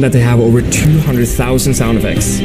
That they have over 200,000 sound effects.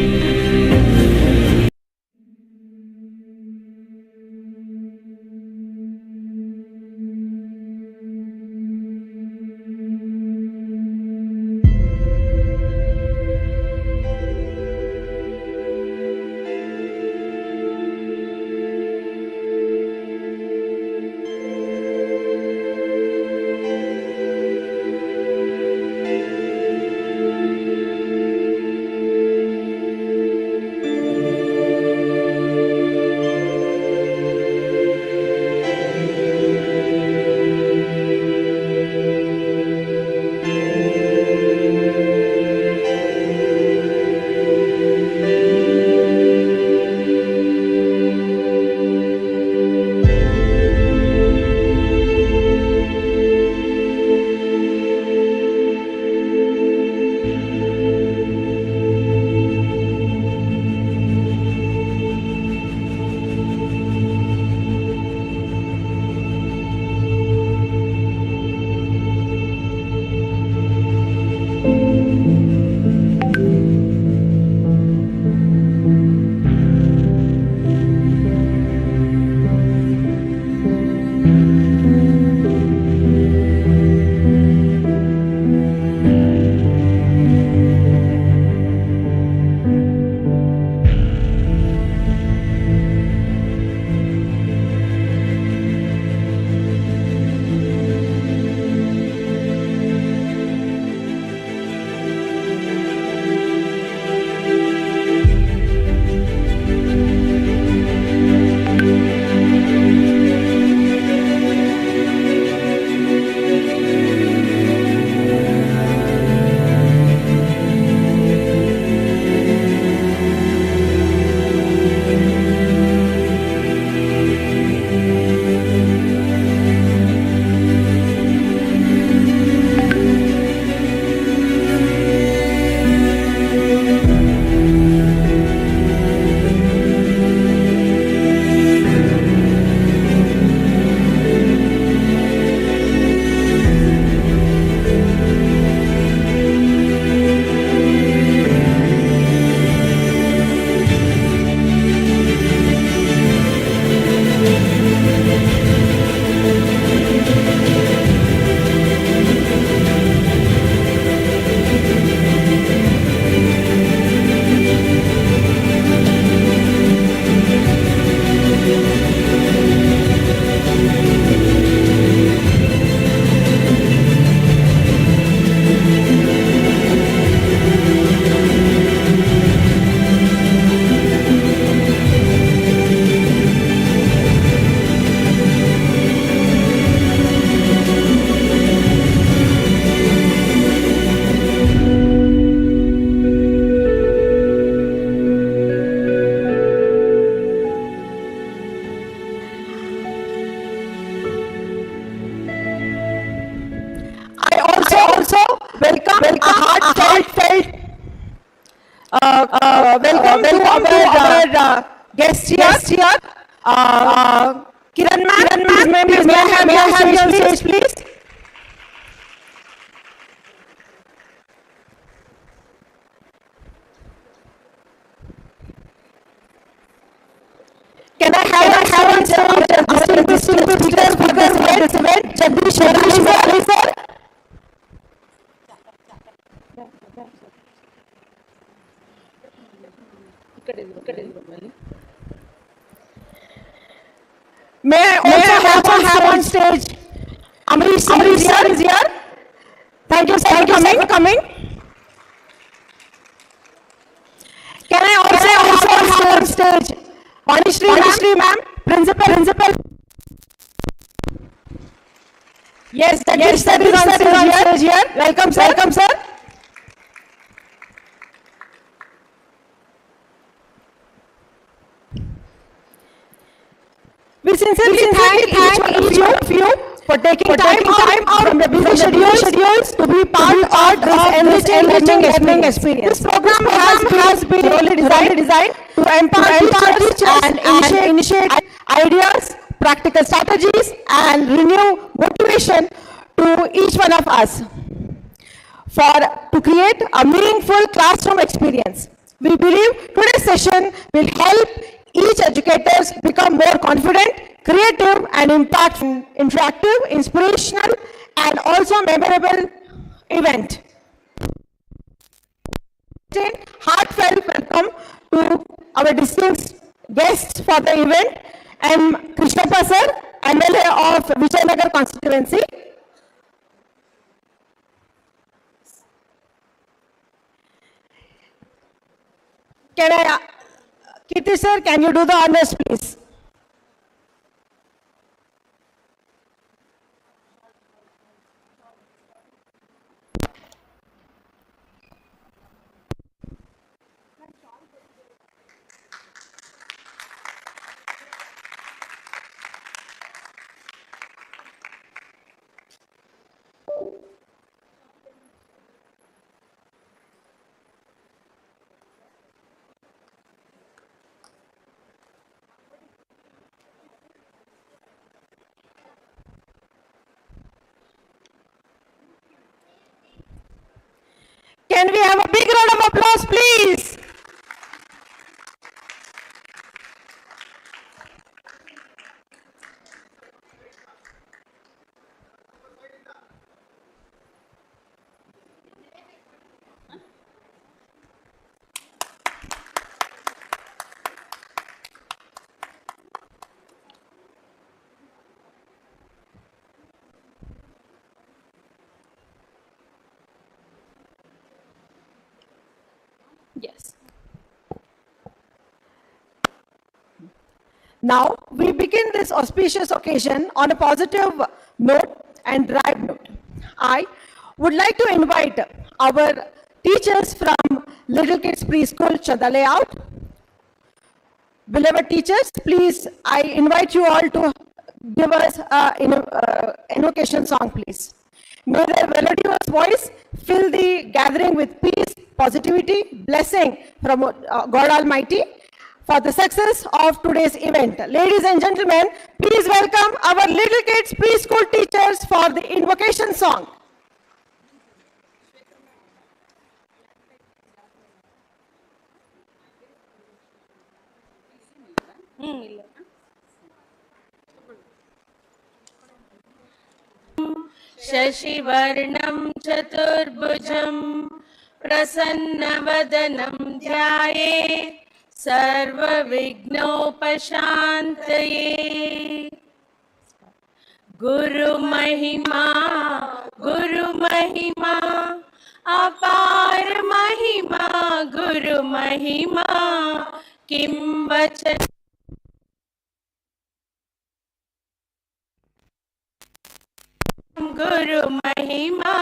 welcome to our guest here. Kiran ma'am, may I have you on stage, please? Can I have on stage distinguished speakers for this event? Jagdish Sir, sir. May I also have on stage Amrish sir is here. Thank you sir for coming. Can I also have on stage Manishri ma'am, principal. Yes, that is on stage here. Welcome sir. We sincerely thank each of you for taking time out from the busy schedules to be part of this enriching learning experience. This program has been really designed to empower teachers and initiate ideas, practical strategies, and renew motivation to each one of us to create a meaningful classroom experience. We believe today's session will help each educators become more confident, creative, and impactful, interactive, inspirational, and also memorable event. Heartfelt welcome to our distinguished guests for the event. I am Krishnappa sir, MLA of Vijayanagar constituency. Kirti sir, can you do the honors, please? Can we have a big round of applause, please? Yes. Now, we begin this auspicious occasion on a positive note and drive note. I would like to invite our teachers from Little Kids Preschool, Chanda Layout. Beloved teachers, please, I invite you all to give us an invocation song, please. May their melodious voice fill the gathering with peace, positivity, blessing from God Almighty for the success of today's event. Ladies and gentlemen, please welcome our Little Kids Preschool teachers for the invocation song. शशिवर्णं चतुर्भुजं प्रसन्नवदनं ध्यायेत् सर्वविघ्नोपशान्तये। गुरुमहिमा अपार महिमा गुरुमहिमा किं वचन गुरु महिमा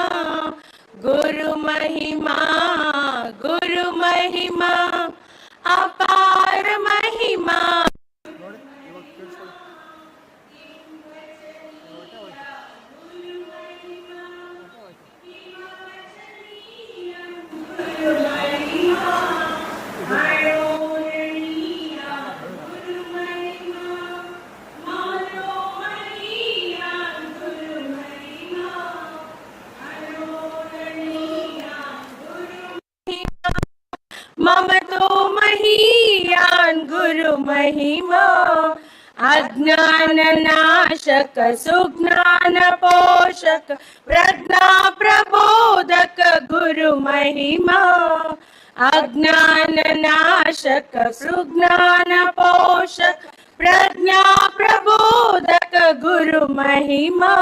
अपार महिमा। मम तो महीयान गुरु महिमा अज्ञान नाशक सुज्ञान पोषक प्रज्ञा प्रबोधक गुरु महिमा अज्ञाननाशक सुज्ञानपोषक प्रज्ञा प्रबोधक गुरु महिमा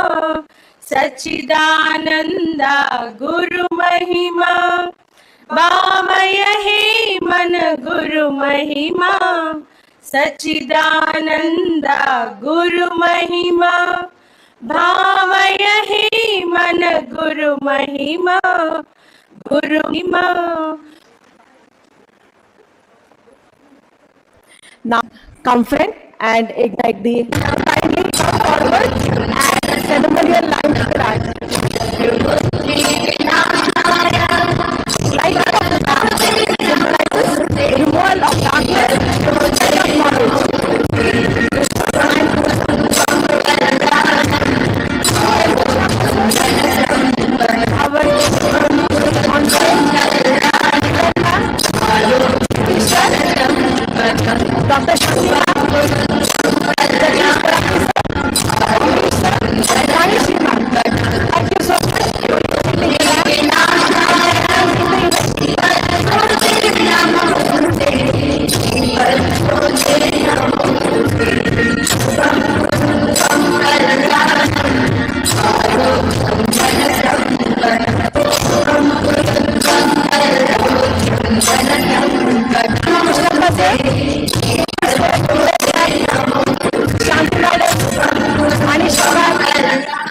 सच्चिदानंदा गुरु महिमा वामय हे मन गुरु महिमा सच्चिदानंदा गुरु महिमा भावय हे मन गुरु महिमा गुरु महिमा. Now, come friend and ignite the kindly come forward and ceremonial line to the right. Light up of the lamp symbolizes removal of darkness and of knowledge. Dr. Shakti Ma'am, Jagdish Paraki sir, Amish sir, and Ranishi ma'am. Thank you so much.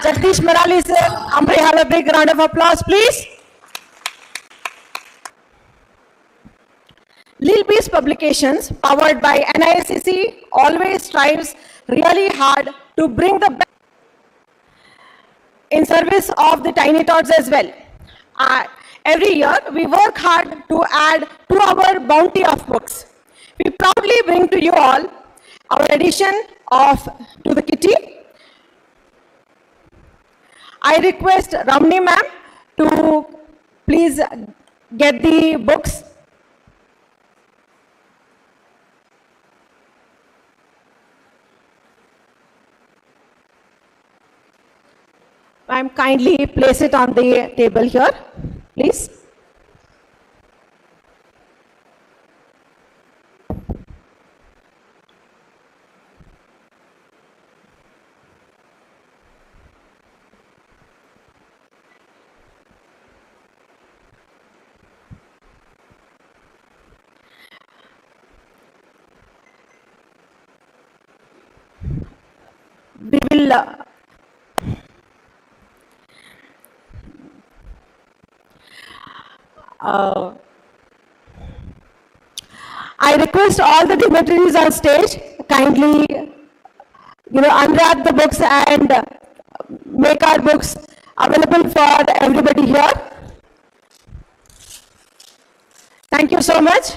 Jagdish Marali sir, may I have a big round of applause, please? Lil Bees Publications, powered by NISCC, always strives really hard to bring the best in service of the tiny tots as well. Every year, we work hard to add to our bounty of books. We proudly bring to you all our edition of To the Kitty. I request Ramni ma'am to please get the books. Ma'am, kindly place it on the table here, please. We will I request all the dignitaries on stage kindly, unwrap the books and make our books available for everybody here. Thank you so much.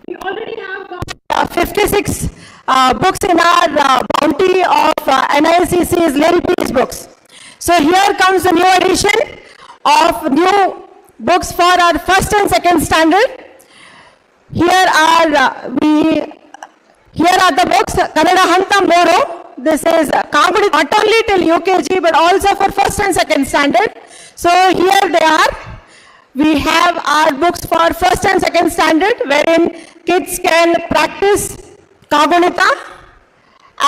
We already have 56 books in our bounty of NISCC's Lil Bees books. So here comes a new edition of new books for our first and second standard. Here are the books, Kannada Hanta Moro. This is Kabudi not only till UKG but also for first and second standard. So here they are. We have our books for first and second standard wherein kids can practice Kagunita,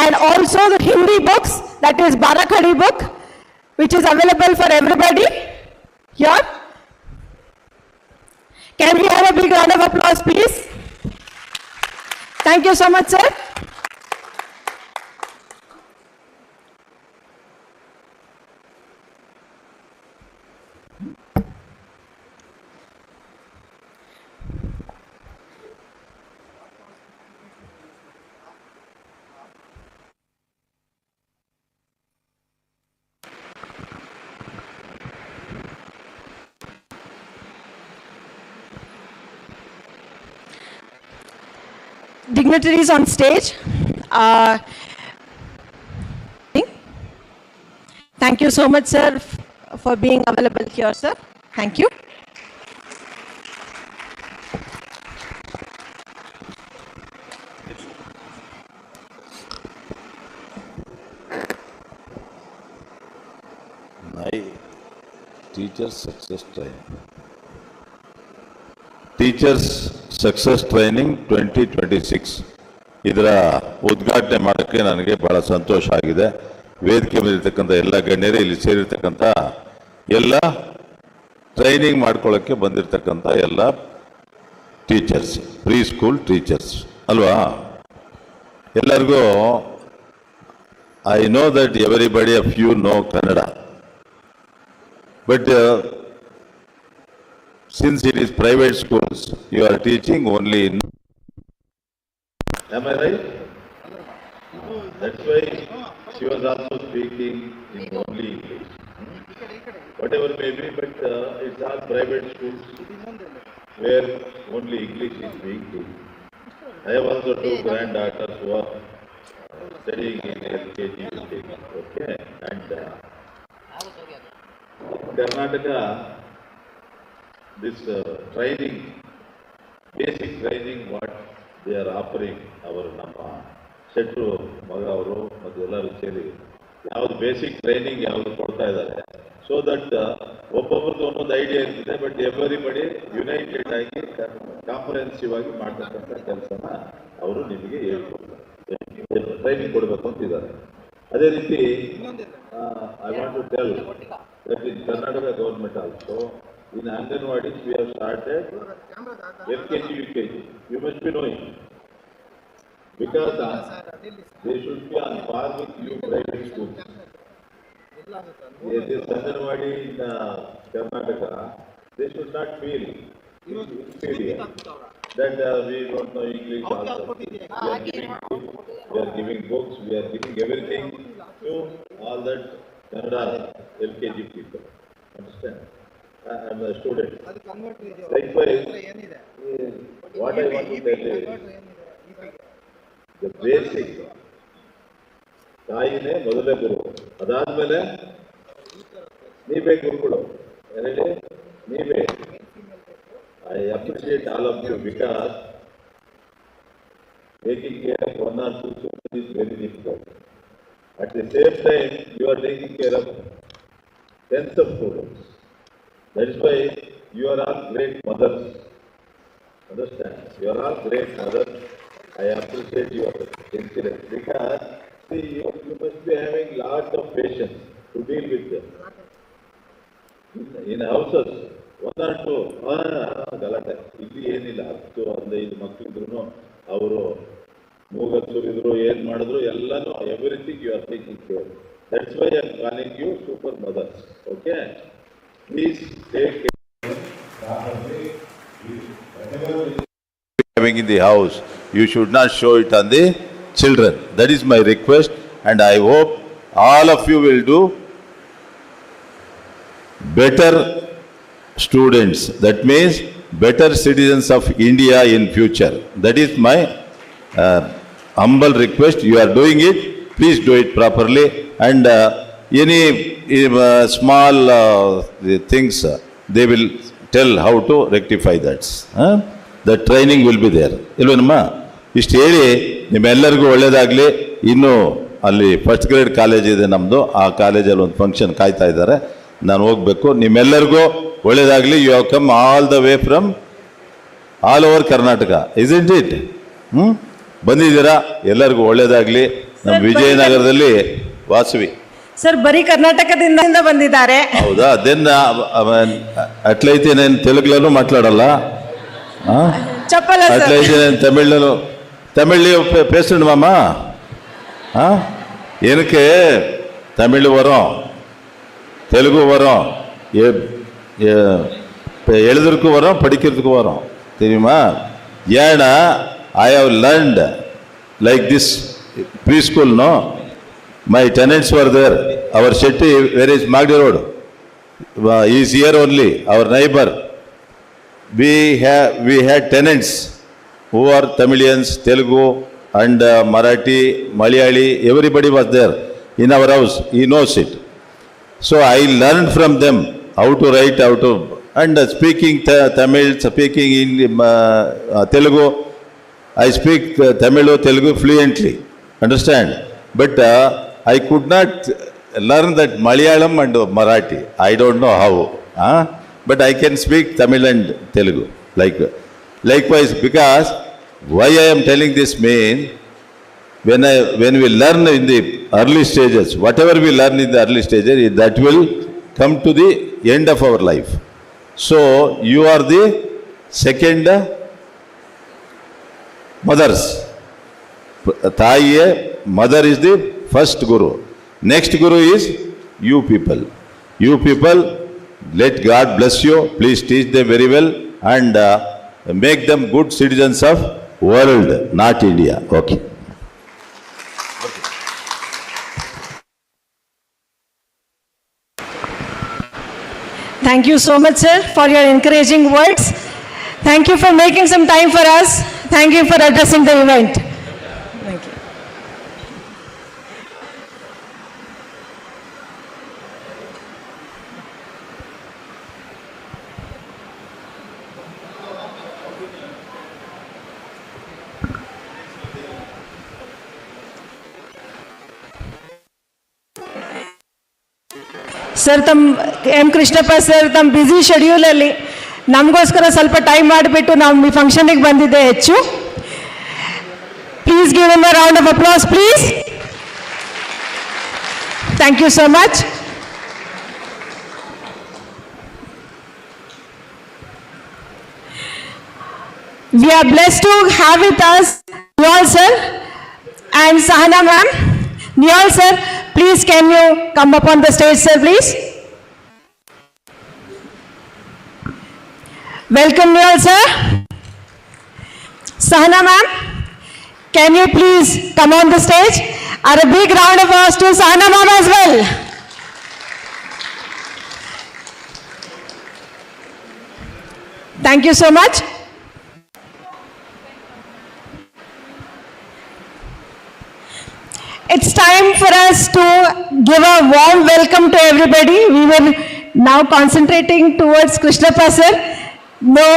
and also the Hindi books, that is Barakhadi book, which is available for everybody here. Can we have a big round of applause, please? Thank you so much, sir. Dignitaries on stage. Thank you so much, sir, for being available here, sir. Thank you. Teachers Success Training 2026 ಇದರ ಉದ್ಘಾಟನೆ ಮಾಡೋಕ್ಕೆ ನನಗೆ ಬಹಳ ಸಂತೋಷ ಆಗಿದೆ. ವೇದಿಕೆ ಮೇಲಿರ್ತಕ್ಕಂಥ ಎಲ್ಲ ಗಣ್ಯರು, ಇಲ್ಲಿ ಸೇರಿರ್ತಕ್ಕಂಥ ಎಲ್ಲ ಟ್ರೈನಿಂಗ್ ಮಾಡ್ಕೊಳ್ಳೋಕ್ಕೆ ಬಂದಿರತಕ್ಕಂಥ ಎಲ್ಲ ಟೀಚರ್ಸ್, ಪ್ರೀ ಸ್ಕೂಲ್ ಟೀಚರ್ಸ್ ಅಲ್ವಾ ಎಲ್ಲರಿಗೂ. I know that everybody of you know Kannada, but since it is private schools, you are teaching only in. Am I right? That's why she was also speaking in only English. Whatever may be, but it's all private schools where only English is being taught. I have also two granddaughters who are studying in LKG, okay, and Karnataka, this training, basic training, what they are offering, our Nama, Shetru, Magavaru, Madhularu Cheli, ಯಾವುದು basic training ಯಾವುದು ಕೊಡ್ತಾ ಇದ್ದಾರೆ, so that ಒಬ್ಬೊಬ್ರದ್ದು ಒಂದೊಂದು idea ಇರ್ತದೆ, but everybody United ಆಗಿ comprehensive ಆಗಿ ಮಾಡ್ತಕ್ಕಂಥ ಕೆಲಸನ ಅವರು ನಿಮಗೆ ಹೇಳ್ಕೊಡ್ತಾರೆ, ಟ್ರೈನಿಂಗ್ ಕೊಡಬೇಕು ಅಂತಿದ್ದಾರೆ. ಅದೇ ರೀತಿ I want to tell that in Karnataka government also in Anganwadi we have started LKG, UKG. You must be knowing, because they should be on par with you private schools. This Anganwadi in Karnataka, they should not feel inferior that we don't know English also. We are giving books, we are giving everything to all that Kannada LKG people. Understand? And the students. Likewise, what I want to tell is, the basic ತಾಯಿನೇ ಮೊದಲೇ ಗುರು, ಅದಾದ್ಮೇಲೆ ನೀವೇ ಗುರುಗಳು, ನೀವೇ. I appreciate all of you because taking care of one or two children is very difficult. At the same time, you are taking care of tens of students. That is why you are all great mothers. Understand? You are all great mothers. I appreciate your sincerity because see, you must be having lot of patience to deal with them. In houses, one or two, galate. ಇಲ್ಲಿ ಏನಿಲ್ಲ, 10-15 ಮಕ್ಕಳಿದ್ರು ಅವರು ಮೂಗತ್ ಸುರಿದ್ರು, ಏನ್ ಮಾಡಿದ್ರು ಎಲ್ಲಾನು everything you are taking care. That's why I am calling you super mothers. Okay, please take care. Having in the house, you should not show it on the children. That is my request, and I hope all of you will do better students. That means better citizens of India in future. That is my humble request. You are doing it, please do it properly, and any small things they will tell how to rectify that. The training will be there. ಇಲ್ವೇನಮ್ಮ? ಇಷ್ಟು ಹೇಳಿ ನಿಮ್ಮೆಲ್ಲರಿಗೂ ಒಳ್ಳೇದಾಗಲಿ. ಇನ್ನು ಅಲ್ಲಿ first grade college ಇದೆ ನಮ್ಮದು, ಆ ಕಾಲೇಜಲ್ಲಿ ಒಂದು ಫಂಕ್ಷನ್ ಕಾಯ್ತಾ ಇದ್ದಾರೆ, ನಾನು ಹೋಗಬೇಕು. ನಿಮ್ಮೆಲ್ಲರಿಗೂ ಒಳ್ಳೇದಾಗಲಿ. You have come all the way from all over Karnataka, isn't it? ಬಂದಿದ್ದೀರಾ, ಎಲ್ಲರಿಗೂ ಒಳ್ಳೇದಾಗಲಿ. ನಮ್ಮ ವಿಜಯನಗರದಲ್ಲಿ ವಾಸವಿ ಸರ್ ಬರೀ ಕರ್ನಾಟಕದಿಂದ ಬಂದಿದ್ದಾರೆ. ಹೌದಾ? ದೆನ್ ಅಟ್ಲೈತೆ నేను తెలుగులోనూ మాట్లాడాల, అట్లయితే నేను తమిళ్లో பேசணும் மாமா. எனக்கு தமிழ் வரும், தெலுங்கு வரும், எழுதுறதுக்கு வரும், படிக்கிறதுக்கு வரும், தெரியுமா? ஏன்னா I have learned like this preschool. No, my tenants were there. Our Shetty, where is Magdi Road? He is here only, our neighbor. We had tenants who are Tamilians, Telugu and Marathi, Malayali, everybody was there in our house. He knows it. So I learned from them how to write, how to, and speaking Tamil, speaking in Telugu. I speak Tamil or Telugu fluently, understand? But I could not learn that Malayalam and Marathi. I don't know how, but I can speak Tamil and Telugu. Likewise, because why I am telling this mean, when we learn in the early stages, whatever we learn in the early stages, that will come to the end of our life. So you are the second mothers. Thaiye, mother is the first guru. Next guru is you people. You people, let God bless you. Please teach them very well and make them good citizens of world, not India. Okay. Thank you so much, sir, for your encouraging words. Thank you for making some time for us. Thank you for addressing the event. Thank you. Sir M Krishnappa sir ತಮ್ಮ busy ಶೆಡ್ಯೂಲಲ್ಲಿ ನಮಗೋಸ್ಕರ ಸ್ವಲ್ಪ time ಮಾಡಿಬಿಟ್ಟು ನಾವು ಈ ಫಂಕ್ಷನಿಗೆ ಬಂದಿದ್ದೆ ಹೆಚ್ಚು. Please give him a round of applause please. Thank you so much. We are blessed to have with us Niyal sir and Sahana ma'am. Niyal sir, please can you come up on the stage, sir, please? Welcome, Niyal sir. Sahana ma'am, can you please come on the stage? And a big round of applause to Sahana ma'am as well. Thank you so much. It's time for us to give a warm welcome to everybody. We were now concentrating towards Krishnappa sir. Now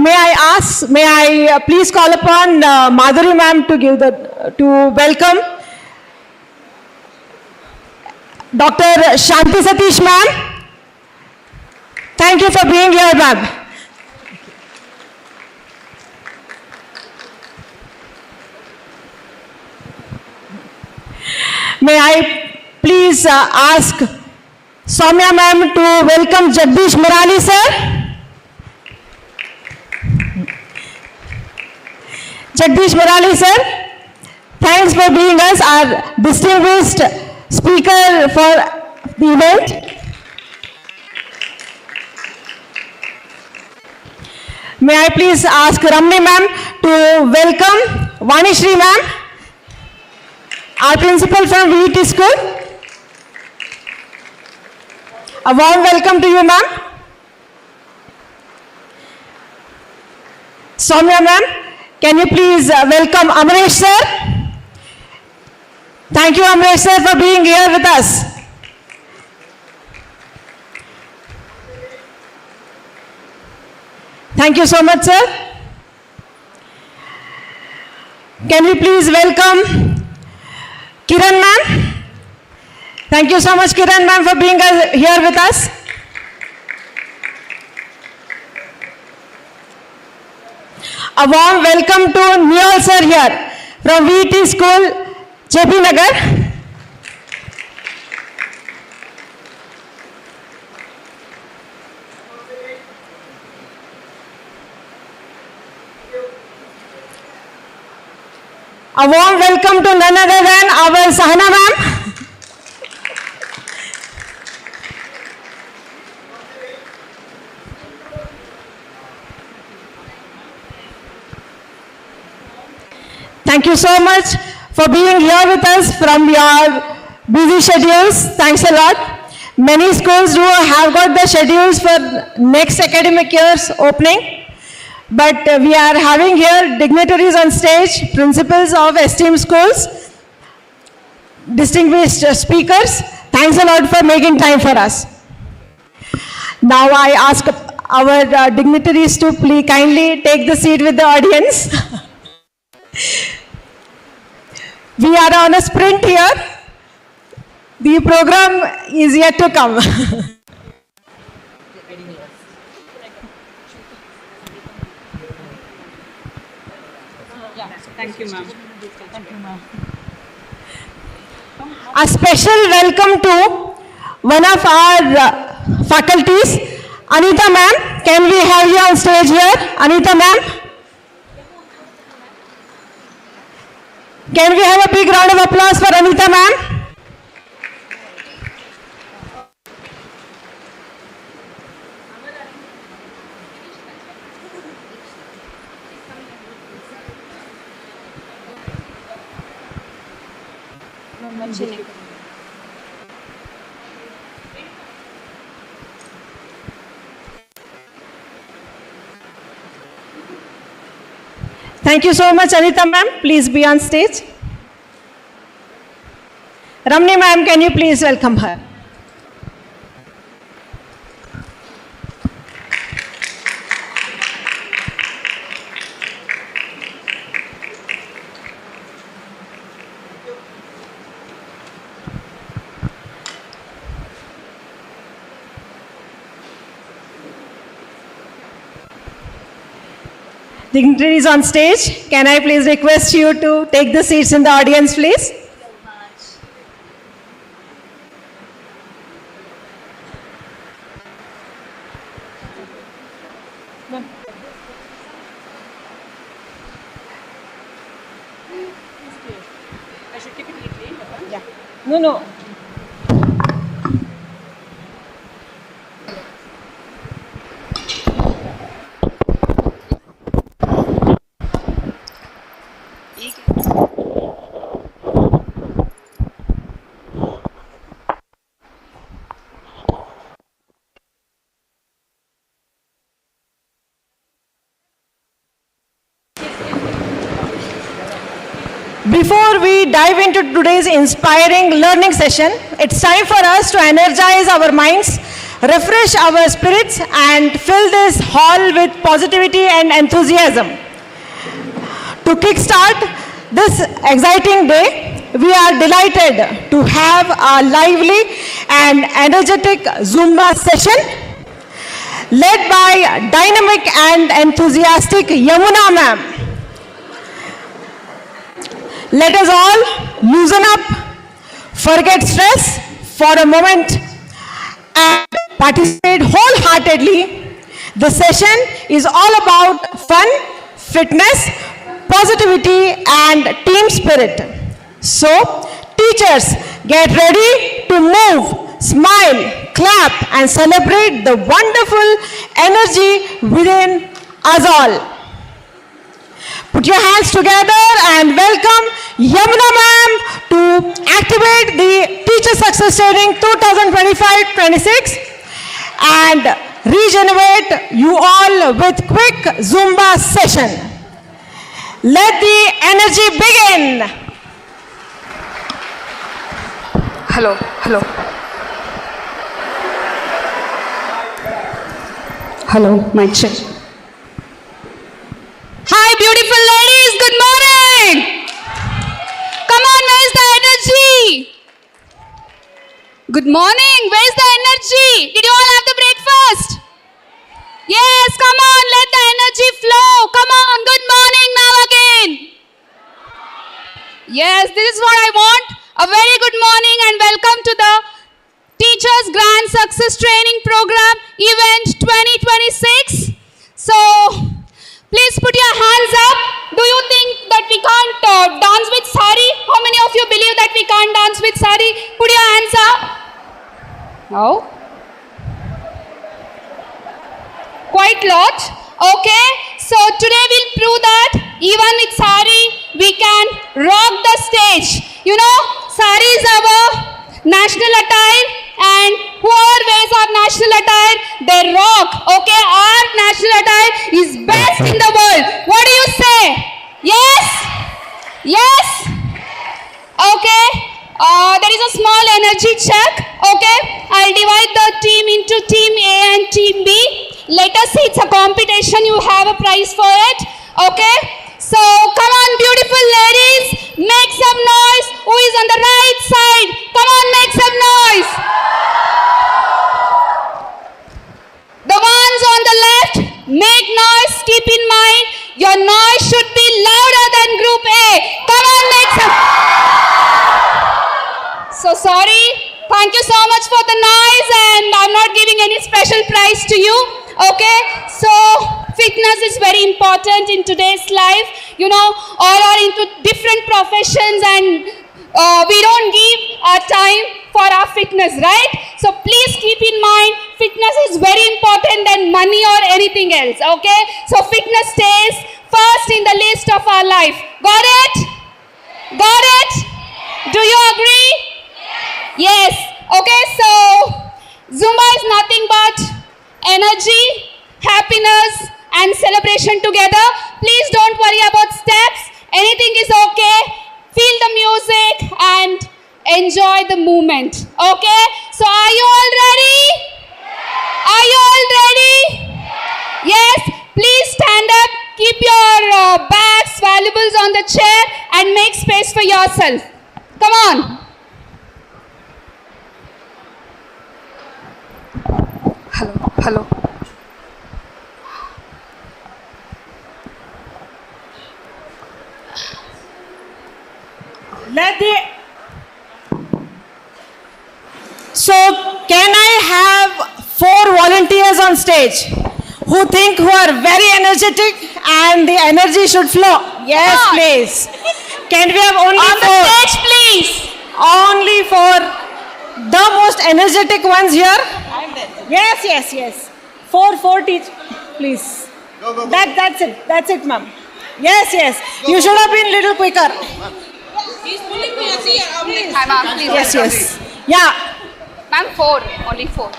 may I please call upon Madhuri ma'am to welcome Dr. Shanti Satish ma'am. Thank you for being here, ma'am. May I please ask Soumya ma'am to welcome Jagdish Murali sir. Jagdish Murali sir, thanks for being us our distinguished speaker for the event. May I please ask Ramni ma'am to welcome Vanishri ma'am, our principal from VET school. A warm welcome to you, ma'am. Soumya ma'am, can you please welcome Amresh sir? Thank you, Amresh sir, for being here with us. Thank you so much, sir. Can we please welcome Kiran ma'am? Thank you so much, Kiran ma'am, for being here with us. A warm welcome to Niyal sir here from VET school, JP Nagar. A warm welcome to none other than our Sahana ma'am. Thank you so much for being here with us from your busy schedules. Thanks a lot. Many schools do have got the schedules for next academic year's opening. But we are having here dignitaries on stage, principals of esteemed schools, distinguished speakers. Thanks a lot for making time for us. Now I ask our dignitaries to please kindly take the seat with the audience. We are on a sprint here. The program is yet to come. Thank you, ma'am. A special welcome to one of our faculties, Anita ma'am. Can we have you on stage here? Anita ma'am. Can we have a big round of applause for Anita ma'am? Thank you so much, Anita ma'am. Please be on stage. Ramni ma'am, can you please welcome her? Dignitaries on stage, can I please request you to take the seats in the audience, please? No. Before we dive into today's inspiring learning session, it's time for us to energize our minds, refresh our spirits, and fill this hall with positivity and enthusiasm. To kickstart this exciting day, we are delighted to have a lively and energetic Zumba session led by dynamic and enthusiastic Yamuna ma'am. Let us all loosen up, forget stress for a moment, and participate wholeheartedly. The session is all about fun, fitness, positivity, and team spirit. So, teachers, get ready to move, smile, clap, and celebrate the wonderful energy within us all. Put your hands together and welcome Yamuna ma'am to activate the Teacher Success Training 2025-26 and regenerate you all with quick Zumba session. Let the energy begin. Hello, mic check. Hi, beautiful ladies. Good morning. Come on, where's the energy? Good morning. Where's the energy? Did you all have the breakfast? Yes, come on. Let the energy flow. Come on. Good morning now again. Yes, this is what I want. A very good morning and welcome to the Teachers Grand Success Training Program Event 2026. So, please put your hands up. Do you think that we can't dance with sari? How many of you believe that we can't dance with sari? Put your hands up. No? Quite lot. Okay. So today we'll prove that even with sari, we can rock the stage. You know, sari is our national attire, and whoever wears our national attire, they rock. Okay, our national attire is best in the world. What do you say? Yes? Yes? Okay. there is a small energy check. Okay, I'll divide the team into team A and team B. Let us see, it's a competition, you have a prize for it. Okay, so come on beautiful ladies, make some noise. Who is on the right side? Come on, make some noise. The ones on the left, make noise. Keep in mind, your noise should be louder than group A. Come on, make some. So sorry. Thank you so much for the noise, and I'm not giving any special prize to you. Okay, so fitness is very important in today's life. You know, all are into different professions, and we don't give our time for our fitness, right? So please keep in mind, fitness is very important than money or anything else. Okay, so fitness stays first in the list of our life. Got it? Got it? Do you agree? Yes. Okay, so Zumba is nothing but energy, happiness and celebration together. Please don't worry about steps. Anything is okay. Feel the music and enjoy the movement. Okay, so are you all ready? Are you all ready? Yes. Please stand up. Keep your bags, valuables on the chair and make space for yourself. Come on. Hello. So, can I have 4 volunteers on stage who are very energetic and the energy should flow? Yes, Come on. please. Can we have only On the 4? stage, please. Only 4. The most energetic ones here. Yes. 4 teach, please. That's it, ma'am. Yes. You should have been little quicker. Hi, ma'am. Please. Yes. Yeah. Ma'am, 4. Only 4.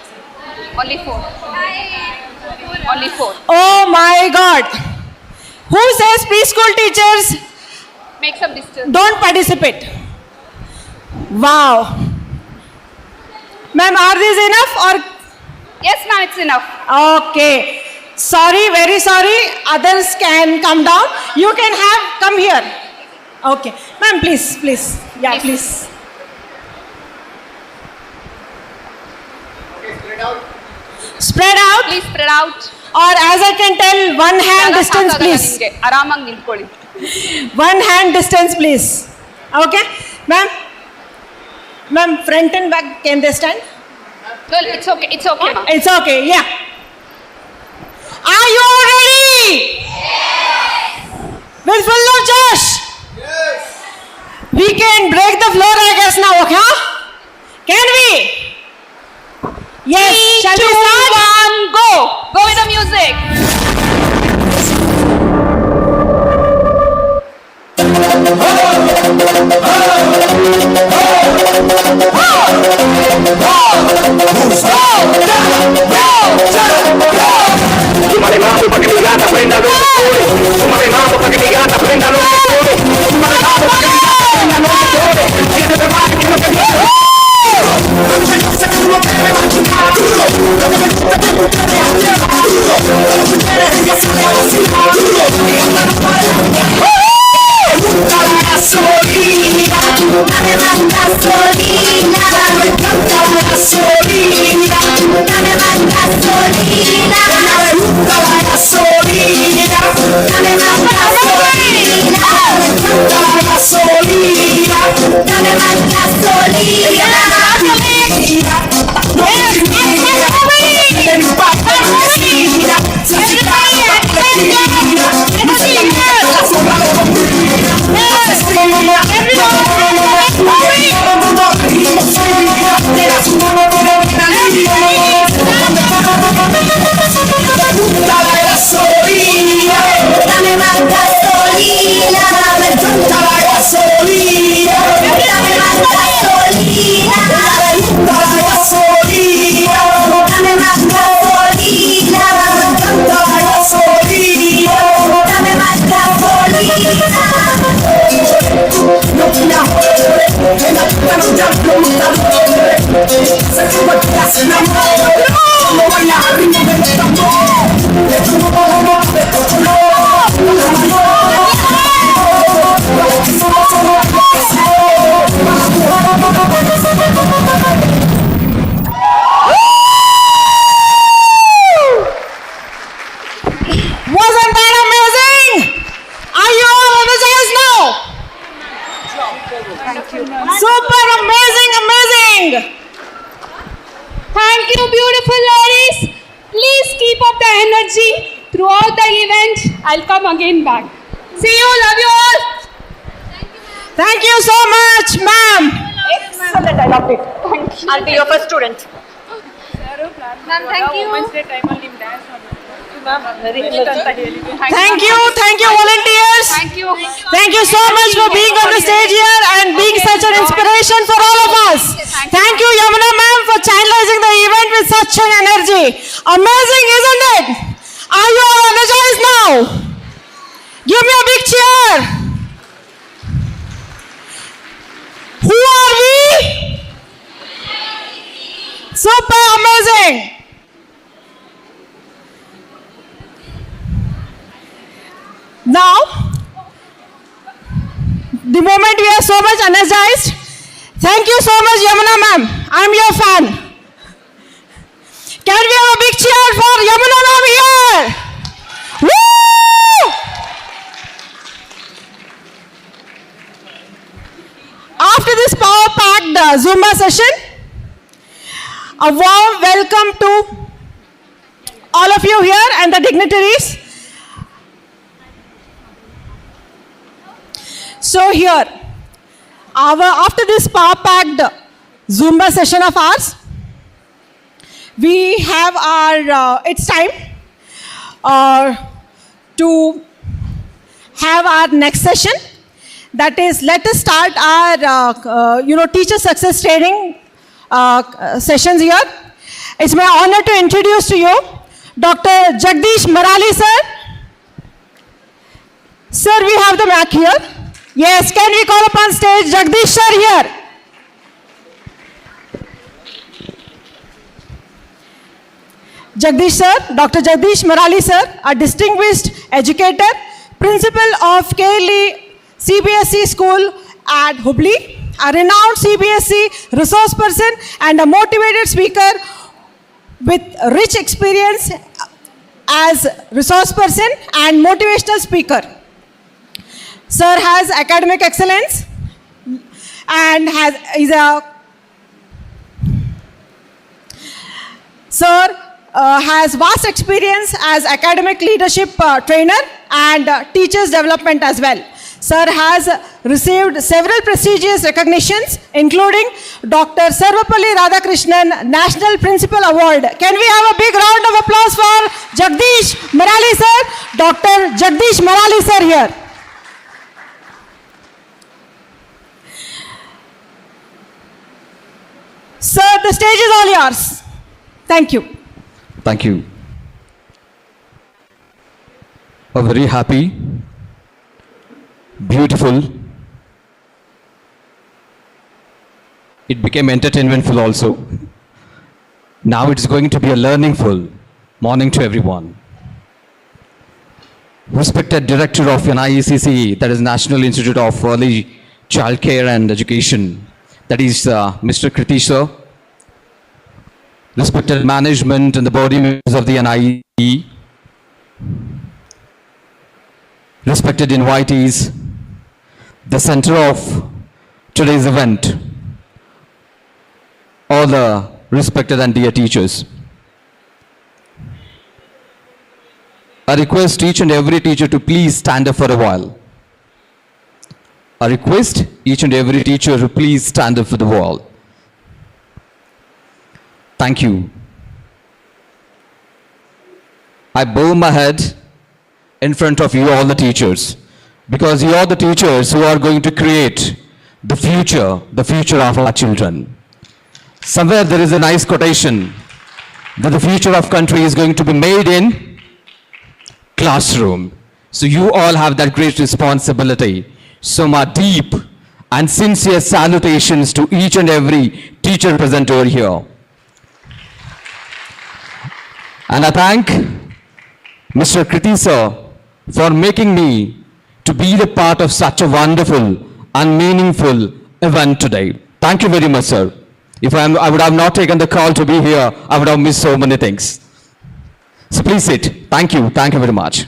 Oh my God. Who says preschool teachers Make some distance. don't participate? Wow. Ma'am, are these enough or? Yes, ma'am, it's enough. Okay. Sorry, very sorry. Others can come down. You can come here. Okay. Ma'am, please. Yeah, please. Spread out. Please spread out. Or as I can tell, one hand distance, please. ಆರಾಮಾಗಿ ನಿಂತ್ಕೊಳ್ಳಿ. One hand distance, please. Okay. Ma'am, front and back, can they stand? No, it's okay, ma'am. It's okay, yeah. Are you all ready? Yes. With full of josh? Yes. We can break the floor, I guess, now, okay? Can we? Yes. 3, Shall 2, we start? 1, go. Go with the music. Súmale mambo pa' que mi gata prenda los motores. Súmale mambo pa' que mi gata prenda los motores. Súmale mambo pa' que mi gata prenda los motores. Siéntete más que no te quiero. Yo sé que tú no quieres machucar duro. Lo que me gusta es que tú te dejas llevar duro. Lo que tú quieres es que sale a vacilar duro. Y anda no para. Gusta la gasolina, dame más gasolina. Me encanta la gasolina, dame más gasolina. Me gusta la gasolina, dame más gasolina. Me encanta la gasolina, dame más gasolina. No es mi impacto en la esquina. Si dame más gasolina, me encanta la gasolina, dame más gasolina, me gusta la gasolina, dame más gasolina, me encanta la gasolina, dame más gasolina. Wasn't that amazing? Are you all energized now? Super amazing, amazing. Thank you, beautiful ladies. Please keep up the energy throughout the event. I'll come again back. See you. Love you all. Thank you so much, ma'am. Excellent, I loved it. Thank you. I'll be your first student. Ma'am, thank you. Thank you, volunteers. Thank you. Thank you so much for being on the stage here and being such an inspiration for all of us. Thank you, Yamuna ma'am, for channelizing the event with such an energy. Amazing, isn't it? Are you all energized now? Give me a big cheer. Who are we? Super amazing. Now, the moment we are so much energized, thank you so much, Yamuna ma'am. I'm your fan. Can we have a big cheer for Yamuna ma'am here? Woo! After this power-packed Zumba session, a warm welcome to all of you here and the dignitaries. So here, after this power-packed Zumba session of ours, we have it's time to have our next session. That is, let us start our, teacher success training sessions here. It's my honor to introduce to you Dr. Jagdish Marali sir. Sir, we have the mic here. Yes, can we call upon stage Jagdish sir here? Jagdish sir, Dr. Jagdish Marali sir, a distinguished educator, principal of KLE CBSE school at Hubli, a renowned CBSE resource person and a motivated speaker with rich experience as resource person and motivational speaker. Sir has academic excellence and has vast experience as academic leadership trainer and teachers development as well. Sir has received several prestigious recognitions, including Dr. Sarvapalli Radhakrishnan National Principal Award. Can we have a big round of applause for Jagdish Marali sir? Dr. Jagdish Marali sir here. Sir, the stage is all yours. Thank you. Thank you. A very happy, beautiful, it became entertainmentful also. Now it's going to be a learningful morning to everyone. Respected Director of NIECCE, that is National Institute of Early Child Care and Education, that is Mr. Kritish sir. Respected management and the body members of the NIE, respected invitees, the center of today's event, all the respected and dear teachers. I request each and every teacher to please stand up for a while. I request each and every teacher to please stand up for the while. Thank you. I bow my head in front of you all the teachers, because you are the teachers who are going to create the future of our children. Somewhere there is a nice quotation that the future of country is going to be made in classroom. So you all have that great responsibility. So my deep and sincere salutations to each and every teacher present over here. And I thank Mr. Kriti sir for making me to be the part of such a wonderful and meaningful event today. Thank you very much, sir. If I would have not taken the call to be here, I would have missed so many things. So please sit. Thank you very much.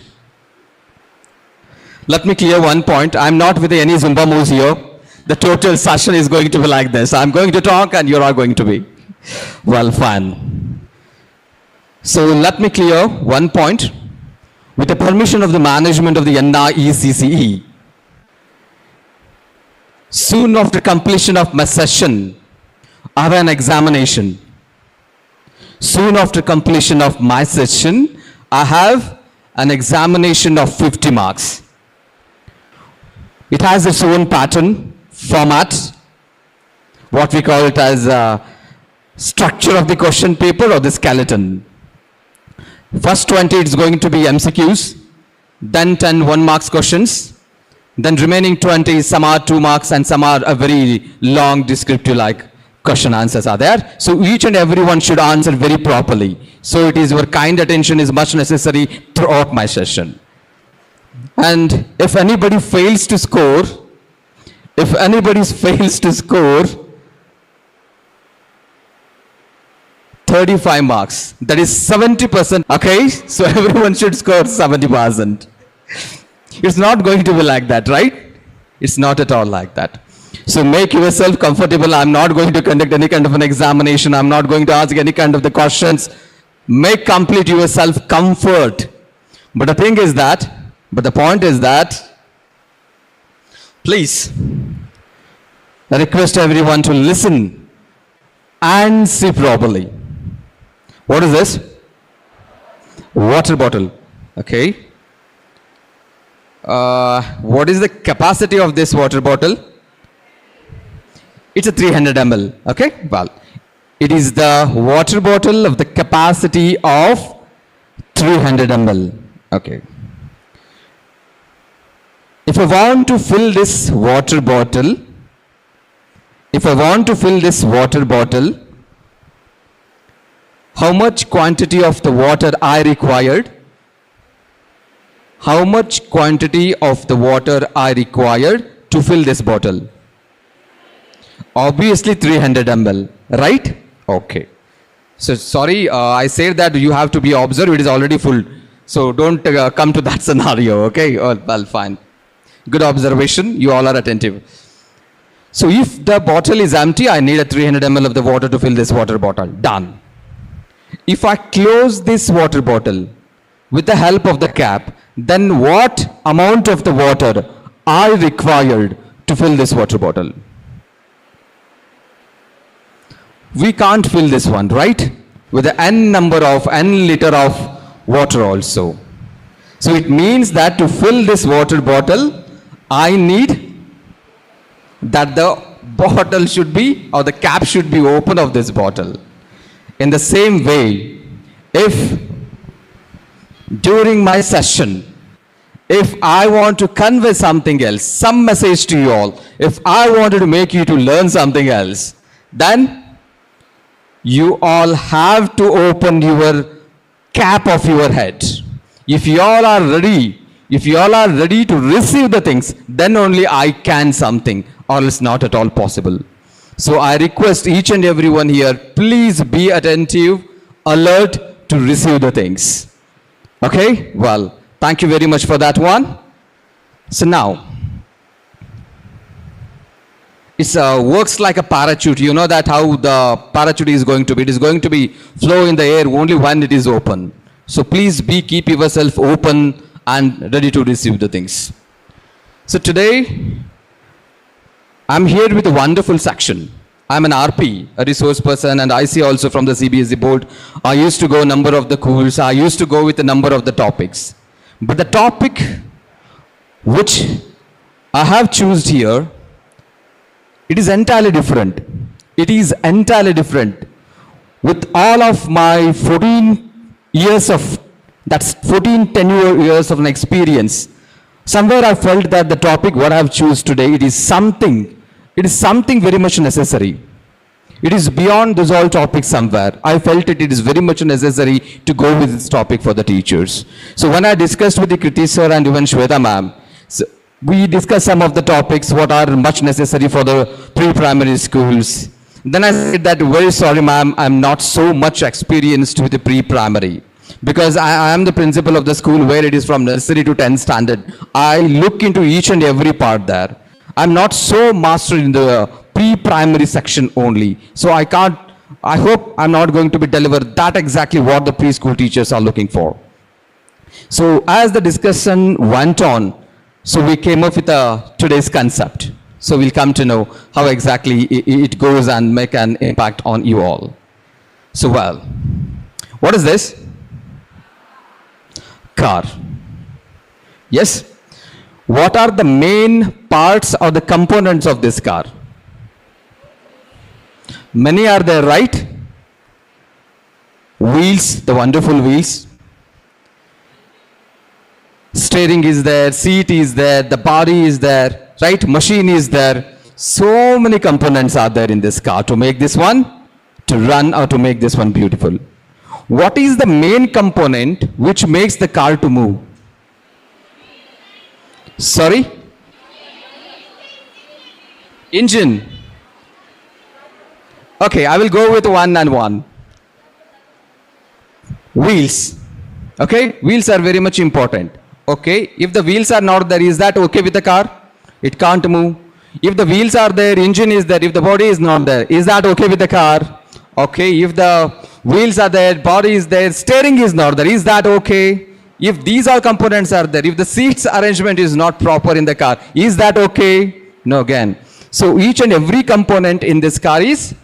Let me clear one point. I'm not with any Zumba moves here. The total session is going to be like this. I'm going to talk and you're all going to be, well, fun. So let me clear one point. With the permission of the management of the NIECCE, soon after completion of my session, I have an examination. Soon after completion of my session, I have an examination of 50 marks. It has its own pattern, format, what we call it as structure of the question paper or the skeleton. First 20 it's going to be MCQs, then 10 1 marks questions, then remaining 20 some are 2 marks and some are a very long descriptive like question answers are there. So each and everyone should answer very properly. So it is your kind attention is much necessary throughout my session. And if anybody fails to score, 35 marks, that is 70%, okay? So everyone should score 70%. It's not going to be like that, right? It's not at all like that. So make yourself comfortable. I'm not going to conduct any kind of an examination. I'm not going to ask any kind of the questions. Make complete yourself comfort. But the thing is that, but the point is that, please, I request everyone to listen and see properly. What is this? Water bottle. Okay. What is the capacity of this water bottle? It's a 300 ml. Okay. Well, it is the water bottle of the capacity of 300 ml. Okay. If I want to fill this water bottle, how much quantity of the water I required? How much quantity of the water I required to fill this bottle? Obviously 300 ml, right? Okay. So sorry, I said that you have to be observed, it is already full. So don't come to that scenario, okay? Oh, well, fine. Good observation, you all are attentive. So if the bottle is empty, I need a 300 ml of the water to fill this water bottle. Done. If I close this water bottle with the help of the cap, then what amount of the water I required to fill this water bottle? We can't fill this one, right? With the n liter of water also. So it means that to fill this water bottle, I need that the bottle should be, or the cap should be open of this bottle. In the same way, if during my session, if I want to convey something else, some message to you all, if I wanted to make you to learn something else, then you all have to open your cap of your head. If you all are ready to receive the things, then only I can something, or else not at all possible. So I request each and everyone here, please be attentive, alert to receive the things. Okay? Well, thank you very much for that one. So now, it works like a parachute. You know that how the parachute is going to be. It is going to be flow in the air only when it is open. So please keep yourself open and ready to receive the things. So today, I'm here with a wonderful section. I'm an RP, a resource person, and I see also from the CBSE board. I used to go a number of the schools. I used to go with a number of the topics. But the topic which I have chosen here, it is entirely different. It is entirely different. With all of my 14 years of, that's 14 tenure years of an experience, somewhere I felt that the topic what I have chosen today, it is something it is something very much necessary. It is beyond this all topic somewhere. I felt it is very much necessary to go with this topic for the teachers. So when I discussed with the Kriti sir and even Shweta ma'am, we discussed some of the topics what are much necessary for the pre-primary schools. Then I said that, very sorry ma'am, I'm not so much experienced with the pre-primary. Because I am the principal of the school where it is from nursery to 10th standard. I look into each and every part there. I'm not so mastered in the pre-primary section only. So I hope I'm not going to be delivered that exactly what the preschool teachers are looking for. So as the discussion went on, so we came up with today's concept. So we'll come to know how exactly it goes and make an impact on you all. So well, what is this? Car. Yes. What are the main parts or the components of this car? Many are there, right? Wheels, the wonderful wheels. Steering is there, seat is there, the body is there, right? Machine is there. So many components are there in this car to make this one to run or to make this one beautiful. What is the main component which makes the car to move? Sorry? Engine. Okay, I will go with one and one. Wheels. Okay, wheels are very much important. Okay, if the wheels are not there, is that okay with the car? It can't move. If the wheels are there, engine is there, if the body is not there, is that okay with the car? Okay, if the wheels are there, body is there, steering is not there, is that okay? If these all components are there, if the seats arrangement is not proper in the car, is that okay? No, again. So each and every component in this car is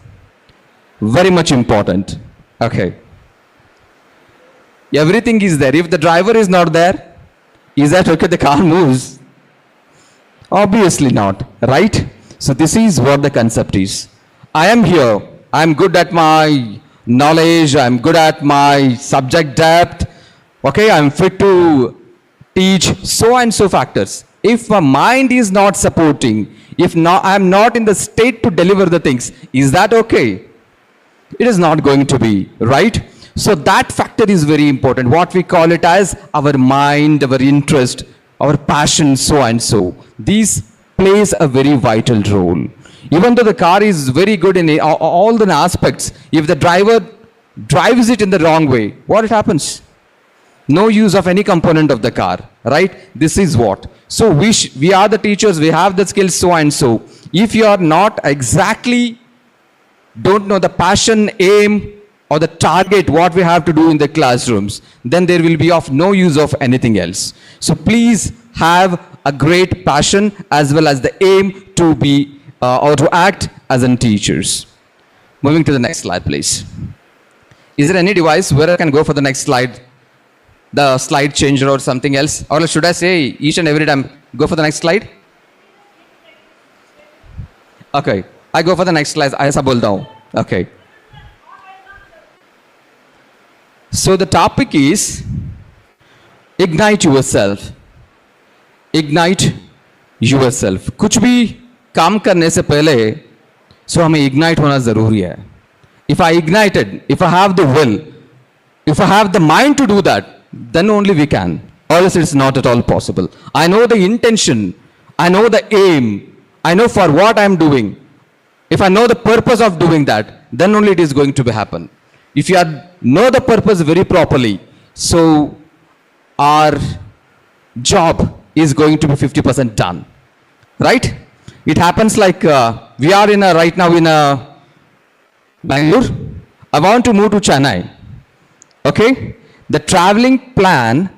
very much important. Okay. Everything is there. If the driver is not there, is that okay? The car moves. Obviously not, right? So this is what the concept is. I am here. I am good at my knowledge. I am good at my subject depth. Okay, I am fit to teach so and so factors. If my mind is not supporting, if I am not in the state to deliver the things, is that okay? It is not going to be, right? So that factor is very important. What we call it as our mind, our interest, our passion, so and so. These plays a very vital role. Even though the car is very good in all the aspects, if the driver drives it in the wrong way, what happens? No use of any component of the car, right? This is what. So we are the teachers, we have the skills, so and so. If you are not exactly, don't know the passion, aim, or the target, what we have to do in the classrooms, then there will be of no use of anything else. So please have a great passion as well as the aim to be or to act as in teachers. Moving to the next slide, please. Is there any device where I can go for the next slide? The slide changer or something else? Or should I say each and every time, go for the next slide? Okay, I go for the next slide. I बोल रहा Okay. So the topic is ignite yourself. Ignite yourself. कुछ भी काम करने से पहले so हमें ignite होना जरूरी है. If I ignited, if I have the will, if I have the mind to do that, then only we can. Or else it's not at all possible. I know the intention. I know the aim. I know for what I'm doing. If I know the purpose of doing that, then only it is going to happen. If you know the purpose very properly, so our job is going to be 50% done. Right? It happens like we are right now in Bangalore. I want to move to Chennai. Okay? The traveling plan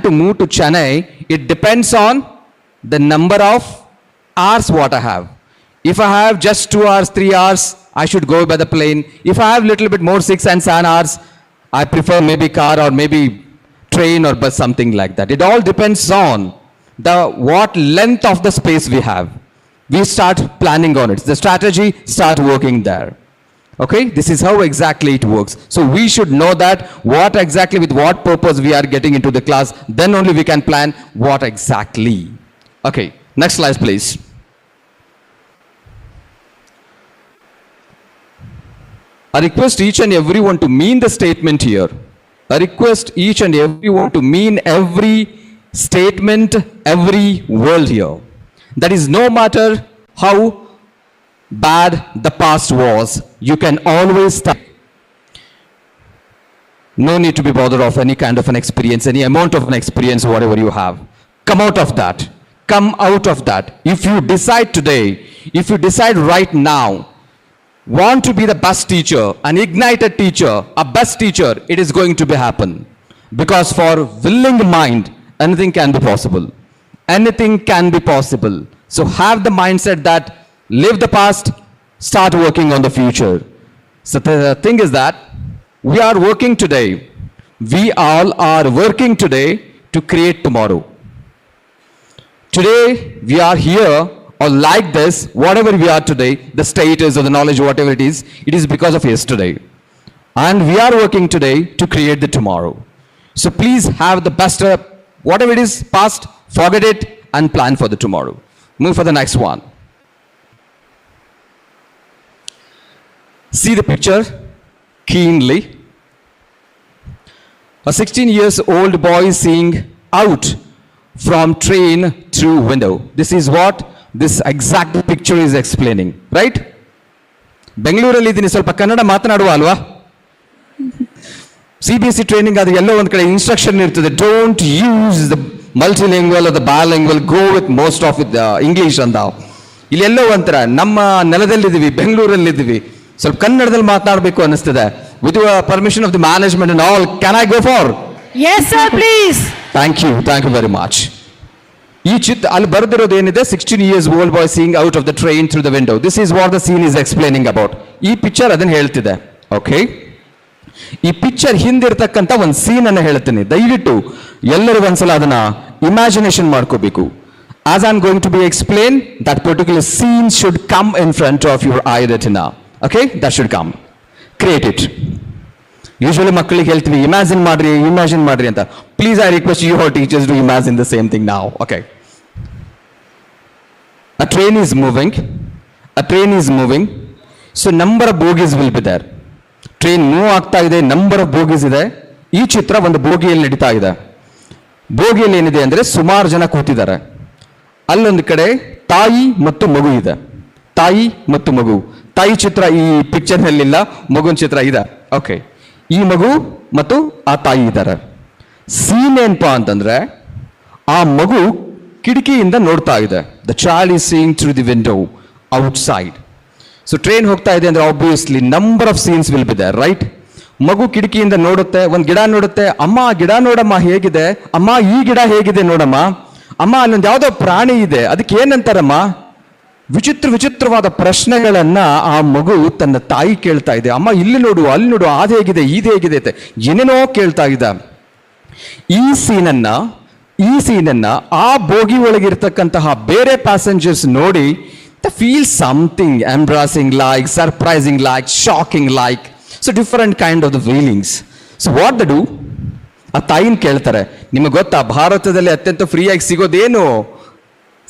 to move to Chennai, it depends on the number of hours what I have. If I have just 2 hours, 3 hours, I should go by the plane. If I have little bit more, 6 and 7 hours, I prefer maybe car or maybe train or bus, something like that. It all depends on what length of the space we have. We start planning on it. The strategy start working there. Okay, this is how exactly it works. So we should know that what exactly with what purpose we are getting into the class, then only we can plan what exactly. Okay, next slide please. I request each and everyone to mean the statement here. I request each and everyone to mean every statement, every word here. That is, no matter how bad the past was, you can always start. No need to be bothered of any kind of an experience, any amount of an experience, whatever you have. Come out of that. Come out of that. If you decide today, if you decide right now, want to be the best teacher, an ignited teacher, a best teacher, it is going to be happen. Because for willing mind, anything can be possible. Anything can be possible. So have the mindset that live the past, start working on the future. So the thing is that we are working today. We all are working today to create tomorrow. Today we are here or like this, whatever we are today, the status or the knowledge, whatever it is because of yesterday. And we are working today to create the tomorrow. So please have the best, whatever it is past, forget it and plan for the tomorrow. Move for the next one. See the picture keenly. A 16 years old boy is seeing out from train through window. This is what this exact picture is explaining, right? ಬೆಂಗಳೂರಲ್ಲಿ ಇದ್ದೀನಿ, ಸ್ವಲ್ಪ ಕನ್ನಡ ಮಾತನಾಡುವ ಅಲ್ವಾ? CBSE training ಅದು ಎಲ್ಲೋ ಒಂದು ಕಡೆ instruction ಇರ್ತದೆ, don't use the multilingual ಅಥವಾ bilingual, go with most of it English ಅಂತ. ಇಲ್ಲೆಲ್ಲೋ ಒಂಥರ ನಮ್ಮ ನೆಲದಲ್ಲಿದ್ದೀವಿ, ಬೆಂಗಳೂರಲ್ಲಿದ್ದೀವಿ, ಸ್ವಲ್ಪ ಕನ್ನಡದಲ್ಲಿ ಮಾತನಾಡಬೇಕು ಅನ್ನಿಸ್ತದೆ. With permission of the management and all, can I go for? Yes, sir, please. Thank you very much. ಈ ಚಿತ್ರ ಅಲ್ಲಿ ಬರೆದಿರೋದು ಏನಿದೆ, 16 years old boy seeing out of the train through the window. This is what the scene is explaining about. ಈ picture ಅದನ್ನ ಹೇಳ್ತಿದೆ. Okay, ಈ picture ಹಿಂದಿರ್ತಕ್ಕಂಥ ಒಂದು scene ಅನ್ನು ಹೇಳ್ತೀನಿ. ದಯವಿಟ್ಟು ಎಲ್ಲರೂ ಒಂದ್ಸಲ ಅದನ್ನ ಇಮ್ಯಾಜಿನೇಷನ್ ಮಾಡ್ಕೋಬೇಕು. As I'm going to be explained, that particular scene should come in front of your eye retina. Okay, that should come. Create it. Usually ಮಕ್ಕಳಿಗೆ ಹೇಳ್ತೀವಿ ಇಮ್ಯಾಜಿನ್ ಮಾಡ್ರಿ ಅಂತ. Please I request you our teachers to imagine the same thing ನಾವ್. Okay, a train is moving, so number of bogies will be there. Train move ಆಗ್ತಾ ಇದೆ, number of ಬೋಗೀಸ್ ಇದೆ. ಈ ಚಿತ್ರ ಒಂದು ಬೋಗಿಯಲ್ಲಿ ನಡೀತಾ ಇದೆ. ಬೋಗಿಯಲ್ಲಿ ಏನಿದೆ ಅಂದ್ರೆ ಸುಮಾರು ಜನ ಕೂತಿದ್ದಾರೆ. ಅಲ್ಲೊಂದು ಕಡೆ ತಾಯಿ ಮತ್ತು ಮಗು ಇದೆ. ತಾಯಿ ಚಿತ್ರ ಈ ಪಿಕ್ಚರ್ ನಲ್ಲಿಲ್ಲ, ಮಗುವಿನ ಚಿತ್ರ ಇದೆ. ಓಕೆ, ಈ ಮಗು ಮತ್ತು ಆ ತಾಯಿ ಇದ್ದಾರೆ. ಸೀನ್ ಏನಪ್ಪಾ ಅಂತಂದ್ರೆ, ಆ ಮಗು ಕಿಟಕಿಯಿಂದ ನೋಡ್ತಾ ಇದೆ. The child is seeing through the window outside. So train ಹೋಗ್ತಾ ಇದೆ ಅಂದ್ರೆ obviously number of scenes will be there, right? ಮಗು ಕಿಟಕಿಯಿಂದ ನೋಡುತ್ತೆ, ಒಂದು ಗಿಡ ನೋಡುತ್ತೆ. ಅಮ್ಮ ಆ ಗಿಡ ನೋಡಮ್ಮ ಹೇಗಿದೆ, ಅಮ್ಮ ಈ ಗಿಡ ಹೇಗಿದೆ ನೋಡಮ್ಮ, ಅಮ್ಮ ಅಲ್ಲೊಂದು ಯಾವುದೋ ಪ್ರಾಣಿ ಇದೆ, ಅದಕ್ಕೆ ಏನಂತಾರಮ್ಮ? ವಿಚಿತ್ರವಾದ ಪ್ರಶ್ನೆಗಳನ್ನ ಆ ಮಗು ತನ್ನ ತಾಯಿ ಕೇಳ್ತಾ ಇದೆ. ಅಮ್ಮ ಇಲ್ಲಿ ನೋಡು, ಅಲ್ಲಿ ನೋಡು, ಅದು ಹೇಗಿದೆ, ಇದು ಹೇಗಿದೆ ಅಂತ ಏನೇನೋ ಕೇಳ್ತಾ ಇದ್ದ. ಈ ಸೀನನ್ನ ಆ ಬೋಗಿ ಒಳಗಿರ್ತಕ್ಕಂತಹ ಬೇರೆ ಪ್ಯಾಸೆಂಜರ್ಸ್ ನೋಡಿ feel something embarrassing like, surprising like, shocking like, so different kind of the feelings. So what the do? ಆ ತಾಯಿನ ಕೇಳ್ತಾರೆ, ನಿಮಗೆ ಗೊತ್ತಾ ಭಾರತದಲ್ಲಿ ಅತ್ಯಂತ ಫ್ರೀಯಾಗಿ ಸಿಗೋದೇನು?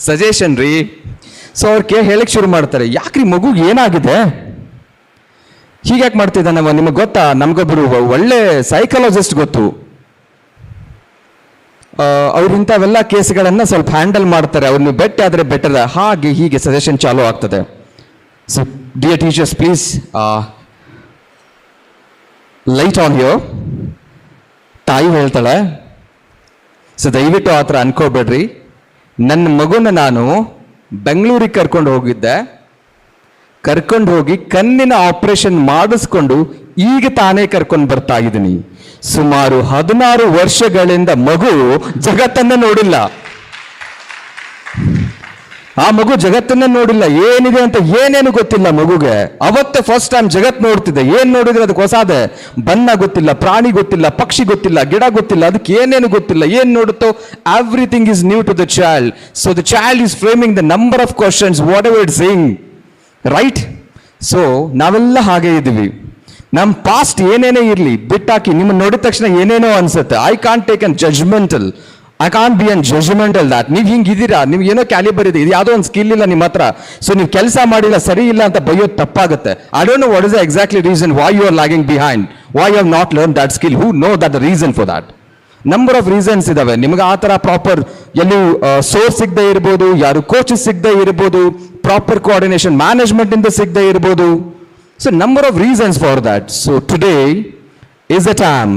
ಸಜೆಷನ್ ರೀ. ಸೊ ಅವ್ರಿಗೆ ಹೇಳಕ್ ಶುರು ಮಾಡ್ತಾರೆ, ಯಾಕ್ರಿ ಮಗುಗೆ ಏನಾಗಿದೆ, ಹೀಗ್ಯಾಕೆ ಮಾಡ್ತಿದ್ದಾನೆ, ನಿಮಗೆ ಗೊತ್ತಾ, ನಮ್ಗೊಬ್ಬರು ಒಳ್ಳೆ ಸೈಕಾಲಜಿಸ್ಟ್ ಗೊತ್ತು, ಅವ್ರು ಇಂಥವೆಲ್ಲ ಕೇಸ್ಗಳನ್ನ ಸ್ವಲ್ಪ ಹ್ಯಾಂಡಲ್ ಮಾಡ್ತಾರೆ, ಅವ್ರನ್ನ ಬೆಟ್ ಆದ್ರೆ ಬೆಟರ್, ಹಾಗೆ ಹೀಗೆ ಸಜೆಷನ್ ಚಾಲೂ ಆಗ್ತದೆ. So dear teachers, please light on here. ತಾಯಿ ಹೇಳ್ತಾಳೆ, ಸೊ ದಯವಿಟ್ಟು ಆ ಥರ ಅನ್ಕೋಬೇಡ್ರಿ, ನನ್ನ ಮಗುನ ನಾನು ಬೆಂಗಳೂರಿಗೆ ಕರ್ಕೊಂಡು ಹೋಗಿ ಕಣ್ಣಿನ ಆಪರೇಷನ್ ಮಾಡಿಸ್ಕೊಂಡು ಈಗ ತಾನೇ ಕರ್ಕೊಂಡು ಬರ್ತಾ ಇದ್ದೀನಿ. ಸುಮಾರು 16 ವರ್ಷಗಳಿಂದ ಮಗು ಜಗತ್ತನ್ನ ನೋಡಿಲ್ಲ. ಆ ಮಗು ಜಗತ್ತನ್ನ ನೋಡಿಲ್ಲ, ಏನಿದೆ ಅಂತ ಏನೇನು ಗೊತ್ತಿಲ್ಲ ಮಗುಗೆ. ಅವತ್ತೇ ಫಸ್ಟ್ ಟೈಮ್ ಜಗತ್ ನೋಡ್ತಿದ್ದೆ. ಏನ್ ನೋಡಿದ್ರೆ ಅದಕ್ಕೆ ಹೊಸಾದೆ, ಬಣ್ಣ ಗೊತ್ತಿಲ್ಲ, ಪ್ರಾಣಿ ಗೊತ್ತಿಲ್ಲ, ಪಕ್ಷಿ ಗೊತ್ತಿಲ್ಲ, ಗಿಡ ಗೊತ್ತಿಲ್ಲ, ಅದಕ್ಕೆ ಏನೇನು ಗೊತ್ತಿಲ್ಲ. ಏನ್ ನೋಡುತ್ತೋ everything is new to the child. So the child is framing the number of questions whatever it saying, right? So ನಾವೆಲ್ಲ ಹಾಗೆ ಇದ್ದೀವಿ. ನಮ್ಮ ಪಾಸ್ಟ್ ಏನೇನೇ ಇರಲಿ ಬಿಟ್ಟಾಕಿ, ನಿಮ್ಮನ್ನು ನೋಡಿದ ತಕ್ಷಣ ಏನೇನೋ ಅನ್ಸುತ್ತೆ. I can't take unjudgmental. I can't be unjudgmental that ನೀವು ಹಿಂಗಿದ್ದೀರಾ, ನಿಮ್ಗೆ ಏನೋ ಕ್ಯಾಲಿಬರ್ ಇದೆ, ಇದು ಯಾವುದೋ ಒಂದು ಸ್ಕಿಲ್ ಇಲ್ಲ ನಿಮ್ಮ ಹತ್ರ, ಸೊ ನೀವು ಕೆಲಸ ಮಾಡಿಲ್ಲ, ಸರಿ ಇಲ್ಲ ಅಂತ ಬೈಯೋದು ತಪ್ಪಾಗುತ್ತೆ. I don't know what is the exactly reason why you are lagging behind, why you have not learn that skill, who know that the reason for that. Number of reasons ಇದಾವೆ. ನಿಮ್ಗೆ ಆ ಥರ ಪ್ರಾಪರ್ ಎಲ್ಲೂ source ಸಿಗದೆ ಇರ್ಬೋದು, ಯಾರು coaches ಸಿಗದೆ ಇರ್ಬೋದು, ಪ್ರಾಪರ್ ಕೋಆರ್ಡಿನೇಷನ್ ಮ್ಯಾನೇಜ್ಮೆಂಟ್ ಇಂದ ಸಿಗದೆ ಇರ್ಬೋದು. So number of reasons for that. So today is the time.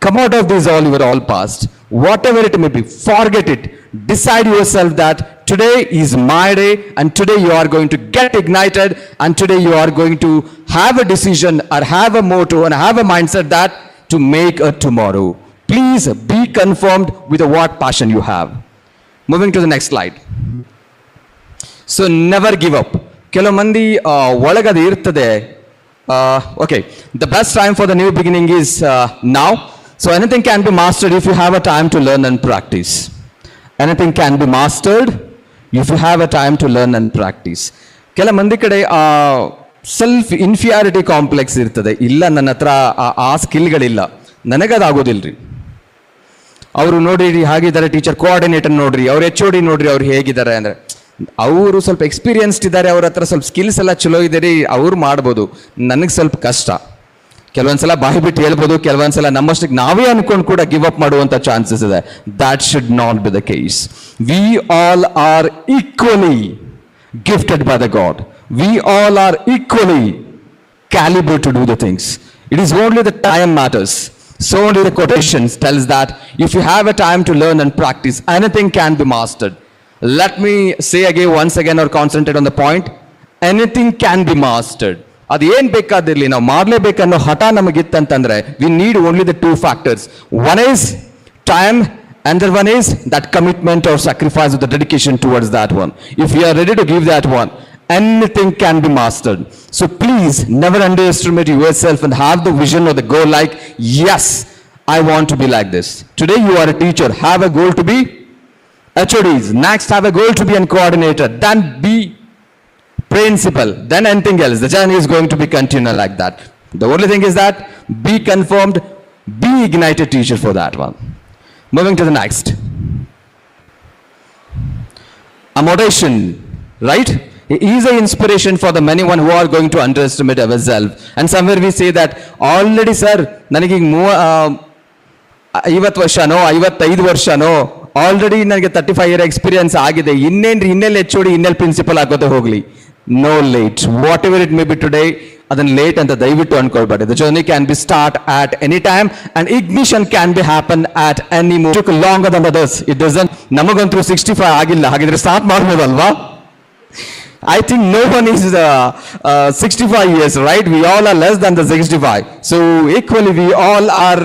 Come out of this all, you are all past. Whatever it may be, forget it. Decide yourself that today is my day and today you are going to get ignited and today you are going to have a decision or have a motto and have a mindset that to make a tomorrow. Please be confirmed with what passion you have. Moving to the next slide. So never give up. ಕೆಲವು ಮಂದಿ ಒಳಗಡೆ ಇರ್ತದೆ. Okay, the best time for the new beginning is now. So anything can be mastered if you have a time to learn and practice. Anything can be mastered if you have a time to learn and practice. ಕೆಲ ಮಂದಿ ಕಡೆ self inferiority complex ಇರ್ತದೆ. ಇಲ್ಲ, ನನ್ನ ಹತ್ರ ಆ ಸ್ಕಿಲ್ಗಳಿಲ್ಲ, ನನಗದಾಗೋದಿಲ್ರಿ. ಅವರು ನೋಡಿರಿ ಹಾಗಿದ್ದಾರೆ, ಟೀಚರ್ ಕೋಆರ್ಡಿನೇಟರ್ ನೋಡ್ರಿ, ಅವ್ರು HOD ನೋಡ್ರಿ, ಅವ್ರು ಹೇಗಿದ್ದಾರೆ ಅಂದರೆ, ಅವರು ಸ್ವಲ್ಪ ಎಕ್ಸ್ಪೀರಿಯನ್ಸ್ಡ್ ಇದ್ದಾರೆ, ಅವ್ರ ಹತ್ರ ಸ್ವಲ್ಪ ಸ್ಕಿಲ್ಸ್ ಎಲ್ಲ ಚಲೋ ಇದೆ ರೀ, ಅವ್ರು ಮಾಡ್ಬೋದು, ನನಗೆ ಸ್ವಲ್ಪ ಕಷ್ಟ. ಕೆಲವೊಂದ್ಸಲ ಬಾಯಿ ಬಿಟ್ಟು ಹೇಳ್ಬೋದು, ಕೆಲವೊಂದ್ಸಲ ನಮ್ಮಷ್ಟಕ್ಕೆ ನಾವೇ ಅನ್ಕೊಂಡು ಕೂಡ ಗಿವ್ ಅಪ್ ಮಾಡುವಂಥ ಚಾನ್ಸಸ್ ಇದೆ. That should not be the case. V all are equally gifted by the god. V all are equally caliber to do the things. It is only the time matters. So only the quotations tells that if you have a time to learn and practice, anything can be mastered. Let me say again, once again, or concentrate on the point. Anything can be mastered. ಅದು ಏನು ಬೇಕಾದಿರಲಿ, ನಾವು ಮಾಡಲೇಬೇಕನ್ನೋ ಹಠ ನಮಗಿತ್ತಂತಂದ್ರೆ we need only the two factors. One is time and the one is that commitment or sacrifice or the dedication towards that one. If you are ready to give that one, anything can be mastered. So please never underestimate yourself and have the vision or the goal like, yes, I want to be like this. Today you are a teacher, have a goal to be HODs. Next, have a goal to be a coordinator. Then be principal. Then anything else. The journey is going to be continual like that. The only thing is that be confirmed, be ignited teacher for that one. Moving to the next. A motivation, right? It is an inspiration for the many one who are going to underestimate ourselves. And somewhere we say that already, sir, ನನಗೆ 50 ವರ್ಷನೋ 55 ವರ್ಷನೋ already ನನಗೆ 35 year experience ಆಗಿದೆ, ಇನ್ನೆಲ್ಲಿ HOD ಇನ್ನೆಲ್ಲಿ principal ಆಗೋದೇ ಹೋಗಲಿ. No late. Whatever it may be today, ಅದನ್ನು late ಅಂತ ದಯವಿಟ್ಟು ಅನ್ಕೊಳ್ಬೇಡಿ. The journey can be start at any time and ignition can be happen at any moment. Took longer than others. It doesn't. ನಮಗಂತೂ 65 ಆಗಿಲ್ಲ, ಹಾಗಿದ್ರೆ start ಮಾಡ್ಬೋದಲ್ವಾ? I think no one is 65 years, right? We all are less than the 65. So equally we all are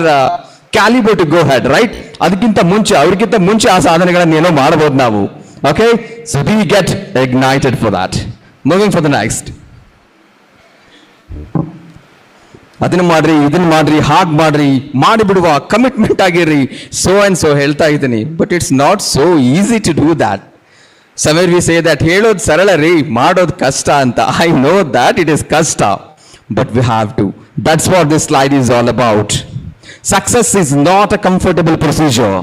caliber to go ahead, right? ಅದಕ್ಕಿಂತ ಮುಂಚೆ, ಅವ್ರಿಗಿಂತ ಮುಂಚೆ ಆ ಸಾಧನೆಗಳನ್ನು ಏನೋ ಮಾಡಬಹುದು ನಾವು. Okay? So we get ignited for that. Moving for the next. ಅದನ್ನ ಮಾಡ್ರಿ, ಇದನ್ನ ಮಾಡ್ರಿ, ಹಾಗೆ ಮಾಡ್ರಿ, ಮಾಡಿಬಿಡುವ, ಕಮಿಟ್ಮೆಂಟ್ ಆಗಿರ್ರಿ, ಸೋ ಅಂಡ್ ಸೋ ಹೇಳ್ತಾ ಇದ್ದೀನಿ. But it's not so easy to do that. Somewhere we say that ಹೇಳೋದು ಸರಳ ರೀ, ಮಾಡೋದು ಕಷ್ಟ ಅಂತ. I know that it is ಕಷ್ಟ, but we have to. That's what this slide is all about. Success is not a comfortable procedure.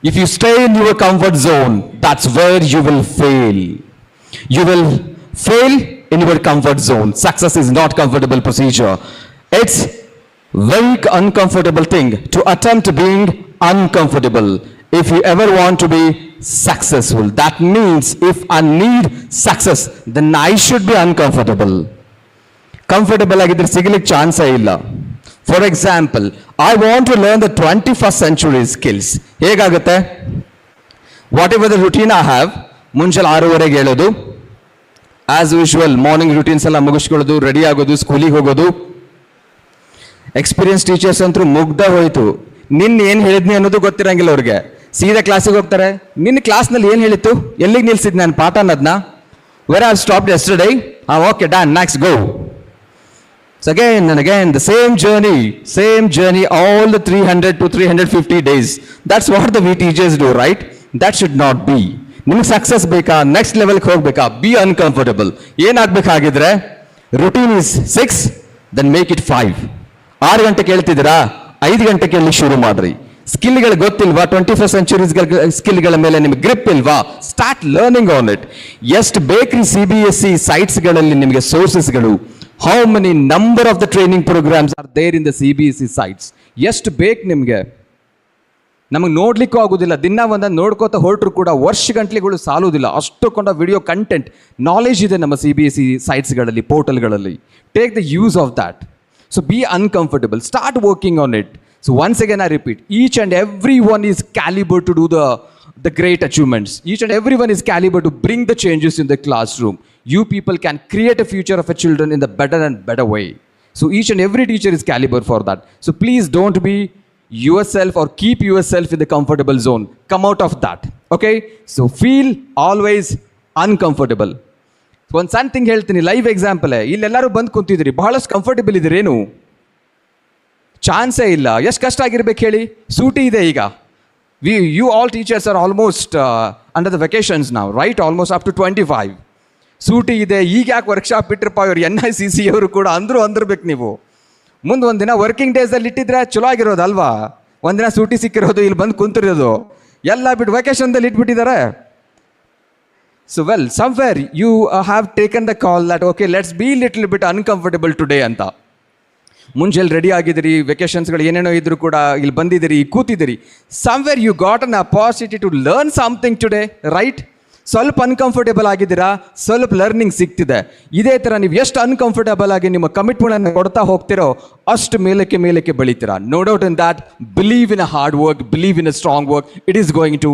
If you stay in your comfort zone, that's where you will fail. You will fail in your comfort zone. Success is not comfortable procedure. It's very uncomfortable thing to attempt being uncomfortable. If you ever want to be successful, that means if I need success, then I should be uncomfortable. Comfortable ಆಗಿದ್ರೆ ಸಿಗಲಿಕ್ಕೆ ಚಾನ್ಸೇ ಇಲ್ಲ. For example, I want to learn the 21st century skills. ಹೇಗಾಗುತ್ತೆ? Whatever the routine I have, ಮುಂಚೆ 6:30 ಹೇಳೋದು, as usual morning routines ಎಲ್ಲ ಮುಗಿಸ್ಕೊಳ್ಳೋದು, ready ಆಗೋದು, ಸ್ಕೂಲಿಗೆ ಹೋಗೋದು. ಎಕ್ಸ್ಪೀರಿಯನ್ಸ್ ಟೀಚರ್ಸ್ ಅಂತೂ ಮುಗ್ದ ಹೋಯ್ತು. ನಿನ್ನ ಏನು ಹೇಳಿದ್ನಿ ಅನ್ನೋದು ಗೊತ್ತಿರಂಗಿಲ್ಲ ಅವ್ರಿಗೆ. ಸೀದಾ ಕ್ಲಾಸಿಗೆ ಹೋಗ್ತಾರೆ. ನಿನ್ನ ಕ್ಲಾಸ್ನಲ್ಲಿ ಏನು ಹೇಳಿತ್ತು, ಎಲ್ಲಿಗೆ ನಿಲ್ಸಿದ್ ನಾನು ಪಾಠ ಅನ್ನೋದನ್ನ, where I stopped yesterday, okay done, next go. So again and again, the same journey, all the 300 to 350 days. That's what the we teachers do, right? That should not be. ನಿಮಗೆ ಸಕ್ಸಸ್ ಬೇಕಾ, next ಲೆವೆಲ್ಗೆ ಹೋಗ್ಬೇಕಾ, be uncomfortable. ಏನಾಗಬೇಕಾಗಿದ್ರೆ, routine is 6, then make it 5. 6 ಗಂಟೆ ಕೇಳ್ತಿದ್ದೀರಾ, 5 ಗಂಟೆ ಕೇಳಲಿಕ್ಕೆ ಶುರು ಮಾಡ್ರಿ. ಸ್ಕಿಲ್ಗಳು ಗೊತ್ತಿಲ್ವಾ? 21st ಸೆಂಚುರಿ ಸ್ಕಿಲ್ಗಳ ಮೇಲೆ ನಿಮ್ಗೆ ಗ್ರಿಪ್ ಇಲ್ವಾ? Start learning on it. ಎಷ್ಟು ಬೇಕ್ರಿ CBSE ಸೈಟ್ಸ್ಗಳಲ್ಲಿ ನಿಮಗೆ ಸೋರ್ಸಸ್ಗಳು, how many number of the training programs are there in the CBSE sites. ಎಷ್ಟು ಬೇಕು ನಿಮಗೆ? ನಮಗೆ ನೋಡ್ಲಿಕ್ಕೂ ಆಗೋದಿಲ್ಲ. ದಿನ ಒಂದನ್ನು ನೋಡ್ಕೋತಾ ಹೊರಟ್ರು ಕೂಡ ವರ್ಷಗಂಟ್ಲೆಗಳು ಸಾಲೋದಿಲ್ಲ. ಅಷ್ಟೊಂದು ವಿಡಿಯೋ ಕಂಟೆಂಟ್ ನಾಲೆಜ್ ಇದೆ ನಮ್ಮ CBSE ಸೈಟ್ಸ್ಗಳಲ್ಲಿ, ಪೋರ್ಟಲ್ಗಳಲ್ಲಿ. Take the use of that. So be uncomfortable, start working on it. So once again I repeat, each and everyone is caliber to do the great achievements. Each and everyone is caliber to bring the changes in the classroom. You people can create a future of a children in the better and better way. So each and every teacher is caliber for that. So please don't be yourself or keep yourself in the comfortable zone. Come out of that. Okay? So feel always uncomfortable. So ಒಂದು ಸಣ್ಣ thing ಹೇಳ್ತೀನಿ, live example. ಇಲ್ಲೆಲ್ಲರೂ ಬಂದು ಕುಂತಿದ್ದೀರಿ, ಬಹಳಷ್ಟು comfortable ಇದ್ದೀರೇನು? ಚಾನ್ಸೇ ಇಲ್ಲ. ಎಷ್ಟು ಕಷ್ಟ ಆಗಿರ್ಬೇಕು ಹೇಳಿ. ಸೂಟಿ ಇದೆ ಈಗ. You all teachers are almost under the vacations ನಾವು, ರೈಟ್? ಆಲ್ಮೋಸ್ಟ್ ಅಪ್ ಟು 25 ಸೂಟಿ ಇದೆ. ಈಗ ಯಾಕೆ ವರ್ಕ್ಶಾಪ್ ಬಿಟ್ಟಿರಪ್ಪ ಇವರು NICC ಅವರು ಕೂಡ ಅಂದಿರ್ಬೇಕು ನೀವು. ಮುಂದೆ ಒಂದಿನ ವರ್ಕಿಂಗ್ ಡೇಸಲ್ಲಿ ಇಟ್ಟಿದ್ರೆ ಚಲೋ ಆಗಿರೋದು ಅಲ್ವಾ? ಒಂದಿನ ಸೂಟಿ ಸಿಕ್ಕಿರೋದು, ಇಲ್ಲಿ ಬಂದು ಕುಂತಿರೋದು, ಎಲ್ಲ ಬಿಟ್ಟು ವೆಕೇಶನ್ದಲ್ಲಿ ಇಟ್ಬಿಟ್ಟಿದ್ದಾರೆ. So well, somewhere you have taken the call that okay, let's be little bit uncomfortable today ಅಂತ. ಮುಂಚೆಲ್ಲಿ ರೆಡಿ ಆಗಿದ್ದೀರಿ, ವೆಕೇಶನ್ಸ್ಗಳು ಏನೇನೋ ಇದ್ರೂ ಕೂಡ ಇಲ್ಲಿ ಬಂದಿದ್ದೀರಿ, ಕೂತಿದ್ದೀರಿ. Somewhere you got an opportunity to learn something today, right? ಸ್ವಲ್ಪ ಅನ್ಕಂಫರ್ಟೇಬಲ್ ಆಗಿದ್ದೀರಾ, ಸ್ವಲ್ಪ ಲರ್ನಿಂಗ್ ಸಿಗ್ತಿದೆ. ಇದೇ ಥರ ನೀವು ಎಷ್ಟು ಅನ್ಕಂಫರ್ಟೇಬಲ್ ಆಗಿ ನಿಮ್ಮ ಕಮಿಟ್ಮೆಂಟನ್ನು ಕೊಡ್ತಾ ಹೋಗ್ತಿರೋ ಅಷ್ಟು ಮೇಲಕ್ಕೆ ಬೆಳೀತೀರಾ. No doubt in that. Believe in a hard work, believe in a strong work. It is going to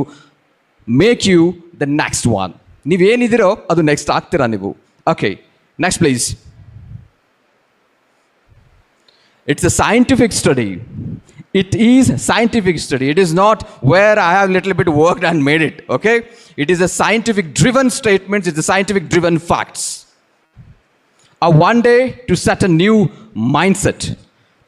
make you the next one. ನೀವೇನಿದ್ದೀರೋ ಅದು ನೆಕ್ಸ್ಟ್ ಆಗ್ತೀರಾ ನೀವು. Okay, next please. It's a scientific study. It is scientific study. It is not where I have little bit worked and made it. Okay? It is a scientific driven statements. It's a scientific driven facts. One day to set a new mindset.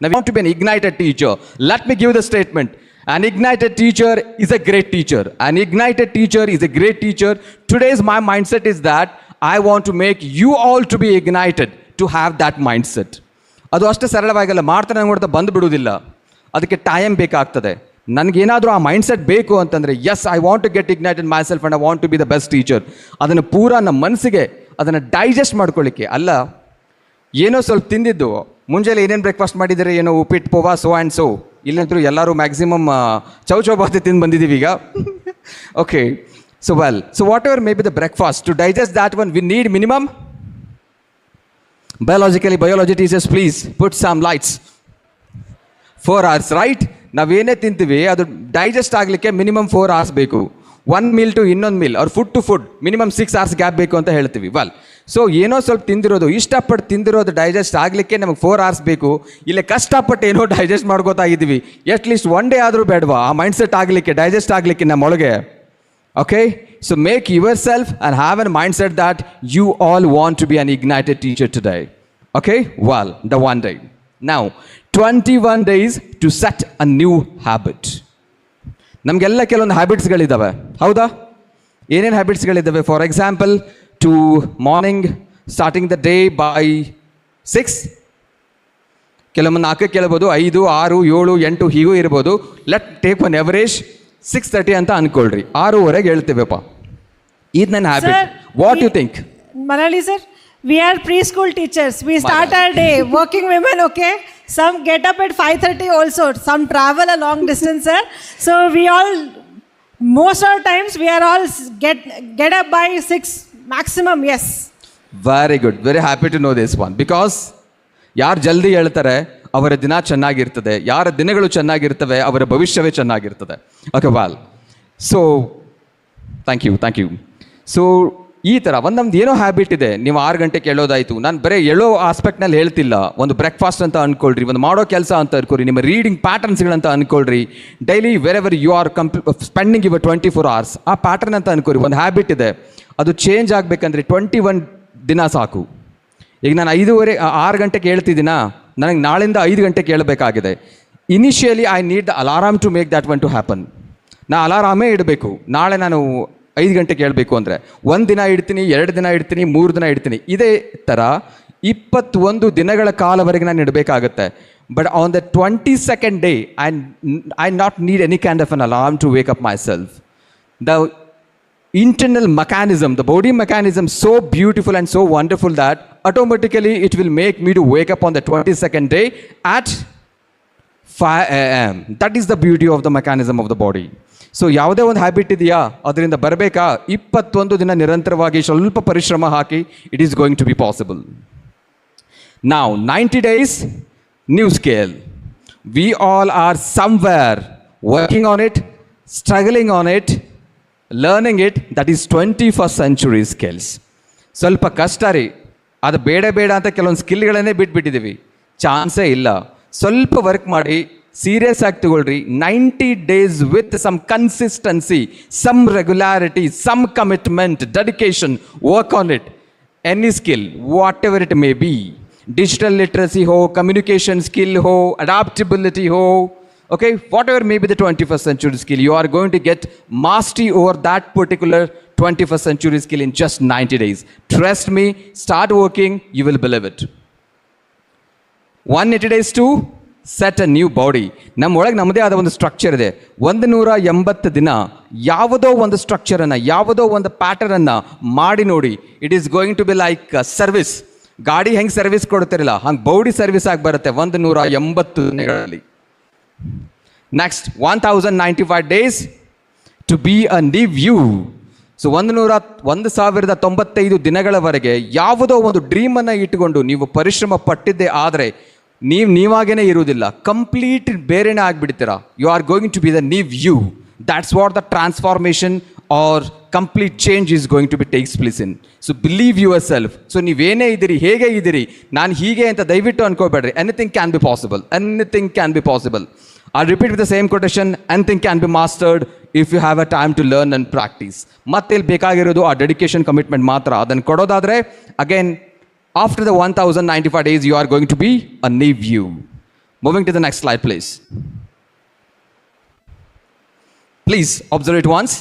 Now we want to be an ignited teacher. Let me give the statement. An ignited teacher is a great teacher. An ignited teacher is a great teacher. Today's my mindset is that I want to make you all to be ignited to have that mindset. ಅದು ಅಷ್ಟು ಸರಳವಾಗಿಲ್ಲ. ಮಾಡ್ತಾನೆ ನೋಡ್ತಾ ಬಂದು ಬಿಡುವುದಿಲ್ಲ. ಅದಕ್ಕೆ time ಬೇಕಾಗ್ತದೆ. ನನಗೇನಾದರೂ ಆ ಮೈಂಡ್ಸೆಟ್ ಬೇಕು ಅಂತಂದರೆ, yes I want to get ignited myself and I want to be the best teacher. ಅದನ್ನು ಪೂರಾ ನಮ್ಮ ಮನಸ್ಸಿಗೆ ಅದನ್ನು ಡೈಜೆಸ್ಟ್ ಮಾಡ್ಕೊಳ್ಳಿಕ್ಕೆ ಅಲ್ಲ. ಏನೋ ಸ್ವಲ್ಪ ತಿಂದಿದ್ದು, ಮುಂಜಾನೆ ಏನೇನು ಬ್ರೇಕ್ಫಾಸ್ಟ್ ಮಾಡಿದರೆ, ಏನೋ uppittu, poha, so and so. ಇಲ್ಲಂತರೂ ಎಲ್ಲರೂ ಮ್ಯಾಕ್ಸಿಮಮ್ ಚೌಚೌಬಾತಿ ತಿಂದು ಬಂದಿದ್ದೀವಿ ಈಗ. Okay, so well, so whatever may be the breakfast, to digest that one we need minimum. Biology teachers, please put some lights. 4 hours, right? ನಾವೇನೇ ತಿಂತೀವಿ ಅದು ಡೈಜೆಸ್ಟ್ ಆಗಲಿಕ್ಕೆ ಮಿನಿಮಮ್ 4 hours ಬೇಕು. 1 meal to ಇನ್ನೊಂದು ಮೀಲ್ ಅವ್ರ food to food minimum 6 hours gap ಬೇಕು ಅಂತ ಹೇಳ್ತೀವಿ. ವೆಲ್, ಸೊ ಏನೋ ಸ್ವಲ್ಪ ತಿಂದಿರೋದು, ಇಷ್ಟಪಟ್ಟು ತಿಂದಿರೋದು ಡೈಜೆಸ್ಟ್ ಆಗಲಿಕ್ಕೆ ನಮಗೆ 4 hours ಬೇಕು. ಇಲ್ಲೇ ಕಷ್ಟಪಟ್ಟು ಏನೋ ಡೈಜೆಸ್ಟ್ ಮಾಡ್ಕೋತಾ ಇದ್ದೀವಿ. ಅಟ್ಲೀಸ್ಟ್ 1 day ಆದರೂ ಬೇಡವಾ ಆ ಮೈಂಡ್ಸೆಟ್ ಆಗಲಿಕ್ಕೆ, ಡೈಜೆಸ್ಟ್ ಆಗಲಿಕ್ಕೆ ನಮ್ಮೊಳಗೆ? Okay, so make yourself and have a mindset that you all want to be an ignited teacher today. Okay, well, the one day. Now, 21 days to set a new habit. ನಮಗೆಲ್ಲ ಕೆಲವೊಂದು ಹ್ಯಾಬಿಟ್ಸ್ಗಳಿದ್ದಾವೆ, ಹೌದಾ? ಏನೇನು ಹ್ಯಾಬಿಟ್ಸ್ಗಳಿದ್ದಾವೆ? For example, to morning starting the day by 6. ಕೆಲವೊಮ್ಮೆ 4 ಕೇಳ್ಬೋದು, 5, 6, 7, 8 ಹೀಗೂ ಇರ್ಬೋದು. ಲೆಟ್ ಟೇಕ್ ಒನ್ ಎವರೇಜ್ 6:30 ಅಂತ ಅನ್ಕೊಳ್ರಿ. 6:00 ಹೇಳ್ತೇವೆಪ್ಪ. ಇದು ನನ್ನ habit. What you think? Manali sir, we are preschool teachers. We start our day, working women, okay? Some get up at 5:30 also. Some travel a long distance, sir. So we all, most of the times, we are all get up by 6 maximum, yes. Very good. Very happy to know this one. Because ಯಾರು ಜಲ್ದಿ ಹೇಳ್ತಾರೆ ಅವರ ದಿನ ಚೆನ್ನಾಗಿರ್ತದೆ, ಯಾರ ದಿನಗಳು ಚೆನ್ನಾಗಿರ್ತವೆ ಅವರ ಭವಿಷ್ಯವೇ ಚೆನ್ನಾಗಿರ್ತದೆ. Okay, well, so thank you. So ಈ ಥರ ನಮ್ದು ಏನೋ ಹ್ಯಾಬಿಟ್ ಇದೆ. ನೀವು 6 ಗಂಟೆಗೆ ಹೇಳೋದಾಯಿತು. ನಾನು ಬರೀ ಹೇಳೋ ಆಸ್ಪೆಕ್ಟ್ನಲ್ಲಿ ಹೇಳ್ತಿಲ್ಲ. ಒಂದು ಬ್ರೇಕ್ಫಾಸ್ಟ್ ಅಂತ ಅಂದ್ಕೊಳ್ರಿ, ಒಂದು ಮಾಡೋ ಕೆಲಸ ಅಂತ ಅನ್ಕೊಳ್ರಿ, ನಿಮ್ಮ ರೀಡಿಂಗ್ ಪ್ಯಾಟರ್ನ್ಸ್ಗಳಂತ ಅಂದ್ಕೊಳ್ರಿ. Daily wherever you are spending your 24 hours ಆ ಪ್ಯಾಟರ್ನ್ ಅಂತ ಅನ್ಕೊಳ್ರಿ. ಒಂದು ಹ್ಯಾಬಿಟ್ ಇದೆ, ಅದು ಚೇಂಜ್ ಆಗಬೇಕಂದ್ರೆ 21 ದಿನ ಸಾಕು. ಈಗ ನಾನು 6 ಗಂಟೆಗೆ ಹೇಳ್ತಿದ್ದೀನಾ, ನನಗೆ ನಾಳಿಂದ 5 ಗಂಟೆಗೆ ಕೇಳಬೇಕಾಗಿದೆ. Initially I need the alarm to make that one to happen. ನಾ ಅಲಾರಾಮೇ ಇಡಬೇಕು. ನಾಳೆ ನಾನು 5 ಗಂಟೆಗೆ ಹೇಳಬೇಕು ಅಂದರೆ 1 ದಿನ ಇಡ್ತೀನಿ, 2 ದಿನ ಇಡ್ತೀನಿ, 3 ದಿನ ಇಡ್ತೀನಿ. ಇದೇ ಥರ 21 ದಿನಗಳ ಕಾಲವರೆಗೆ ನಾನು ಇಡಬೇಕಾಗುತ್ತೆ. But on the 22nd day, I not need any kind of an alarm to wake up myself. The internal mechanism, the body mechanism, so beautiful and so wonderful that automatically it will make me to wake up on the 22nd day at 5 a.m. That is the beauty of the mechanism of the body. So ಯಾವುದೇ ಒಂದು habit ಇದೆಯಾ, ಅದರಿಂದ ಬರಬೇಕಾ, 21 ದಿನ ನಿರಂತರವಾಗಿ ಸ್ವಲ್ಪ ಪರಿಶ್ರಮ ಹಾಕಿ, it is going to be possible. Now 90 days, new scale. We all are somewhere working on it, struggling on it, learning it. That is 21st century skills. ಸ್ವಲ್ಪ ಕಷ್ಟ ರೀ, ಅದು ಬೇಡ ಬೇಡ ಅಂತ ಕೆಲವೊಂದು ಸ್ಕಿಲ್ಗಳನ್ನೇ ಬಿಟ್ಬಿಟ್ಟಿದ್ದೀವಿ, ಚಾನ್ಸೇ ಇಲ್ಲ. ಸ್ವಲ್ಪ ವರ್ಕ್ ಮಾಡಿ, ಸೀರಿಯಸ್ ಆಗಿ ತಗೊಳ್ರಿ. 90 days with some consistency, some regularity, some commitment, dedication, work on it. Any skill, whatever it may be. Digital literacy ho, communication skill ho, adaptability ho, okay, whatever may be the 21st century skill, you are going to get mastery over that particular 21st century skill in just 90 days. Trust me, start working, you will believe it. 180 days to set a new body. ನಮ್ಮೊಳಗೆ ನಮ್ಮದೇ ಆದ ಒಂದು structure ಇದೆ. 180 ದಿನ ಯಾವುದೋ ಒಂದು ಸ್ಟ್ರಕ್ಚರನ್ನು, ಯಾವುದೋ ಒಂದು ಪ್ಯಾಟರ್ನನ್ನು ಮಾಡಿ ನೋಡಿ. It is going to be like service. ಗಾಡಿ ಹೆಂಗೆ ಸರ್ವಿಸ್ ಕೊಡ್ತಿರಲ್ಲ, ಹಂಗೆ ಬಾಡಿ ಸರ್ವಿಸ್ ಆಗಿ ಬರುತ್ತೆ 180 ದಿನಗಳಲ್ಲಿ. Next 1095 days to be a new you. So 1095 ದಿನಗಳವರೆಗೆ ಯಾವುದೋ ಒಂದು ಡ್ರೀಮನ್ನು ಇಟ್ಟುಕೊಂಡು ನೀವು ಪರಿಶ್ರಮ ಪಟ್ಟಿದ್ದೇ ಆದರೆ ನೀವಾಗೇನೆ ಇರುವುದಿಲ್ಲ, ಕಂಪ್ಲೀಟ್ ಬೇರೆನೇ ಆಗಿಬಿಡ್ತೀರಾ. You are going to be the new you. That's what the transformation or complete change is going to be takes place in. So believe yourself. So ನೀವೇನೇ ಇದ್ದೀರಿ, ಹೇಗೆ ಇದ್ದೀರಿ, ನಾನು ಹೀಗೆ ಅಂತ ದಯವಿಟ್ಟು ಅನ್ಕೋಬೇಡ್ರಿ. Anything can be possible, anything can be possible. I repeat with the same quotation, anything can be mastered if you have a time to learn and practice. ಮತ್ತೆ ಇಲ್ಲಿ ಬೇಕಾಗಿರೋದು ಆ ಡೆಡಿಕೇಶನ್, ಕಮಿಟ್ಮೆಂಟ್ ಮಾತ್ರ. ಅದನ್ನು ಕೊಡೋದಾದರೆ again, after the 1095 days, you are going to be a new you. Moving to the next slide, please. Please observe it once.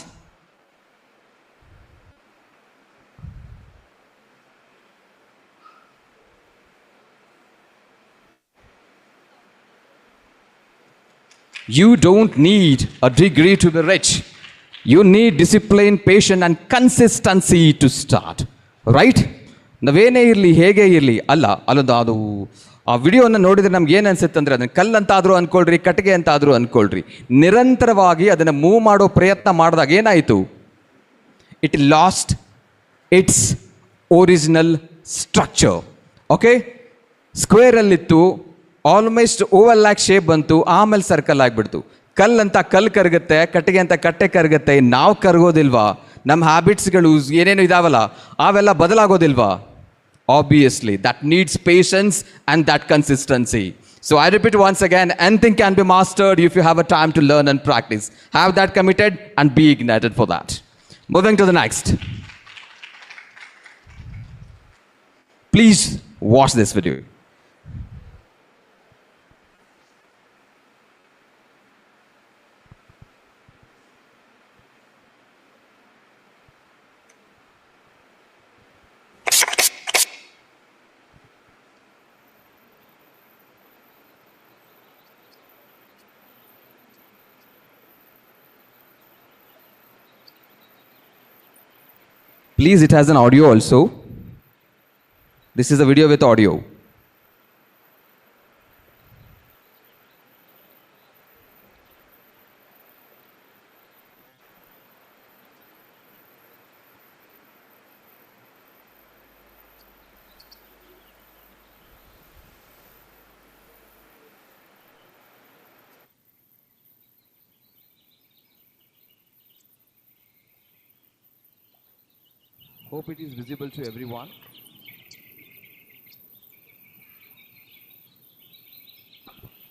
You don't need a degree to be rich. You need discipline, patience, and consistency to start. Right? ನಾವೇನೇ ಇರಲಿ, ಹೇಗೆ ಇರಲಿ, ಅಲ್ಲೊಂದು ಅದು ಆ ವಿಡಿಯೋನ ನೋಡಿದರೆ ನಮ್ಗೆ ಏನು ಅನಿಸುತ್ತೆ ಅಂದರೆ, ಅದನ್ನು ಕಲ್ಲಂತಾದರೂ ಅಂದ್ಕೊಳ್ರಿ, ಕಟ್ಟಿಗೆ ಅಂತಾದರೂ ಅಂದ್ಕೊಳ್ರಿ, ನಿರಂತರವಾಗಿ ಅದನ್ನು ಮೂವ್ ಮಾಡೋ ಪ್ರಯತ್ನ ಮಾಡಿದಾಗ ಏನಾಯಿತು, it lost its original structure. Okay, ಸ್ಕ್ವೇರಲ್ಲಿತ್ತು, ಆಲ್ಮೋಸ್ಟ್ ಓವಲ್ ಆಗಿ ಶೇಪ್ ಬಂತು, ಆಮೇಲೆ ಸರ್ಕಲ್ ಆಗಿಬಿಡ್ತು. ಕಲ್ಲಂತ ಕಲ್ಲು ಕರಗುತ್ತೆ, ಕಟ್ಟಿಗೆ ಅಂತ ಕಟ್ಟೆ ಕರಗುತ್ತೆ. ನಾವು ಕರಗೋದಿಲ್ವಾ? ನಮ್ಮ ಹ್ಯಾಬಿಟ್ಸ್ಗಳು ಏನೇನು ಇದಾವಲ್ಲ ಅವೆಲ್ಲ ಬದಲಾಗೋದಿಲ್ವಾ? Obviously, that needs patience and that consistency. So I repeat once again, anything can be mastered if you have a time to learn and practice. Have that committed and be ignited for that. Moving to the next. Please watch this video. Please, it has an audio also. This is a video with audio. Hope it is visible to everyone.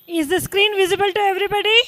Is the screen visible to everybody?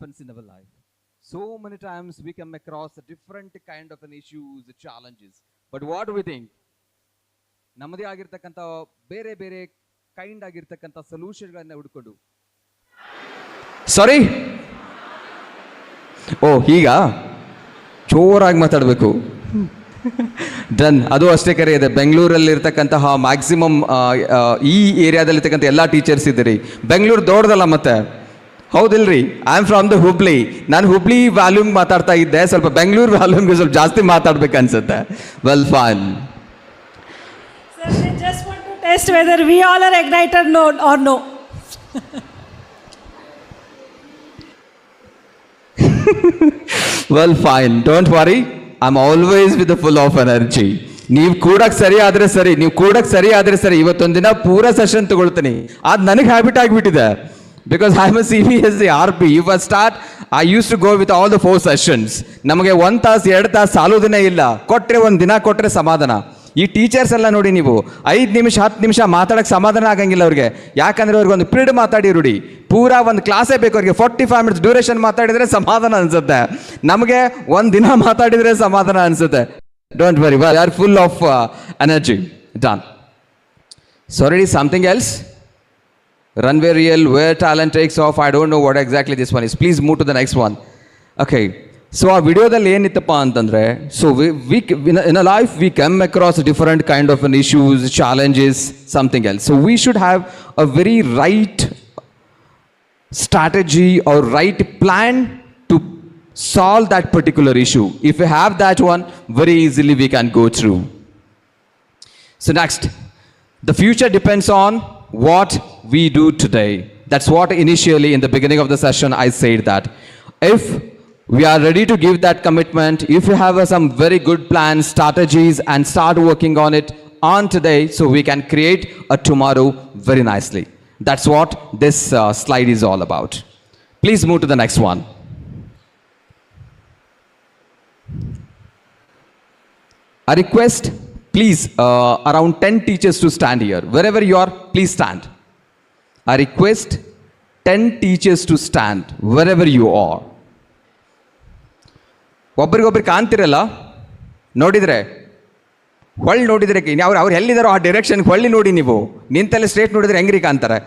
happens in our life. So many times we come across a different kind of an issues, challenges. But what do we think? ನಮ್ಮದೇ ಆಗಿರ್ತಕ್ಕಂಥ ಬೇರೆ ಬೇರೆ kind ಆಗಿರ್ತಕ್ಕಂಥ ಸೊಲ್ಯೂಷನ್ಗಳನ್ನ ಹುಡ್ಕೊಂಡು ಸಾರಿ ಹೀಗ ಜೋರಾಗಿ ಮಾತಾಡಬೇಕು done. ಅದು ಅಷ್ಟೇ ಕರೆ ಇದೆ. ಬೆಂಗಳೂರಲ್ಲಿ ಇರ್ತಕ್ಕಂತಹ ಮ್ಯಾಕ್ಸಿಮಮ್ ಈ ಏರಿಯಾದಲ್ಲಿರ್ತಕ್ಕಂಥ ಎಲ್ಲ ಟೀಚರ್ಸ್ ಇದ್ದೀರಿ. ಬೆಂಗಳೂರು ದೊಡ್ಡದಲ್ಲ ಮತ್ತೆ, ಹೌದಿಲ್ರಿ? I am from the Hubli. ನಾನು ಹುಬ್ಳಿ ವ್ಯಾಲ್ಯೂಮ್ ಮಾತಾಡ್ತಾ ಇದ್ದೆ, ಸ್ವಲ್ಪ ಬೆಂಗಳೂರು ವ್ಯಾಲ್ಯೂಮ್ಗೆ ಸ್ವಲ್ಪ ಜಾಸ್ತಿ ಮಾತಾಡ್ಬೇಕು ಅನ್ಸುತ್ತೆ. Well fine. Sir, they just want to test whether we all are ignited or no. Well fine, don't worry, I am always with full of energy. ನೀವು ಕೂಡಕ್ಕೆ ಸರಿ ಆದ್ರೆ ಸರಿ, ನೀವು ಕೂಡಕ್ಕೆ ಸರಿ ಆದ್ರೆ ಸರಿ. ಇವತ್ತೊಂದಿನ ಪೂರ ಸೆಷನ್ ತಗೊಳ್ತೀನಿ, ಅದು ನನಗೆ ಹ್ಯಾಬಿಟ್ ಆಗಿಬಿಟ್ಟಿದೆ. Because I am a CBSE RP. If I start, I used to go with all the 4 sessions. ನಮಗೆ 1 ತಾಸು 2 ತಾಸು ಸಾಲೋದಿನೇ ಇಲ್ಲ. ಕೊಟ್ಟರೆ ಒಂದು ದಿನ ಕೊಟ್ಟರೆ ಸಮಾಧಾನ. ಈ ಟೀಚರ್ಸ್ ಎಲ್ಲ ನೋಡಿ, ನೀವು 5 ನಿಮಿಷ 10 ನಿಮಿಷ ಮಾತಾಡೋಕ್ಕೆ ಸಮಾಧಾನ ಆಗಂಗಿಲ್ಲ ಅವ್ರಿಗೆ. ಯಾಕಂದರೆ ಅವ್ರಿಗೆ ಒಂದು ಪಿರಿಯಡ್ ಮಾತಾಡಿ ರೂಢಿ. ಪೂರಾ ಒಂದು ಕ್ಲಾಸೇ ಬೇಕು ಅವ್ರಿಗೆ. 45 ಮಿನಿಟ್ಸ್ ಡ್ಯೂರೇಷನ್ ಮಾತಾಡಿದರೆ ಸಮಾಧಾನ ಅನಿಸುತ್ತೆ. ನಮಗೆ ಒಂದು ದಿನ ಮಾತಾಡಿದರೆ ಸಮಾಧಾನ ಅನಿಸುತ್ತೆ. Don't worry, we are full of energy. Done. So already something else. Runway reel, where talent takes off. I don't know what exactly this one is. Please move to the next one. Okay. So our videoದಲ್ಲಿ ಏನಿತ್ತಪ್ಪ ಅಂತಂದರೆ, so we in a life we come across different kind of an issues, challenges, something else. So we should have a very right strategy or right plan to solve that particular issue. If we have that one, very easily we can go through. So next, the future depends on what we do today. That's what initially in the beginning of the session I said that. If we are ready to give that commitment, if you have some very good plans, strategies, and start working on it on today, so we can create a tomorrow very nicely. That's what this slide is all about. Please move to the next one. I request, please, around 10 teachers to stand here. Wherever you are, please stand. I request 10 teachers to stand wherever you are. ಒಬ್ಬರಿಗೊಬ್ಬರು ಕಾಣ್ತಿರಲ್ಲ, ನೋಡಿದರೆ ಹೊಳ್ಳಿ ನೋಡಿದರೆ ಅವ್ರು ಎಲ್ಲಿದ್ದಾರೋ ಆ ಡೈರೆಕ್ಷನ್ಗೆ ಹೊಳ್ಳಿ ನೋಡಿ. ನೀವು ನಿಂತಲ್ಲಿ ಸ್ಟ್ರೇಟ್ ನೋಡಿದರೆ ಹೆಂಗ್ರಿ ಕಾಣ್ತಾರೆ?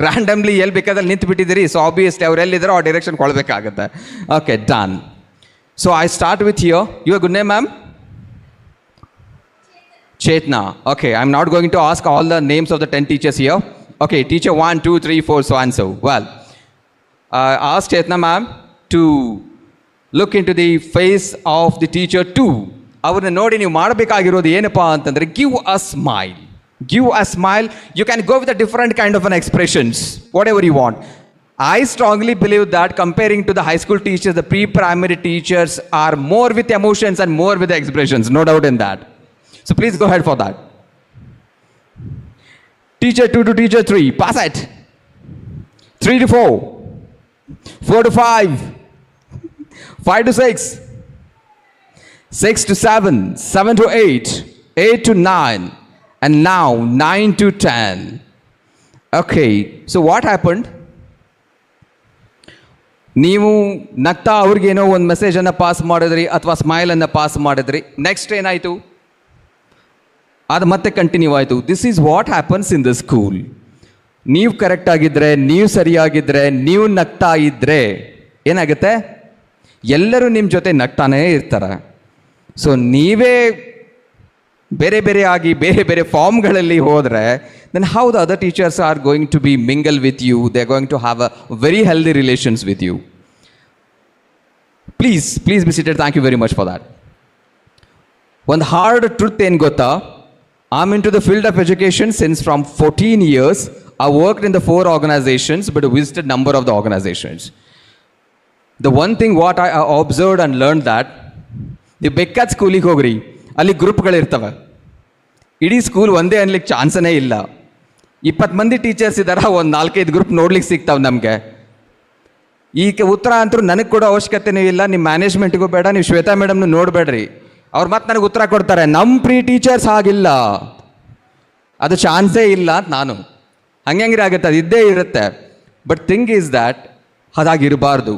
ರ್ಯಾಂಡಮ್ಲಿ ಎಲ್ಲಿ ಬೇಕಾದಲ್ಲಿ ನಿಂತು ಬಿಟ್ಟಿದ್ದೀರಿ. ಸೊ ಆಬ್ವಿಯಸ್ಲಿ ಅವ್ರು ಎಲ್ಲಿದ್ದಾರೋ ಆ ಡೈರೆಕ್ಷನ್ಗೆ ಹೊಳ್ಬೇಕಾಗತ್ತೆ. Okay, done. So I start with here. Your good name ma'am? Chetna. Okay, I'm not going to ask all the names of the 10 teachers here. Okay, teacher 1, 2, 3, 4, so and so. Well, ask Chetna ma'am to look into the face of the teacher 2. ಅವ್ರನ್ನ ನೋಡಿ ನೀವು ಮಾಡಬೇಕಾಗಿರೋದು ಏನಪ್ಪ ಅಂತಂದರೆ, give a smile. Give a smile. You can go with a different kind of an expressions, whatever you want. I strongly believe that comparing to the high school teachers, the pre-primary teachers are more with emotions and more with the expressions. No doubt in that. So please go ahead for that. Teacher 2 to teacher 3, pass it. 3 to 4, 4 to 5, 5 to 6, 6 to 7, 7 to 8, 8 to 9, and now 9 to 10. Okay, so what happened? ನೀವು ನಗ್ತಾ ಅವ್ರಿಗೇನೋ ಒಂದು ಮೆಸೇಜನ್ನು pass ಮಾಡಿದ್ರಿ ಅಥವಾ ಸ್ಮೈಲನ್ನು pass ಮಾಡಿದ್ರಿ. Next ಏನಾಯಿತು? ಅದು ಮತ್ತೆ continue ಆಯಿತು. This is what happens in the school. ನೀವು ಕರೆಕ್ಟ್ ಆಗಿದ್ದರೆ, ನೀವು ಸರಿಯಾಗಿದ್ದರೆ, ನೀವು ನಗ್ತಾ ಇದ್ದರೆ ಏನಾಗುತ್ತೆ? ಎಲ್ಲರೂ ನಿಮ್ಮ ಜೊತೆ ನಗ್ತಾನೇ ಇರ್ತಾರೆ. ಸೊ ನೀವೇ ಬೇರೆ ಬೇರೆ ಆಗಿ ಬೇರೆ ಬೇರೆ ಫಾರ್ಮ್ಗಳಲ್ಲಿ ಹೋದರೆ, then how the other teachers are going to be mingle with you. They are going to have a very healthy relations with you. Please be seated. Thank you very much for that. ಒಂದು hard truth ಏನು ಗೊತ್ತಾ? I'm into the field of education since from 14 years. I worked in the 4 organizations, but visited number of the organizations. The one thing what I observed and learned that, the ಬೇಕಾದ ಸ್ಕೂಲಿಗೆ ಹೋಗ್ರಿ, ಅಲ್ಲಿ ಗ್ರೂಪ್ಗಳಿರ್ತವೆ. ಇಡೀ school ಒಂದೇ ಅನ್ಲಿಕ್ಕೆ ಚಾನ್ಸನೇ ಇಲ್ಲ. 20 ಮಂದಿ teachers ಇದ್ದಾರೆ, ಒಂದು 4-5 ಗ್ರೂಪ್ ನೋಡ್ಲಿಕ್ಕೆ ಸಿಗ್ತಾವೆ ನಮಗೆ. ಈಗ ಉತ್ತರ ಅಂತೂ ನನಗೆ ಕೊಡೋ ಅವಶ್ಯಕತೆನೂ ಇಲ್ಲ, ನಿಮ್ಮ ಮ್ಯಾನೇಜ್ಮೆಂಟ್ಗೂ ಬೇಡ, ನೀವು ಶ್ವೇತಾ ಮೇಡಮ್ನು ನೋಡಬೇಡ್ರಿ. ಅವ್ರು ಮತ್ತೆ ನನಗೆ ಉತ್ತರ ಕೊಡ್ತಾರೆ, ನಮ್ಮ ಪ್ರೀ ಟೀಚರ್ಸ್ ಆಗಿಲ್ಲ, ಅದು ಚಾನ್ಸೇ ಇಲ್ಲ ಅಂತ. ನಾನು ಹಂಗೆ ಆಗುತ್ತೆ, ಅದು ಇದ್ದೇ ಇರುತ್ತೆ. ಬಟ್ ಥಿಂಗ್ ಈಸ್ ದ್ಯಾಟ್ ಅದಾಗಿರಬಾರ್ದು.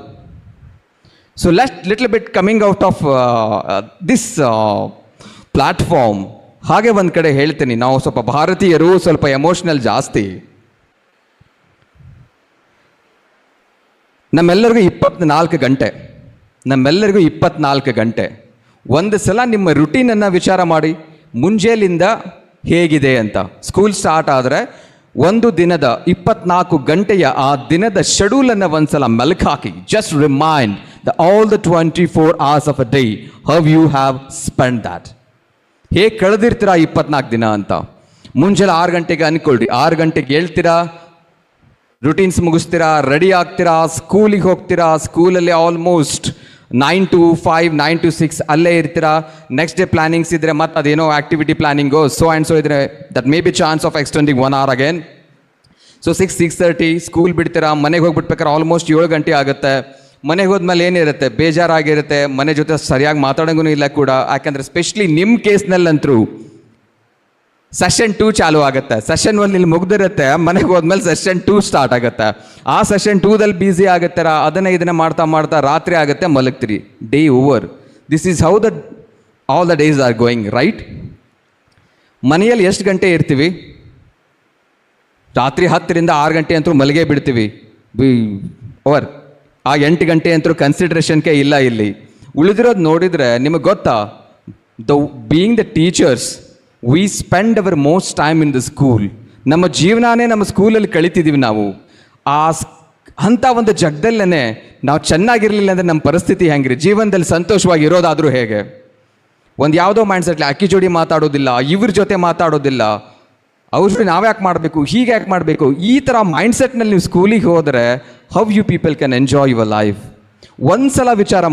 So little bit coming out of this platform, ಹಾಗೆ ಒಂದು ಕಡೆ ಹೇಳ್ತೀನಿ, ನಾವು ಸ್ವಲ್ಪ ಭಾರತೀಯರು ಸ್ವಲ್ಪ ಎಮೋಷ್ನಲ್ ಜಾಸ್ತಿ. ನಮ್ಮೆಲ್ಲರಿಗೂ 24 ಗಂಟೆ. ಒಂದು ಸಲ ನಿಮ್ಮ ರುಟೀನನ್ನು ವಿಚಾರ ಮಾಡಿ, ಮುಂಜಾನೆಯಿಂದ ಹೇಗಿದೆ ಅಂತ. ಸ್ಕೂಲ್ ಸ್ಟಾರ್ಟ್ ಆದರೆ ಒಂದು ದಿನದ 24 ಗಂಟೆಯ ಆ ದಿನದ ಶೆಡ್ಯೂಲನ್ನು ಒಂದು ಸಲ ಮೆಲುಕು ಹಾಕಿ, just remind all the 24 hours of a day, how you have spend that. ಹೇಗೆ ಕಳೆದಿರ್ತೀರಾ 24 ದಿನ ಅಂತ. ಮುಂಜಾನೆ 6 ಗಂಟೆಗೆ ಅಂದ್ಕೊಳ್ರಿ, 6 ಗಂಟೆಗೆ ಹೇಳ್ತೀರಾ, ರುಟೀನ್ಸ್ ಮುಗಿಸ್ತೀರಾ, ರೆಡಿ ಆಗ್ತೀರಾ, ಸ್ಕೂಲಿಗೆ ಹೋಗ್ತೀರಾ. ಸ್ಕೂಲಲ್ಲಿ ಆಲ್ಮೋಸ್ಟ್ 9 to 5, 9 to 6 ಅಲ್ಲೇ ಇರ್ತೀರಾ. ನೆಕ್ಸ್ಟ್ ಡೇ ಪ್ಲಾನಿಂಗ್ಸ್ ಇದ್ದರೆ ಮತ್ತು ಅದೇನೋ activity planning so and so ಇದ್ರೆ that may be chance of extending 1 hour again. So 6:30 school ಬಿಡ್ತೀರಾ. ಮನೆಗೆ ಹೋಗ್ಬಿಟ್ಬೇಕಾದ್ರೆ ಆಲ್ಮೋಸ್ಟ್ 7 ಗಂಟೆ ಆಗುತ್ತೆ. ಮನೆಗೆ ಹೋದ್ಮೇಲೆ ಏನಿರುತ್ತೆ, ಬೇಜಾರಾಗಿರುತ್ತೆ, ಮನೆ ಜೊತೆ ಸರಿಯಾಗಿ ಮಾತಾಡೋಂಗೂ ಇಲ್ಲ ಕೂಡ. ಯಾಕಂದರೆ ಸ್ಪೆಷಲಿ ನಿಮ್ಮ ಕೇಸ್ನಲ್ಲಂತರೂ ಸೆಷನ್ 2 ಚಾಲು ಆಗುತ್ತೆ. ಸೆಷನ್ 1 ಇಲ್ಲಿ ಮುಗ್ದಿರುತ್ತೆ, ಮನೆಗೆ ಹೋದ್ಮೇಲೆ ಸೆಷನ್ 2 ಸ್ಟಾರ್ಟ್ ಆಗುತ್ತೆ. ಆ ಸೆಷನ್ 2ದಲ್ಲಿ ಬ್ಯುಸಿ ಆಗುತ್ತೀರಾ, ಇದನ್ನು ಮಾಡ್ತಾ ರಾತ್ರಿ ಆಗುತ್ತೆ, ಮಲಗ್ತೀರಿ. Day over. This is how all the days are going, right? ಮನೆಯಲ್ಲಿ ಎಷ್ಟು ಗಂಟೆ ಇರ್ತೀವಿ? ರಾತ್ರಿ 10ರಿಂದ 6 ಗಂಟೆ ಅಂತೂ ಮಲಗೇ ಬಿಡ್ತೀವಿ. ಓವರ್. ಆ 8 ಗಂಟೆ ಅಂತೂ ಕನ್ಸಿಡ್ರೇಷನ್ಗೆ ಇಲ್ಲ ಇಲ್ಲಿ. ಉಳಿದಿರೋದು ನೋಡಿದರೆ ನಿಮಗೆ ಗೊತ್ತಾ, being the teachers, we spend our most time in the school. ನಮ್ಮ ಜೀವನನೇ ನಮ್ಮ ಸ್ಕೂಲಲ್ಲಿ ಕಳೀತಿದ್ದೀವಿ ನಾವು. ಅಂಥ ಒಂದು ಜಗದಲ್ಲೇ ನಾವು ಚೆನ್ನಾಗಿರಲಿಲ್ಲ ಅಂದರೆ ನಮ್ಮ ಪರಿಸ್ಥಿತಿ ಹೆಂಗ್ರಿ? ಜೀವನದಲ್ಲಿ ಸಂತೋಷವಾಗಿ ಇರೋದಾದರೂ ಹೇಗೆ? ಒಂದು ಯಾವುದೋ ಮೈಂಡ್ಸೆಟ್ಲಿ ಅಕ್ಕಿ ಜೋಡಿ ಮಾತಾಡೋದಿಲ್ಲ, ಇವ್ರ ಜೊತೆ ಮಾತಾಡೋದಿಲ್ಲ, ಅವ್ರ ಜೊತೆ ನಾವ್ಯಾಕೆ ಮಾಡಬೇಕು, ಹೀಗೆ ಯಾಕೆ ಮಾಡಬೇಕು, ಈ ಥರ ಮೈಂಡ್ಸೆಟ್ನಲ್ಲಿ ನೀವು ಸ್ಕೂಲಿಗೆ ಹೋದರೆ how you people can enjoy your life? ಒಂದ್ಸಲ ವಿಚಾರ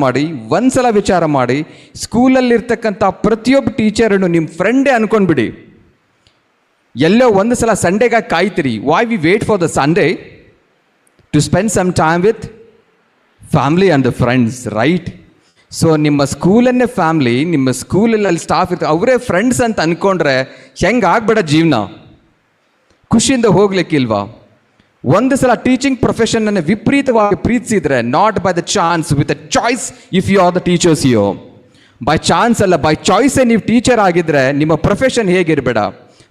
ಮಾಡಿ ಸ್ಕೂಲಲ್ಲಿರ್ತಕ್ಕಂಥ ಪ್ರತಿಯೊಬ್ಬ ಟೀಚರನ್ನು ನಿಮ್ಮ ಫ್ರೆಂಡೇ ಅನ್ಕೊಂಡ್ಬಿಡಿ. ಎಲ್ಲೋ ಒಂದು ಸಲ ಸಂಡೇಗಾಗಿ ಕಾಯ್ತೀರಿ. Why we wait for the Sunday? To spend some time with family and the friends, right? So ನಿಮ್ಮ ಸ್ಕೂಲನ್ನೇ ಫ್ಯಾಮ್ಲಿ, ನಿಮ್ಮ ಸ್ಕೂಲಲ್ಲಿ ಅಲ್ಲಿ ಸ್ಟಾಫ್ ಇರ್ತಾರೆ, ಅವರೇ ಫ್ರೆಂಡ್ಸ್ ಅಂತ ಅಂದ್ಕೊಂಡ್ರೆ ಹೆಂಗೆ ಆಗ್ಬೇಡ ಜೀವನ? ಖುಷಿಯಿಂದ ಹೋಗ್ಲಿಕ್ಕಿಲ್ವಾ? ಒಂದು ಸಲ ಟೀಚಿಂಗ್ ಪ್ರೊಫೆಷನನ್ನು ವಿಪರೀತವಾಗಿ ಪ್ರೀತಿಸಿದ್ರೆ, not by the chance, with a choice, if you are the teachers you. By chance ಅಲ್ಲ, ಬೈ ಚಾಯ್ಸೇ ನೀವು ಟೀಚರ್ ಆಗಿದ್ರೆ ನಿಮ್ಮ ಪ್ರೊಫೆಷನ್ ಹೇಗಿರಬೇಡ.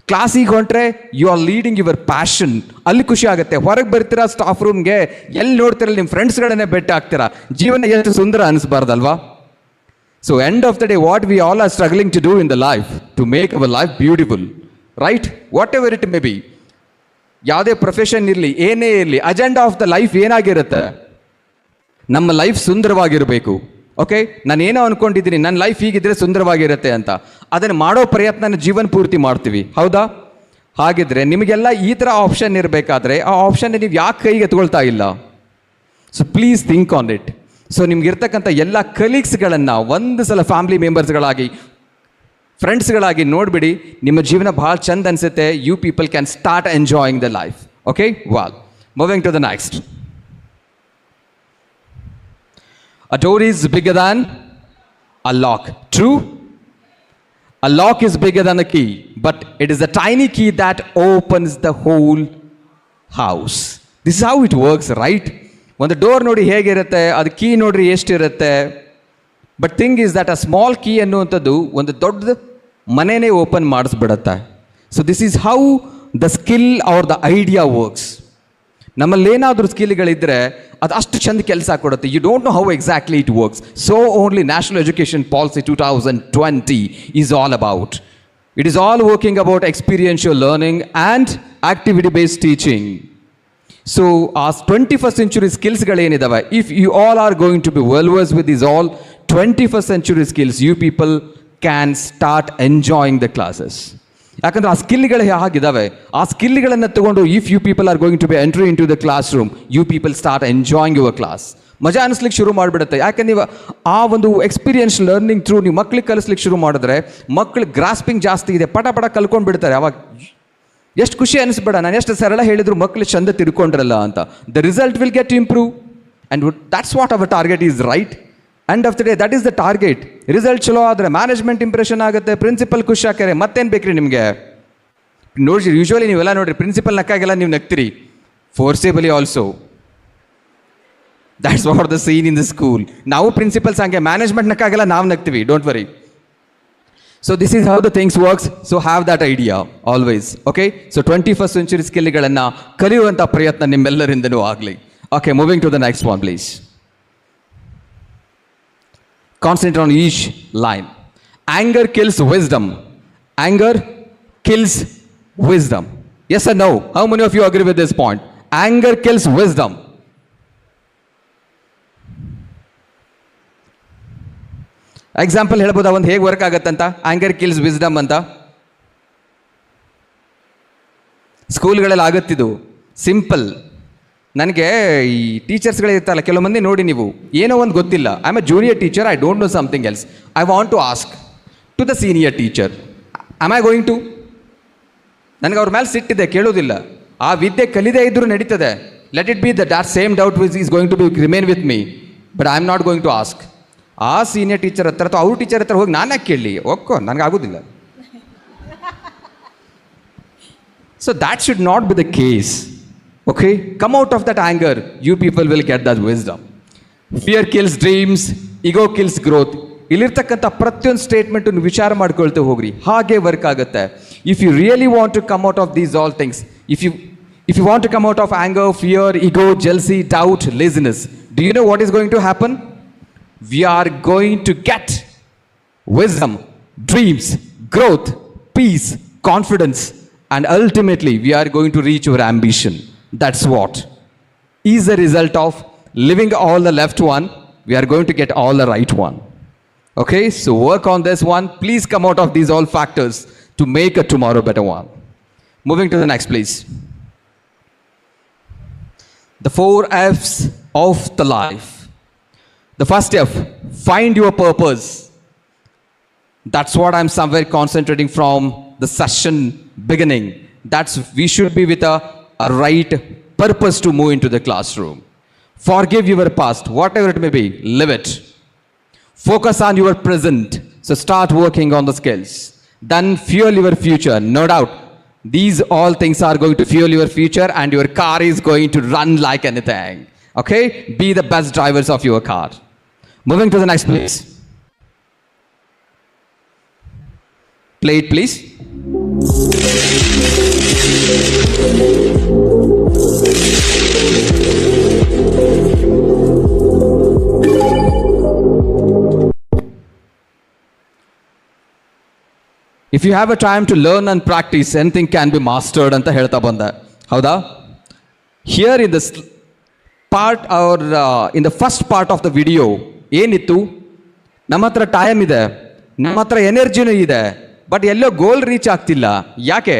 ಕ್ಲಾಸಿಗೆ ಹೊಂಟ್ರೆ you are leading your passion, ಅಲ್ಲಿ ಖುಷಿ ಆಗುತ್ತೆ. ಹೊರಗೆ ಬರ್ತೀರಾ ಸ್ಟಾಫ್ ರೂಮ್ಗೆ, ಎಲ್ಲಿ ನೋಡ್ತೀರಲ್ಲ ನಿಮ್ಮ ಫ್ರೆಂಡ್ಸ್ಗಳನ್ನೇ ಭೇಟಿ ಆಗ್ತೀರಾ. ಜೀವನ ಎಷ್ಟು ಸುಂದರ ಅನಿಸ್ಬಾರ್ದಲ್ವಾ? So end of the day what we all are struggling to do in the life to make our life beautiful, right? Whatever it may be, ಯಾವುದೇ ಪ್ರೊಫೆಷನ್ ಇರಲಿ, ಏನೇ ಇರಲಿ, ಅಜೆಂಡಾ ಆಫ್ ದ ಲೈಫ್ ಏನಾಗಿರುತ್ತೆ? ನಮ್ಮ life ಸುಂದರವಾಗಿರಬೇಕು. Okay, ನಾನೇನೋ ಅಂದ್ಕೊಂಡಿದ್ದೀನಿ ನನ್ನ life ಹೀಗಿದ್ರೆ ಸುಂದರವಾಗಿರುತ್ತೆ ಅಂತ, ಅದನ್ನು ಮಾಡೋ ಪ್ರಯತ್ನ ಜೀವನ ಪೂರ್ತಿ ಮಾಡ್ತೀವಿ, ಹೌದಾ? ಹಾಗಿದ್ರೆ ನಿಮಗೆಲ್ಲ ಈ ಥರ ಆಪ್ಷನ್ ಇರಬೇಕಾದ್ರೆ ಆ ಆಪ್ಷನ್ ನೀವು ಯಾಕೆ ಕೈಗೆ ಎತ್ಕೊಳ್ತಾ ಇಲ್ಲ? So please think on it. So ನಿಮ್ಗಿರ್ತಕ್ಕಂಥ ಎಲ್ಲ ಕಲೀಗ್ಸ್ಗಳನ್ನು ಒಂದು ಸಲ ಫ್ಯಾಮಿಲಿ ಮೆಂಬರ್ಸ್ಗಳಾಗಿ, ಫ್ರೆಂಡ್ಸ್ಗಳಾಗಿ ನೋಡಿಬಿಡಿ. ನಿಮ್ಮ ಜೀವನ ಭಾಳ ಚಂದ ಅನಿಸುತ್ತೆ. You people can start enjoying the life. Okay, well moving to the next. A door is bigger than a lock. True? A lock is bigger than a key, but it is a tiny key that opens the whole house. This is how it works, right? ಒಂದು door ನೋಡಿ ಹೇಗಿರುತ್ತೆ, ಅದು key ನೋಡ್ರಿ ಎಷ್ಟಿರುತ್ತೆ. But thing is that a small key ಅನ್ನುವಂಥದ್ದು ಒಂದು ದೊಡ್ಡ ಮನೆಯೇ ಓಪನ್ ಮಾಡಿಸ್ಬಿಡುತ್ತೆ. So this is how the skill are the idea works. ನಮ್ಮಲ್ಲೇನಾದರೂ ಸ್ಕಿಲ್ಗಳಿದ್ದರೆ ಅದು ಅಷ್ಟು ಚಂದ ಕೆಲಸ ಕೊಡುತ್ತೆ. You don't know how exactly it works. So only national education policy 2020 is all about. It is all working about experiential learning and activity based teaching. So ಆ 21st century ಸ್ಕಿಲ್ಸ್ಗಳೇನಿದ್ದಾವೆ, if you all are going to be well versed with these all 21st century skills, you people can start enjoying the classes. ಯಾಕಂದರೆ ಆ ಸ್ಕಿಲ್ಗಳು ಹಾಗಿದ್ದಾವೆ. ಆ ಸ್ಕಿಲ್ಗಳನ್ನು ತಗೊಂಡು if you people are going to be entry into the classroom, you people start enjoying your class. ಮಜಾ ಅನಿಸ್ಲಿಕ್ಕೆ ಶುರು ಮಾಡಿಬಿಡುತ್ತೆ. ಯಾಕೆ ನೀವು ಆ ಒಂದು ಎಕ್ಸ್ಪೀರಿಯನ್ಸ್ ಲರ್ನಿಂಗ್ ಥ್ರೂ ನೀವು ಮಕ್ಳಿಗೆ ಕಲಿಸ್ಲಿಕ್ಕೆ ಶುರು ಮಾಡಿದ್ರೆ, ಮಕ್ಳಿಗೆ ಗ್ರಾಸ್ಪಿಂಗ್ ಜಾಸ್ತಿ ಇದೆ, ಪಟ ಕಲ್ಕೊಂಡು ಬಿಡ್ತಾರೆ. ಅವಾಗ ಎಷ್ಟು ಖುಷಿ ಅನಿಸ್ಬೇಡ, ನಾನು ಎಷ್ಟು ಸರಳ ಹೇಳಿದ್ರು ಮಕ್ಳು ಚಂದ ತಿಳ್ಕೊಂಡ್ರಲ್ಲ ಅಂತ. The result will get improve and that's what our target is, right? End of the day that is the target. Result ಚಲೋ ಆದರೆ ಮ್ಯಾನೇಜ್ಮೆಂಟ್ ಇಂಪ್ರೆಷನ್ ಆಗುತ್ತೆ, ಪ್ರಿನ್ಸಿಪಲ್ ಖುಷಿ ಹಾಕ್ಯಾರೆ, ಮತ್ತೇನು ಬೇಕ್ರಿ ನಿಮಗೆ? ನೋಡ್ರಿ, ಯೂಶ್ವಲಿ ನೀವೆಲ್ಲ ನೋಡ್ರಿ, ಪ್ರಿನ್ಸಿಪಲ್ ನಕ್ಕಾಗೆಲ್ಲ ನೀವು ನಗ್ತೀರಿ, forcibly also. That's what the scene in the school. ನಾವು ಪ್ರಿನ್ಸಿಪಲ್ಸ್ ಹಂಗೆ ಮ್ಯಾನೇಜ್ಮೆಂಟ್ ನಕ್ಕಾಗೆಲ್ಲ ನಾವು ನಗ್ತೀವಿ, don't worry. So this is how the things works. So have that idea always. Okay? So 21st century ಸ್ಕಿಲ್ಗಳನ್ನು ಕಲಿಯುವಂಥ ಪ್ರಯತ್ನ ನಿಮ್ಮೆಲ್ಲರಿಂದನೂ ಆಗಲಿ. Okay, moving to the next one, please. Concentrate on each line. Anger kills wisdom. Anger kills wisdom. Yes or no? How many of you agree with this point? Anger kills wisdom. Example ಹೇಳ್ಬೋದಾ ಒಂದು ಹೇಗೆ work ಆಗತ್ತಂತ? Anger kills wisdom ಅಂತ ಸ್ಕೂಲ್ಗಳಲ್ಲಿ ಆಗುತ್ತಿದ್ದು simple. ನನಗೆ ಈ ಟೀಚರ್ಸ್ಗಳೇ ಇರ್ತಾರಲ್ಲ, ಕೆಲವು ಮಂದಿ ನೋಡಿ ನೀವು ಏನೋ ಒಂದು ಗೊತ್ತಿಲ್ಲ, I am a junior teacher, I don't know something else, I want to ask to the senior teacher, am I going to? ನನಗೆ ಅವ್ರ ಮೇಲೆ ಸಿಟ್ಟಿದೆ, ಕೇಳೋದಿಲ್ಲ. ಆ ವಿದ್ಯೆ ಕಲಿದೇ ಇದ್ದರೂ ನಡೀತದೆ. Let it be that same doubt which is going to be remain with me, but I am not going to ask. ಆ ಸೀನಿಯರ್ ಟೀಚರ್ ಹತ್ರ ಅಥವಾ ಅವ್ರ ಟೀಚರ್ ಹತ್ರ ಹೋಗಿ ನಾನೇ ಕೇಳಲಿ, ಒಕ್ಕೋ ನನಗಾಗೋದಿಲ್ಲ. So that should not be the case. Okay, come out of that anger, you people will get that wisdom. Fear kills dreams, ego kills growth. ಇಲ್ಲಿರ್ತಕ್ಕಂಥ ಪ್ರತಿಯೊಂದು ಸ್ಟೇಟ್ಮೆಂಟನ್ನು ವಿಚಾರ ಮಾಡ್ಕೊಳ್ತಾ ಹೋಗ್ರಿ, ಹಾಗೆ ವರ್ಕ್ ಆಗುತ್ತೆ. If you really want to come out of these all things, if you want to come out of anger, fear, ego, jealousy, doubt, laziness, do you know what is going to happen? We are going to get wisdom, dreams, growth, peace, confidence, and ultimately we are going to reach our ambition. That's what is the result of living all the left one. We are going to get all the right one. Okay, so work on this one. Please come out of these all factors to make a tomorrow better one. Moving to the next, please. The 4 F's of the life. The first F, find your purpose. That's what I'm somewhere concentrating from the session beginning. That's we should be with a right purpose to move into the classroom. Forgive your past, whatever it may be, live it. Focus on your present, so start working on the skills. Then fuel your future, no doubt. These all things are going to fuel your future and your car is going to run like anything. Okay? Be the best drivers of your car. Moving to the next, please. Play it, please. If you have a time to learn and practice, anything can be mastered anta ಹೇಳ್ತಾ ಬಂದೆ, ಹೌದಾ? Here in this part or in the first part of the video ಏನಿತ್ತು, ನಮ್ಮ ಹತ್ರ time ಇದೆ, ನಮ್ಮ ಹತ್ರ ಎನರ್ಜಿನೂ ಇದೆ, ಬಟ್ ಎಲ್ಲೋ ಗೋಲ್ ರೀಚ್ ಆಗ್ತಿಲ್ಲ. ಯಾಕೆ?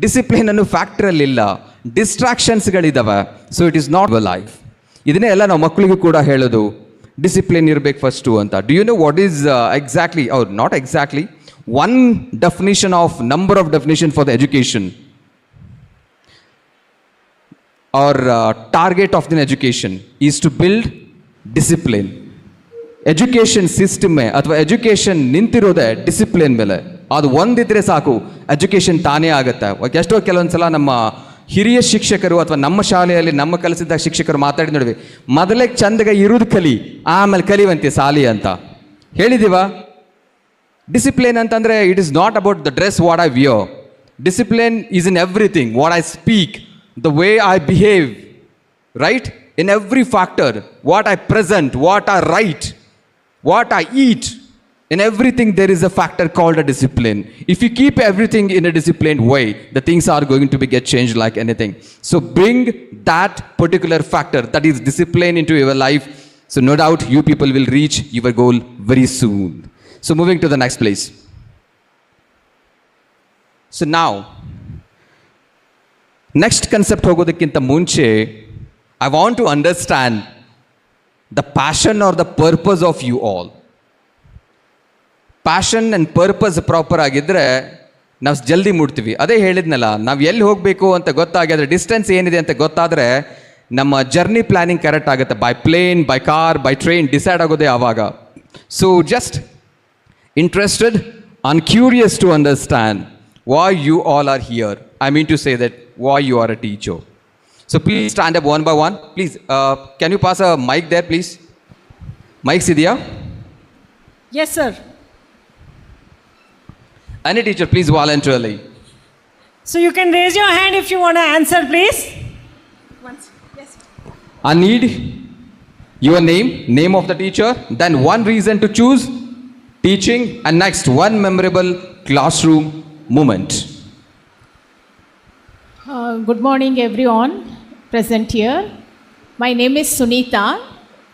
ಡಿಸಿಪ್ಲಿನ್ ಅನ್ನು ಫ್ಯಾಕ್ಟ್ರಲ್ಲಿ ಇಲ್ಲ, ಡಿಸ್ಟ್ರಾಕ್ಷನ್ಸ್ಗಳಿದ್ದಾವೆ. So it is not a life. ಇದನ್ನೇ ಎಲ್ಲ ನಾವು ಮಕ್ಕಳಿಗೂ ಕೂಡ ಹೇಳೋದು, ಡಿಸಿಪ್ಲಿನ್ ಇರಬೇಕು ಫಸ್ಟು ಅಂತ. Do you know what is exactly or not exactly one definition of number of definition for the education or target of the education is to build discipline. Education ಸಿಸ್ಟಮೇ ಅಥವಾ ಎಜುಕೇಷನ್ ನಿಂತಿರೋದೇ ಡಿಸಿಪ್ಲಿನ್ ಮೇಲೆ. ಅದು ಒಂದಿದ್ರೆ ಸಾಕು, education ತಾನೇ ಆಗುತ್ತೆ. ಎಷ್ಟೋ ಕೆಲವೊಂದು ಸಲ ನಮ್ಮ ಹಿರಿಯ ಶಿಕ್ಷಕರು ಅಥವಾ ನಮ್ಮ ಶಾಲೆಯಲ್ಲಿ ನಮ್ಮ ಕಲಿಸಿದ ಶಿಕ್ಷಕರು ಮಾತಾಡಿ ನೋಡಿವಿ, ಮೊದಲೇ ಚಂದಗೆ ಇರುವುದು ಕಲಿ, ಆಮೇಲೆ ಕಲಿವಂತೆ ಸಾಲಿ ಅಂತ ಹೇಳಿದೀವ. ಡಿಸಿಪ್ಲಿನ್ ಅಂತಂದರೆ it is not about the dress what I wear. Discipline is in everything, what I speak, the way I behave, right? In every factor, what I present, what I write, what I eat, in everything there is a factor called a discipline. If you keep everything in a disciplined way, the things are going to be get changed like anything. So bring that particular factor, that is discipline, into your life. So no doubt you people will reach your goal very soon. So moving to the next place. So now, next concept ಹೋಗೋದಕ್ಕಿಂತ ಮುಂಚೆ I want to understand the passion or the purpose of you all. Passion and purpose proper ಆಗಿದ್ದರೆ ನಾವು ಜಲ್ದಿ ಮುಟ್ತೀವಿ. ಅದೇ ಹೇಳಿದ್ನಲ್ಲ, ನಾವು ಎಲ್ಲಿ ಹೋಗಬೇಕು ಅಂತ ಗೊತ್ತಾಗಿದ್ರೆ, ಡಿಸ್ಟೆನ್ಸ್ ಏನಿದೆ ಅಂತ ಗೊತ್ತಾದರೆ ನಮ್ಮ ಜರ್ನಿ ಪ್ಲ್ಯಾನಿಂಗ್ ಕರೆಕ್ಟ್ ಆಗುತ್ತೆ. By plane, by car, by train decide ಆಗೋದೇ ಆವಾಗ. So just interested and curious to understand why you all are here. I mean to say that why you are a teacher. So please stand up one by one. Please, can you pass a mic there, please? Mic, Sidhya. Yes, sir. Any teacher, please voluntarily. So you can raise your hand if you want to answer, please. I need your name of the teacher, then one reason to choose teaching, and next one memorable classroom moment. Good morning, everyone present here. My name is Sunita.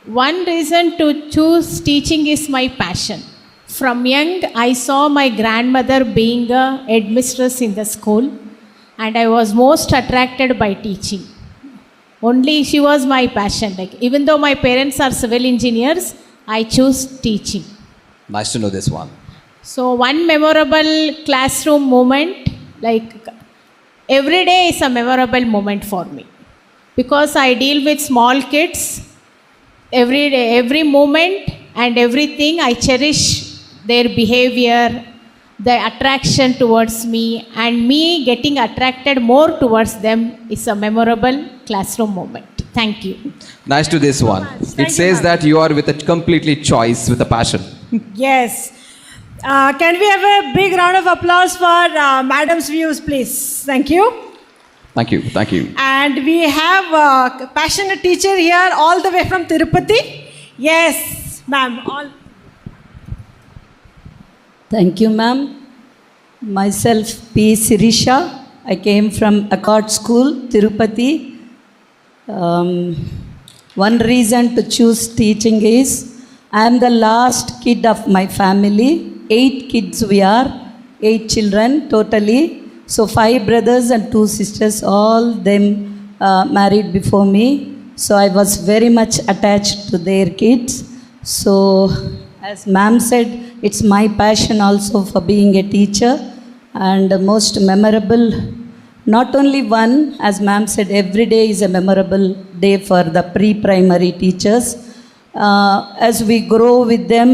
One reason to choose teaching is my passion. From young, I saw my grandmother being a headmistress in the school, and I was most attracted by teaching. Only she was my passion. Like, even though my parents are civil engineers, I choose teaching. Nice to know this one. So one memorable classroom moment, like every day is a memorable moment for me, because I deal with small kids every day, every moment and everything. I cherish their behavior, the attraction towards me, and me getting attracted more towards them is a memorable classroom moment. Thank you. Nice to this one. It says that you are with a completely choice, with a passion. Yes. Can we have a big round of applause for Madam's views, please? Thank you. Thank you. Thank you. And we have a passionate teacher here all the way from Tirupati. Yes, ma'am. All. Thank you, ma'am. Myself, P. Sirisha. I came from Accord School, Tirupati. One reason to choose teaching is I am the last kid of my family. 8 kids we are, 8 children totally. So 5 brothers and 2 sisters, all them married before me. So I was very much attached to their kids. So as ma'am said, it's my passion also for being a teacher. And the most memorable, not only one, as ma'am said, every day is a memorable day for the pre-primary teachers. As we grow with them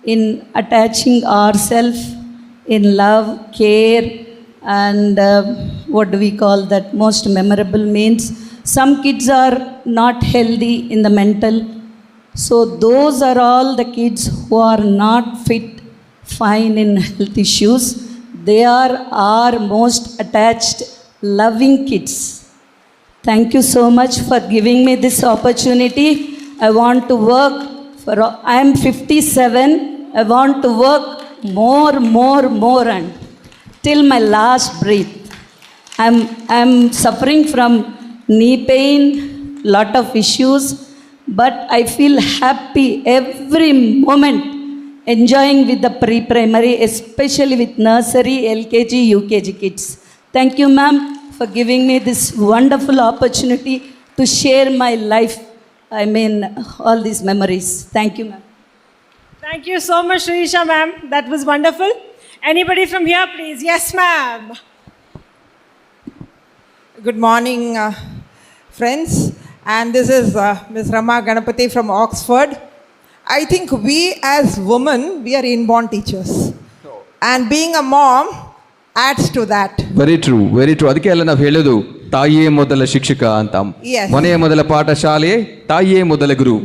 in attaching ourselves in love, care, and what do we call that, most memorable means some kids are not healthy in the mental. So those are all the kids who are not fit, fine in health issues. They are our most attached, loving kids. Thank you so much for giving me this opportunity. I want to work I am 57. I want to work more and till my last breath. I'm suffering from knee pain, lot of issues, but I feel happy every moment enjoying with the pre-primary, especially with nursery, LKG, UKG kids. Thank you, ma'am, for giving me this wonderful opportunity to share my life. All these memories. Thank you, ma'am. Thank you so much, Shrisha, ma'am. That was wonderful. Anybody from here, please? Yes, ma'am. Good morning, friends. And this is Ms. Rama Ganapati from Oxford. I think we as women, we are inborn teachers. And being a mom adds to that. Very true, very true. ಅದಕ್ಕೆ ಅಲ್ಲ ನಾವು ಹೇಳೋದು ತಾಯಿಯೇ ಮೊದಲ ಶಿಕ್ಷಕ ಅಂತ. Yes. ಮನೆಯ ಮೊದಲ ಪಾಠಶಾಲೆ, ತಾಯಿಯೇ ಮೊದಲ ಗುರು.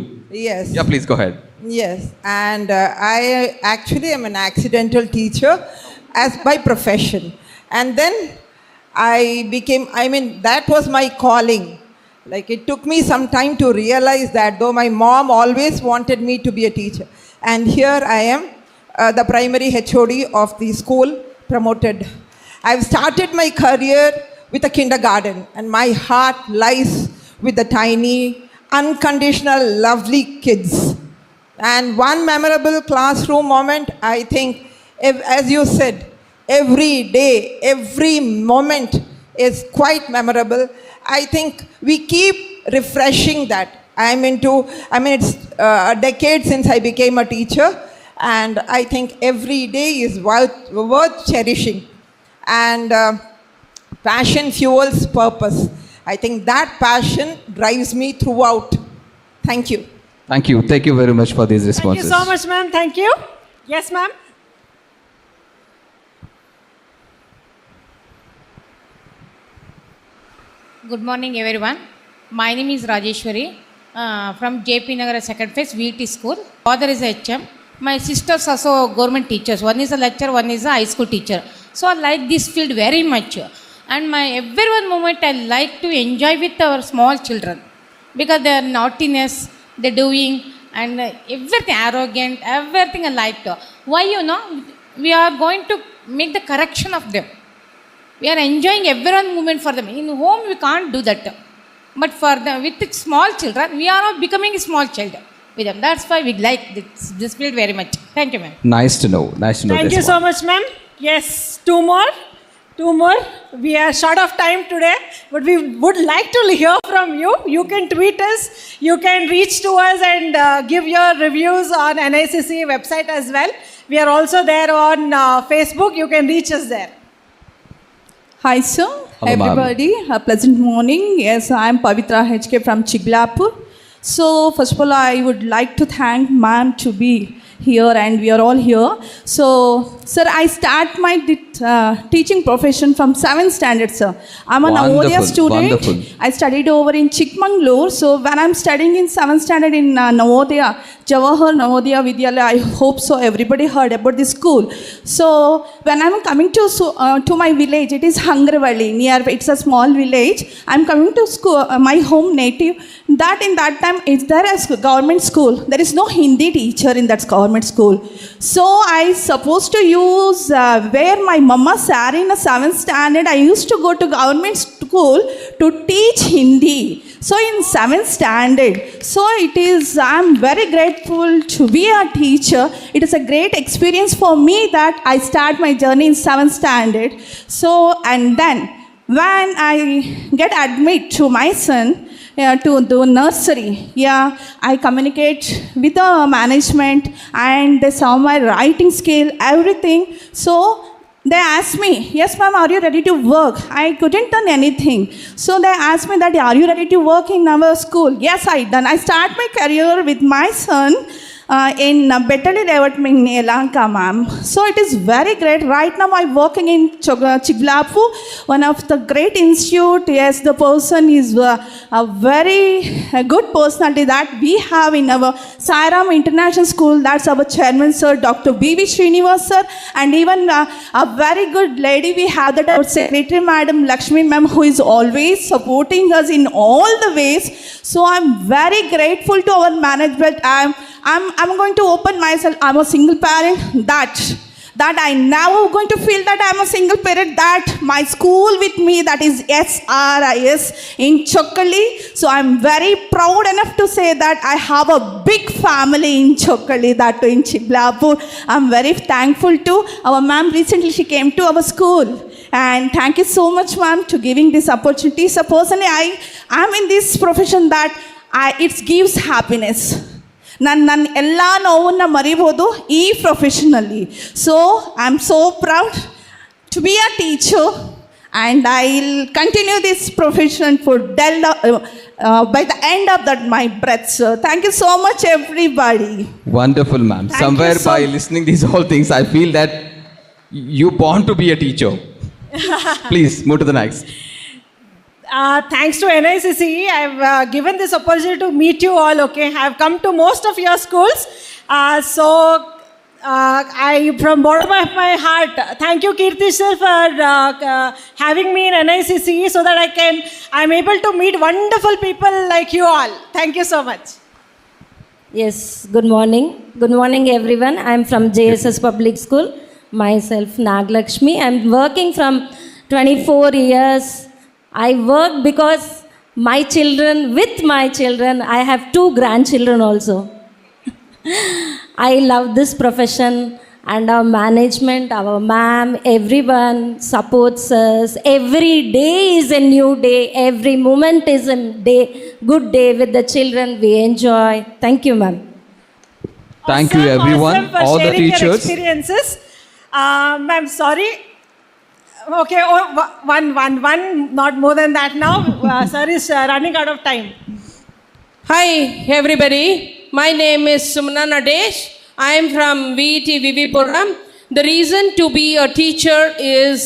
Yes. Yeah, please go ahead. Yes. And I actually am an accidental teacher as by profession. And then that was my calling. Like, it took me some time to realize that, though my mom always wanted me to be a teacher. And here I am, the primary HOD of the school, promoted. I've started my career with a kindergarten, and my heart lies with the tiny, unconditional, lovely kids. And one memorable classroom moment, I think, as you said, every day, every moment is quite memorable. I think we keep refreshing that. It's a decade since I became a teacher, and I think every day is worth cherishing. And passion fuels purpose. I think that passion drives me throughout. Thank you. Thank you. Thank you very much for these responses. Thank you so much, ma'am. Thank you. Yes, ma'am. Good morning, everyone. My name is Rajeshwari from JP Nagar second phase VT school. Father is HM. My sisters also government teachers. One is a lecturer, one is a high school teacher. So I like this field very much. And my every one moment I like to enjoy with our small children because their naughtiness, they're doing and everything arrogant, everything I like to. Why we are going to make the correction of them. We are enjoying every one moment for them. In home we can't do that. But for them, with small children, we are not becoming a small child with them. That's why we like this field very much. Thank you, ma'am. Nice to know. Nice to know. Thank this you so one. much, ma'am. Yes, two more. We are short of time today, but we would like to hear from you. You can tweet us, you can reach to us and give your reviews on NICC website as well. We are also there on Facebook. You can reach us there. Hi, sir. Hello, ma'am. Everybody. A pleasant morning. Yes, I am Pavitra HK from Chiglapur. So, first of all, I would like to thank ma'am to be here and we are all here. So, sir, I start my teaching profession from 7th standard, sir. I'm a Navodaya student. Wonderful. I studied over in Chikmagalur. So, when I'm studying in 7th standard in Navodaya, Jawahar Navodaya Vidyalaya, I hope so everybody heard about this school. So, when I'm coming to my village, it is Hangravali, near, it's a small village. I'm coming to school, my home native. In that time, is there a government school? There is no Hindi teacher in that government school. So I supposed to use wear my mama saree in a 7th standard. I used to go to government school to teach Hindi. So in 7th standard. So I'm very grateful to be a teacher. It is a great experience for me that I start my journey in 7th standard. So, and then when I get admitted to my son, to the nursery, I communicate with the management and they saw my writing skill, everything. So they asked me, yes ma'am, are you ready to work? I couldn't done anything. So they asked me that, are you ready to work in our school? Yes, I done. I start my career with my son in Betali Development Yelanka, ma'am. So it is very great. Right now I'm working in Chiglapu, one of the great institute. Yes, the person is a very good personality that we have in our Sairam International School. That's our chairman, sir, Dr. B.V. Srinivas, sir. And even a very good lady we have, that our secretary, Madam Lakshmi, ma'am, who is always supporting us in all the ways. So I'm very grateful to our management. I'm going to open myself. I'm a single parent. That I now going to feel that I'm a single parent. That my school with me, that is SRIS in Chokkali. So I'm very proud enough to say that I have a big family in Chokkali, that in Chiglapur. I'm very thankful to our ma'am. Recently she came to our school. And thank you so much, ma'am, to giving this opportunity. So personally, I'm in this profession that it gives happiness. ನನ್ನ ಎಲ್ಲ ನೋವನ್ನು ಮರಿಬೋದು ಈ ಪ್ರೊಫೆಷನಲ್ಲಿ. So I am so proud to be a teacher and I'll continue this profession for by the end of that my breath, sir. Thank you so much, everybody. Wonderful, ma'am. Somewhere by listening these all things, I feel that you born to be a teacher. Please move to the next. Thanks to NICC, I've given this opportunity to meet you all, okay? I've come to most of your schools. From bottom of my heart, thank you, Kirti sir, for having me in NICC so that I'm able to meet wonderful people like you all. Thank you so much. Yes, good morning. Good morning, everyone. I'm from JSS Public School. Myself, Naglakshmi. I'm working from 24 years. I work because with my children, I have 2 grandchildren also. I love this profession and our management, our ma'am, everyone supports us. Every day is a new day. Every moment is a good day with the children. We enjoy. Thank you, ma'am. Thank you, everyone, Awesome for all the sharing your teachers. experiences. Ma'am, sorry. Okay, one, not more than that now. Sir is running out of time. Hi, everybody. My name is Sumana Nadesh. I am from VET Vivipuram. The reason to be a teacher is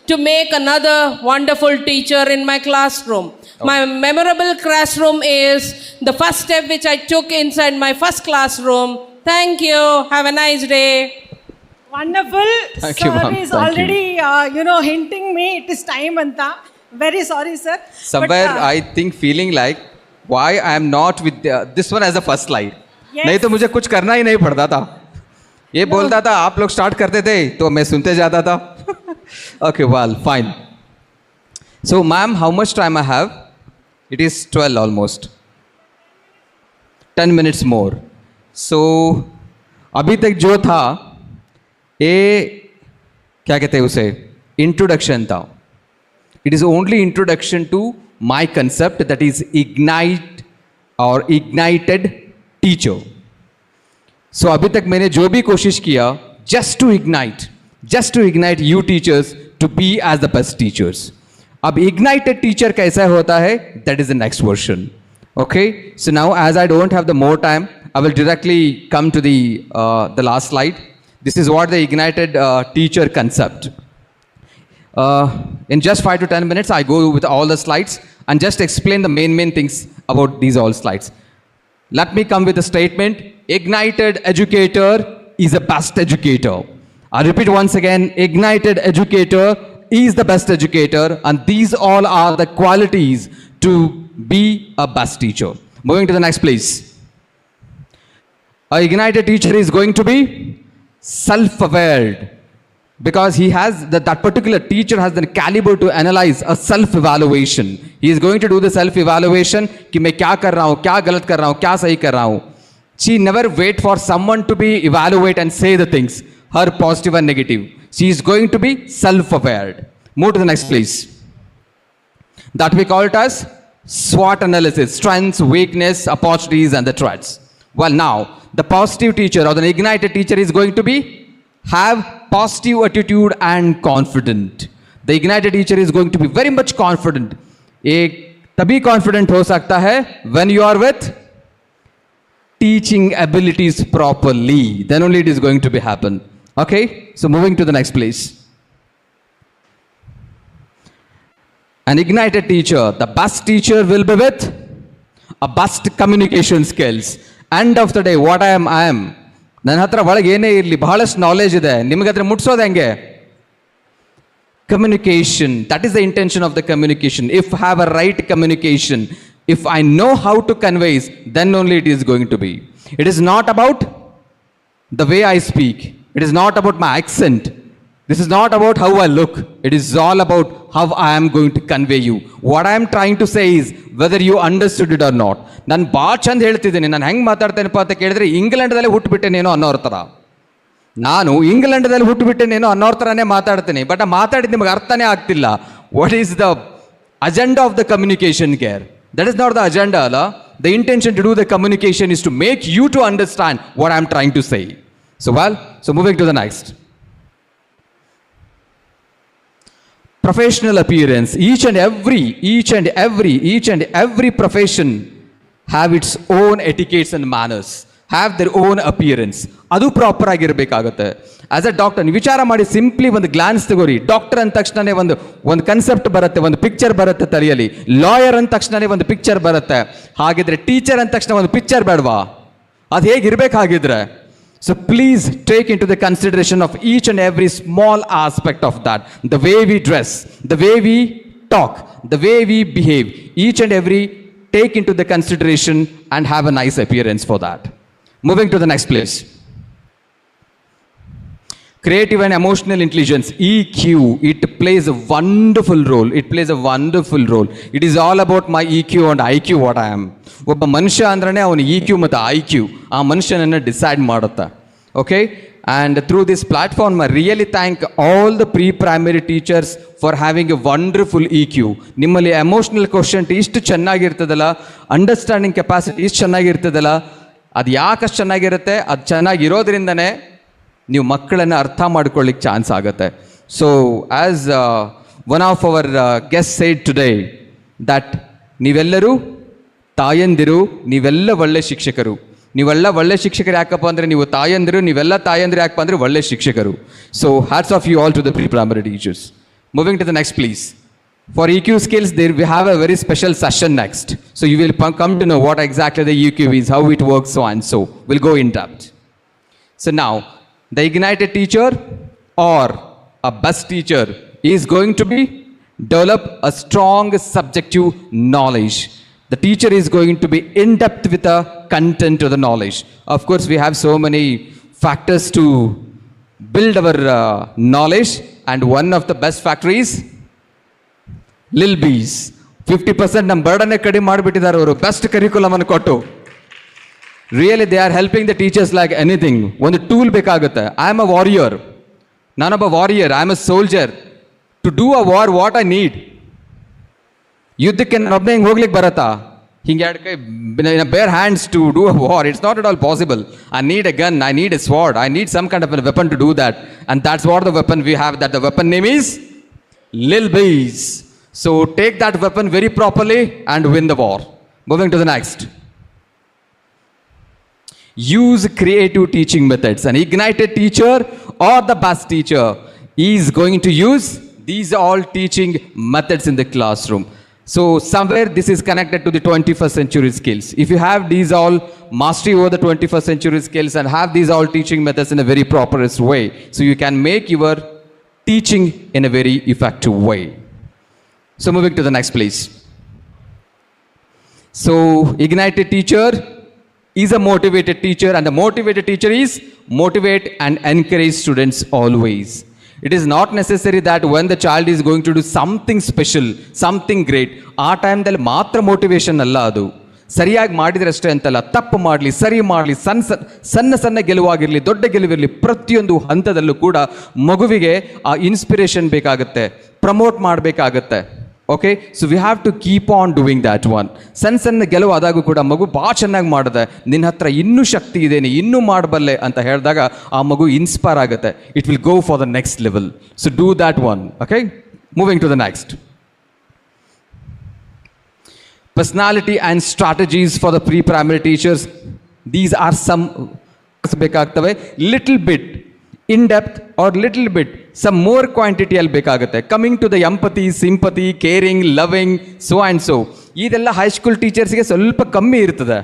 to make another wonderful teacher in my classroom. My memorable classroom is the first step which I took inside my first classroom. Thank you. Have a nice day. Wonderful. Thank you, Sir ma'am. is Thank already, hinting me it is time anta. Very sorry, sir. Somewhere But, I think feeling like why I am not with this one as the first slide. Yes. नहीं तो मुझे कुछ करना ही नहीं पड़ता था. ये बोलता था आप लोग स्टार्ट करते थे तो मैं सुनते जाता था. Okay, well, fine. So, ma'am, how much time I have? It is 12 almost. 10 minutes more. So, अभी तक जो था ये क्या कहते हैं उसे इंट्रोडक्शन था. It is only introduction to my concept, that is ignite or ignited teacher. So अभी तक मैंने जो भी कोशिश किया just to ignite you teachers to be as the best teachers. अब ignited teacher कैसा होता है, that is the next version. Okay, so now as I don't have the more time, I will directly come to the last slide. This is what the ignited teacher concept. In just 5 to 10 minutes, I go with all the slides and just explain the main things about these all slides. Let me come with a statement. Ignited educator is the best educator. I repeat once again, ignited educator is the best educator, and these all are the qualities to be a best teacher. Moving to the next place. A ignited teacher is going to be self-aware, because he has that particular teacher has the caliber to analyze a self-evaluation. He is going to do the self-evaluation कि मैं क्या कर रहा हूँ, क्या गलत कर रहा हूँ, क्या सही कर रहा हूँ. She never wait for someone to be evaluate and say the things, her positive and negative. She is going to be self-aware. Move to the next place. That we call it as SWOT analysis, strengths, weakness, opportunities and the threats. Well, now the positive teacher or the ignited teacher is going to be have positive attitude and confident. The ignited teacher is going to be very much confident. एक तभी confident हो सकता है when you are with teaching abilities properly. Then only it is going to be happen. Okay, so moving to the next place. An ignited teacher, the best teacher will be with a best communication skills. End of the day, what I am. ನನ್ನ ಹತ್ರ ಒಳಗೆ ಏನೇ ಇರಲಿ ಬಹಳಷ್ಟು knowledge ಇದೆ, ನಿಮಗೆ ಹತ್ರ ಮುಟ್ಸೋದು ಹೆಂಗೆ? Communication, that is the intention of the communication. If I have a right communication, if I know how to convey, then only it is going to be. It is not about the way I speak. It is not about my accent. This is not about how I look. It is all about how I am going to convey you. What I am trying to say is whether you understood it or not. ನಾನು ಭಾಳ ಚಂದ ಹೇಳ್ತಿದ್ದೀನಿ, ನಾನು ಹೆಂಗೆ ಮಾತಾಡ್ತೇನಪ್ಪ ಅಂತ ಕೇಳಿದ್ರೆ ಇಂಗ್ಲೆಂಡ್ದಲ್ಲೇ ಹುಟ್ಟುಬಿಟ್ಟೇನೇನೋ ಅನ್ನೋರ ಥರ. ನಾನು ಇಂಗ್ಲೆಂಡ್ದಲ್ಲಿ ಹುಟ್ಟುಬಿಟ್ಟೇನೇನೋ ಅನ್ನೋರ ಥರನೇ ಮಾತಾಡ್ತೀನಿ, ಬಟ್ ಮಾತಾಡಿದ್ದು ನಿಮಗೆ ಅರ್ಥನೇ ಆಗ್ತಿಲ್ಲ. What is the agenda of the communication care? That is not the agenda ಅಲ್ಲ. The intention to do the communication is to make you to understand what I am trying to say. So moving to the next. Professional appearance. Each and every profession have its own etiquettes and manners, have their own appearance. ಅದು proper ಆಗಿರಬೇಕಾಗುತ್ತೆ. As a doctor ನೀವು ವಿಚಾರ ಮಾಡಿ, simply ಒಂದು glance ತಗೋರಿ. Doctor ಅಂದ ತಕ್ಷಣನೇ ಒಂದು concept ಬರುತ್ತೆ, ಒಂದು ಪಿಕ್ಚರ್ ಬರುತ್ತೆ ತಲೆಯಲ್ಲಿ. ಲಾಯರ್ ಅಂದ ತಕ್ಷಣನೇ ಒಂದು ಪಿಕ್ಚರ್ ಬರುತ್ತೆ. ಹಾಗಿದ್ರೆ ಟೀಚರ್ ಅಂದ ತಕ್ಷಣ ಒಂದು ಪಿಕ್ಚರ್ ಬೇಡವಾ? ಅದು ಹೇಗಿರ್ಬೇಕಾಗಿದ್ರೆ? So please take into the consideration of each and every small aspect of that. The way we dress, the way we talk, the way we behave, each and every take into the consideration and have a nice appearance for that. Moving to the next place. Creative and emotional intelligence, EQ, it plays a wonderful role. It is all about my EQ and IQ, what I am. ಒಬ್ಬ ಮನುಷ್ಯ ಅಂದ್ರೆ ಅವನು EQ ಮತ್ತು IQ ಆ ಮನುಷ್ಯನನ್ನು decide ಮಾಡುತ್ತೆ. Okay, and through this platform I really thank all the pre-primary teachers for having A wonderful EQ. ನಿಮ್ಮಲ್ಲಿ emotional quotient ಇಷ್ಟು ಚೆನ್ನಾಗಿರ್ತದಲ್ಲ, ಅಂಡರ್ಸ್ಟ್ಯಾಂಡಿಂಗ್ ಕೆಪಾಸಿಟಿ ಇಷ್ಟು ಚೆನ್ನಾಗಿರ್ತದಲ್ಲ, ಅದು ಯಾಕಷ್ಟು ಚೆನ್ನಾಗಿರುತ್ತೆ? ಅದು ಚೆನ್ನಾಗಿರೋದ್ರಿಂದನೇ ನೀವು ಮಕ್ಕಳನ್ನು ಅರ್ಥ ಮಾಡ್ಕೊಳ್ಳಿಕ್ಕೆ ಚಾನ್ಸ್ ಆಗುತ್ತೆ. So as one of our guest said today that ನೀವೆಲ್ಲರೂ ತಾಯಂದಿರು, ನೀವೆಲ್ಲ ಒಳ್ಳೆ ಶಿಕ್ಷಕರು. ನೀವೆಲ್ಲ ಒಳ್ಳೆ ಶಿಕ್ಷಕರು ಯಾಕಪ್ಪ ಅಂದರೆ ನೀವು ತಾಯಂದಿರು, ನೀವೆಲ್ಲ ತಾಯಂದಿರು ಯಾಕಪ್ಪ ಅಂದರೆ ಒಳ್ಳೆ ಶಿಕ್ಷಕರು. So hats off you all to the pre-primary teachers. Moving to the next please. For EQ skills, there we have a very special session next. So you will come to know what exactly the EQ is, how it works, so and so. We'll go in depth. So now, the ignited teacher or a best teacher is going to be develop a strong subjective knowledge. The teacher is going to be in depth with the content of the knowledge. Of course, we have so many factors to build our knowledge, and one of the best factor is Lil Bees. 50% ನಮ್ಮ ಬರ್ಡನ್ನೇ ಕಡಿಮೆ ಮಾಡಿಬಿಟ್ಟಿದ್ದಾರೆ ಅವರು, best curriculum ಅನ್ನು ಕೊಟ್ಟು. Really they are helping the teachers like anything. ಒಂದು tool ಬೇಕಾಗುತ್ತೆ. I am a warrior, ನಾನೊಬ್ಬ warrior, I am a soldier. To do a war what I need, ಯುದ್ಧಕ್ಕೆ ನಾನೊಬ್ಬನೇ ಹಿಂಗೆ ಹೋಗ್ಲಿಕ್ಕೆ ಬರತ್ತಾ? ಹಿಂಗೆ ಎರಡು ಕೈ bare hands to do a war, it's not at all possible. I need a gun, I need a sword, I need some kind of a weapon to do that, and that's what the weapon we have. That the weapon name is Lil Bees. So take that weapon very properly and win the war. Moving to the next. Use creative teaching methods. An ignited teacher or the best teacher is going to use these all teaching methods in the classroom. So somewhere this is connected to the 21st century skills. If you have these all mastery over the 21st century skills and have these all teaching methods in a very properest way, so you can make your teaching in a very effective way. So moving to the next please. So ignited teacher is a motivated teacher, and the motivated teacher is motivate and encourage students always. It is not necessary that when the child is going to do something special, something great, ಆ ಟೈಮ್ದಲ್ಲಿ ಮಾತ್ರ motivation ಅಲ್ಲ ಅದು. ಸರಿಯಾಗಿ ಮಾಡಿದರೆ ಅಷ್ಟೇ ಅಂತಲ್ಲ, ತಪ್ಪು ಮಾಡಲಿ, ಸರಿ ಮಾಡಲಿ, ಸಣ್ಣ ಸಣ್ಣ ಗೆಲುವಾಗಿರಲಿ, ದೊಡ್ಡ ಗೆಲುವಿರಲಿ, ಪ್ರತಿಯೊಂದು ಹಂತದಲ್ಲೂ ಕೂಡ ಮಗುವಿಗೆ ಆ ಇನ್ಸ್ಪಿರೇಷನ್ ಬೇಕಾಗುತ್ತೆ, ಪ್ರಮೋಟ್ ಮಾಡಬೇಕಾಗತ್ತೆ. Okay, so we have to keep on doing that one. ಸಣ್ಣ ಗೆಲುವು ಆದಾಗೂ ಕೂಡ ಮಗು ಭಾಳ ಚೆನ್ನಾಗಿ ಮಾಡಿದೆ, ನಿನ್ನ ಹತ್ರ ಇನ್ನೂ ಶಕ್ತಿ ಇದೆ, ನೀ ಇನ್ನೂ ಮಾಡಬಲ್ಲೆ ಅಂತ ಹೇಳಿದಾಗ ಆ ಮಗು ಇನ್ಸ್ಪೈರ್ ಆಗುತ್ತೆ. It will go for the next level. So do that one. Okay, moving to the next. Personality and strategies for the pre-primary teachers. These are some ಬೇಕಾಗ್ತವೆ. Little bit in depth or little bit some more quantity ಅಲ್ಲಿ ಬೇಕಾಗುತ್ತೆ. Coming to the empathy, sympathy, caring, loving, so and so. ಇದೆಲ್ಲ high school ಟೀಚರ್ಸ್ಗೆ ಸ್ವಲ್ಪ ಕಮ್ಮಿ ಇರ್ತದೆ.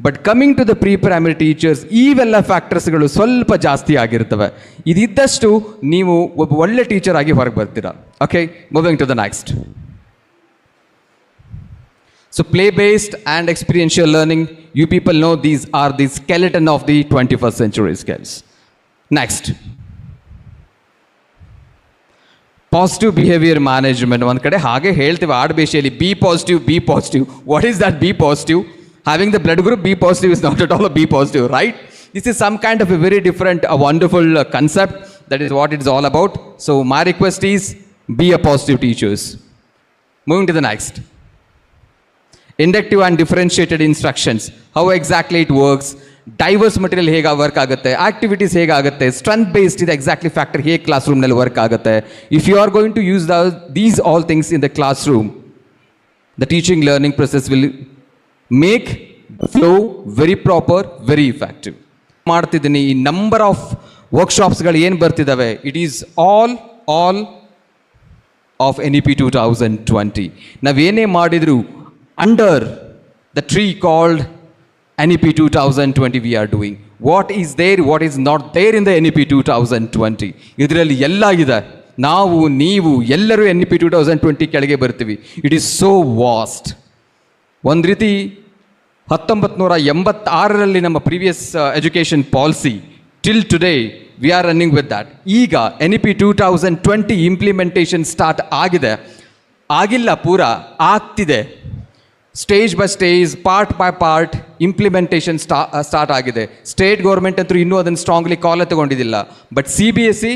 But coming to the pre-primary teachers ಇವೆಲ್ಲ ಫ್ಯಾಕ್ಟರ್ಸ್ಗಳು ಸ್ವಲ್ಪ ಜಾಸ್ತಿ ಆಗಿರ್ತವೆ. ಇದಿದ್ದಷ್ಟು ನೀವು ಒಬ್ಬ ಒಳ್ಳೆ ಟೀಚರ್ ಆಗಿ ಹೊರಗೆ ಬರ್ತೀರಾ. Okay, moving to the next. So play-based and experiential learning, you people know these are the skeleton of the 21st century skills. Next. Positive behavior management. One kade hage ಹೇಳ್ತೀವಿ ಆಡ್ಬೇಷಿಯಲ್ಲಿ, be positive, be positive. What is that be positive? Having the blood group be positive is not at all a be positive, right? This is some kind of a very different, a wonderful concept. That is what it is all about. So my request is be a positive teachers. Moving to the next. Inductive and differentiated instructions. How exactly it works. Diverse material ಹೇಗೆ work ಆಗುತ್ತೆ, activities ಹೇಗಾಗುತ್ತೆ, strength based ಇದೆ exactly factor ಹೇಗೆ ಕ್ಲಾಸ್ ರೂಮ್ನಲ್ಲಿ work ಆಗುತ್ತೆ. If you are going to use these all things in the classroom, the teaching learning process will make flow very proper, very effective. ಮಾಡ್ತಿದ್ದೀನಿ ಈ number of ವರ್ಕ್ಶಾಪ್ಸ್ಗಳು ಏನು ಬರ್ತಿದ್ದಾವೆ, it is all of NEP 2020. ನಾವೇನೇ ಮಾಡಿದ್ರು under the tree called NEP 2020 we are doing. What is there, what is not there in the NEP 2020? ಇದರಲ್ಲಿ ಎಲ್ಲ ಇದೆ. ನಾವು ನೀವು ಎಲ್ಲರೂ NEP 2020 ಕೆಳಗೆ ಬರ್ತೀವಿ. It is so vast. ಒಂದು ರೀತಿ 1986ರಲ್ಲಿ ನಮ್ಮ previous education policy till today we are running with that. ಈಗ NEP 2020 ಇಂಪ್ಲಿಮೆಂಟೇಷನ್ ಸ್ಟಾರ್ಟ್ ಆಗಿದೆ, ಆಗಿಲ್ಲ, ಪೂರ ಆಗ್ತಿದೆ. Stage by stage, part by part implementation start ಆಗಿದೆ. ಸ್ಟೇಟ್ ಗೌರ್ಮೆಂಟ್ ಅಂತೂ ಇನ್ನೂ ಅದನ್ನು ಸ್ಟ್ರಾಂಗ್ಲಿ ಕಾಲ ತಗೊಂಡಿದ್ದಿಲ್ಲ. But CBSE,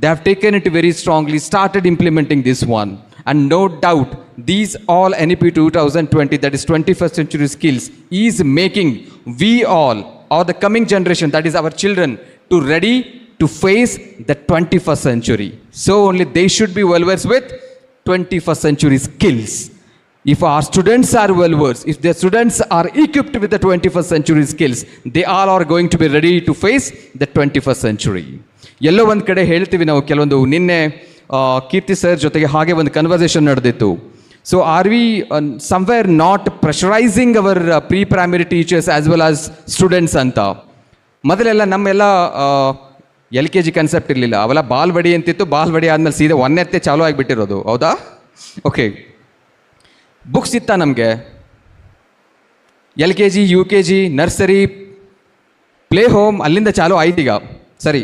they have taken it very strongly, started implementing this one. And no doubt, these all NEP 2020, that is 21st century skills, is making we all, or the coming generation, that is our children, to ready to face the 21st century. So only they should be well versed with 21st century skills. If our students are well versed, if their students are equipped with the 21st century skills, they all are going to be ready to face the 21st century. ಎಲ್ಲೋ ಒಂದು ಕಡೆ ಹೇಳ್ತೀವಿ ನಾವು ಕೆಲವೊಂದು. ನಿನ್ನೆ ಕೀರ್ತಿ sir ಜೊತೆಗೆ ಹಾಗೆ ಒಂದು conversation ನಡೆದಿತ್ತು. So are we somewhere not pressurising our pre primary teachers as well as students ಅಂತ? ಮೊದಲೆಲ್ಲ ನಮ್ಮೆಲ್ಲ LKG ಕನ್ಸೆಪ್ಟ್ ಇರಲಿಲ್ಲ, ಅವೆಲ್ಲ ಬಾಲ್ವಡಿ ಅಂತಿತ್ತು. ಬಾಲ್ವಡಿ ಆದಮೇಲೆ ಸೀದಾ ಒಂದೆತ್ತೆ ಚಾಲೂ ಆಗಿಬಿಟ್ಟಿರೋದು, ಹೌದಾ? ಓಕೆ, ಬುಕ್ಸ್ ಇತ್ತಾ ನಮಗೆ? LKG, UKG, nursery, play home ಅಲ್ಲಿಂದ ಚಾಲೂ ಆಯ್ತೀಗ, ಸರಿ.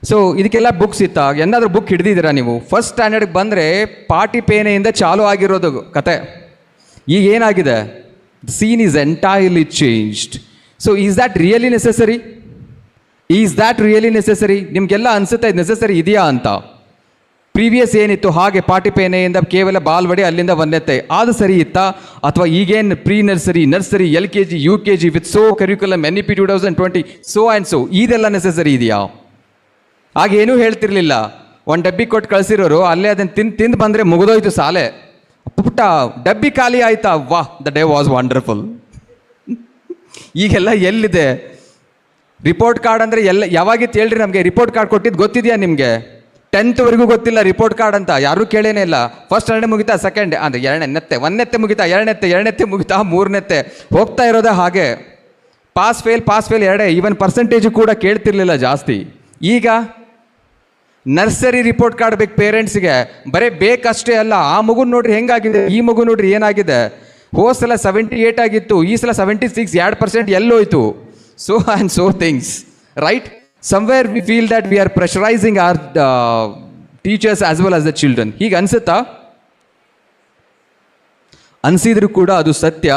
ಸೊ ಇದಕ್ಕೆಲ್ಲ ಬುಕ್ಸ್ ಇತ್ತಾ? ಏನಾದರೂ ಬುಕ್ ಹಿಡ್ದಿದ್ದೀರಾ ನೀವು? ಫಸ್ಟ್ ಸ್ಟ್ಯಾಂಡರ್ಡ್ಗೆ ಬಂದರೆ ಪಾಟಿ ಪೇನೆಯಿಂದ ಚಾಲೂ ಆಗಿರೋದು ಕತೆ. ಈಗ ಏನಾಗಿದೆ? The scene is entirely changed. So is that really necessary? Is that really necessary? ನಿಮಗೆಲ್ಲ ಅನಿಸುತ್ತೆ ಇದು ನೆಸೆಸರಿ ಇದೆಯಾ ಅಂತ? ಪ್ರೀವಿಯಸ್ ಏನಿತ್ತು ಹಾಗೆ ಪಾಟಿ ಪೇನೆಯಿಂದ ಕೇವಲ ಬಾಲ್ವಡಿ ಅಲ್ಲಿಂದ ಒಂದೆತ್ತೆ, ಅದು ಸರಿ ಇತ್ತಾ? ಅಥವಾ ಈಗೇನು pre nursery, nursery, LKG, UKG with so curriculum NEP 2020 so and so, ಇದೆಲ್ಲ ನೆಸೆಸರಿ ಇದೆಯಾ? ಆಗೇನೂ ಹೇಳ್ತಿರ್ಲಿಲ್ಲ. ಒಂದು ಡಬ್ಬಿ ಕೊಟ್ಟು ಕಳಿಸಿರೋರು ಅಲ್ಲೇ ಅದನ್ನು ತಿಂದು ಬಂದರೆ ಮುಗಿದೋಯ್ತು ಸಾಲೆ. ಪುಟ್ಟ ಡಬ್ಬಿ ಖಾಲಿ ಆಯ್ತಾ? ವಾಹ್, ದ ಡೇ ವಾಸ್ ವಂಡರ್ಫುಲ್. ಈಗೆಲ್ಲ ಎಲ್ಲಿದೆ ರಿಪೋರ್ಟ್ ಕಾರ್ಡ್? ಅಂದರೆ ಎಲ್ಲ ಯಾವಾಗಿತ್ತು ಹೇಳ್ರಿ ನಮಗೆ? ರಿಪೋರ್ಟ್ ಕಾರ್ಡ್ ಕೊಟ್ಟಿದ್ದು ಗೊತ್ತಿದೆಯಾ ನಿಮಗೆ? 10th ಗೊತ್ತಿಲ್ಲ ರಿಪೋರ್ಟ್ ಕಾರ್ಡ್ ಅಂತ, ಯಾರೂ ಕೇಳೇನೇ ಇಲ್ಲ. ಫಸ್ಟ್ ಸ್ಟ್ಯಾಂಡರ್ಡ್ ಮುಗಿತಾ, ಸೆಕೆಂಡ್ ಅಂದರೆ ಎರಡನೆತ್ತೆ, ಒಂದೆತ್ತೆ ಮುಗಿತಾ, ಎರಡನೆತ್ತೆ ಮುಗಿತಾ, ಮೂರನೆತ್ತೆ, ಹೋಗ್ತಾ ಇರೋದೇ ಹಾಗೆ. ಪಾಸ್ ಫೇಲ್ ಎರಡೇ, ಈವನ್ ಪರ್ಸೆಂಟೇಜು ಕೂಡ ಕೇಳ್ತಿರ್ಲಿಲ್ಲ ಜಾಸ್ತಿ. ಈಗ ನರ್ಸರಿ ರಿಪೋರ್ಟ್ ಕಾರ್ಡ್ ಬೇಕು ಪೇರೆಂಟ್ಸ್ಗೆ, ಬರೀ ಬೇಕಷ್ಟೇ ಅಲ್ಲ, ಆ ಮಗು ನೋಡ್ರಿ ಹೆಂಗಾಗಿದೆ, ಈ ಮಗು ನೋಡ್ರಿ ಏನಾಗಿದೆ. ಹೋದ ಸಲ 78 ಆಗಿತ್ತು, ಈ ಸಲ 76, 2% ಎಲ್ಲೋಯ್ತು. So and so things, right? Somewhere we feel that we are pressurizing our teachers as well as the children. ಹೀಗೆ ಅನ್ಸುತ್ತಾ? ಅನಿಸಿದ್ರು ಕೂಡ ಅದು ಸತ್ಯ,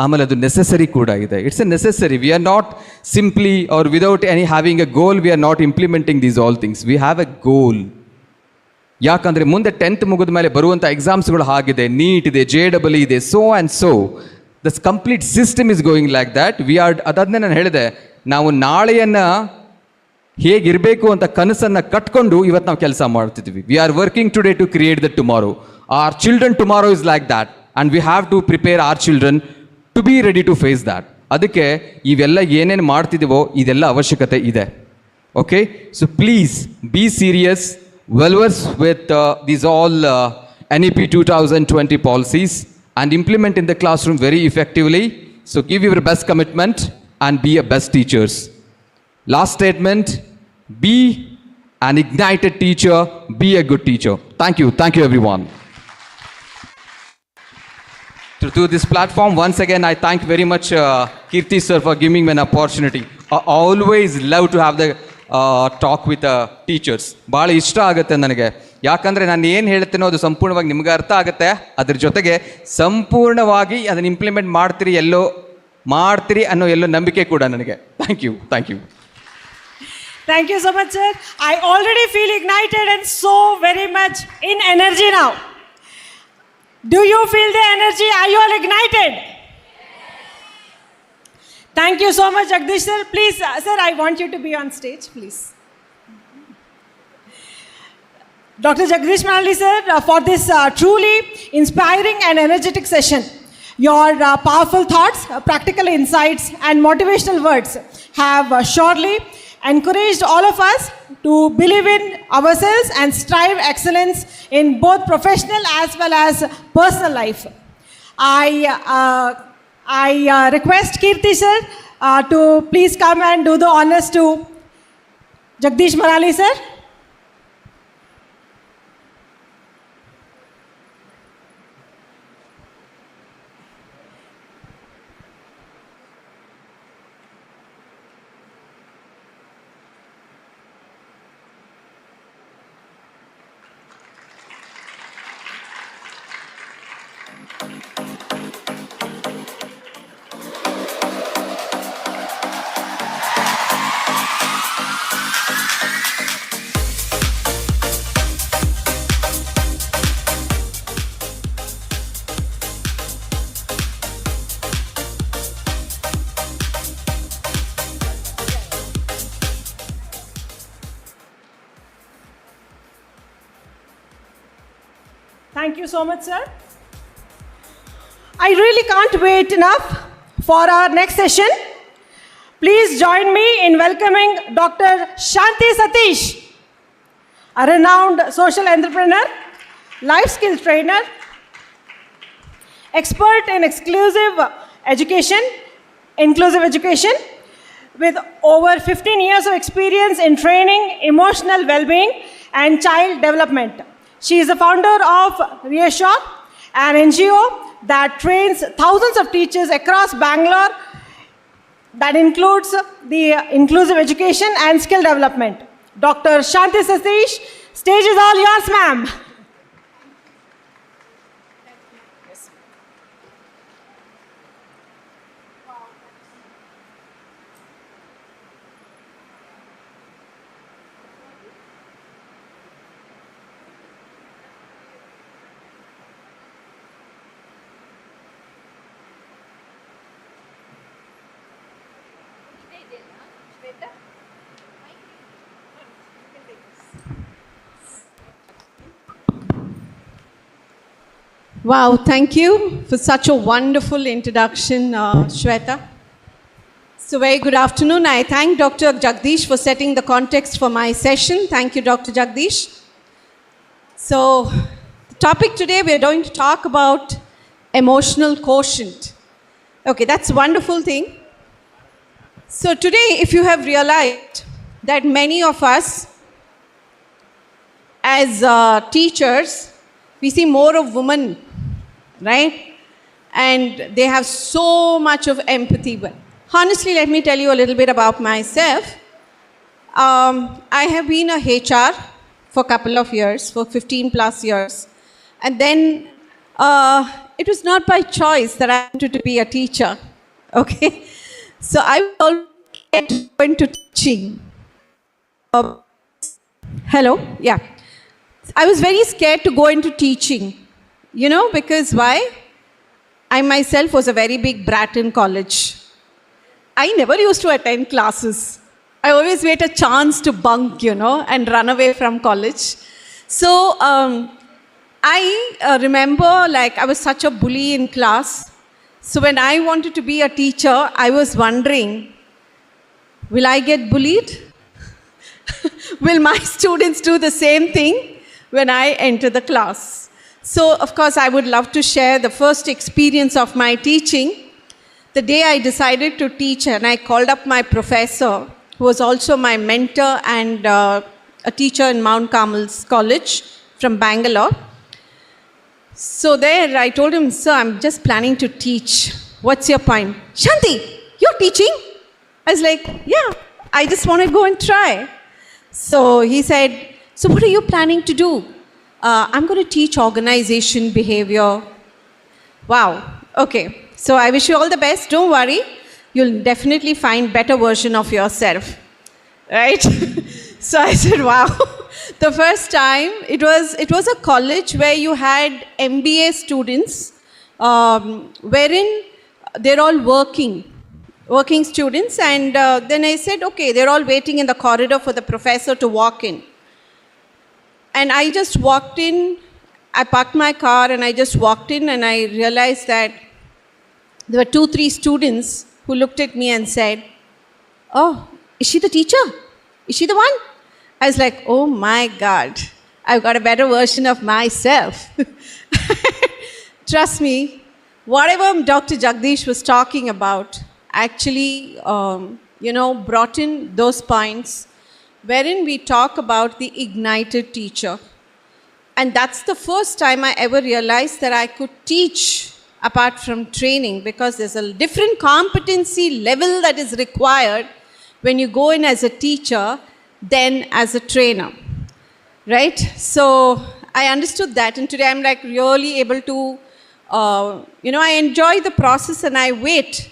ಆಮೇಲೆ ಅದು ನೆಸೆಸರಿ ಕೂಡ ಇದೆ. It's a necessary. We are not simply are without any having a goal, we are not implementing these all things. We have a goal. ಯಾಕಂದರೆ ಮುಂದೆ 10th ಮುಗಿದ ಮೇಲೆ ಬರುವಂಥ ಎಕ್ಸಾಮ್ಸ್ಗಳು ಹಾಗಿದೆ, ನೀಟ್ ಇದೆ, JEE ಇದೆ, so and so. This complete system is going like that. We are, ಅದಾದ್ಮೇಲೆ ನಾನು ಹೇಳಿದೆ, ನಾವು ನಾಳೆಯನ್ನು ಹೇಗಿರಬೇಕು ಅಂತ ಕನಸನ್ನು ಕಟ್ಕೊಂಡು ಇವತ್ತು ನಾವು ಕೆಲಸ ಮಾಡ್ತಿದ್ವಿ. We are working today to create the tomorrow. Our children tomorrow is like that, and we have to prepare our children to be ready to face that. ಅದಕ್ಕೆ ಇವೆಲ್ಲ ಏನೇನು ಮಾಡ್ತಿದ್ದೀವೋ ಇದೆಲ್ಲ ಅವಶ್ಯಕತೆ ಇದೆ. Okay, so please be serious, well versed with these all NEP 2020 policies and implement in the classroom very effectively. So give your best commitment and be a best teachers. Last statement, be an ignited teacher, be a good teacher. Thank you everyone. Through this platform, once again I thank very much Kirti sir for giving me an opportunity. I always love to have the talk with teachers. ಭಾಳ ಇಷ್ಟ ಆಗುತ್ತೆ ನನಗೆ, ಯಾಕಂದರೆ ನಾನು ಏನು ಹೇಳ್ತೇನೋ ಅದು ಸಂಪೂರ್ಣವಾಗಿ ನಿಮ್ಗೆ ಅರ್ಥ ಆಗುತ್ತೆ. ಅದ್ರ ಜೊತೆಗೆ ಸಂಪೂರ್ಣವಾಗಿ ಅದನ್ನು ಇಂಪ್ಲಿಮೆಂಟ್ ಮಾಡ್ತೀರಿ ಅನ್ನೋ ಎಲ್ಲೋ ನಂಬಿಕೆ ಕೂಡ ನನಗೆ. Thank you. Thank you so much, sir. I already feel ignited and so very much in energy now. Do you feel the energy? Are you all ignited? Thank you so much, Jagdish sir. Please, sir, I want you to be on stage, please. Dr. Jagdish Manali sir, for this truly inspiring and energetic session. Your powerful thoughts, practical insights and motivational words have surely encouraged all of us to believe in ourselves and strive excellence in both professional as well as personal life. I request Kirti sir to please come and do the honors to Jagdish Manali sir. Thank you so much, sir. I really can't wait enough for our next session. Please join me in welcoming Dr. Shanti Satish. a renowned social entrepreneur, life skills trainer, expert in inclusive education, with over 15 years of experience in training, emotional well-being, and child development. She is the founder of Reassure, an NGO that trains thousands of teachers across Bangalore that includes the inclusive education and skill development. Dr. Shanti Satish, stage is all yours, ma'am. Wow, thank you for such a wonderful introduction, Shweta. So very good afternoon. I thank Dr. Jagdish for setting the context for my session. Thank you, Dr. Jagdish. So the topic today, we're going to talk about emotional quotient. Okay, that's a wonderful thing. So today, if you have realized that many of us as teachers, we see more of women, right? And they have so much of empathy. But honestly, let me tell you a little bit about myself. I have been a HR for a couple of years, for 15 plus years. And then it was not by choice that I wanted to be a teacher, okay? So I always go into teaching. Hello? Yeah. I was very scared to go into teaching, you know, because why? I myself was a very big brat in college. I never used to attend classes. I always wait a chance to bunk, you know, and run away from college. So I remember, like, I was such a bully in class. So when I wanted to be a teacher, I was wondering, will I get bullied? Will my students do the same thing when I enter the class? So, of course, I would love to share the first experience of my teaching. The day I decided to teach, and I called up my professor, who was also my mentor and a teacher in Mount Carmel's College from Bangalore. So there, I told him, sir, I'm just planning to teach. What's your point? Shanti, you're teaching? I was like, yeah, I just want to go and try. So he said, so what are you planning to do? I'm going to teach organization behavior. Wow, okay. So I wish you all the best. Don't worry. You'll definitely find better version of yourself, right? So I said, wow. The first time, it was a college where you had MBA students, wherein they're all working students. And then I said, okay, they're all waiting in the corridor for the professor to walk in. And I just walked in, I parked my car and I just walked in and I realized that there were 2-3 students who looked at me and said, oh, is she the teacher? Is she the one? I was like, oh my God, I've got a better version of myself. Trust me, whatever Dr. Jagdish was talking about actually, brought in those points wherein we talk about the ignited teacher. And that's the first time I ever realized that I could teach apart from training, because there's a different competency level that is required when you go in as a teacher than as a trainer, right? So I understood that, and today I'm like really able to, I enjoy the process and I wait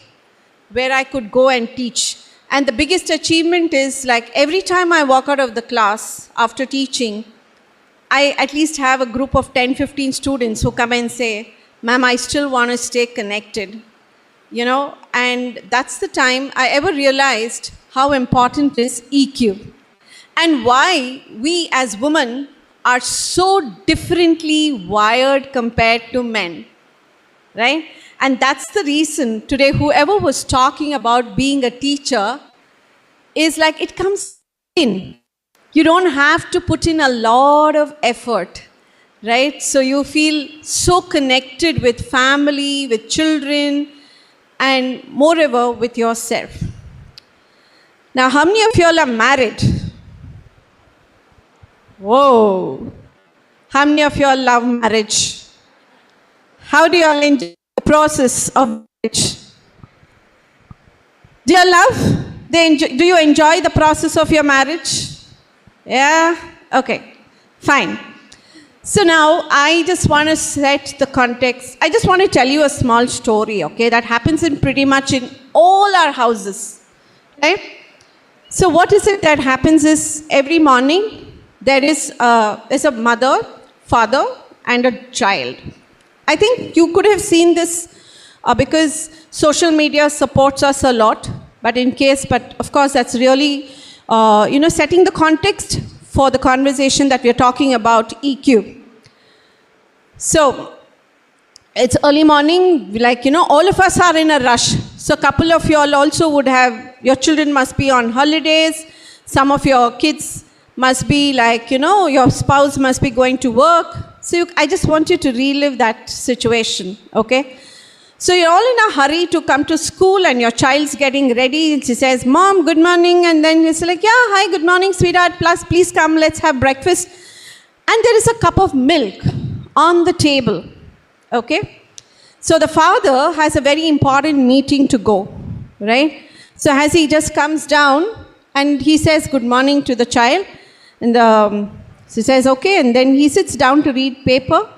where I could go and teach. And the biggest achievement is, like, every time I walk out of the class after teaching, I at least have a group of 10-15 students who come and say, ma'am, I still want to stay connected, you know? And that's the time I ever realized how important is EQ and why we as women are so differently wired compared to men, right? And that's the reason today whoever was talking about being a teacher is like, it comes in, You don't have to put in a lot of effort, right? So you feel so connected with family, with children, and moreover with yourself. Now, how many of you all are married? Whoa. How many of you all love marriage? How do you all enjoy the process of marriage? Do you love? Do you enjoy the process of your marriage? Yeah? Okay, fine. So now I just want to set the context. I just want to tell you a small story, okay, that happens in pretty much in all our houses, right? So what is it that happens is every morning there's a mother, father, and a child. I think you could have seen this because social media supports us a lot. But of course, that's really, setting the context for the conversation that we're talking about, EQ. So, it's early morning, all of us are in a rush. So, a couple of you all also would have, your children must be on holidays. Some of your kids must be your spouse must be going to work. So, I just want you to relive that situation, okay? So you're all in a hurry to come to school and your child's getting ready. She says, Mom, good morning. And then it's like, yeah, hi, good morning, sweetheart. Please come, let's have breakfast. And there is a cup of milk on the table. Okay? So the father has a very important meeting to go, right? So as he just comes down and he says good morning to the child. And she says, okay. And then he sits down to read paper.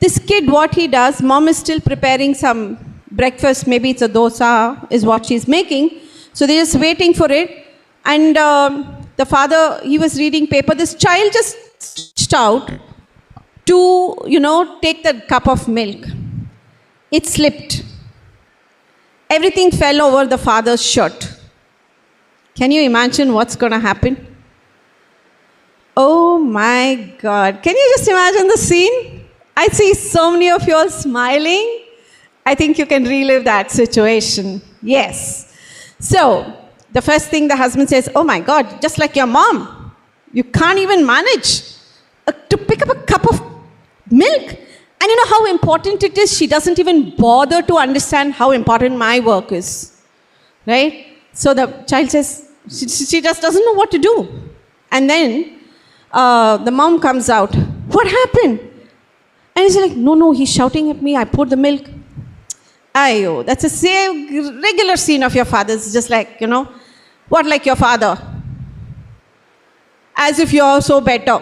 This kid, what he does, mom is still preparing some breakfast, maybe it's a dosa, is what she's making. So they're just waiting for it. And the father, he was reading paper. This child just reached out to, take the cup of milk. It slipped. Everything fell over the father's shirt. Can you imagine what's going to happen? Oh my God. Can you just imagine the scene? I see so many of you all smiling. I think you can relive that situation. Yes. So, the first thing the husband says, oh my God, just like your mom, you can't even manage to pick up a cup of milk. And you know how important it is? She doesn't even bother to understand how important my work is. Right? So the child says, she just doesn't know what to do. And then the mom comes out. What happened? And he's like, no, he's shouting at me. I poured the milk. Ayo, that's a regular scene of your father's. Just like, what like your father? As if you're so better.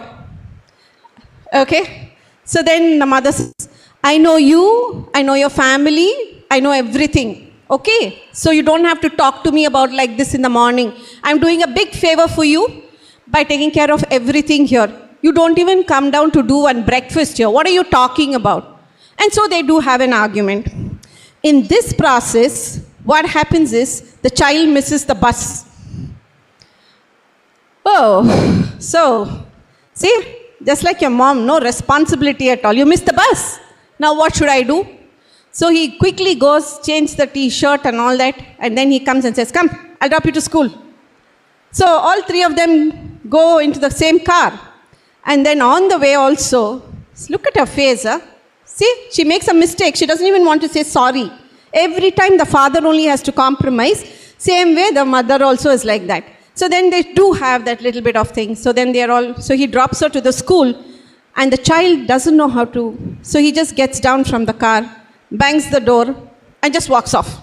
Okay? So then the mother says, I know you, I know your family, I know everything. Okay? So you don't have to talk to me about like this in the morning. I'm doing a big favor for you by taking care of everything here. You don't even come down to do one breakfast here. What are you talking about? And so they do have an argument. In this process, what happens is the child misses the bus. Oh, so, see, just like your mom, no responsibility at all. You missed the bus. Now what should I do? So he quickly goes, change the t-shirt and all that, and then he comes and says, come, I'll drop you to school. So all three of them go into the same car. And then on the way also, look at her face, huh? See, she makes a mistake. She doesn't even want to say sorry. Every time the father only has to compromise. Same way the mother also is like that. So then they do have that little bit of thing. So then so he drops her to the school and the child doesn't know how to. So he just gets down from the car, bangs the door and just walks off.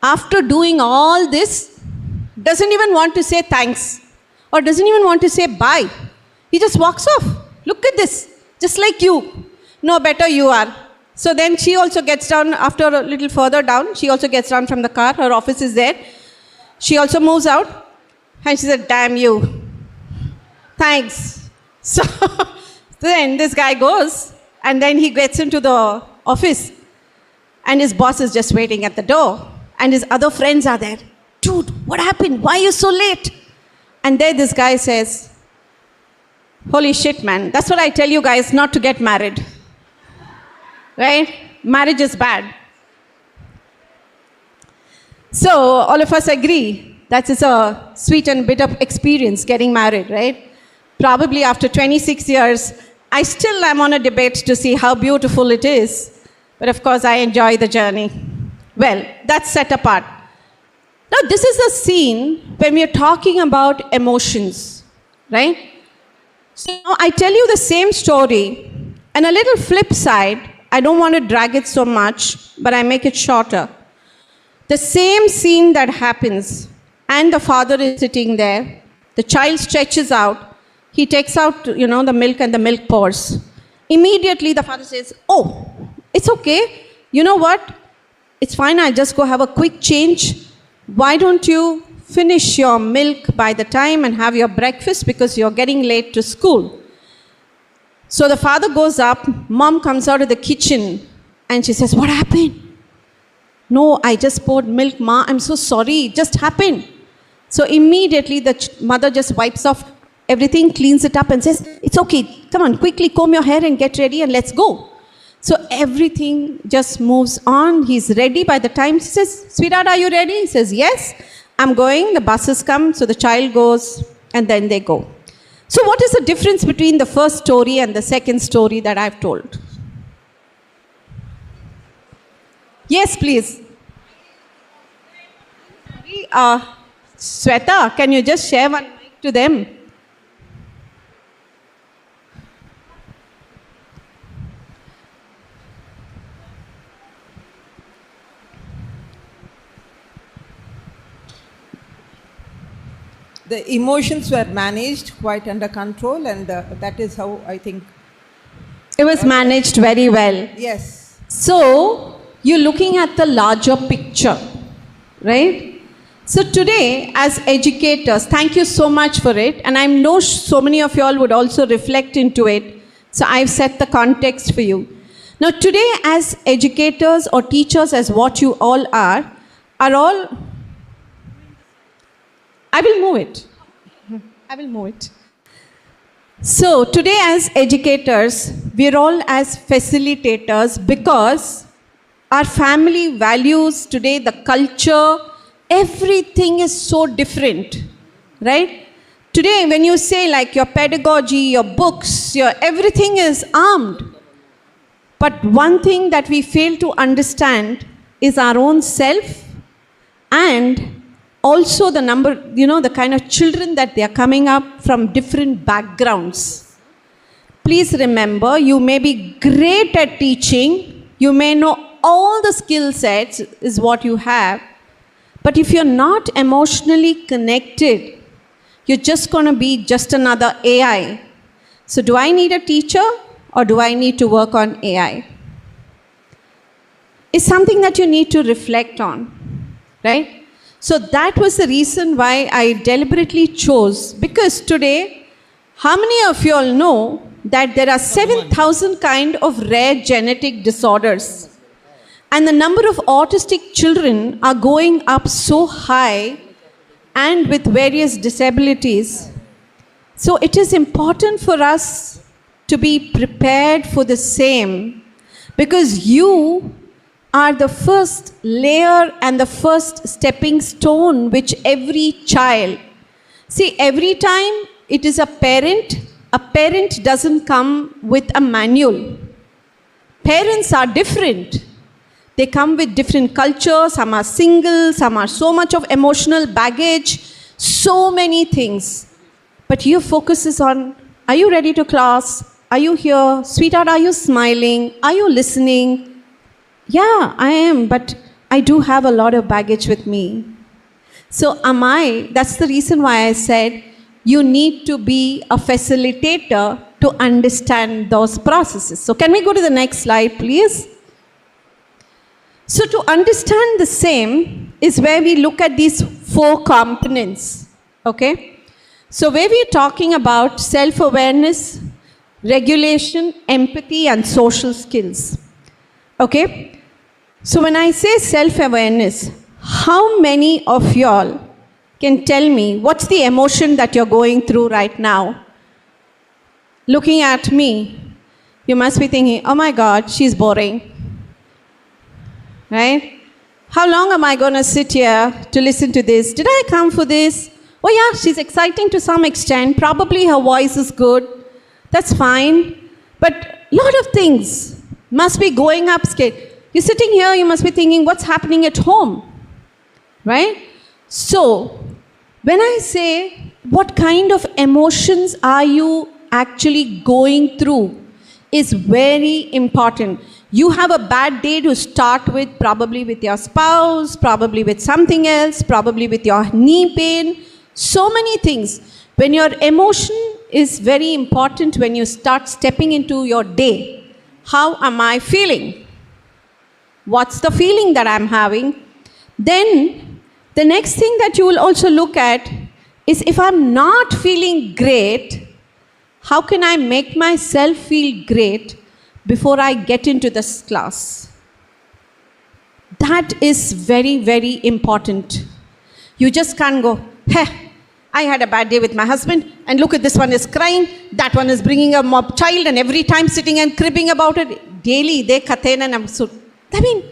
After doing all this, doesn't even want to say thanks or doesn't even want to say bye. He just walks off. Look at this. Just like you. No, better you are. So then she also gets down, after a little further down, she also gets down from the car. Her office is there. She also moves out. And she said, damn you. Thanks. So then this guy goes. And then he gets into the office. And his boss is just waiting at the door. And his other friends are there. Dude, what happened? Why are you so late? And there this guy says, holy shit, man. That's what I tell you guys, not to get married. Right? Marriage is bad. So all of us agree that is a sweet and bitter experience getting married, right? Probably after 26 years, I still am on a debate to see how beautiful it is. But of course, I enjoy the journey. Well, that's set apart. Now, this is a scene when we are talking about emotions, right? So now I tell you the same story, and a little flip side. I don't want to drag it so much, but I make it shorter. The same scene that happens, and the father is sitting there. The child stretches out. He takes out, the milk, and the milk pours. Immediately, the father says, "Oh, it's okay. You know what? It's fine. I'll just go have a quick change. Why don't you finish your milk by the time and have your breakfast because you're getting late to school?" So the father goes up, mom comes out of the kitchen and she says, "What happened?" "No, I just poured milk, Ma. I'm so sorry. It just happened." So immediately the mother just wipes off everything, cleans it up and says, "It's okay. Come on, quickly comb your hair and get ready and let's go." So everything just moves on. He's ready by the time she says, "Sweetheart, are you ready?" He says, "Yes, I'm going." The buses come, so the child goes, and then they go. So what is the difference between the first story and the second story that I've told? Yes, please. Sweta, can you just share one mic to them? The emotions were managed quite under control, and that is how I think it was managed very well. Yes. So you're looking at the larger picture, right? So today, as educators, thank you so much for it, and I know so many of you all would also reflect into it. So I've set the context for you. Now today, as educators or teachers, as what you all are all. I will move it. I will move it. So today as educators, we're all as facilitators because our family values today, the culture, everything is so different, right? Today when you say like your pedagogy, your books, your everything is armed. But one thing that we fail to understand is our own self, and also the number, the kind of children that they are coming up from different backgrounds. Please remember, you may be great at teaching, you may know all the skill sets is what you have, but if you're not emotionally connected, you're just going to be just another AI. So do I need a teacher or do I need to work on AI? It's something that you need to reflect on, right? So that was the reason why I deliberately chose, because today, how many of you all know that there are 7,000 kind of rare genetic disorders? And the number of autistic children are going up so high, and with various disabilities. So it is important for us to be prepared for the same, because you are the first layer and the first stepping stone which every child. See, every time it is a parent doesn't come with a manual. Parents are different. They come with different cultures, some are single, some are so much of emotional baggage, so many things. But your focus is on, are you ready to class? Are you here? Sweetheart, are you smiling? Are you listening? Yeah, I am, but I do have a lot of baggage with me. So that's the reason why I said you need to be a facilitator to understand those processes. So can we go to the next slide, please? So to understand the same is where we look at these 4 components, okay? So where we're talking about self-awareness, regulation, empathy, and social skills. Okay? So when I say self-awareness, how many of y'all can tell me what's the emotion that you're going through right now? Looking at me, you must be thinking, oh my God, she's boring. Right? How long am I going to sit here to listen to this? Did I come for this? Oh yeah, she's exciting to some extent. Probably her voice is good. That's fine. But a lot of things must be going up scale. You're sitting here, you must be thinking, what's happening at home? Right? So, when I say, what kind of emotions are you actually going through is very important. You have a bad day to start with, probably with your spouse, probably with something else, probably with your knee pain, so many things. When your emotion is very important when you start stepping into your day. How am I feeling? What's the feeling that I'm having? Then the next thing that you will also look at is if I'm not feeling great, how can I make myself feel great before I get into this class? That is very, very important. You just can't go, hey, I had a bad day with my husband, and look at this one is crying, that one is bringing a mob child, and every time sitting and cribbing about it. Daily, they kathen and amsud. I mean,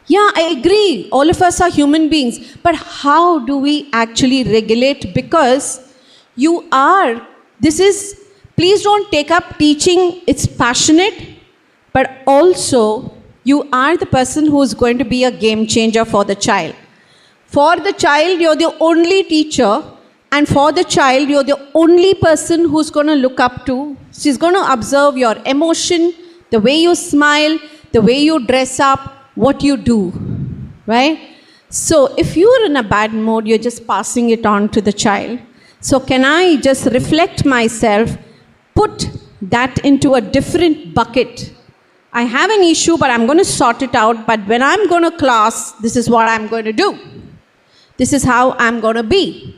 yeah, I agree. All of us are human beings. But how do we actually regulate? Because please don't take up teaching, it's passionate, but also you are the person who is going to be a game changer for the child. For the child, you're the only teacher, and for the child, you're the only person who's going to look up to. She's going to observe your emotion, the way you smile, the way you dress up, what you do, right? So if you're in a bad mood, you're just passing it on to the child. So can I just reflect myself, put that into a different bucket? I have an issue, but I'm going to sort it out. But when I'm going to class, this is what I'm going to do. This is how I'm going to be.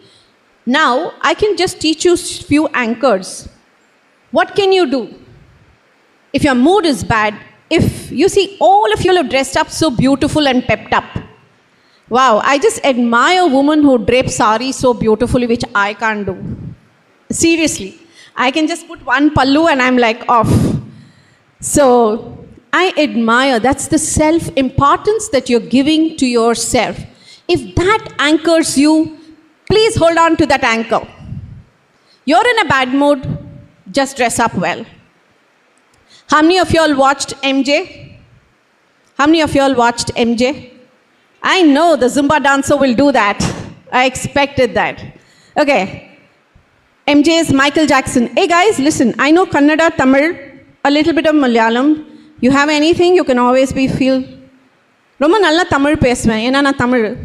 Now, I can just teach you a few anchors. What can you do? If your mood is bad, if you see all of you are dressed up so beautiful and pepped up. Wow, I just admire a woman who drapes sari so beautifully, which I can't do. Seriously. I can just put one pallu and I'm like off. So, I admire, that's the self-importance that you're giving to yourself. If that anchors you, please hold on to that anchor. You're in a bad mood, just dress up well. How many of you all watched MJ? How many of you all watched MJ? I know the Zumba dancer will do that. I expected that. Okay. MJ is Michael Jackson. Hey guys, listen. I know Kannada, Tamil, a little bit of Malayalam. You have anything, you can always feel. Roma nalla Tamil pesven. Ena na Tamil.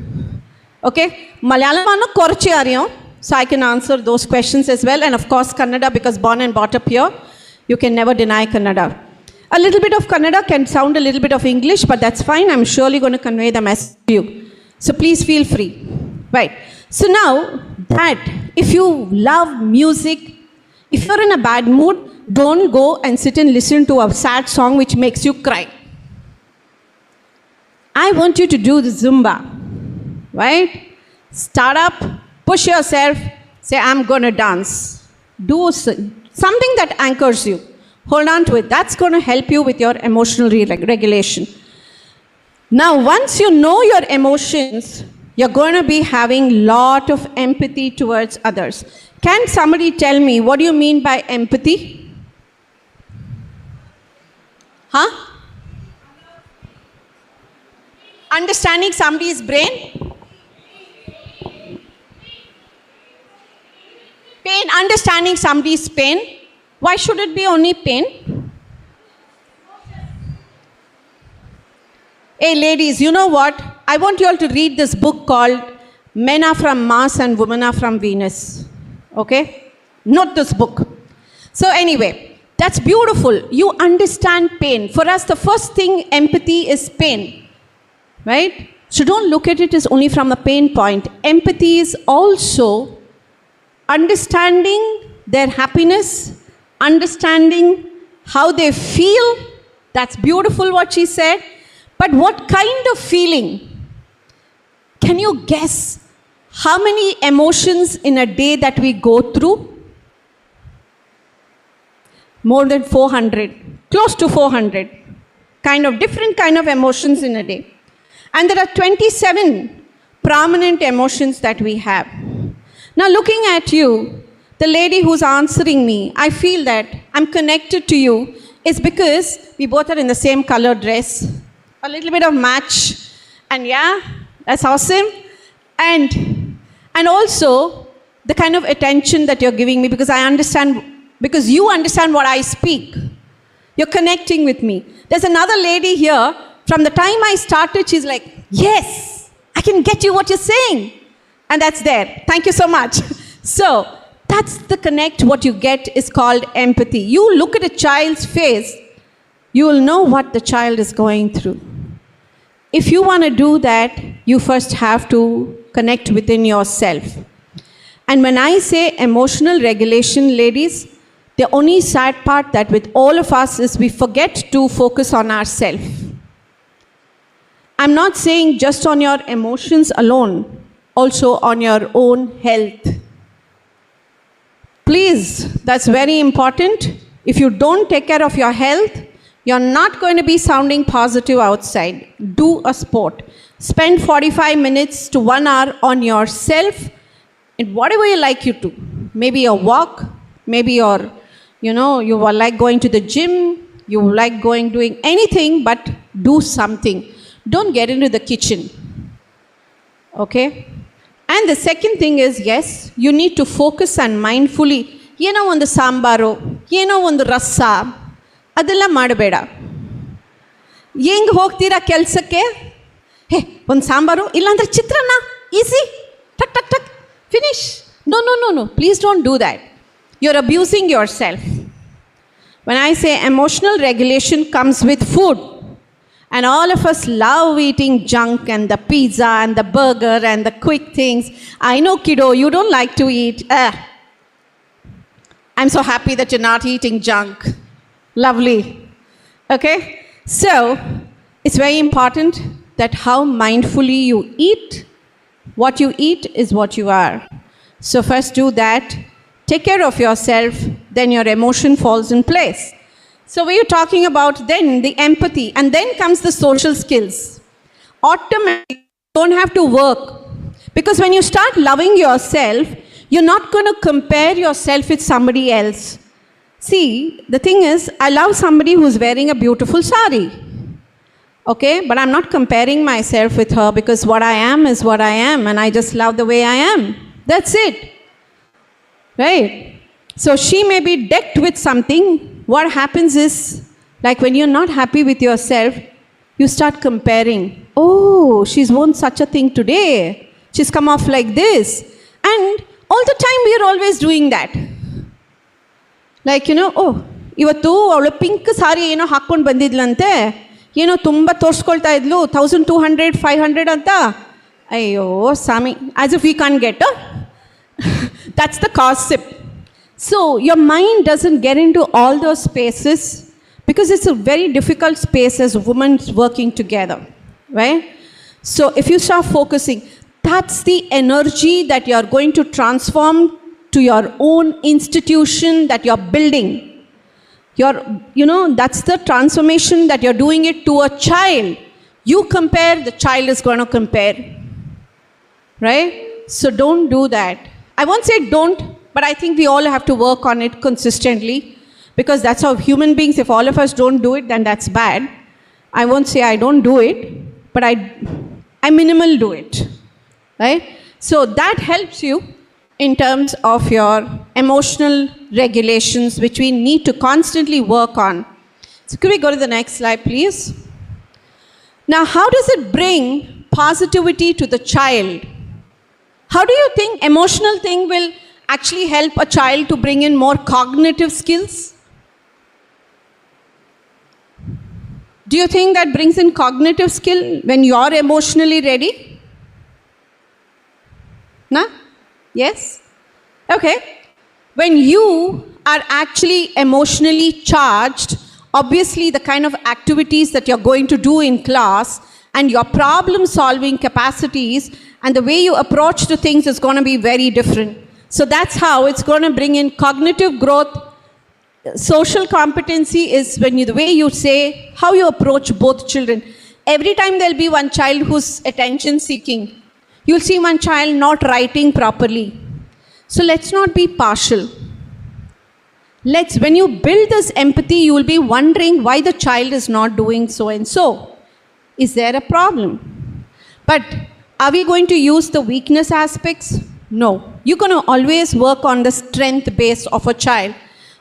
Okay. Malayalam anna korche ariyo. So I can answer those questions as well. And of course Kannada, because born and brought up here. You can never deny Kannada. A little bit of Kannada can sound a little bit of English, but that's fine. I'm surely going to convey the message to you. So please feel free. Right. So now, that if you love music, if you're in a bad mood, don't go and sit and listen to a sad song which makes you cry. I want you to do the Zumba. Right? Start up, push yourself, say, I'm going to dance. Do something that anchors you. Hold on to it. That's going to help you with your emotional regulation. Now, once you know your emotions, you're going to be having lot of empathy towards others. Can somebody tell me, what do you mean by empathy? Huh? Understanding somebody's brain? Pain, understanding somebody's pain. Why should it be only pain? Hey ladies, you know what? I want you all to read this book called Men Are From Mars and Women Are From Venus. Okay? Note this book. So anyway, that's beautiful. You understand pain. For us, the first thing, empathy is pain. Right? So don't look at it as only from a pain point. Empathy is also understanding their happiness, understanding how they feel. That's beautiful what she said. But what kind of feeling? Can you guess how many emotions in a day that we go through? More than 400, close to 400. Different kind of emotions in a day. And there are 27 prominent emotions that we have. Now, looking at you, the lady who's answering me, I feel that I'm connected to you is because we both are in the same color dress, a little bit of match, and yeah, that's awesome. And also the kind of attention that you're giving me because I understand, because you understand what I speak. You're connecting with me. There's another lady here, from the time I started, she's like, yes, I can get you what you're saying. And that's there. Thank you so much. So, that's the connect. What you get is called empathy. You look at a child's face, you will know what the child is going through. If you want to do that, you first have to connect within yourself. And when I say emotional regulation, ladies, the only sad part that with all of us is we forget to focus on ourselves. I'm not saying just on your emotions alone, also on your own health. Please, that's very important. If you don't take care of your health, you're not going to be sounding positive outside. Do a sport. Spend 45 minutes to 1 hour on yourself in whatever you like you to. Maybe a walk, maybe you are like going to the gym, you like doing anything, but do something. Don't get into the kitchen. Okay? And the second thing is, yes, you need to focus and mindfully, ಒಂದು ಸಾಂಬಾರು, ಒಂದು ರಸ, ಅದೆಲ್ಲ ಮಾಡಬೇಡ. ಹೆಂಗೆ ಹೋಗ್ತೀರಾ ಕೆಲಸಕ್ಕೆ? ಹೇ, ಒಂದು ಸಾಂಬಾರು, ಇಲ್ಲಾಂದ್ರೆ ಚಿತ್ರಾನ್ನ, ಈಸಿ, ಟಕ್ ಟಕ್ ಟಕ್, finish. No, please don't do that. You're abusing yourself. When I say emotional regulation comes with food, and all of us love eating junk and the pizza and the burger and the quick things. I know, kiddo, you don't like to eat. I'm so happy that you're not eating junk. Lovely. Okay? So, it's very important that how mindfully you eat. What you eat is what you are. So first do that. Take care of yourself. Then your emotion falls in place. So we are talking about then the empathy, and then comes the social skills. Automatically, you don't have to work. Because when you start loving yourself, you're not going to compare yourself with somebody else. See, the thing is, I love somebody who's wearing a beautiful sari. Okay, but I'm not comparing myself with her because what I am is what I am, and I just love the way I am. That's it. Right? So she may be decked with something. What happens is, like when you're not happy with yourself, you start comparing. Oh, she's worn such a thing today. She's come off like this. And all the time we are always doing that. Like, oh, ಇವತ್ತು ಅವಳು pink ಸಾರಿ ಏನೋ ಹಾಕ್ಕೊಂಡು ಬಂದಿದ್ಲಂತೆ, ಏನೋ ತುಂಬ ತೋರಿಸ್ಕೊಳ್ತಾ ಇದ್ಲು, 1200, 500 ಅಂತ. ಅಯ್ಯೋ ಸ್ವಾಮಿ, as if we can't get her. That's the gossip. So your mind doesn't get into all those spaces because it's a very difficult space as women working together, right? So if you start focusing, that's the energy that you're going to transform to your own institution that you're building. That's the transformation that you're doing it to a child. You compare, the child is going to compare, right? So don't do that. I won't say don't, but I think we all have to work on it consistently because that's how human beings, if all of us don't do it, then that's bad. I won't say I don't do it, but I minimal do it, right? So that helps you in terms of your emotional regulations, which we need to constantly work on. So could we go to the next slide, please? Now, how does it bring positivity to the child? How do you think emotional thing will actually help a child to bring in more cognitive skills? Do you think that brings in cognitive skill when you're emotionally ready? No? Yes? Okay. When you are actually emotionally charged, obviously the kind of activities that you're going to do in class and your problem solving capacities and the way you approach to things is going to be very different. So that's how it's going to bring in cognitive growth. Social competency is when the way you say, how you approach both children. every time there'll be one child who's attention seeking. You'll see one child not writing properly. So let's not be partial. When you build this empathy, you will be wondering why the child is not doing so and so. Is there a problem? But are we going to use the weakness aspects? No. You're going to always work on the strength base of a child.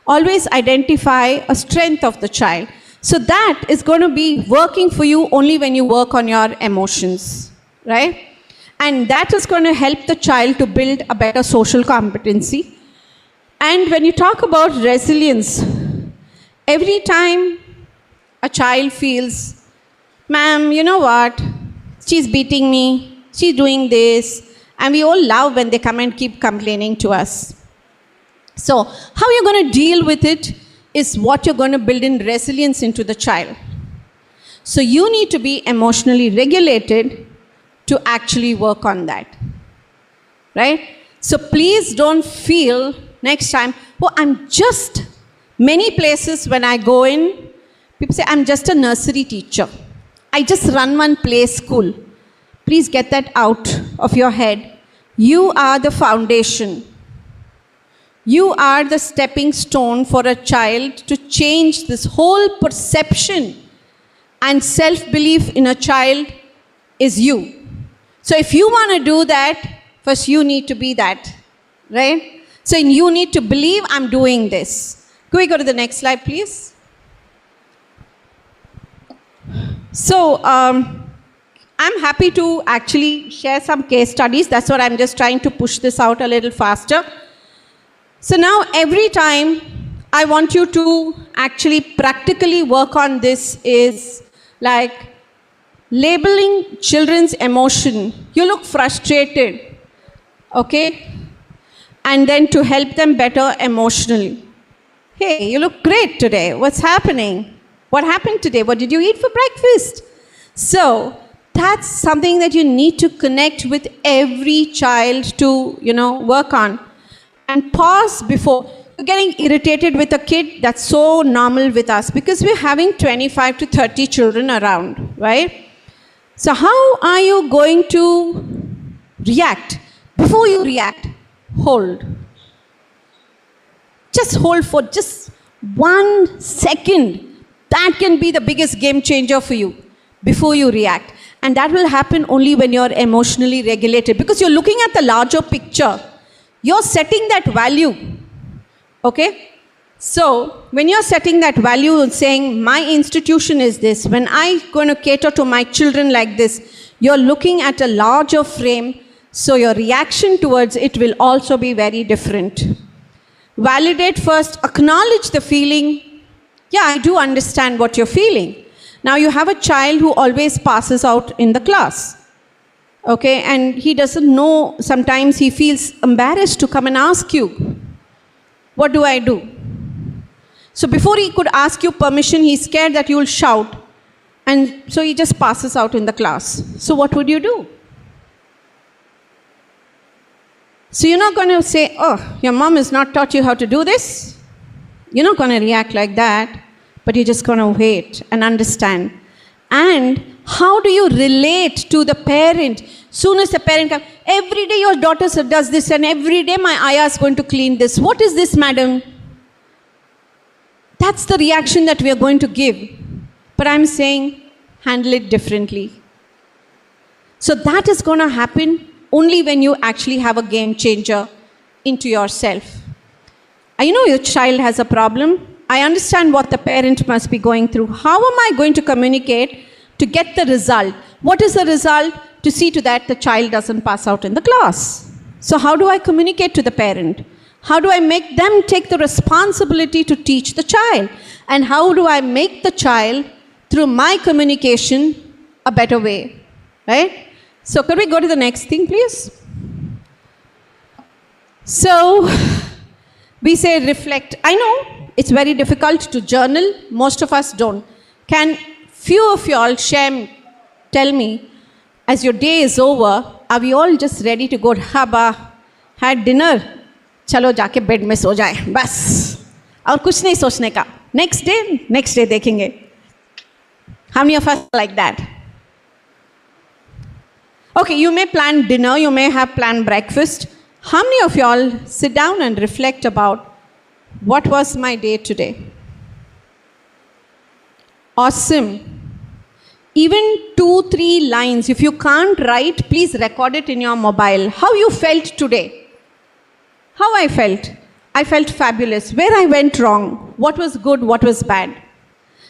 Always identify a strength of the child. So that is going to be working for you only when you work on your emotions, right? And that is going to help the child to build a better social competency. And when you talk about resilience, every time a child feels, ma'am, you know what, she's beating me, she's doing this, and we all love when they come and keep complaining to us. So how you're going to deal with it is what you're going to build in resilience into the child. So you need to be emotionally regulated to actually work on that, right? So please don't feel next time, many places when I go in, people say, I'm just a nursery teacher. I just run one play school. Please get that out of your head. You are the foundation. You are the stepping stone for a child to change this whole perception, and self-belief in a child is you. So if you want to do that, first you need to be that, right? So you need to believe I'm doing this. Can we go to the next slide, please? So I'm happy to actually share some case studies. That's what I'm just trying to push this out a little faster. So now every time I want you to actually practically work on this is like labeling children's emotion. You look frustrated, okay? And then to help them better emotionally. Hey, you look great today. What's happening? What happened today? What did you eat for breakfast? So that's something that you need to connect with every child to, work on. And pause before. You're getting irritated with a kid, that's so normal with us because we're having 25 to 30 children around, right? So how are you going to react? Before you react, hold. Just hold for just 1 second. That can be the biggest game changer for you before you react. And that will happen only when you're emotionally regulated because you're looking at the larger picture. You're setting that value, okay? So when you're setting that value and saying, my institution is this, when I'm going to cater to my children like this, you're looking at a larger frame, so your reaction towards it will also be very different. Validate first, acknowledge the feeling. Yeah, I do understand what you're feeling. Now you have a child who always passes out in the class. Okay, and he doesn't know, sometimes he feels embarrassed to come and ask you, what do I do? So before he could ask you permission, he's scared that you'll shout. And so he just passes out in the class. So what would you do? So you're not going to say, oh, your mom has not taught you how to do this. You're not going to react like that, but you're just going to wait and understand. And how do you relate to the parent? Soon as the parent comes, every day your daughter does this and every day my ayah is going to clean this. What is this, madam? That's the reaction that we are going to give. But I'm saying, handle it differently. So that is going to happen only when you actually have a game changer into yourself. I know your child has a problem. I understand what the parent must be going through. How am I going to communicate to get the result? What is the result? To see to that the child doesn't pass out in the class. So how do I communicate to the parent? How do I make them take the responsibility to teach the child? And how do I make the child, through my communication, a better way? Right? So could we go to the next thing, please? So we say reflect. I know it's very difficult to journal. Most of us don't. Can few of you all tell me, as your day is over, are we all just ready to go, haba, had dinner, chalo jaake bed mein so jaye, bas, aur kuch nahi sochne ka. Next day dekhenge. How many of us like that? Okay, you may plan dinner, you may have planned breakfast. How many of y'all sit down and reflect about what was my day today? Awesome. Even 2-3 lines, if you can't write, please record it in your mobile. How you felt today? How I felt? I felt fabulous. Where I went wrong? What was good? What was bad?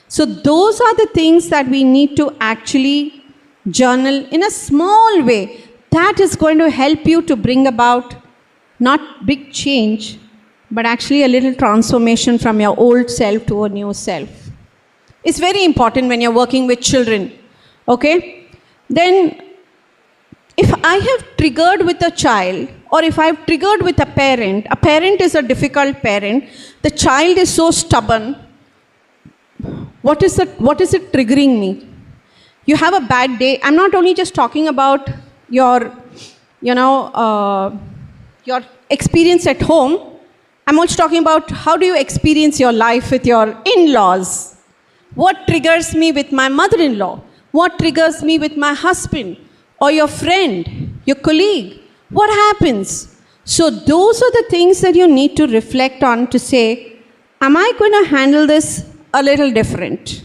So those are the things that we need to actually journal in a small way. That is going to help you to bring about not big change, but actually a little transformation from your old self to a new self. It's very important when you're working with children, okay? Then, if I have triggered with a child, or if I've triggered with a parent is a difficult parent, the child is so stubborn, what is it triggering me? You have a bad day. I'm not only just talking about your experience at home. I'm also talking about how do you experience your life with your in-laws. What triggers me with my mother-in-law? What triggers me with my husband or your friend, your colleague? What happens? So those are the things that you need to reflect on to say, am I going to handle this a little different?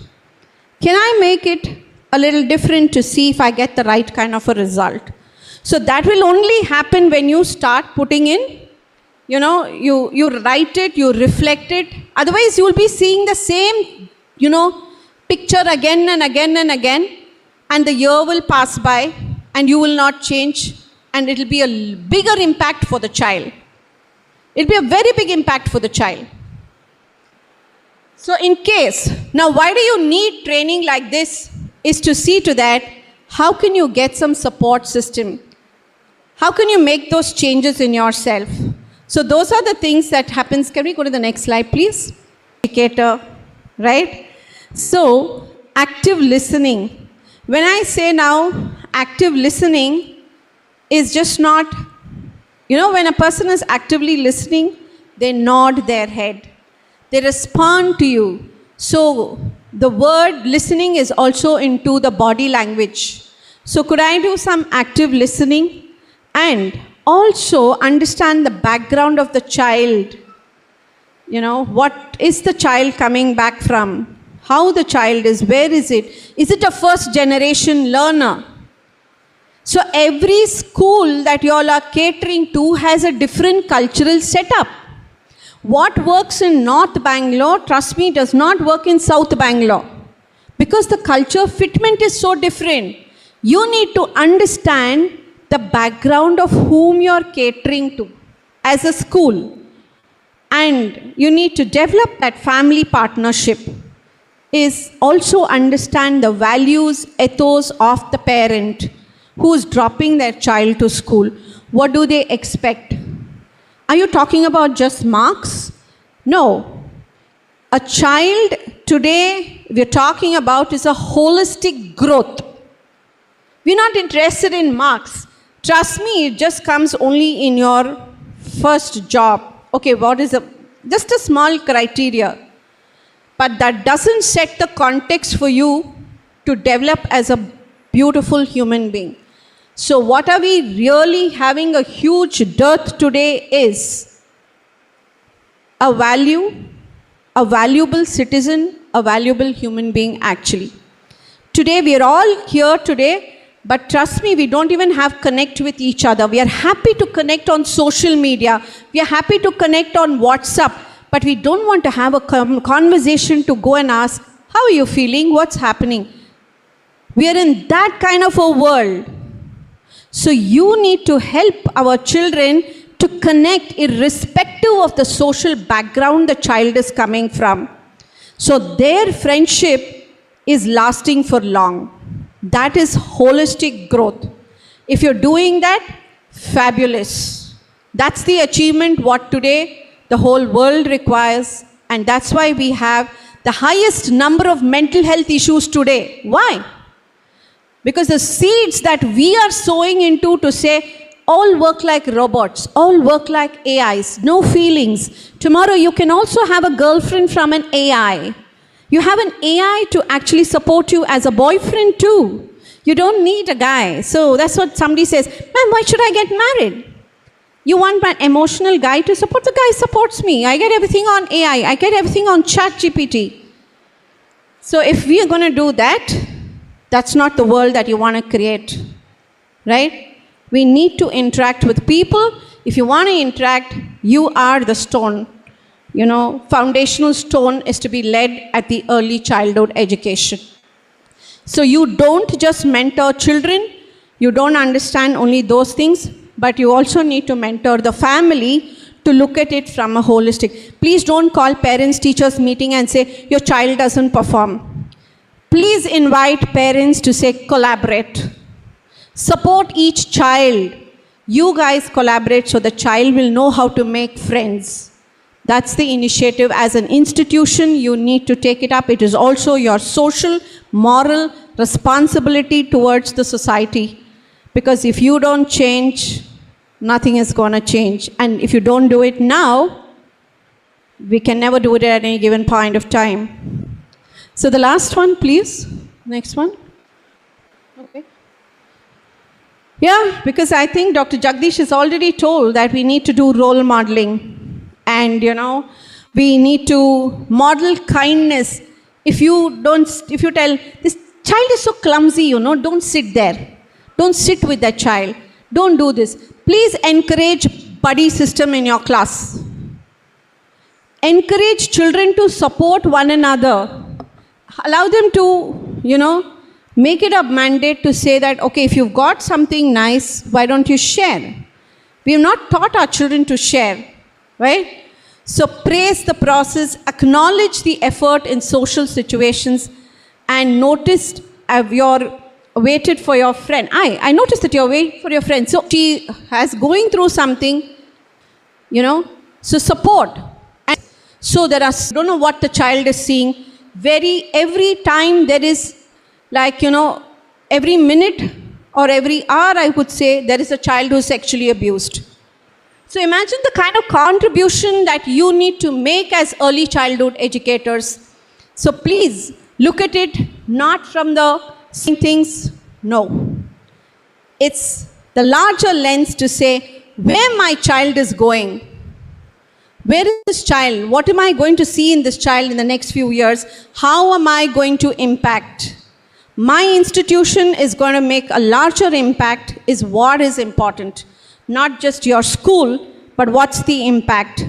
Can I make it a little different to see if I get the right kind of a result? So that will only happen when you start putting in, you write it, you reflect it. Otherwise, you will be seeing the same picture again and again and again, and the year will pass by and you will not change, and it will be a bigger impact for the child. It will be a very big impact for the child. So in case, now why do you need training like this is to see to that, how can you get some support system? How can you make those changes in yourself? So those are the things that happens. Can we go to the next slide, please? Indicator, right? So, active listening. When I say now, active listening is just not, when a person is actively listening, they nod their head. They respond to you. So, the word listening is also into the body language. So, could I do some active listening? And also understand the background of the child. What is the child coming back from? How the child is, where is it? Is it a first generation learner? So every school that you all are catering to has a different cultural setup. What works in North Bangalore, trust me, does not work in South Bangalore. Because the culture fitment is so different. You need to understand the background of whom you are catering to as a school. And you need to develop that family partnership. Is also understand the values, ethos of the parent who is dropping their child to school. What do they expect? Are you talking about just marks? No. A child today we're talking about is a holistic growth. We're not interested in marks. Trust me, it just comes only in your first job. Okay, what is just a small criteria. But that doesn't set the context for you to develop as a beautiful human being. So what are we really having a huge dearth today is a value, a valuable citizen, a valuable human being actually. Today we are all here today, but trust me, we don't even have connect with each other. We are happy to connect on social media. We are happy to connect on WhatsApp. But we don't want to have a conversation to go and ask, how are you feeling? What's happening? We are in that kind of a world. So you need to help our children to connect irrespective of the social background the child is coming from. So their friendship is lasting for long. That is holistic growth. If you're doing that, fabulous. That's the achievement what today the whole world requires, and that's why we have the highest number of mental health issues today. Why? Because the seeds that we are sowing into to say, all work like robots, all work like AIs, no feelings. Tomorrow you can also have a girlfriend from an AI. You have an AI to actually support you as a boyfriend too. You don't need a guy. So that's what somebody says, ma'am, why should I get married? You want an emotional guy to support? The guy supports me. I get everything on AI. I get everything on ChatGPT. So if we are going to do that, that's not the world that you want to create, right? We need to interact with people. If you want to interact, you are the stone. You know, foundational stone is to be led at the early childhood education. So you don't just mentor children, you don't understand only those things, but you also need to mentor the family to look at it from a holistic. Please don't call parents teachers meeting and say your child doesn't perform. Please invite parents to say collaborate. Support each child. You guys collaborate so the child will know how to make friends. That's the initiative. As an institution, you need to take it up. It is also your social, moral responsibility towards the society. Because if you don't change, nothing is going to change. And if you don't do it now, we can never do it at any given point of time. So the last one, please. Next one. Okay. Yeah, because I think Dr. Jagdish has already told that we need to do role modeling. And, you know, we need to model kindness. If you tell, this child is so clumsy, you know, don't sit there. Don't sit with that child. Don't do this. Please encourage buddy system in your class. Encourage children to support one another. Allow them to, you know, make it a mandate to say that, okay, if you've got something nice, why don't you share? We have not taught our children to share, right? So praise the process, acknowledge the effort in social situations, and notice you're waited for your friend. I noticed that you're waiting for your friend. So she has going through something, you know, so support. And so there are, don't know what the child is seeing. Every time there is, like, you know, every minute or every hour, I would say, there is a child who is sexually abused. So imagine the kind of contribution that you need to make as early childhood educators. So please look at it not from the same things, no. It's the larger lens to say where my child is going. Where is this child? What am I going to see in this child in the next few years? How am I going to impact? My institution is going to make a larger impact is what is important. Not just your school, but what's the impact?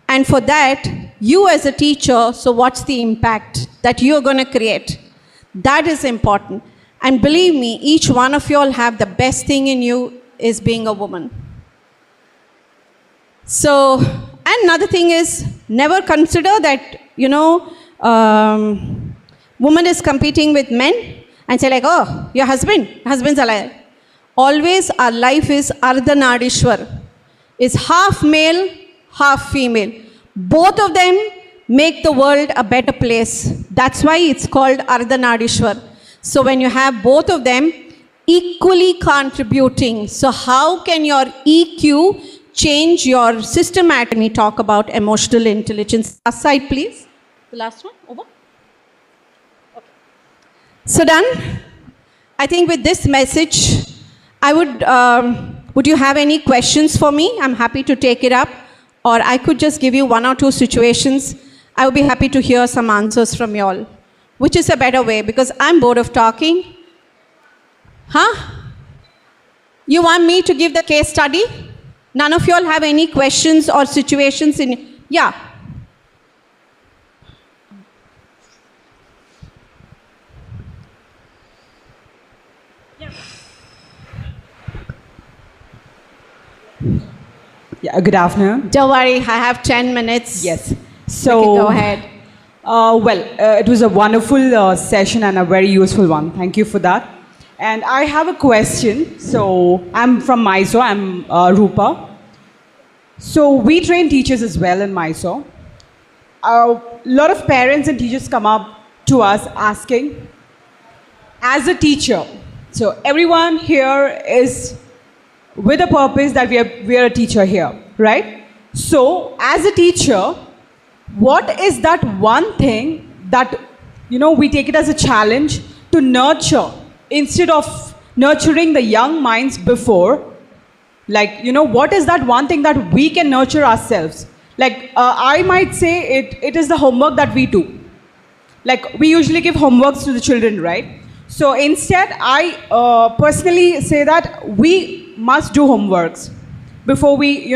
And for that, you as a teacher, so what's the impact that you're going to create? That is important. And believe me, each one of you all have the best thing in you is being a woman. So, and another thing is, never consider that, you know, woman is competing with men and say like, oh, your husband's alive. Always our life is Ardhanadishwar, is half male, half female. Both of them make the world a better place. That's why it's called Ardhanadishwar. So when you have both of them equally contributing, so how can your EQ change your systematic? We talk about emotional intelligence. Last slide, please. The last one, over. Okay. So done. I think with this message, I would you have any questions for me? I'm happy to take it up. Or I could just give you one or two situations. I would be happy to hear some answers from you all. Which is a better way? Because I'm bored of talking. Huh? You want me to give the case study? None of you all have any questions or situations in... Yeah. Yeah, good afternoon. Don't worry, I have 10 minutes. Yes. So, okay, go ahead. It was a wonderful session and a very useful one. Thank you for that. And I have a question. So, I'm from Mysore. I'm Rupa. So, we train teachers as well in Mysore. A lot of parents and teachers come up to us asking, as a teacher, so everyone here is with a purpose that we are a teacher here, right? So, as a teacher, what is that one thing that, you know, we take it as a challenge to nurture instead of nurturing the young minds before, like, what is that one thing that we can nurture ourselves? Like, I might say it is the homework that we do. Like, we usually give homeworks to the children, right? So instead, I personally say that we must do homeworks before we,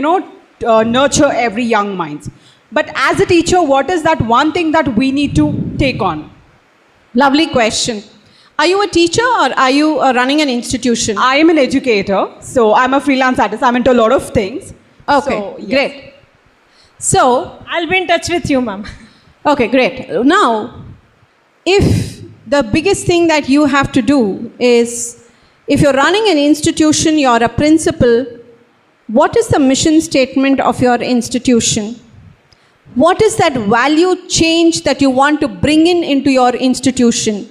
nurture every young mind. But as a teacher, what is that one thing that we need to take on? Lovely question. Are you a teacher or are you running an institution? I am an educator, so I'm a freelance artist. I'm into a lot of things. Okay, So, yes. great. So, I'll be in touch with you, ma'am. okay, great. Now, if the biggest thing that you have to do is, if you're running an institution, you're a principal, what is the mission statement of your institution? What is that value change that you want to bring into your institution?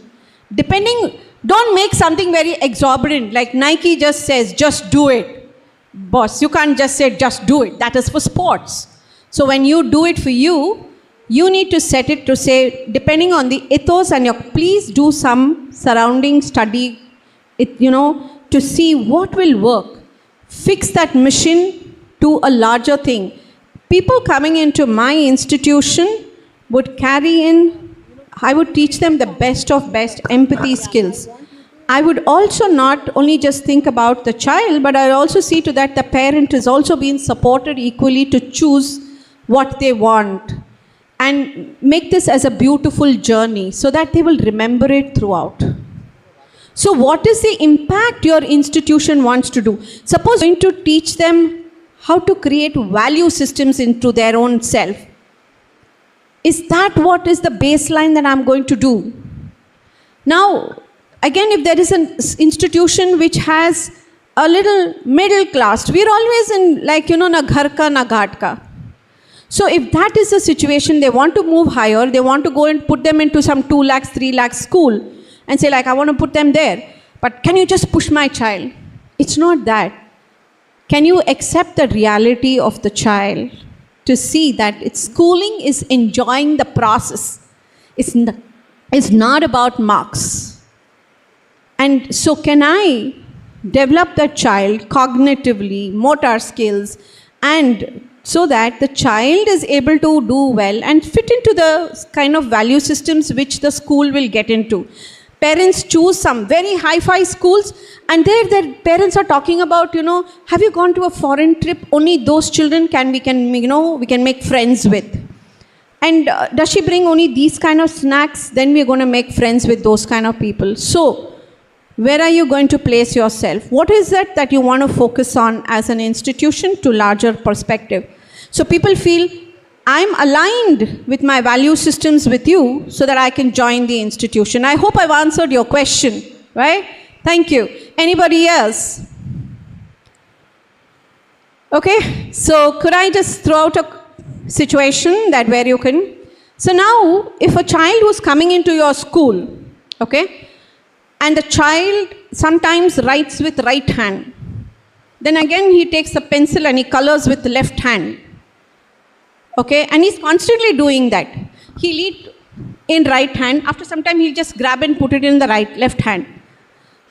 Don't make something very exorbitant, like Nike just says, just do it. Boss, you can't just say, just do it. That is for sports. So when you do it for you, you need to set it to say, depending on the ethos and please do some surrounding study, to see what will work. Fix that mission to a larger thing. People coming into my institution would carry in, I would teach them the best of best empathy skills. I would also not only just think about the child, but I also see to that the parent is also being supported equally to choose what they want and make this as a beautiful journey so that they will remember it throughout. So what is the impact your institution wants to do? Suppose you're going to teach them how to create value systems into their own self. Is that what is the baseline that I'm going to do? Now, again, if there is an institution which has a little middle class, we're always in na ghar ka na ghat ka. So if that is the situation, they want to move higher, they want to go and put them into some 2 lakhs, 3 lakhs school and say I want to put them there. But can you just push my child? It's not that. Can you accept the reality of the child to see that its schooling is enjoying the process? It's not about marks. And so can I develop that child cognitively, motor skills, and so that the child is able to do well and fit into the kind of value systems which the school will get into. Parents choose some very hi-fi schools and there their parents are talking about, have you gone to a foreign trip? Only those children we can make friends with. And does she bring only these kind of snacks? Then we're going to make friends with those kind of people. So, where are you going to place yourself? What is it that you want to focus on as an institution to larger perspective? So people feel, I'm aligned with my value systems with you so that I can join the institution. I hope I've answered your question, right? Thank you. Anybody else? Okay, so could I just throw out a situation that where you can... So now, if a child who's coming into your school, okay, and the child sometimes writes with right hand, then again he takes a pencil and he colors with the left hand. Okay, and he's constantly doing that. He'll eat in right hand. After some time, he'll just grab and put it in the left hand.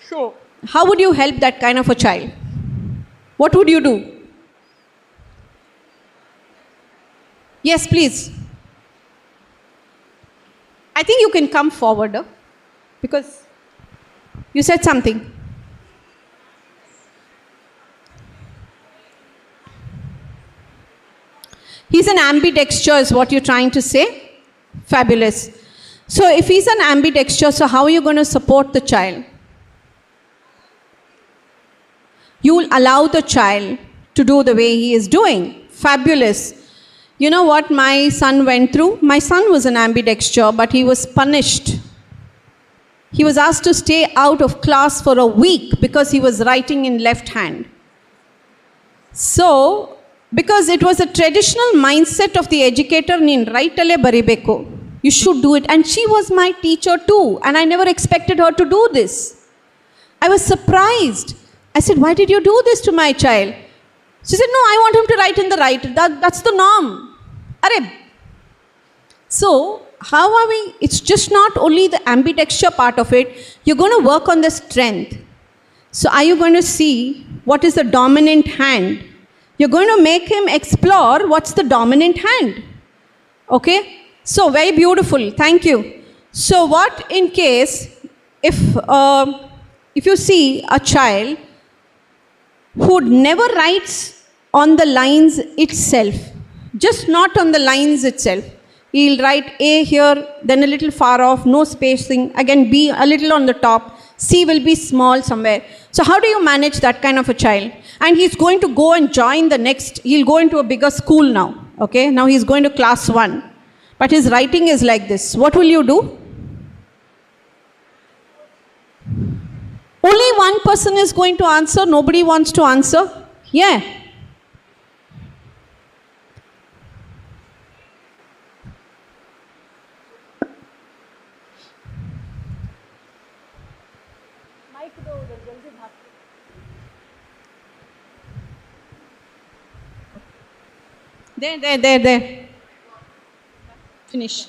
So, how would you help that kind of a child? What would you do? Yes, please. I think you can come forward because you said something. He's an ambidextrous is what you're trying to say? Fabulous. So if he's an ambidextrous, so how are you going to support the child? You will allow the child to do the way he is doing. Fabulous. You know what my son went through? My son was an ambidextrous, but he was punished. He was asked to stay out of class for a week because he was writing in left hand. So, because it was a traditional mindset of the educator, nin writale baribeko. You should do it. And she was my teacher too. And I never expected her to do this. I was surprised. I said, why did you do this to my child? She said, no, I want him to write in the right. That's the norm. Arey. So, how are we? It's just not only the ambidextrous part of it. You're going to work on the strength. So are you going to see what is the dominant hand? You're going to make him explore what's the dominant hand. Okay? So very beautiful. Thank you. So what in case if you see a child who never writes on the lines itself, just not on the lines itself. He'll write A here, then a little far off, no spacing, again B a little on the top, C will be small somewhere. So how do you manage that kind of a child? And he's going to go and join the next, he'll go into a bigger school now, okay? Now he's going to class 1. But his writing is like this. What will you do? Only one person is going to answer, nobody wants to answer. Yeah. There. Finish.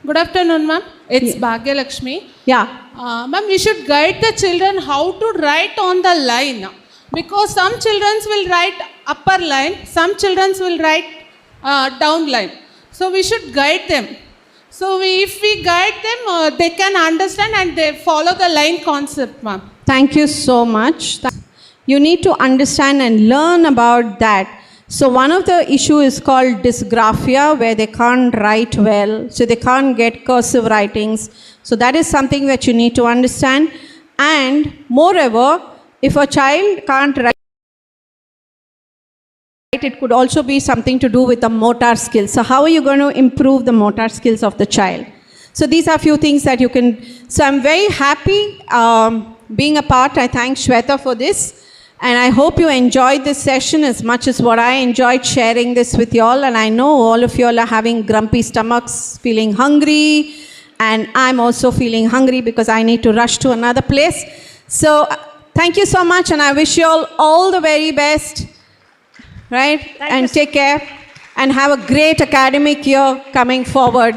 Good afternoon, ma'am. It's Bhagya Lakshmi. Yeah. Ma'am, we should guide the children how to write on the line. Because some children will write upper line, some children will write down line. So we should guide them. So if we guide them, they can understand and they follow the line concept, ma'am. Thank you so much. You need to understand and learn about that. So one of the issue is called dysgraphia, where they can't write well, so they can't get cursive writings. So that is something that you need to understand. And moreover, if a child can't write, it could also be something to do with the motor skills. So how are you going to improve the motor skills of the child? So these are a few things that you can. So I'm very happy being a part. I thank Shweta for this. And I hope you enjoyed this session as much as what I enjoyed sharing this with you all. And I know all of you all are having grumpy stomachs, feeling hungry. And I'm also feeling hungry because I need to rush to another place. So thank you so much. And I wish you all the very best. Right? And take care. And have a great academic year coming forward.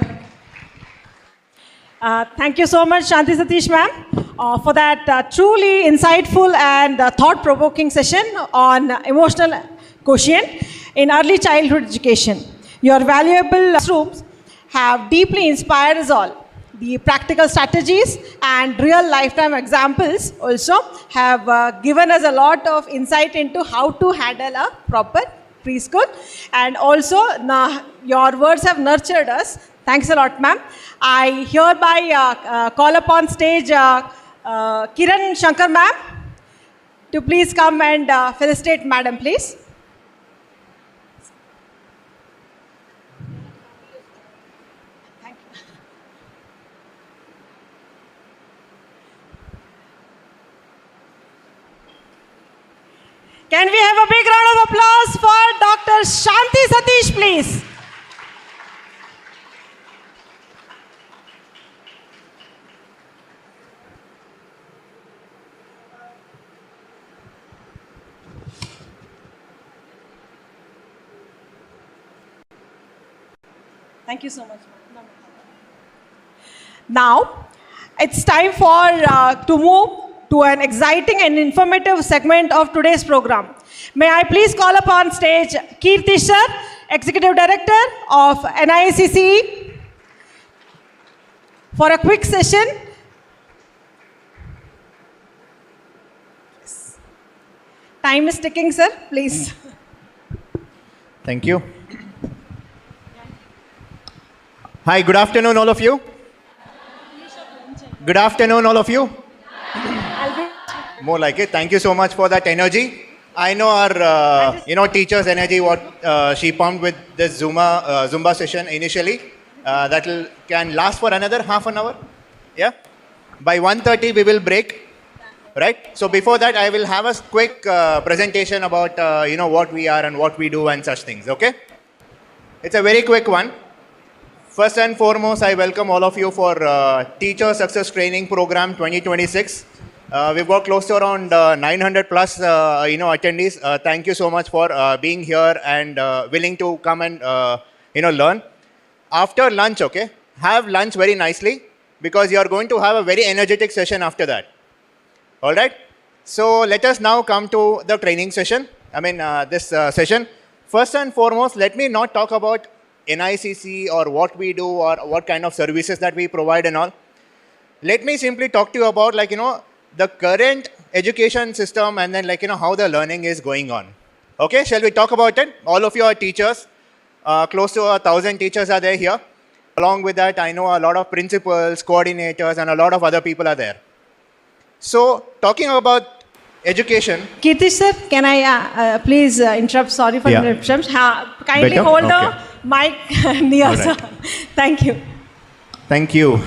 Thank you so much, Shanti Satish ma'am, for that truly insightful and thought-provoking session on emotional quotient in early childhood education. Your valuable classrooms have deeply inspired us all. The practical strategies and real lifetime examples also have given us a lot of insight into how to handle a proper preschool. And also, your words have nurtured us. Thanks a lot, ma'am. I hereby call upon stage Kiran Shankar ma'am to please come and felicitate madam, please. Thank you. Can we have a big round of applause for Dr. Shanti Satish, please? Thank you so much. Now, it's time to move to an exciting and informative segment of today's program. May I please call upon stage Kirti Sir, Executive Director of NICCE, for a quick session. Time is ticking, sir. Please. Thank you. Hi, good afternoon, all of you. Good afternoon, all of you. More like it. Thank you so much for that energy. I know our, teacher's energy, what she pumped with this Zumba session initially. That can last for another half an hour. Yeah. By 1:30 we will break. Right. So before that, I will have a quick presentation about what we are and what we do and such things. Okay. It's a very quick one. First and foremost, I welcome all of you for Teacher Success Training Program 2026. We've got close to around 900 plus, attendees. Thank you so much for being here and willing to come and, learn. After lunch, okay, have lunch very nicely because you are going to have a very energetic session after that. All right? So let us now come to the training session. This session. First and foremost, let me not talk about NICC or what we do or what kind of services that we provide and all. Let me simply talk to you about the current education system and then how the learning is going on. Okay, shall we talk about it? All of you are teachers. Close to 1,000 teachers are there here. Along with that, I know a lot of principals, coordinators, and a lot of other people are there. So, talking about education. Kirti sir, can I please interrupt? Sorry for interruption. Kindly Better? hold Okay. the mic near, All sir. right. Thank you. Thank you.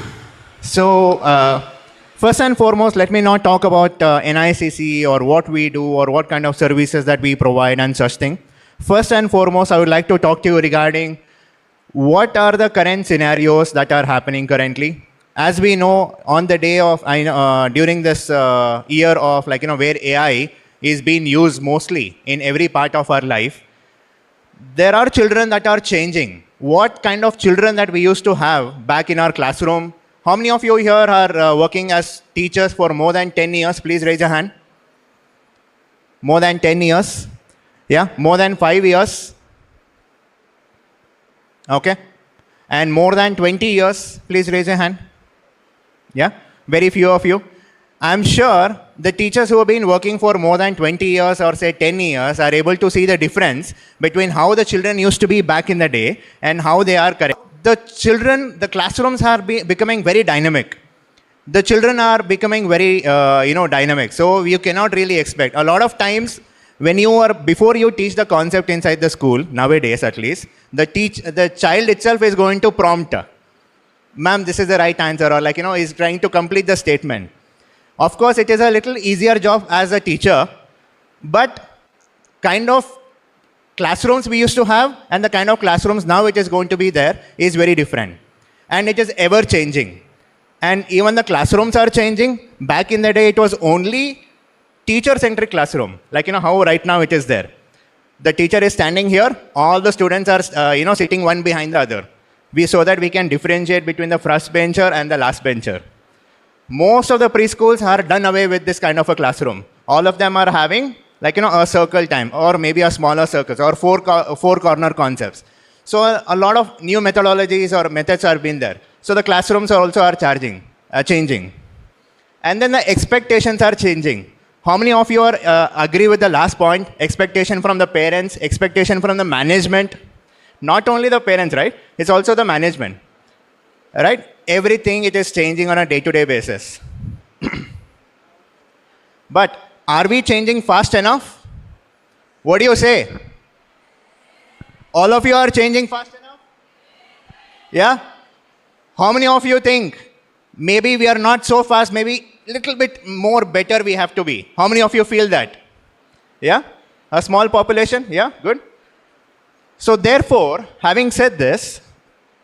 So, first and foremost, let me not talk about NICC or what we do or what kind of services that we provide and such thing. First and foremost, I would like to talk to you regarding what are the current scenarios that are happening currently. As we know, on the day of, during this year of where AI is being used mostly in every part of our life, there are children that are changing. What kind of children that we used to have back in our classroom? How many of you here are working as teachers for more than 10 years? Please raise your hand. More than 10 years? Yeah, more than 5 years? Okay. And more than 20 years? Please raise your hand. Yeah, very few of you. I'm sure the teachers who have been working for more than 20 years or say 10 years are able to see the difference between how the children used to be back in the day and how they are currently. The children, the classrooms are becoming very dynamic. The children are becoming very, dynamic. So you cannot really expect. A lot of times, before you teach the concept inside the school, nowadays at least, the child itself is going to prompt, ma'am, this is the right answer, or is trying to complete the statement. Of course, it is a little easier job as a teacher, but kind of classrooms we used to have and the kind of classrooms now it is going to be there is very different. And it is ever changing. And even the classrooms are changing. Back in the day, it was only teacher-centric classroom, how right now it is there. The teacher is standing here, all the students are, sitting one behind the other. So that we can differentiate between the first bencher and the last bencher. Most of the preschools are done away with this kind of a classroom. All of them are having, a circle time, or maybe a smaller circles, or four corner concepts. So a lot of new methodologies or methods are being there. So the classrooms are changing. And then the expectations are changing. How many of you agree with the last point? Expectation from the parents, expectation from the management. Not only the parents, right? It's also the management. Right? Everything, it is changing on a day-to-day basis. But are we changing fast enough? What do you say? All of you are changing fast enough? Yeah? How many of you think maybe we are not so fast, maybe a little bit more better we have to be? How many of you feel that? Yeah? A small population? Yeah? Good. So therefore, having said this,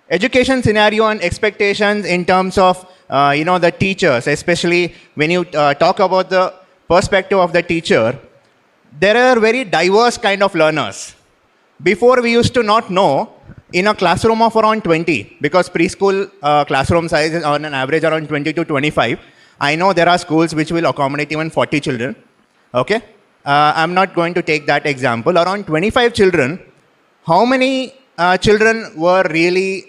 education scenario and expectations in terms of, the teachers, especially when you talk about the perspective of the teacher, there are very diverse kind of learners. Before we used to not know, in a classroom of around 20, because preschool classroom size is on an average around 20 to 25, I know there are schools which will accommodate even 40 children. Okay? I'm not going to take that example. Around 25 children, how many children were really,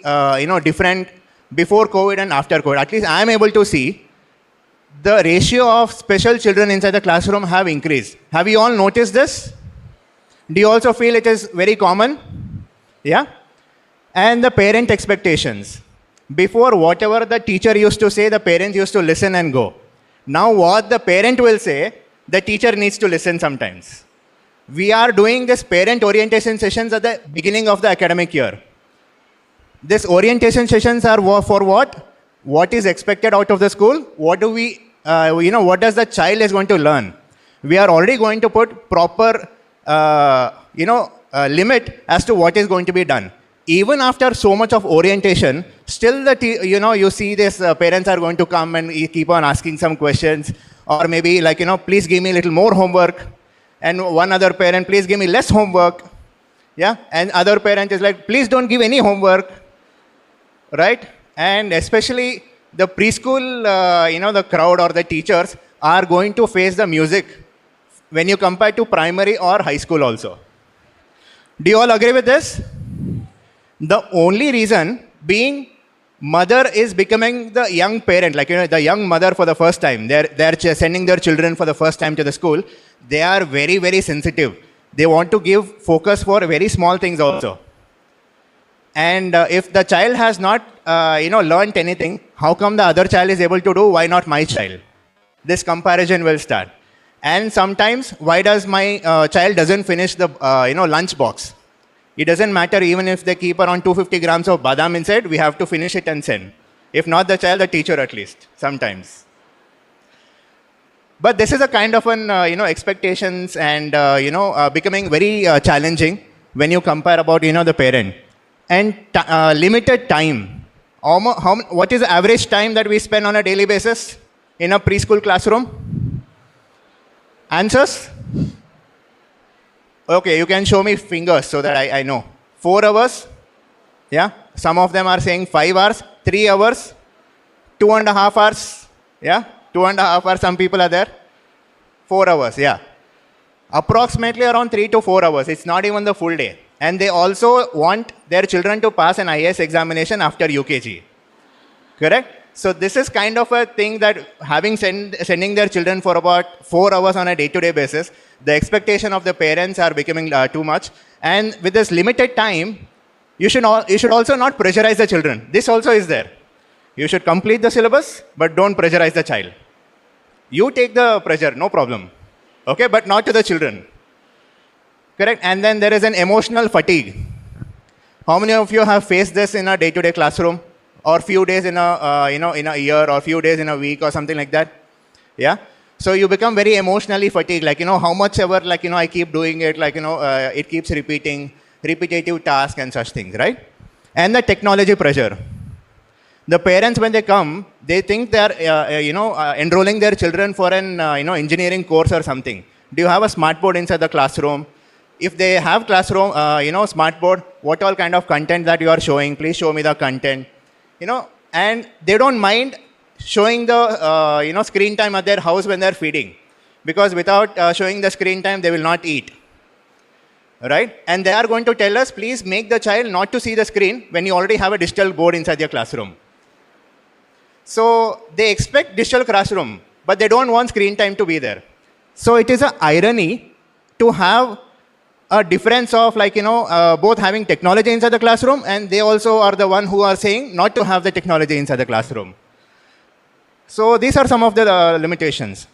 different before COVID and after COVID? At least I am able to see the ratio of special children inside the classroom have increased. Have you all noticed this? Do you also feel it is very common? Yeah? And the parent expectations. Before, whatever the teacher used to say, the parents used to listen and go. Now what the parent will say, the teacher needs to listen sometimes. We are doing this parent orientation sessions at the beginning of the academic year. This orientation sessions are for what? What is expected out of the school? What do we, what does the child is going to learn? We are already going to put proper, limit as to what is going to be done. Even after so much of orientation, still you see this parents are going to come and keep on asking some questions, or maybe please give me a little more homework. And one other parent, please give me less homework. Yeah, and other parent is like, please don't give any homework, right? And especially the preschool, the crowd or the teachers are going to face the music when you compare to primary or high school also. Do you all agree with this? The only reason being mother is becoming the young parent, like, the young mother for the first time. They're sending their children for the first time to the school. They are very, very sensitive. They want to give focus for very small things also. And if the child has not, learned anything, how come the other child is able to do? Why not my child? This comparison will start. And sometimes, why does my child doesn't finish the, lunch box? It doesn't matter even if they keep around 250 grams of badam inside, we have to finish it and send. If not the child, the teacher at least, sometimes. But this is a kind of an, expectations and, becoming very challenging when you compare about, the parent. And limited time. What is the average time that we spend on a daily basis in a preschool classroom? Answers? Okay, you can show me fingers so that I know. 4 hours? Yeah. Some of them are saying 5 hours, 3 hours, 2.5 hours. Yeah. 2.5 hours, some people are there. 4 hours, yeah. Approximately around 3 to 4 hours. It's not even the full day. And they also want their children to pass an IAS examination after UKG. Correct? So this is kind of a thing that sending their children for about 4 hours on a day-to-day basis, the expectation of the parents are becoming too much. And with this limited time, you should also not pressurize the children. This also is there. You should complete the syllabus, but don't pressurize the child. You take the pressure, no problem. Okay, but not to the children. Correct? And then there is an emotional fatigue. How many of you have faced this in a day-to-day classroom? Or few days in a, in a year, or few days in a week, or something like that? Yeah? So you become very emotionally fatigued, like, how much ever, like, I keep doing it, like, it keeps repeating, repetitive tasks and such things, right? And the technology pressure. The parents, when they come, they think they're, enrolling their children for an, engineering course or something. Do you have a smart board inside the classroom? If they have classroom, smart board, what all kind of content that you are showing? Please show me the content. And they don't mind showing the, screen time at their house when they're feeding. Because without showing the screen time, they will not eat. Right? And they are going to tell us, please make the child not to see the screen when you already have a digital board inside your classroom. So they expect digital classroom, but they don't want screen time to be there. So it is an irony to have a difference of, like, both having technology inside the classroom, and they also are the one who are saying not to have the technology inside the classroom. So these are some of the limitations.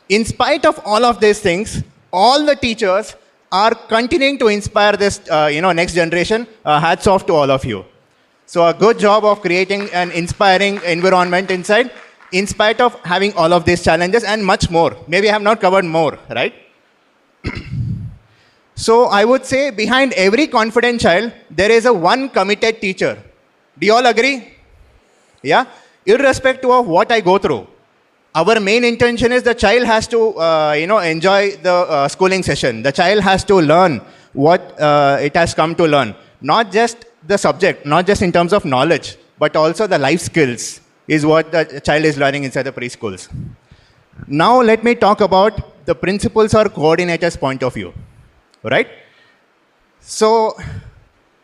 In spite of all of these things, all the teachers are continuing to inspire this, next generation. Hats off to all of you. So a good job of creating an inspiring environment inside, in spite of having all of these challenges and much more. Maybe I have not covered more, right? So I would say behind every confident child, there is a one committed teacher. Do you all agree? Yeah? Irrespective of what I go through, our main intention is the child has to, enjoy the schooling session. The child has to learn what it has come to learn. Not just the subject, not just in terms of knowledge, but also the life skills is what the child is learning inside the preschools. Now let me talk about the principals or coordinators' point of view. Right? So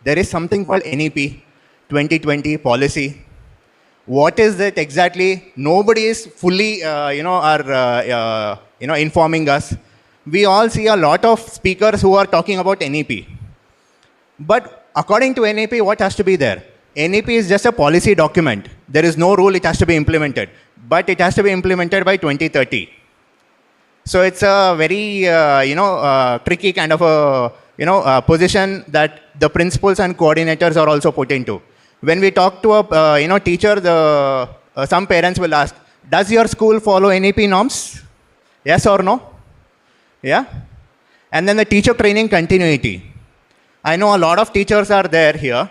there is something called NEP 2020 policy. What is it exactly? Nobody is fully, informing us. We all see a lot of speakers who are talking about NEP. But according to NEP, what has to be there? NEP is just a policy document. There is no rule it has to be implemented. But it has to be implemented by 2030. So it's a very, tricky kind of a, position that the principals and coordinators are also put into. When we talk to a, teacher, some parents will ask, does your school follow NEP norms? Yes or no? Yeah? And then the teacher training continuity. I know a lot of teachers are there here.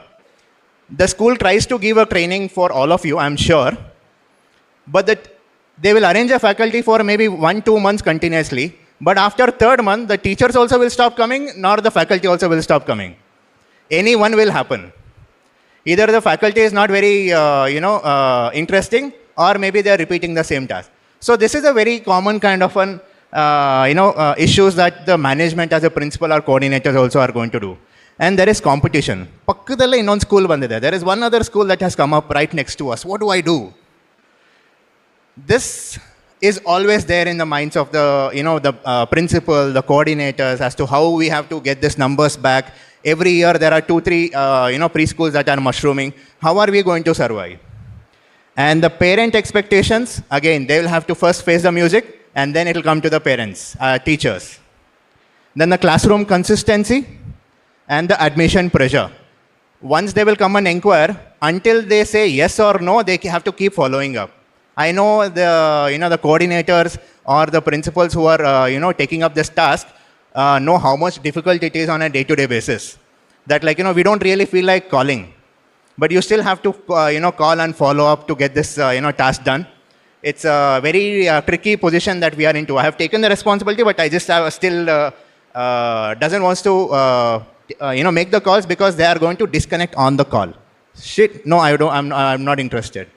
The school tries to give a training for all of you, I'm sure. But they will arrange a faculty for maybe 1-2 months continuously. But after third month, the teachers also will stop coming, nor the faculty also will stop coming. Any one will happen. Either the faculty is not very, interesting, or maybe they are repeating the same task. So this is a very common kind of an, issues that the management as a principal or coordinators also are going to do. And there is competition. Pakkadalle innond school bandide. There is one other school that has come up right next to us. What do I do? This is always there in the minds of the principal, the coordinators, as to how we have to get these numbers back. Every year there are 2-3 preschools that are mushrooming. How are we going to survive? And the parent expectations, again, they will have to first face the music, and then it will come to the parents, teachers. Then the classroom consistency and the admission pressure. Once they will come and inquire, until they say yes or no, they have to keep following up. I know the coordinators or the principals who are taking up this task know how much difficult it is on a day-to-day basis. That we don't really feel like calling, but you still have to call and follow up to get this task done. It's a very tricky position that we are into. I have taken the responsibility, but I just still doesn't want to make the calls because they are going to disconnect on the call. Shit, no, I don't. I'm not interested,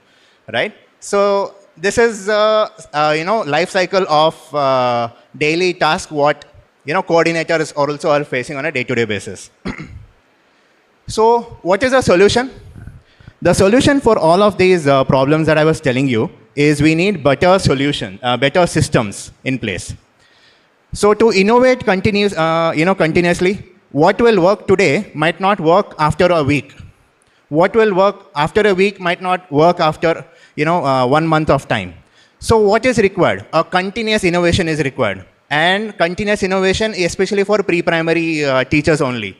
right? So this is life cycle of daily task what coordinators also are facing on a day-to-day basis. So what is the solution? The solution for all of these problems that I was telling you is we need better systems in place. So to innovate continuously, what will work today might not work after a week. What will work after a week might not work after 1 month of time. So what is required? A continuous innovation is required, and continuous innovation especially for pre-primary teachers only.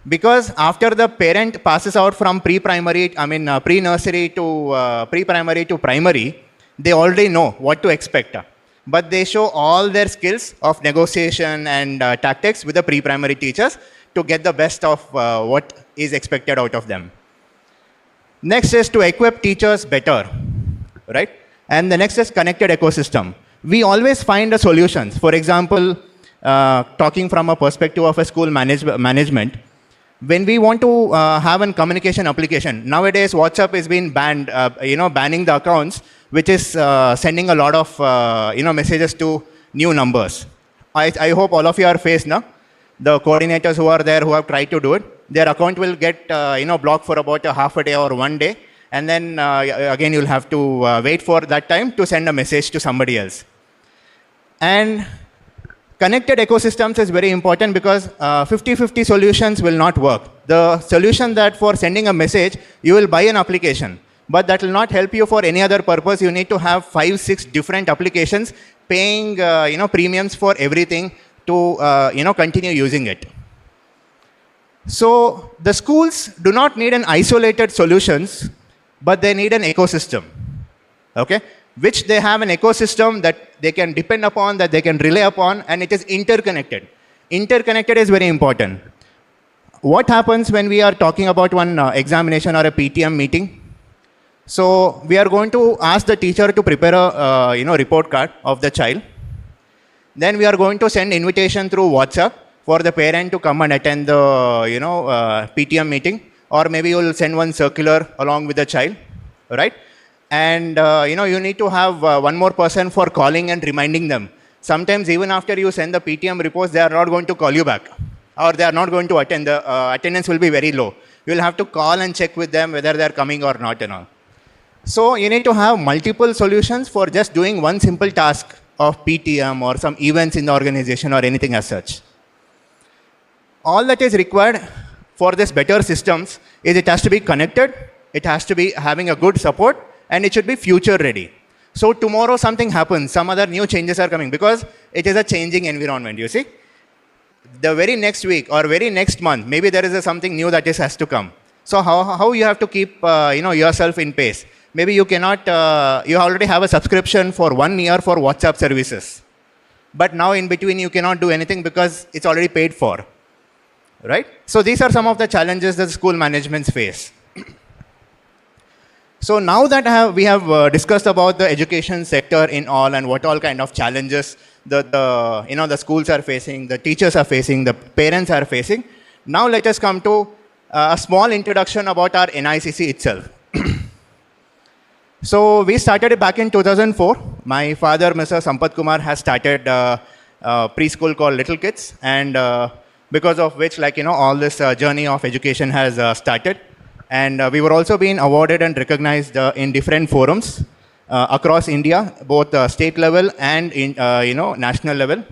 Because after the parent passes out from pre-nursery to pre-primary to primary, they already know what to expect. But they show all their skills of negotiation and tactics with the pre-primary teachers to get the best of what is expected out of them. Next is to equip teachers better, right? And the next is connected ecosystem. We always find the solutions. For example, talking from a perspective of a school management, when we want to have a communication application, nowadays WhatsApp is being banned, banning the accounts, which is sending a lot of, messages to new numbers. I hope all of you are faced now. The coordinators who are there who have tried to do it, their account will get, blocked for about a half a day or 1 day. And then again, you'll have to wait for that time to send a message to somebody else. And connected ecosystems is very important because 50-50 solutions will not work. The solution that for sending a message, you will buy an application, but that will not help you for any other purpose. You need to have 5-6 different applications paying premiums for everything to continue using it. So the schools do not need an isolated solutions, but they need an ecosystem, okay? Which they have an ecosystem that they can depend upon, that they can rely upon, and it is interconnected. Interconnected is very important. What happens when we are talking about one examination or a PTM meeting? So we are going to ask the teacher to prepare a report card of the child. Then we are going to send invitation through WhatsApp for the parent to come and attend the PTM meeting, or maybe you will send one circular along with the child, right? And you need to have one more person for calling and reminding them. Sometimes even after you send the PTM reports, they are not going to call you back, or they are not going to attend. The attendance will be very low. You will have to call and check with them whether they are coming or not and all. So you need to have multiple solutions for just doing one simple task of PTM or some events in the organization or anything as such. All that is required for this better systems is it has to be connected, it has to be having a good support, and it should be future ready. So tomorrow something happens, some other new changes are coming because it is a changing environment, you see. The very next week or very next month, maybe there is something new that has to come. So how you have to keep yourself in pace? Maybe you cannot, you already have a subscription for 1 year for WhatsApp services. But now in between you cannot do anything because it's already paid for, right? So these are some of the challenges that school managements face. So now that we have discussed about the education sector in all and what all kind of challenges the schools are facing, the teachers are facing, the parents are facing. Now let us come to a small introduction about our NICC itself. So we started it back in 2004. My father, Mr. Sampath Kumar, has started a preschool called Little Kids, and because of which, all this journey of education has started. And we were also being awarded and recognized in different forums across India, both state level and in national level.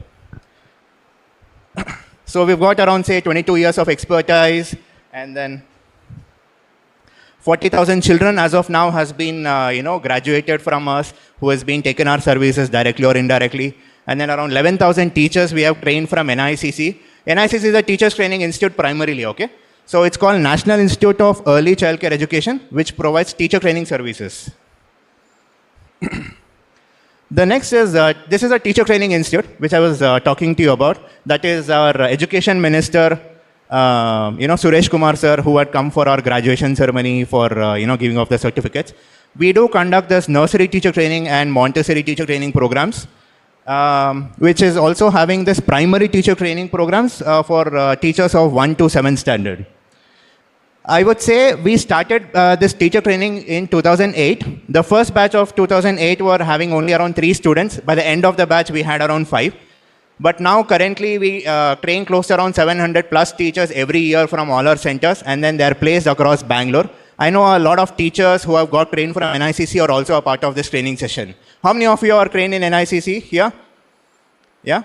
So we've got around, say, 22 years of expertise, and then 40,000 children as of now has been, graduated from us, who has been taken our services directly or indirectly. And then around 11,000 teachers we have trained from NICC. NICC is a Teachers Training Institute primarily, okay? So it's called National Institute of Early Childcare Education, which provides teacher training services. The next is, this is a Teacher Training Institute, which I was talking to you about. That is our Education Minister, Suresh Kumar sir, who had come for our graduation ceremony for, giving off the certificates. We do conduct this nursery teacher training and Montessori teacher training programs, which is also having this primary teacher training programs for teachers of 1 to 7 standard. I would say we started this teacher training in 2008. The first batch of 2008 were having only around 3 students. By the end of the batch, we had around 5. But now currently we train close to around 700 plus teachers every year from all our centers, and then they're placed across Bangalore. I know a lot of teachers who have got trained from NICC are also a part of this training session. How many of you are trained in NICC here? Yeah?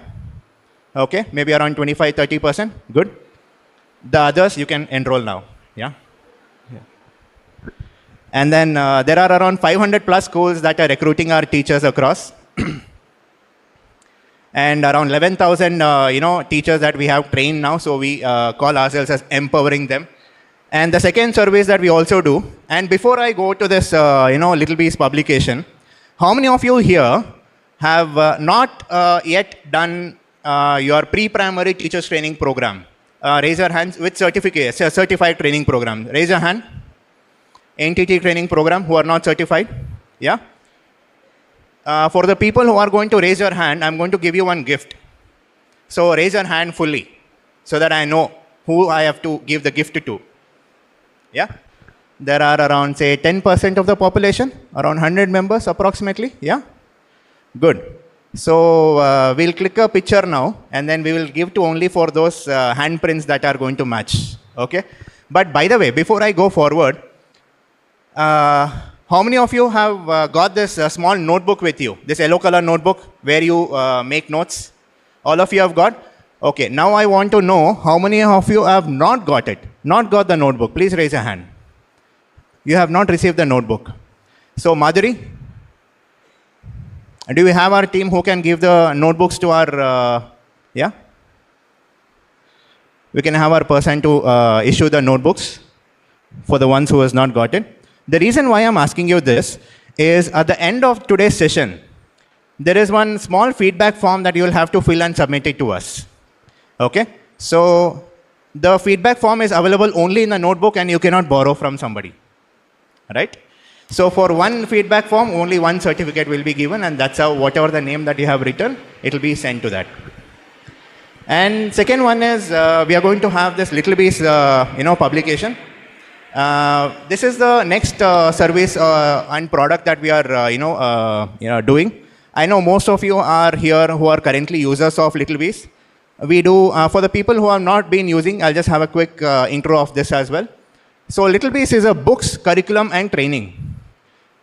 Okay, maybe around 25-30%. Good. The others, you can enroll now. Yeah? And then there are around 500 plus schools that are recruiting our teachers across. And around 11,000, teachers that we have trained now. So we call ourselves as empowering them. And the second service that we also do, and before I go to this, Little Bees publication, how many of you here have not yet done your pre-primary teachers training program? Raise your hands with certificate, certified training program. Raise your hand. NTT training program who are not certified. Yeah? For the people who are going to raise your hand, I'm going to give you one gift. So raise your hand fully so that I know who I have to give the gift to. Yeah? There are around, say, 10% of the population, around 100 members approximately. Yeah? Good. So we'll click a picture now, and then we will give to only for those handprints that are going to match. Okay? But by the way, before I go forward, how many of you have got this small notebook with you? This yellow color notebook where you make notes? All of you have got? Okay, now I want to know how many of you have not got it, not got the notebook. Please raise your hand. You have not received the notebook. So Madhuri, do we have our team who can give the notebooks to our, yeah? We can have our person to issue the notebooks for the ones who has not got it. The reason why I'm asking you this is at the end of today's session, there is one small feedback form that you will have to fill and submit it to us. Okay? So the feedback form is available only in the notebook and you cannot borrow from somebody. Right? So for one feedback form, only one certificate will be given, and that's how whatever the name that you have written, it will be sent to that. And second one is we are going to have this Little Bees, publication. This is the next service and product that we are, doing. I know most of you are here who are currently users of Little Bees. We do, for the people who have not been using, I'll just have a quick intro of this as well. So Little Bees is a books, curriculum and training.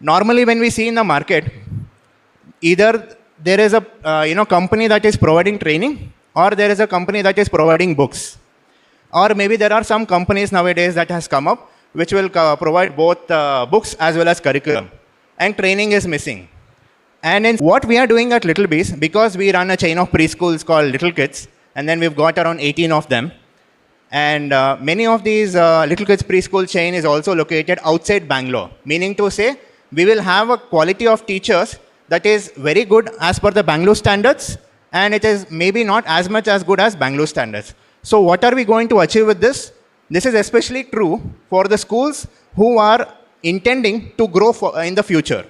Normally when we see in the market, either there is a company that is providing training, or there is a company that is providing books. Or maybe there are some companies nowadays that has come up which will provide both books as well as curriculum. And training is missing. And in what we are doing at Little Bees, because we run a chain of preschools called Little Kids, and then we've got around 18 of them. And many of these Little Kids preschool chain is also located outside Bangalore. Meaning to say, we will have a quality of teachers that is very good as per the Bangalore standards, and it is maybe not as much as good as Bangalore standards. So what are we going to achieve with this? This is especially true for the schools who are intending to grow in the future.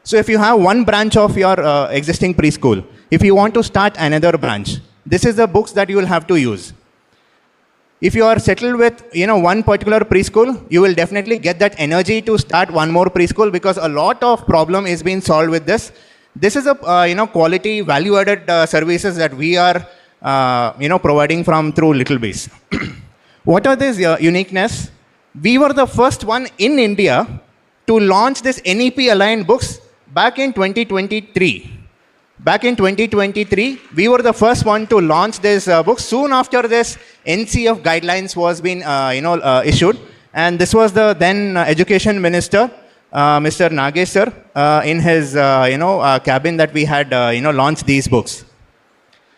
So if you have one branch of your existing preschool, if you want to start another branch, this is the books that you will have to use. If you are settled with, one particular preschool, you will definitely get that energy to start one more preschool because a lot of problem is being solved with this. This is a, quality value-added services that we are, providing through LittleBees. What are this uniqueness? We were the first one in India to launch this NEP-aligned books back in 2023. Back in 2023, we were the first one to launch this book. Soon after this, NCF guidelines was being, issued. And this was the then Education Minister, Mr. Nagesh sir, in his, cabin that we had, launched these books.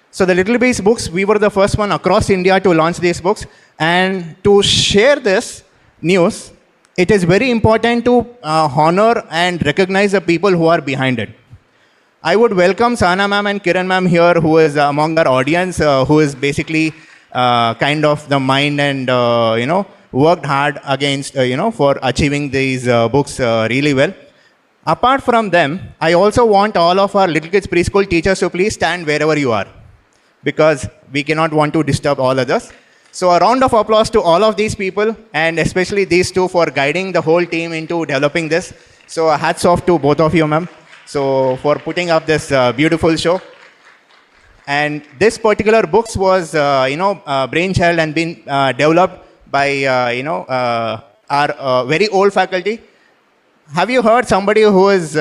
So the LittleBees books, we were the first one across India to launch these books. And to share this news, it is very important to honor and recognize the people who are behind it. I would welcome Sana ma'am and Kiran ma'am here, who is among our audience, who is basically kind of the mind and, worked hard against, for achieving these books really well. Apart from them, I also want all of our Little Kids Preschool teachers to please stand wherever you are, because we cannot want to disturb all others. So a round of applause to all of these people, and especially these two for guiding the whole team into developing this. So hats off to both of you, ma'am. So for putting up this beautiful show. And this particular books was, brainchild and been developed by, our very old faculty. Have you heard somebody who is,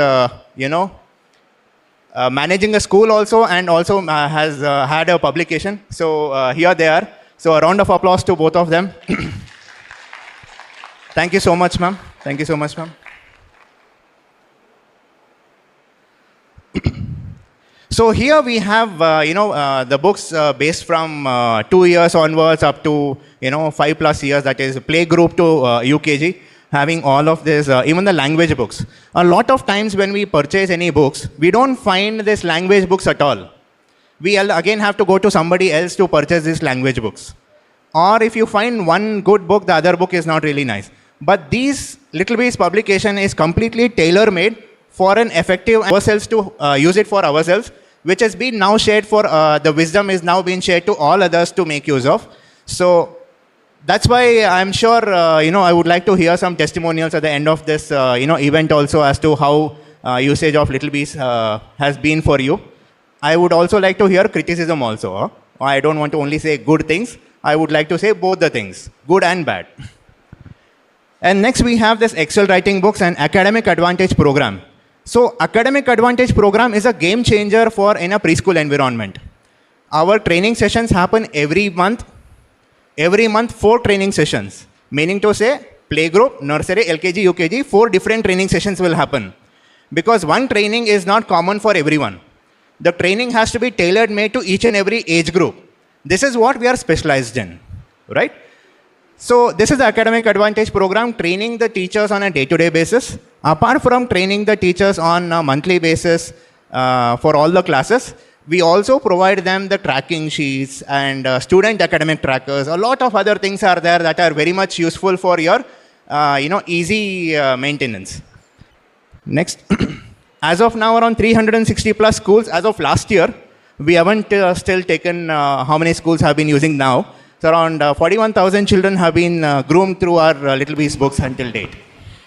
managing a school also and also has had a publication? So here they are. So a round of applause to both of them. Thank you so much, ma'am. Thank you so much, ma'am. So here we have, the books based from 2 years onwards up to, 5+ years, that is playgroup to UKG, having all of this, even the language books. A lot of times when we purchase any books, we don't find this language books at all. We again have to go to somebody else to purchase these language books. Or if you find one good book, the other book is not really nice. But these LittleBees publication is completely tailor-made for an effective ourselves to use it for ourselves, which has been now shared for, the wisdom is now being shared to all others to make use of. So that's why I'm sure, I would like to hear some testimonials at the end of this, event also as to how usage of LittleBees has been for you. I would also like to hear criticism also. I don't want to only say good things. I would like to say both the things, good and bad. And next we have this Excel writing books and Academic Advantage program. So Academic Advantage program is a game changer for in a preschool environment. Our training sessions happen every month. Every month 4 training sessions. Meaning to say playgroup, nursery, LKG, UKG, 4 different training sessions will happen. Because one training is not common for everyone. The training has to be tailor made to each and every age group. This is what we are specialized in, right? So this is the Academic Advantage program, training the teachers on a day-to-day basis. Apart from training the teachers on a monthly basis for all the classes, we also provide them the tracking sheets and student academic trackers. A lot of other things are there that are very much useful for your, easy maintenance. Next. As of now, around 360 plus schools. As of last year, we haven't still taken how many schools have been using now. So around 41,000 children have been groomed through our LittleBees books until date.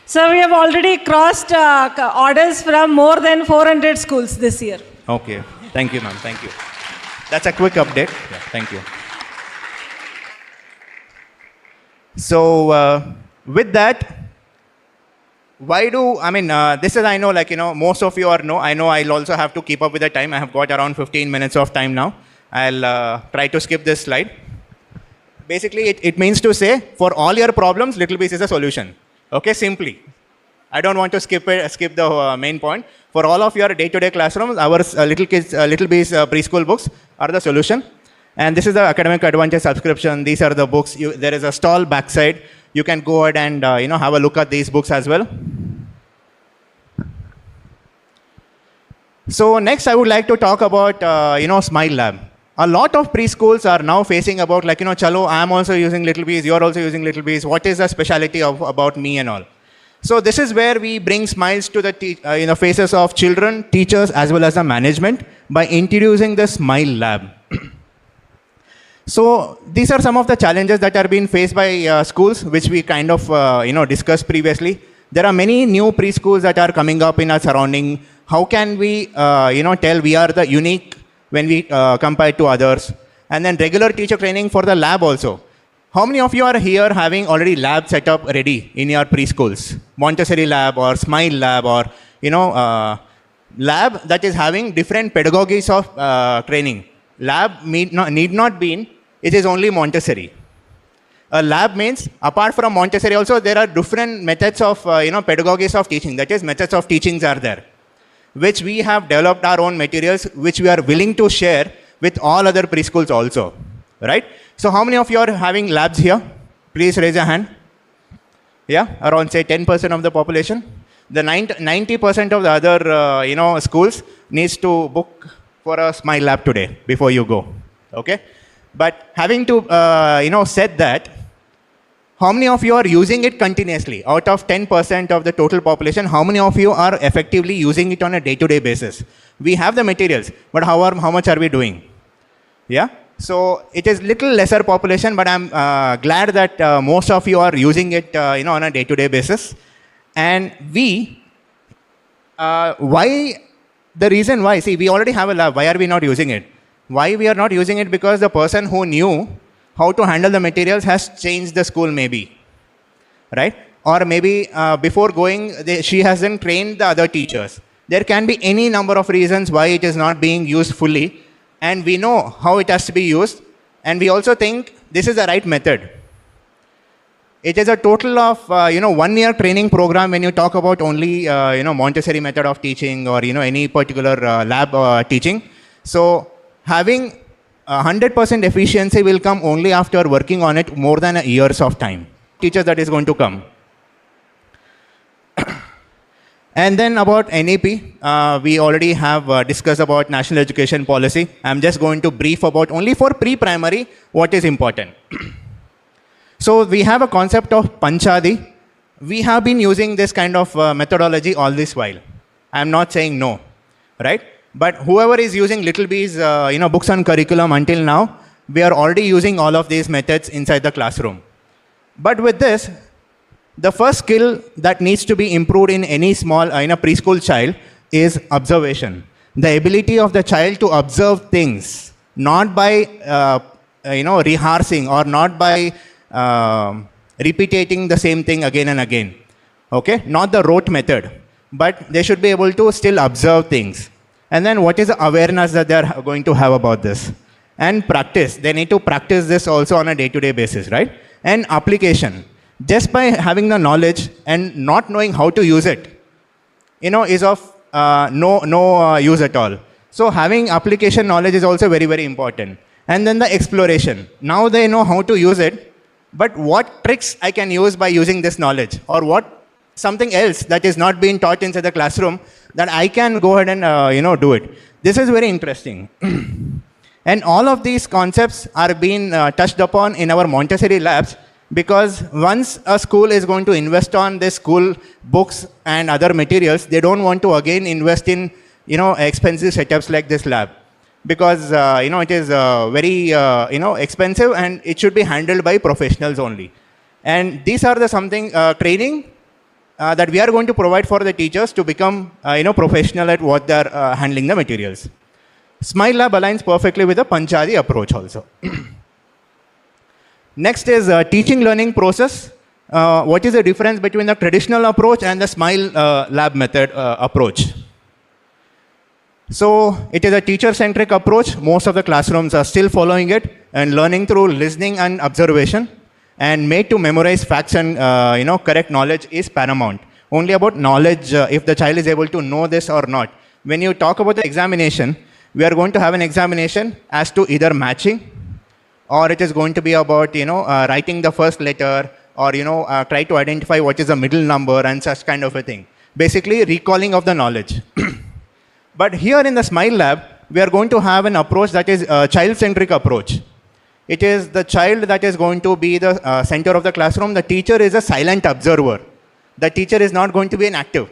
So we have already crossed orders from more than 400 schools this year. Okay. Thank you, ma'am. Thank you. That's a quick update. Yeah, thank you. So with that, this is, I know, most of you know, I know I'll also have to keep up with the time. I have got around 15 minutes of time now. I'll try to skip this slide. Basically, it means to say, for all your problems, LittleBees is a solution. Okay, simply. I don't want to skip the main point. For all of your day-to-day classrooms, our LittleBees preschool books are the solution. And this is the Academic Advantage subscription. These are the books. There is a stall backside. You can go ahead and have a look at these books as well. So next, I would like to talk about Smile Lab. A lot of preschools are now facing about chalo, I am also using LittleBees, you're also using LittleBees. What is the speciality about me and all? So this is where we bring smiles to the faces of children, teachers, as well as the management by introducing the Smile Lab. So these are some of the challenges that are being faced by schools, which we kind of discussed previously. There are many new preschools that are coming up in our surrounding. How can we tell we are the unique when we compare to others? And then regular teacher training for the lab also. How many of you are here having already lab set up ready in your preschools? Montessori lab or Smile lab or lab that is having different pedagogies of training. Lab need not be in, it is only Montessori. A lab means apart from Montessori also there are different methods of pedagogies of teaching. That is, methods of teachings are there, which we have developed our own materials, which we are willing to share with all other preschools also, right? So how many of you are having labs here? Please raise your hand. Yeah, around say 10% of the population. The 90% of the other schools needs to book for a Smile lab today before you go, okay? But having to said that, how many of you are using it continuously? Out of 10% of the total population, how many of you are effectively using it on a day-to-day basis? We have the materials, but how much are we doing? Yeah? So it is little lesser population, but I'm glad that most of you are using it on a day-to-day basis. And why, the reason why, see, we already have a lab, why are we not using it? Why we are not using it? Because the person who knew how to handle the materials has changed the school maybe, right? Or maybe before going, she hasn't trained the other teachers. There can be any number of reasons why it is not being used fully, and we know how it has to be used, and we also think this is the right method. It is a total of 1 year training program when you talk about only Montessori method of teaching or any particular lab teaching. So having 100% efficiency will come only after working on it more than a years of time. Teachers that is going to come. And then about NEP, we already have discussed about National Education Policy. I'm just going to brief about only for pre-primary what is important. So we have a concept of Panchadi. We have been using this kind of methodology all this while. I'm not saying no, right? But whoever is using Little Bees, books and curriculum until now, we are already using all of these methods inside the classroom. But with this, the first skill that needs to be improved in any small, preschool child is observation. The ability of the child to observe things, not by, rehearsing or not by repeating the same thing again and again. Okay? Not the rote method, but they should be able to still observe things. And then what is the awareness that they are going to have about this? And practice. They need to practice this also on a day-to-day basis, right? And application. Just by having the knowledge and not knowing how to use it, is of no use at all. So having application knowledge is also very, very important. And then the exploration. Now they know how to use it, but what tricks I can use by using this knowledge, or what something else that is not being taught inside the classroom that I can go ahead and do it. This is very interesting. And all of these concepts are being touched upon in our Montessori labs, because once a school is going to invest on this school books and other materials, they don't want to again invest in expensive setups like this lab, because it is very expensive, and it should be handled by professionals only. And these are the training that we are going to provide for the teachers to become professional at what they are handling the materials. Smile Lab aligns perfectly with the Panchadi approach also. Next is teaching learning process. What is the difference between the traditional approach and the Smile Lab method approach? So it is a teacher-centric approach. Most of the classrooms are still following it and learning through listening and observation, and made to memorize facts and correct knowledge is paramount. Only about knowledge, if the child is able to know this or not. When you talk about the examination, we are going to have an examination as to either matching, or it is going to be about writing the first letter, or try to identify what is the middle number and such kind of a thing. Basically recalling of the knowledge. But here in the Smile Lab, we are going to have an approach that is a child-centric approach. It is the child that is going to be the center of the classroom. The teacher is a silent observer. the teacher is not going to be inactive.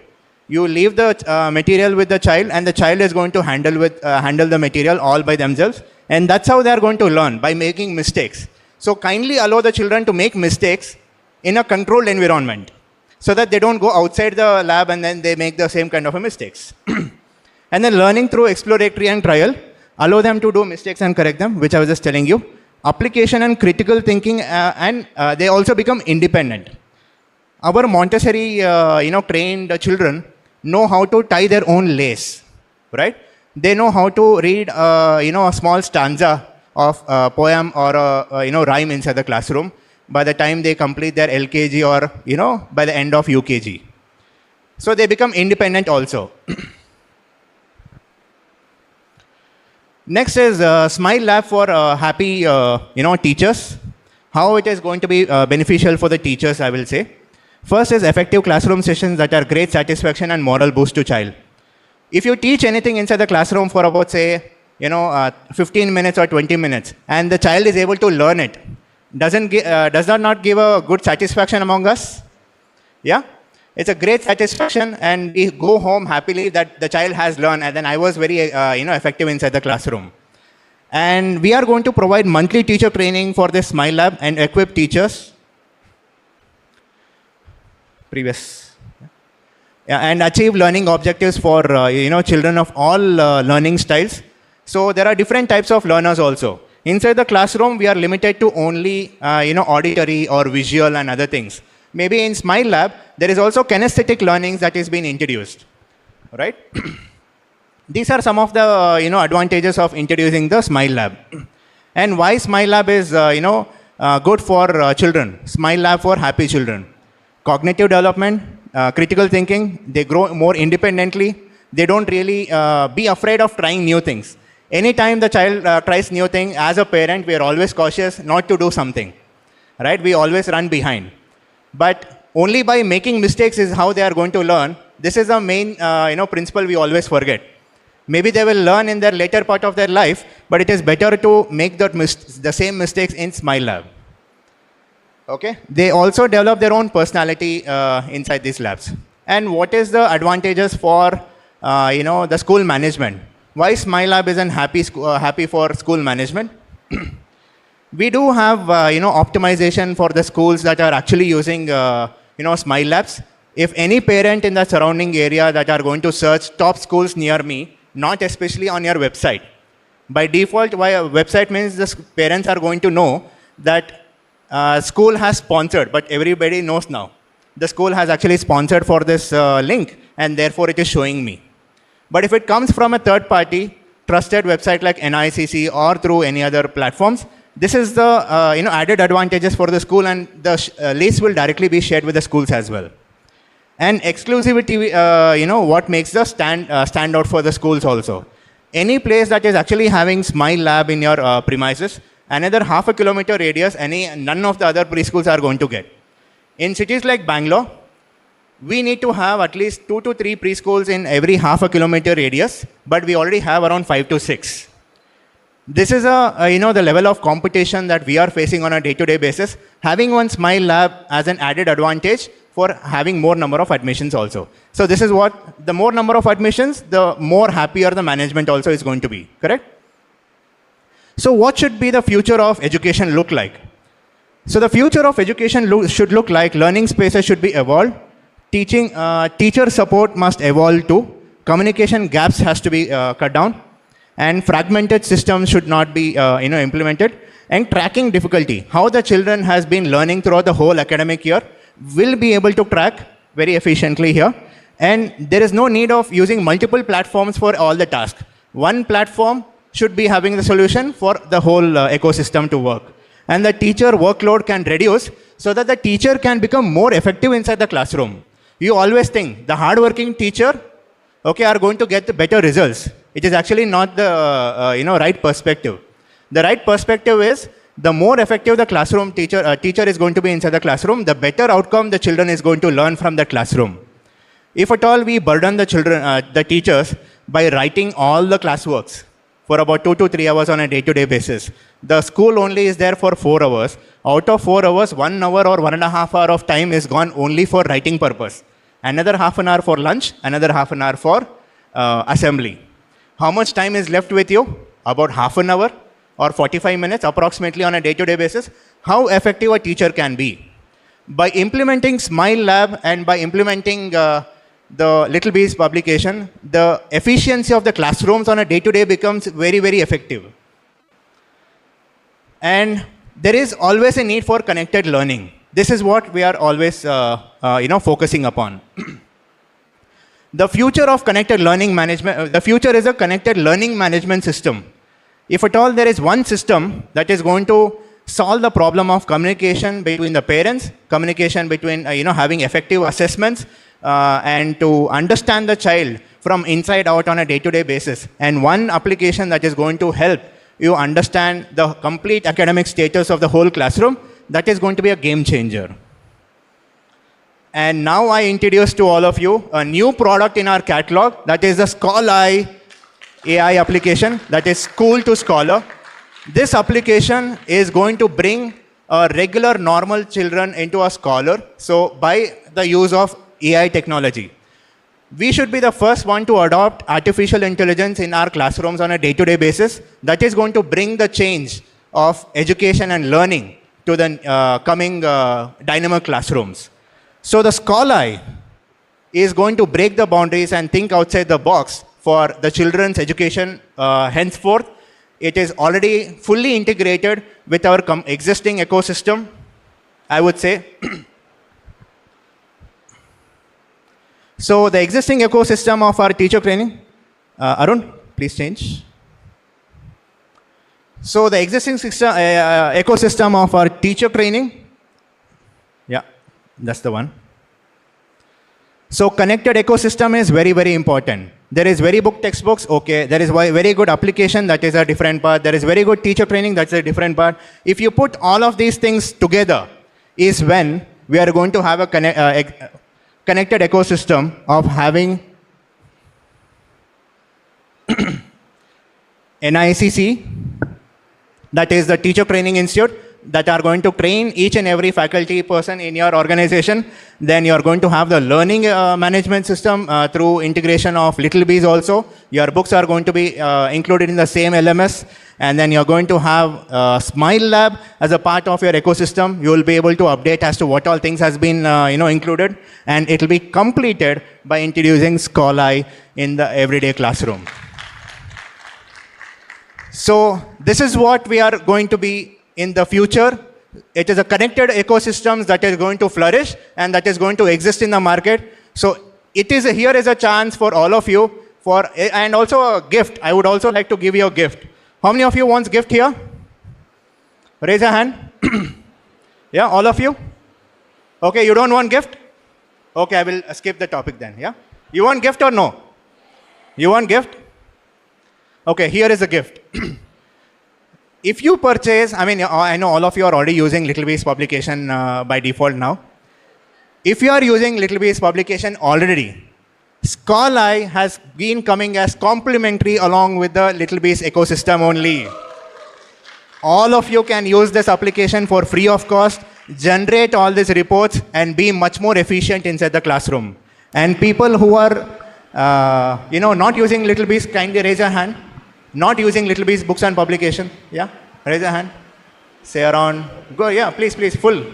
You leave the material with the child, and the child is going to handle the material all by themselves. And that's how they are going to learn, by making mistakes. So kindly allow the children to make mistakes in a controlled environment, so that they don't go outside the lab and then they make the same kind of mistakes. And then learning through exploratory and trial, allow them to do mistakes and correct them, which I was just telling you. Application and critical thinking, and they also become independent. Our Montessori, trained children know how to tie their own lace, right? They know how to read, a small stanza of a poem or a rhyme inside the classroom by the time they complete their LKG or, by the end of UKG. So they become independent also. Next is Smile Lab for happy, teachers. How it is going to be beneficial for the teachers, I will say. First is effective classroom sessions that are great satisfaction and moral boost to child. If you teach anything inside the classroom for about, say, 15 minutes or 20 minutes, and the child is able to learn it, does that not give a good satisfaction among us? Yeah? It's a great satisfaction, and we go home happily that the child has learned, and then I was very, effective inside the classroom. And we are going to provide monthly teacher training for this Smile Lab and equip teachers. And achieve learning objectives for, children of all learning styles. So there are different types of learners also. Inside the classroom, we are limited to only, auditory or visual and other things. Maybe in Smile Lab, there is also kinesthetic learnings that is being introduced, right? These are some of the, advantages of introducing the Smile Lab. And why Smile Lab is, good for children. Smile Lab for happy children. Cognitive development, critical thinking, they grow more independently. They don't really be afraid of trying new things. Anytime the child tries new thing, as a parent, we are always cautious not to do something, right? We always run behind. But only by making mistakes is how they are going to learn. This is the main, principle we always forget. Maybe they will learn in their later part of their life, but it is better to make the same mistakes in Smile Lab. Okay? They also develop their own personality inside these labs. And what is the advantages for, the school management? Why Smile Lab isn't happy for school management? We do have, optimization for the schools that are actually using, Smile Labs. If any parent in the surrounding area that are going to search top schools near me, not especially on your website. By default, why a website means the parents are going to know that school has sponsored, but everybody knows now. The school has actually sponsored for this link, and therefore it is showing me. But if it comes from a third party, trusted website like NICC or through any other platforms, this is the added advantages for the school, and the list will directly be shared with the schools as well. And exclusivity, what makes the stand out for the schools also. Any place that is actually having Smile Lab in your premises, another half a kilometer radius, none of the other preschools are going to get. In cities like Bangalore, we need to have at least 2 to 3 preschools in every half a kilometer radius, but we already have around 5 to 6. This is the level of competition that we are facing on a day-to-day basis. Having one Smile Lab as an added advantage for having more number of admissions also. So this is what, the more number of admissions, the more happier the management also is going to be, correct? So what should be the future of education look like? So the future of education should look like learning spaces should be evolved, teacher support must evolve too, communication gaps has to be cut down, and fragmented systems should not be implemented, and tracking difficulty, how the children has been learning throughout the whole academic year, will be able to track very efficiently here. And there is no need of using multiple platforms for all the tasks. One platform should be having the solution for the whole ecosystem to work. And the teacher workload can reduce so that the teacher can become more effective inside the classroom. You always think the hardworking teacher, are going to get the better results. It is actually not the right perspective. The right perspective is the more effective the classroom teacher is going to be inside the classroom, the better outcome the children is going to learn from the classroom. If at all we burden the teachers by writing all the classworks, for about 2 to 3 hours on a day-to-day basis. The school only is there for 4 hours. Out of 4 hours, 1 hour or 1.5 hour of time is gone only for writing purpose. Another half an hour for lunch, another half an hour for assembly. How much time is left with you? About half an hour or 45 minutes approximately on a day-to-day basis. How effective a teacher can be. By implementing Smile Lab and by implementing the Little Bees publication, the efficiency of the classrooms on a day-to-day becomes very, very effective. And there is always a need for connected learning. This is what we are always focusing upon. The future of connected learning management, the future is a connected learning management system. If at all there is one system that is going to solve the problem of communication between the parents, communication between, having effective assessments, and to understand the child from inside out on a day-to-day basis. And one application that is going to help you understand the complete academic status of the whole classroom, that is going to be a game changer. And now I introduce to all of you a new product in our catalog, that is the Scholar AI application, that is School to Scholar. This application is going to bring regular normal children into a scholar, so by the use of AI technology. We should be the first one to adopt artificial intelligence in our classrooms on a day-to-day basis. That is going to bring the change of education and learning to the coming dynamic classrooms. So the Scholar is going to break the boundaries and think outside the box for the children's education henceforth. It is already fully integrated with our existing ecosystem, I would say. So the existing ecosystem of our teacher training, Arun, please change. So the existing ecosystem of our teacher training, yeah, that's the one. So connected ecosystem is very, very important. There is very good textbooks, okay. There is very good application, that is a different part. There is very good teacher training, that's a different part. If you put all of these things together, is when we are going to have a connected ecosystem of having NICC, that is the Teacher Training Institute, that are going to train each and every faculty person in your organization. Then you are going to have the learning management system through integration of Little Bees also. Your books are going to be included in the same LMS. And then you're going to have Smile Lab as a part of your ecosystem. You will be able to update as to what all things has been included. And it will be completed by introducing Scholar in the everyday classroom. So this is what we are going to be in the future. It is a connected ecosystem that is going to flourish and that is going to exist in the market. So here is a chance for all of you and also a gift. I would also like to give you a gift. How many of you wants gift here? Raise a hand. Yeah, all of you? Okay, you don't want gift? Okay, I will skip the topic then, yeah? You want gift or no? You want gift? Okay, here is a gift. If you purchase, I know all of you are already using Little Bees publication by default now. If you are using Little Bees publication already, Scholar has been coming as complementary along with the Little Bees ecosystem only. All of you can use this application for free of cost, generate all these reports and be much more efficient inside the classroom. And people who are, not using Little Bees, kindly raise your hand. Not using Little Bees books and publication, yeah? Raise your hand. Say around, go, yeah, please, full.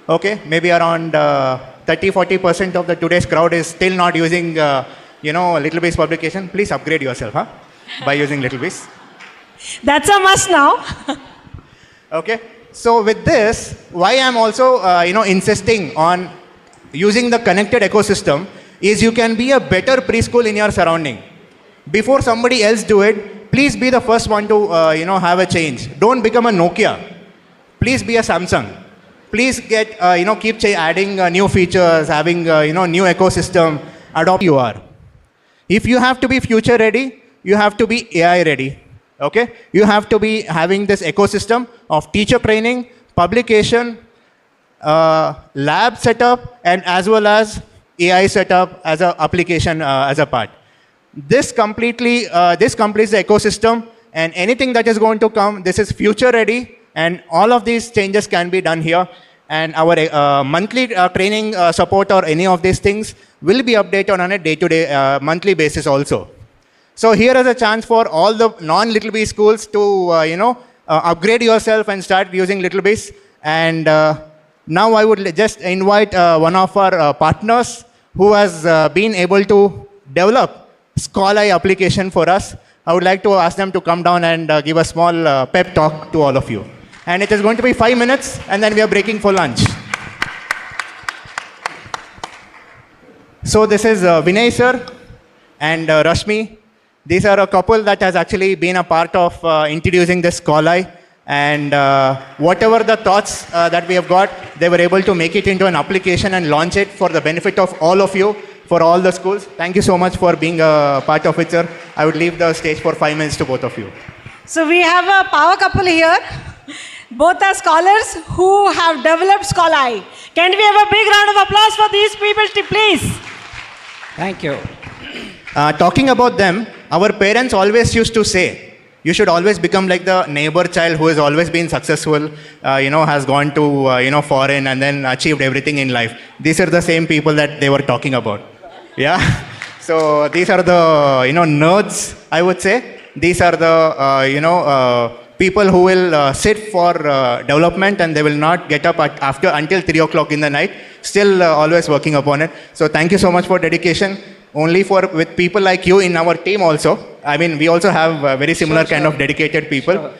Okay, maybe around 30-40% of the today's crowd is still not using, Little Bees publication. Please upgrade yourself, by using Little Bees. That's a must now. Okay, so with this, why I'm also, insisting on using the connected ecosystem is you can be a better preschool in your surrounding. Before somebody else do it, please be the first one to, have a change. Don't become a Nokia. Please be a Samsung. Please get, keep adding new features, having, new ecosystem, adopt you are. If you have to be future ready, you have to be AI ready, okay? You have to be having this ecosystem of teacher training, publication, lab setup, and as well as AI setup as an application as a part. This completes the ecosystem and anything that is going to come, this is future ready, and all of these changes can be done here. And our monthly training support or any of these things will be updated on a day-to-day, monthly basis also. So here is a chance for all the non-Little Bees schools to, upgrade yourself and start using Little Bees. And now I would just invite one of our partners who has been able to develop Scholar application for us. I would like to ask them to come down and give a small pep talk to all of you. And it is going to be 5 minutes, and then we are breaking for lunch. So this is Vinay sir and Rashmi. These are a couple that has actually been a part of introducing this Scholar. And whatever the thoughts that we have got, they were able to make it into an application and launch it for the benefit of all of you, for all the schools. Thank you so much for being a part of it, sir. I would leave the stage for 5 minutes to both of you. So we have a power couple here. Both are scholars who have developed Scholar. Can we have a big round of applause for these people, please? Thank you. Talking about them, our parents always used to say, you should always become like the neighbor child who has always been successful, has gone to, foreign and then achieved everything in life. These are the same people that they were talking about. Yeah. So these are the, nerds, I would say. These are the, people who will sit for development, and they will not get up until 3 o'clock in the night, still always working upon it. So thank you so much for dedication. Only with people like you in our team also. I mean, we also have very similar kind of dedicated people.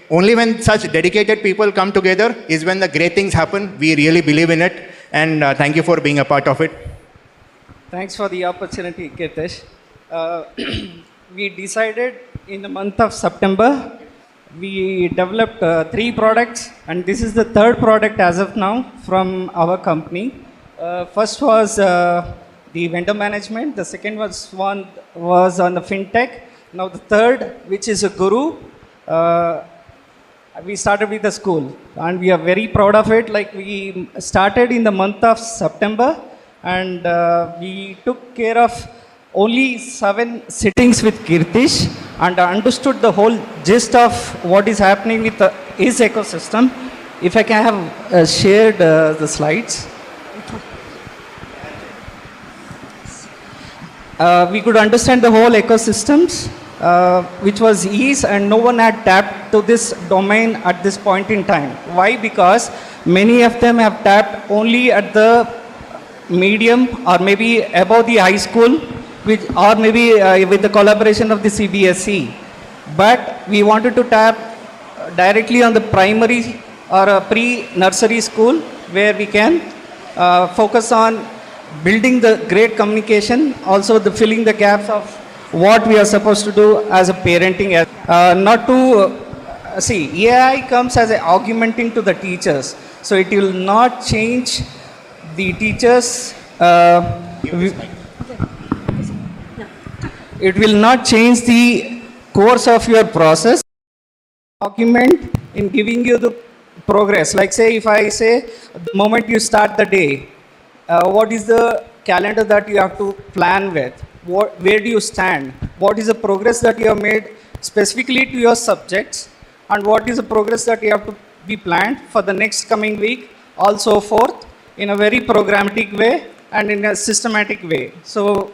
Only when such dedicated people come together is when the great things happen. We really believe in it, and thank you for being a part of it. Thanks for the opportunity, Kirtish. We decided in the month of September, we developed 3 products, and this is the 3rd product as of now from our company. First was the vendor management. The second was on the fintech. Now the 3rd, which is a Guru, we started with the school, and we are very proud of it. Like, we started in the month of September, and we took care of only 7 sittings with Kirtish and understood the whole gist of what is happening with his ecosystem. If I can have shared the slides. We could understand the whole ecosystems, which was ease, and no one had tapped to this domain at this point in time. Why? Because many of them have tapped only at the medium or maybe above the high school, or maybe with the collaboration of the CBSE. But we wanted to tap directly on the primary or a pre-nursery school, where we can focus on building the great communication, also the filling the gaps of what we are supposed to do as a parenting. Not to see, AI comes as an augmenting to the teachers, so it will not change the teachers. It will not change the course of your process. Document in giving you the progress. Like, say, if I say the moment you start the day, what is the calendar that you have to plan with? Where do you stand? What is the progress that you have made specifically to your subjects? And what is the progress that you have to be planned for the next coming week? Also forth in a very programmatic way and in a systematic way. So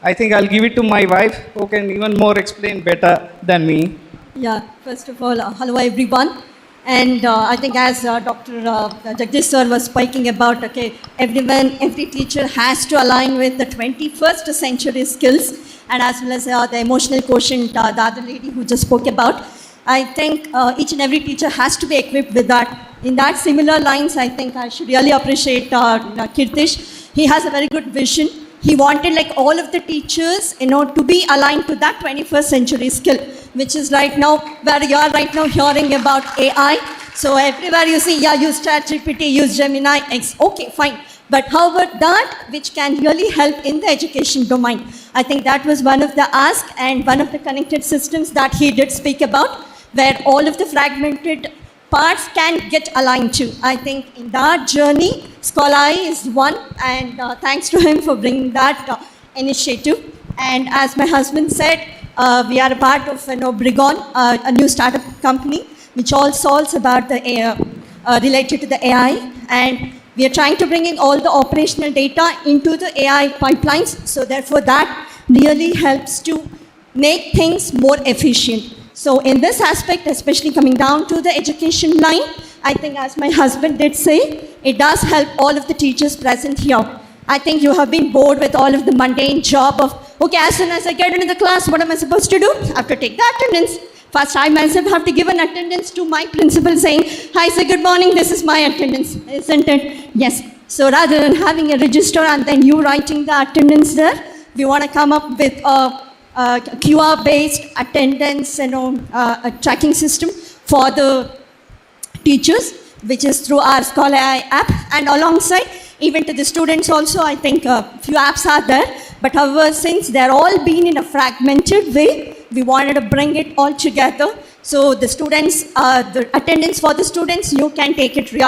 I think I'll give it to my wife, who can even more explain better than me. Yeah, first of all, hello everyone. And I think as Dr. Jagdish sir was speaking about, every teacher has to align with the 21st century skills, and as well as the emotional quotient, the other lady who just spoke about. I think each and every teacher has to be equipped with that. In that similar lines, I think I should really appreciate Kirtish. He has a very good vision. He wanted, like all of the teachers, to be aligned to that 21st century skill, which is right now, where you are right now hearing about AI. So everywhere you see, use ChatGPT, use Gemini X. Okay, fine. But how about that, which can really help in the education domain? I think that was one of the ask and one of the connected systems that he did speak about, where all of the fragmented parts can get aligned to. I think in that journey, Scholar is one, and thanks to him for bringing that initiative. And as my husband said, We are a part of Brigon, a new startup company, which all solves about the related to the AI, and we are trying to bring in all the operational data into the AI pipelines. So therefore, that really helps to make things more efficient. So in this aspect, especially coming down to the education line, I think as my husband did say, it does help all of the teachers present here. I think you have been bored with all of the mundane job of, okay, as soon as I get into the class, what am I supposed to do? I have to take the attendance. First, I myself have to give an attendance to my principal saying, hi, sir, good morning, this is my attendance, isn't it? Yes. So rather than having a register and then you writing the attendance there, we want to come up with a QR-based attendance, a tracking system for the teachers, which is through our Scholar AI app, and alongside, even to the students also, I think a few apps are there. But however, since they're all been in a fragmented way, we wanted to bring it all together. So the students, the attendance for the students, you can take it real.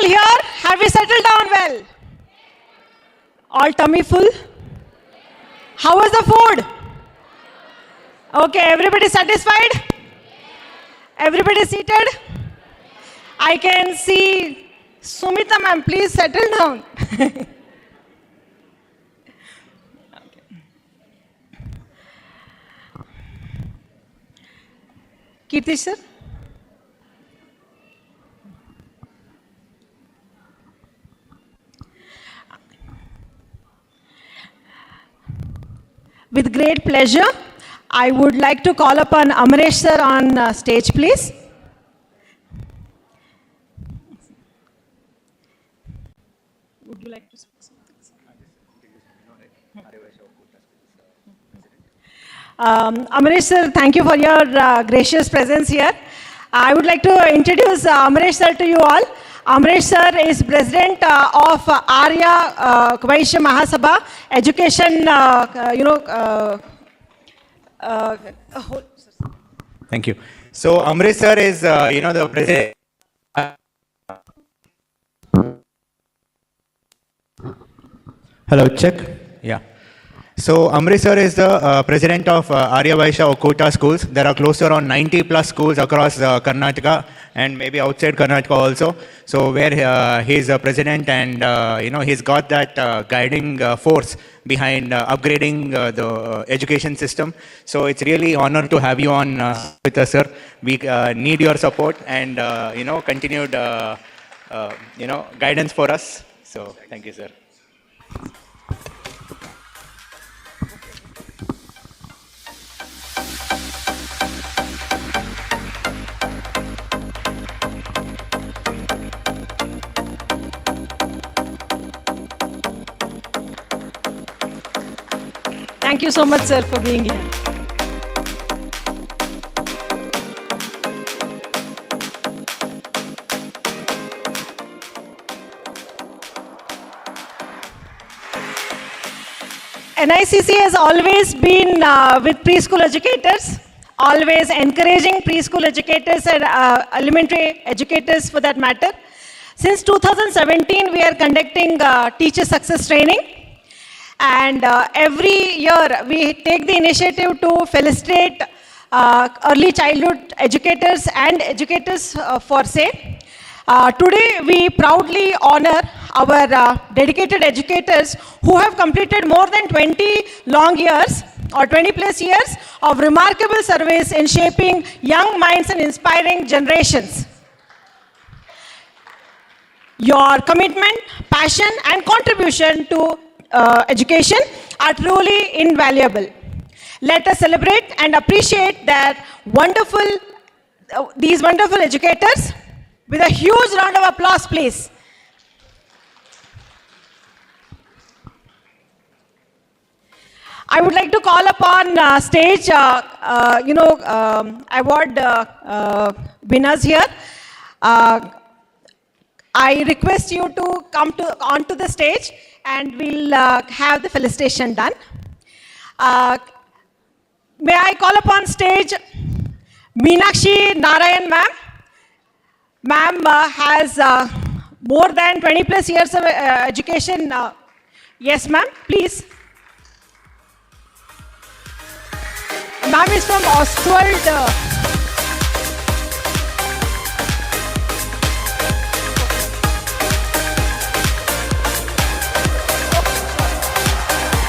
all here? Have we settled down well? All tummy full? How was the food? Okay, everybody satisfied? Everybody seated? I can see Sumita ma'am, please settle down. Kirti sir? With great pleasure, I would like to call upon Amresh sir on stage, please. Would you like to speak something? Amresh sir, thank you for your gracious presence here. I would like to introduce Amresh sir to you all. Amresh sir is president of Arya Vaishya Mahasabha Education, Thank you. So Amresh sir is, the president. Hello, check. Yeah. So Amresh sir is the president of Arya Vaishya Okota schools. There are close to around 90 plus schools across Karnataka and maybe outside Karnataka also. So where he's the president and he's got that guiding force behind upgrading the education system. So it's really honor to have you on with us, sir. We need your support and continued guidance for us. So thank you, sir. Thank you so much, sir, for being here. NICC has always been with preschool educators, always encouraging preschool educators and elementary educators for that matter. Since 2017, we are conducting teacher success training. And every year, we take the initiative to felicitate early childhood educators and educators for say. Today, we proudly honor our dedicated educators who have completed more than 20 long years or 20 plus years of remarkable service in shaping young minds and inspiring generations. Your commitment, passion, and contribution to education are truly invaluable. Let us celebrate and appreciate these wonderful educators with a huge round of applause, please. I would like to call upon stage, award winners here. I request you to come onto the stage and we'll have the felicitation done. May I call upon stage Meenakshi Narayan ma'am. Ma'am has more than 20 plus years of education. Yes ma'am, please. Ma'am is from Ostwald.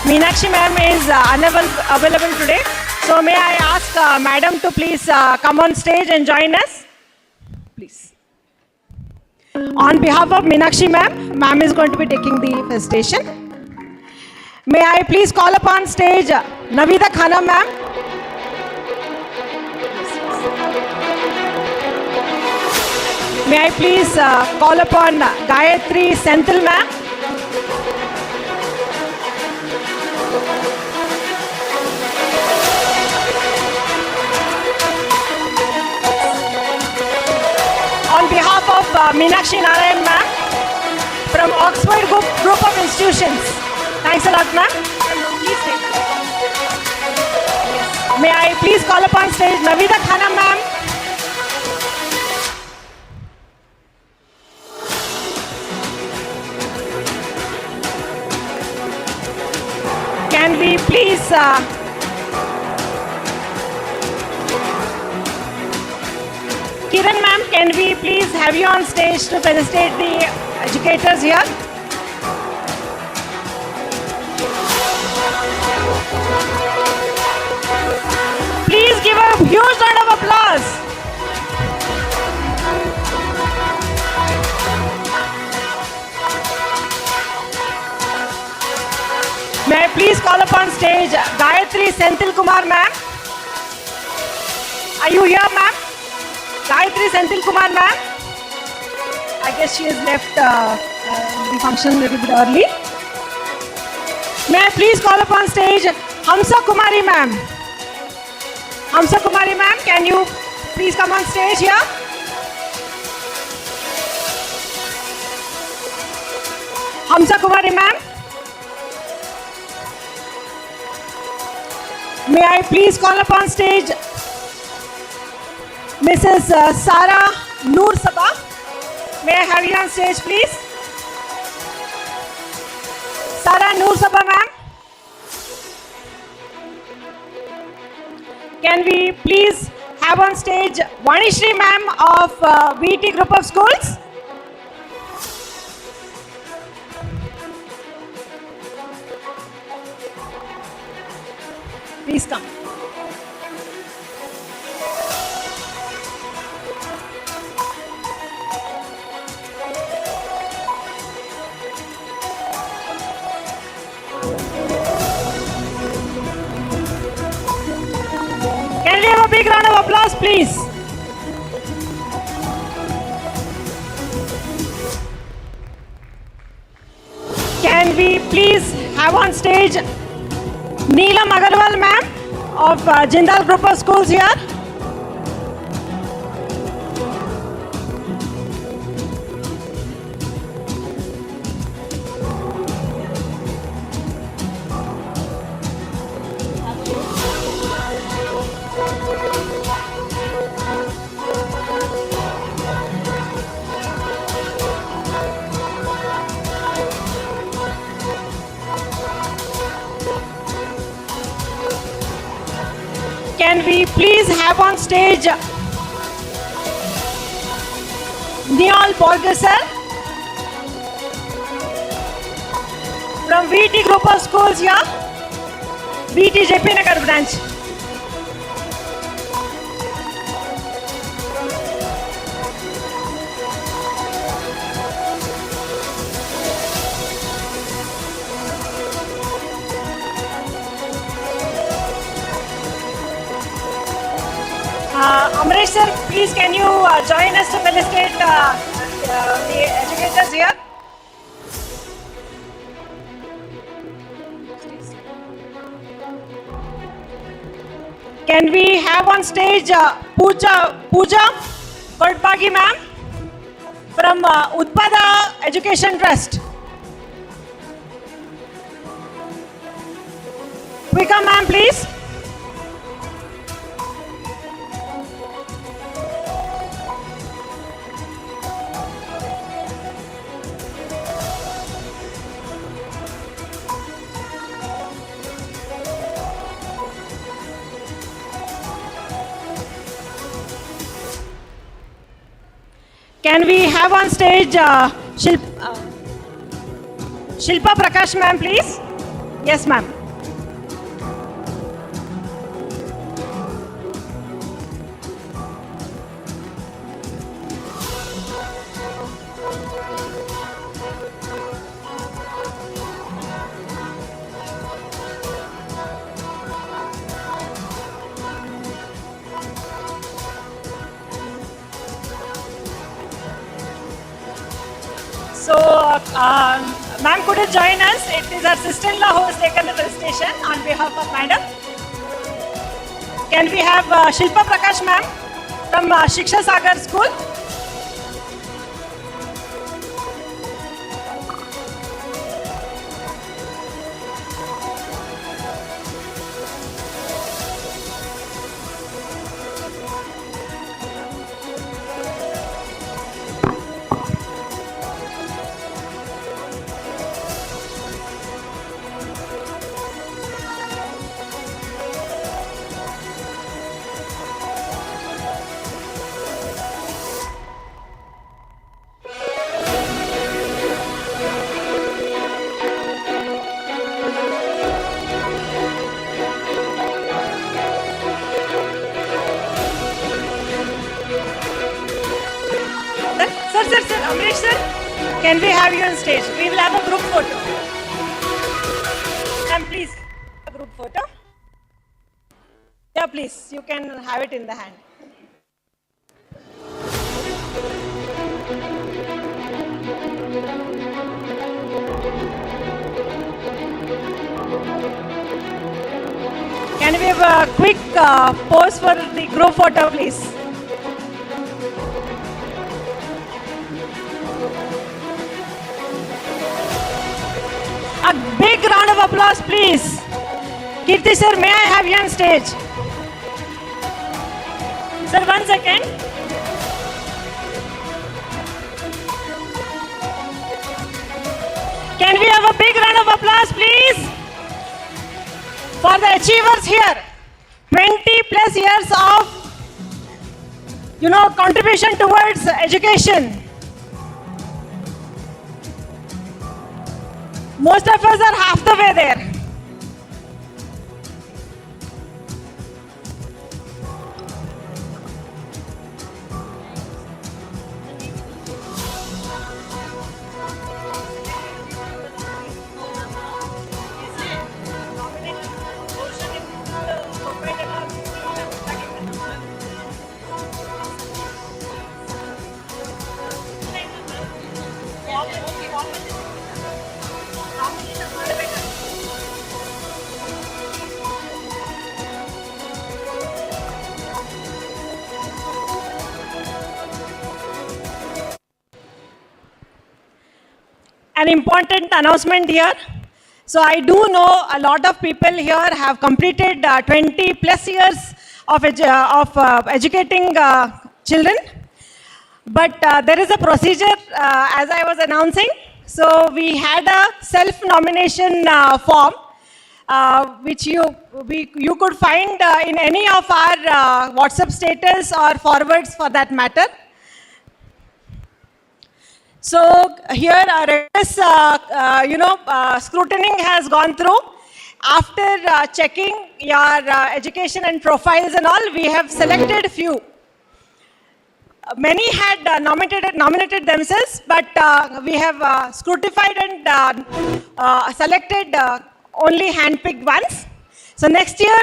Meenakshi ma'am is unavailable today. So may I ask madam to please come on stage and join us? Please. On behalf of Meenakshi ma'am is going to be taking the felicitation. May I please call upon stage Navida Khanam ma'am. May I please call upon Gayatri Senthil ma'am. On behalf of Meenakshi Narayan ma'am from Oxford Group of Institutions. Thanks a lot ma'am. Please take it. May I please call upon stage Navida Khanam ma'am. can we please Kiran ma'am, can we please have you on stage to felicitate the educators here? Please give a huge round of applause. May I please call upon stage Gayatri Senthil Kumar ma'am? Are you here ma'am? Gayatri Senthil Kumar ma'am? I guess she has left the function a little bit early. May I please call upon stage Hamsa Kumari ma'am? Hamsa Kumari ma'am, can you please come on stage here? Hamsa Kumari ma'am? May I please call upon stage Mrs. Sara Noor Sabah? May I have you on stage please? Sara Noor Sabah ma'am? Can we please have on stage Vanishri ma'am of VT Group of Schools? Please come. Can we have a big round of applause, please? Can we please have on stage Neelam Agarwal ma'am of Jindal Group of Schools here? Can we please have on stage Neol Borgesel from VT Group of Schools here, VT JP Nagar branch. Amresh sir, please can you join us to felicitate the educators here? Can we have on stage Pooja Kodbagi ma'am from Utpada Education Trust? Quicker ma'am please. Can we have on stage Shilpa Prakash ma'am please? Yes ma'am. So, ma'am, could you join us? It is our sister-in-law who has taken the presentation on behalf of madam. Can we have Shilpa Prakash ma'am from Shiksha Sagar School? can we have you on stage? We will have a group photo. Ma'am, please, a group photo. Yeah, please, you can have it in the hand. Can we have a quick pose for the group photo, please? A big round of applause, please. Kirti sir, may I have you on stage? Sir, 1 second. Can we have a big round of applause, please? For the achievers here. 20 plus years of, contribution towards education. Most of us are half the way there. An important announcement here. So I do know a lot of people here have completed 20 plus years of educating children. But there is a procedure as I was announcing. So we had a self-nomination form which you could find in any of our WhatsApp status or forwards for that matter. So here scrutiny has gone through. After checking your education and profiles and all, we have selected few. Many had nominated themselves, but we have scrutified and selected only hand-picked ones. So next year,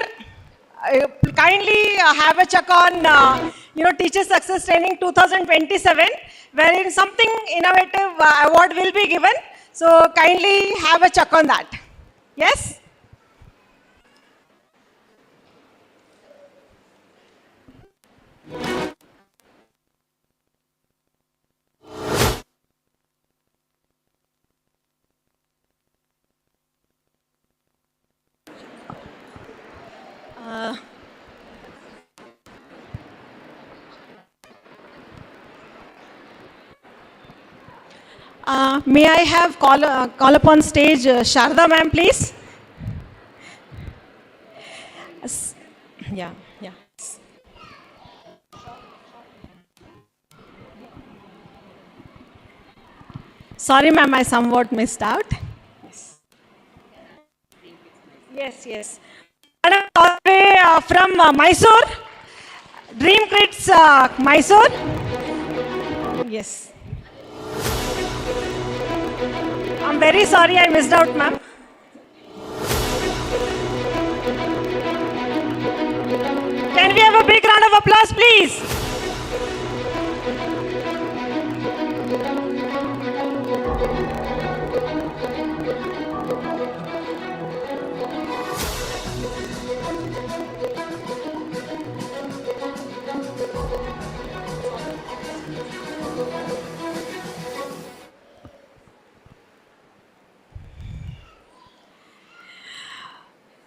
kindly have a check on Teacher Success Training 2027, wherein something innovative award will be given. So kindly have a check on that. Yes? May I have call upon stage Sharda ma'am, please? Yeah. Sorry ma'am, I somewhat missed out. Yes. Madam, all the way from Mysore, Dream Kids Mysore. Yes. I'm very sorry I missed out, ma'am. Can we have a big round of applause, please?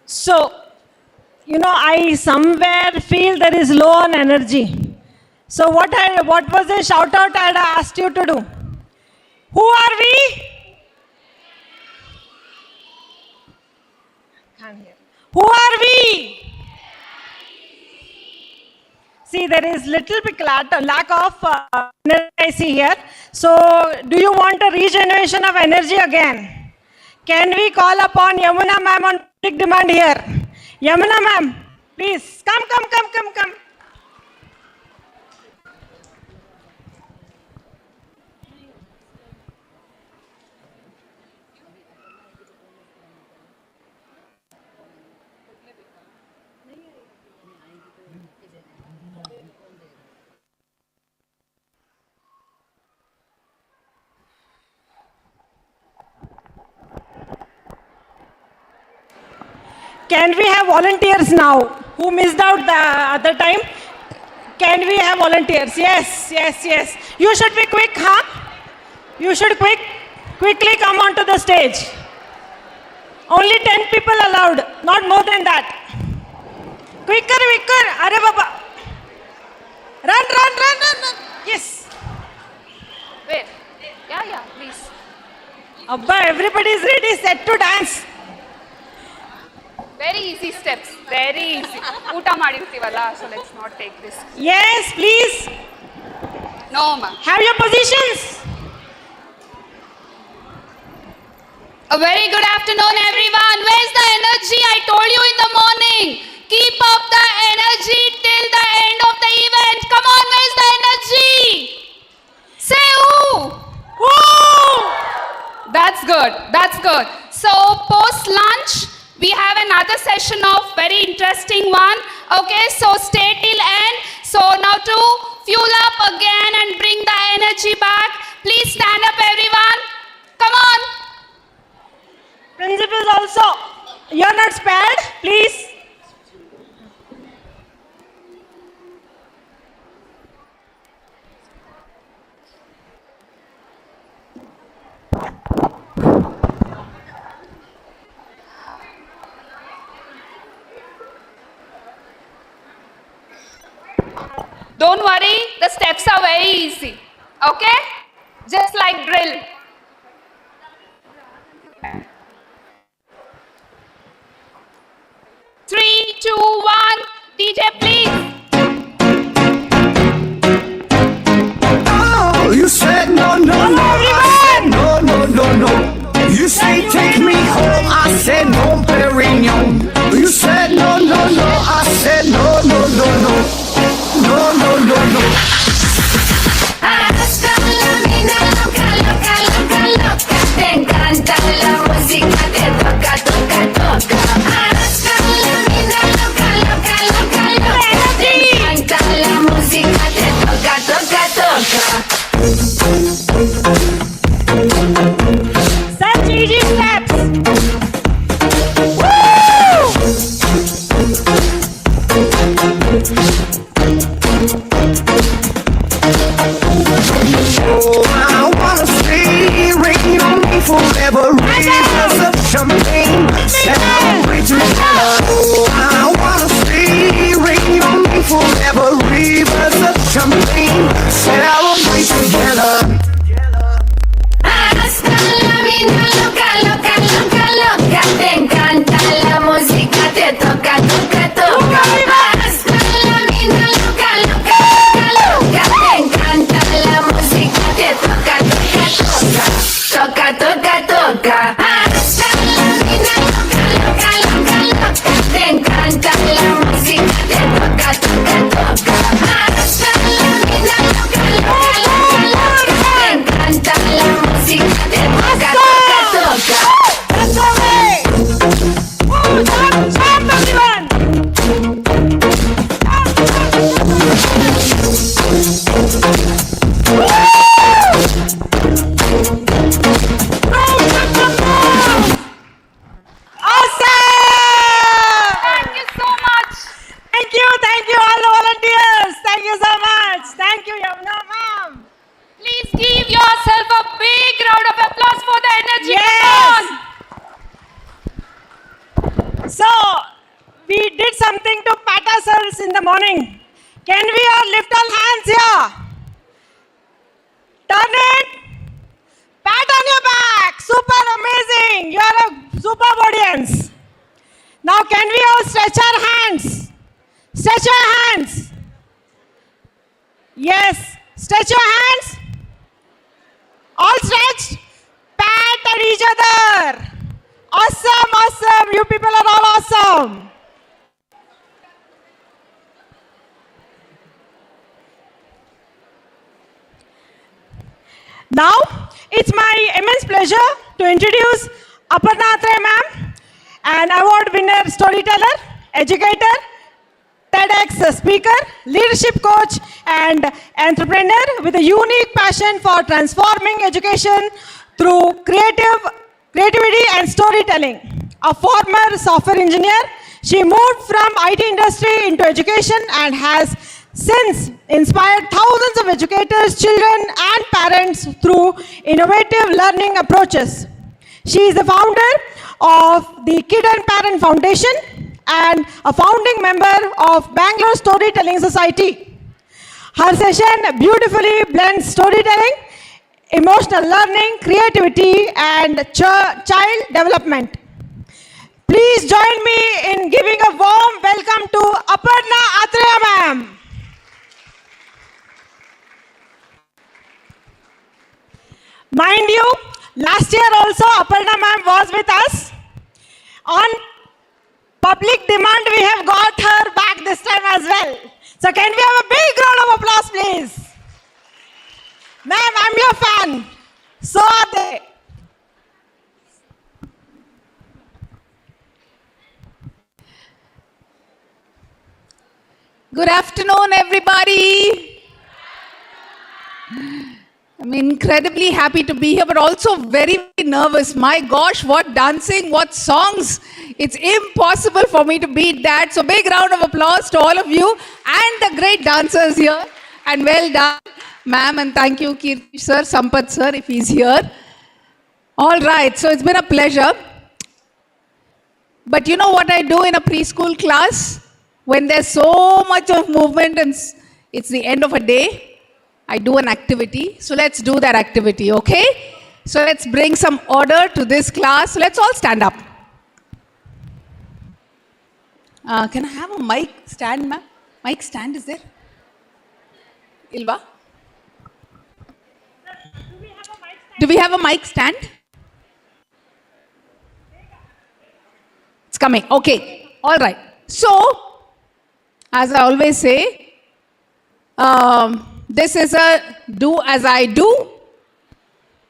So, I somewhere feel there is low on energy. So what was the shout out I had asked you to do? Who are we? Can't hear. Who are we? See, there is little bit lack of energy I see here. So, do you want a regeneration of energy again? Can we call upon Yamuna ma'am on big demand here? Yamuna ma'am, please come. can we have volunteers now who missed out the other time? Can we have volunteers? Yes, yes, yes. You should be quick, huh? You should quickly come onto the stage. Only 10 people allowed, not more than that. Quicker, quicker. Are Baba. Run, run, run, run, run. Yes. Wait. Yeah, please. Abba, everybody is ready, set to dance. Very easy steps. Very easy. Uta madirtivala, so let's not take this. Yes, please. No, ma. Have your positions. A very good afternoon, everyone. Where's the energy? I told you in the morning. Keep up the energy till the end of the event. Come on, where's the energy? Say ooh. Ooh. That's good. That's good. So post lunch, we have another session of very interesting one. Okay, so stay till end. So now to fuel up again and bring the energy back. Please stand up, everyone. Come on. Principals also. You're not spared, please. Don't worry, the steps are very easy. Okay? Just like drill. Three, two, one. DJ, please. Oh, you said no, no, no. I said no, no, no, no. You say take me home. I said no, Perignon. You said no, no, no. I said no, no, no, no. No, no, no, no. Hasta la mina loca, loca, loca, loca. Te encanta la música, te toca, toca, toca. Hasta la mina loca, loca, loca, loca. Te encanta la música, te toca, toca, toca. Such easy steps. Oh, I wanna stay rain on me forever. Rivers of champagne, celebrate together. Oh, I wanna stay rain on me forever. Rivers of champagne, celebrate together. Hasta la mina loca, loca, loca, loca. Te encanta la música, te toca, toca, toca. Hasta la mina loca, loca, loca, loca. Te encanta la música, te toca, toca, toca. Toca, toca, toca. Hasta la mina loca, loca, loca, loca. Te encanta la música, te toca, toca, toca. Hasta la mina loca, loca, loca, loca. Te encanta la música, te toca, toca, toca. That's all right. Jump, everyone. Awesome! Thank you so much. Thank you all the volunteers. Thank you so much. Thank you, Yamuna ma'am. Please give yourself a big round of applause for the energy. Yes. So, we did something to pat ourselves in the morning. Can we all lift our hands here? Turn it. Pat on your back. Super amazing. You are a superb audience. Now, can we all stretch our hands? Stretch your hands. Yes. Stretch your hands. All stretched. Pat at each other. Awesome, awesome. You people are all awesome. Now, it's my immense pleasure to introduce Aparna Atre ma'am, an award winner storyteller, educator, TEDx speaker, leadership coach, and entrepreneur with a unique passion for transforming education through creativity and storytelling. A former software engineer She moved from IT industry into education and has since inspired thousands of educators, children and parents through innovative learning approaches. She is the founder of the Kid and Parent Foundation and a founding member of Bangalore Storytelling Society. Her session beautifully blends storytelling, emotional learning, creativity and child development. Please join me in giving a warm welcome to Aparna Atreya ma'am. Mind you, last year also Aparna ma'am was with us. On public demand, we have got her back this time as well. So can we have a big round of applause, please? Ma'am, I'm your fan. So are they. Good afternoon, everybody. I'm incredibly happy to be here, but also very, very nervous. My gosh, what dancing, what songs. It's impossible for me to beat that. So big round of applause to all of you and the great dancers here. And well done, ma'am, and thank you, Kirti sir, Sampath sir, if he's here. All right, so it's been a pleasure. But you know what I do in a preschool class? When there's so much of movement and it's the end of a day, I do an activity. So let's do that activity, okay? So let's bring some order to this class. Let's all stand up. Can I have a mic stand, ma'am? Mic stand is there? Ilva? Do we have a mic stand? It's coming. Okay. All right. So, as I always say, this is a do as I do,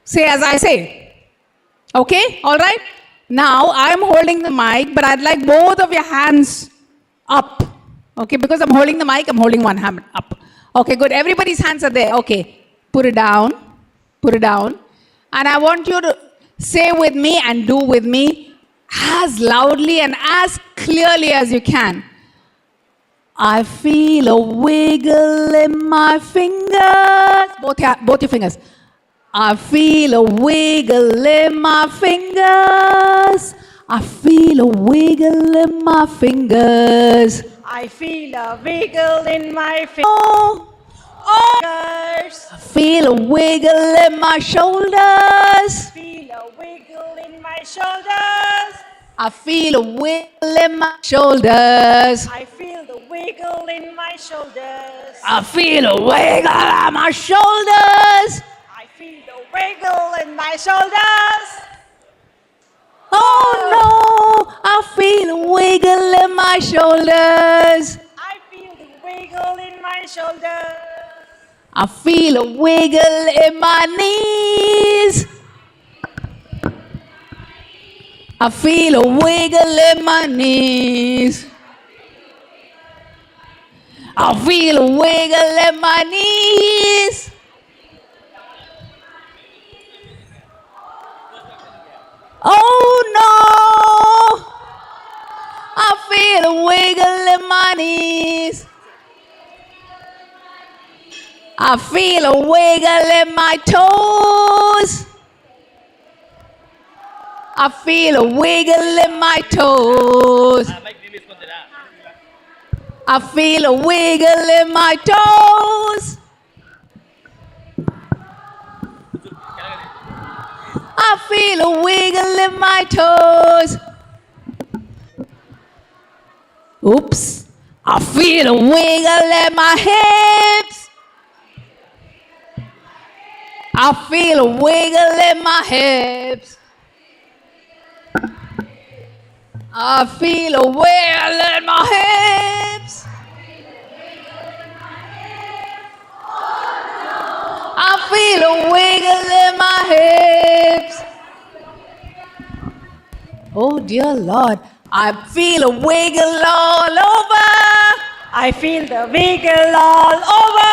say as I say. Okay? All right? Now, I'm holding the mic, but I'd like both of your hands up. Okay? Because I'm holding the mic, I'm holding one hand up. Okay, good. Everybody's hands are there. Okay. Put it down. Put it down. And I want you to say with me and do with me as loudly and as clearly as you can. I feel a wiggle in my fingers. Both your fingers. I feel a wiggle in my fingers. I feel a wiggle in my fingers. I feel a wiggle in my fingers. I feel a wiggle in my shoulders. Feel a wiggle in my shoulders. I feel a wiggle in my shoulders. I feel the wiggle in my shoulders. I feel a wiggle in my shoulders. I feel the wiggle in my shoulders. Oh no, I feel a wiggle in my shoulders. I feel the wiggle in my shoulders. I feel a wiggle in my knees. I feel a wiggle in my knees. I feel a wiggle in my knees. Oh no! I feel a wiggle in my knees. I feel a wiggle in my toes. I feel a wiggle in my toes. I feel a wiggle in my toes. I feel a wiggle in my toes. Oops. I feel a wiggle in my hips. I feel a wiggle in my hips. I feel a wiggle in my hips. I feel a wiggle in my hips. Oh dear Lord, I feel a wiggle all over. I feel the wiggle all over.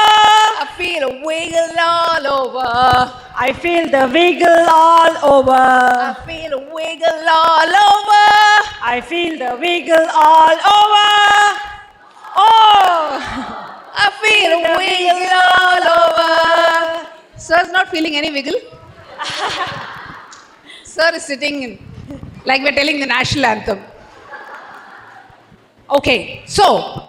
I feel a wiggle all over. I feel the wiggle all over. I feel a wiggle all over. I feel the wiggle all over. Oh, I feel a wiggle all over. Sir's not feeling any wiggle. Sir is sitting in, like we're telling the national anthem. Okay, so.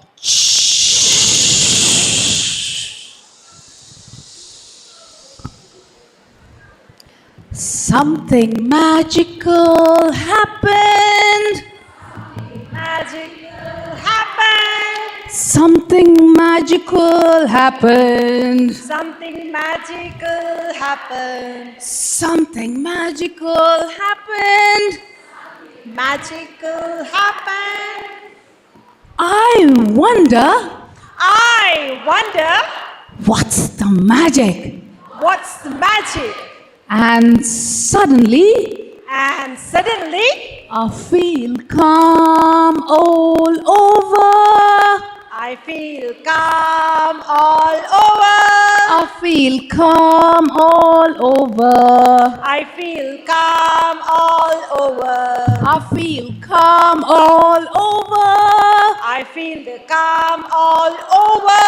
Something magical happened. magical happened. Something magical happened. Something magical happened. Something magical happened. Magical happened. I wonder what's the magic? What's the magic? And suddenly, And suddenly, I feel calm all over. I feel calm all over. I feel calm all over. I feel calm all over. I feel calm all over. I feel the calm all over.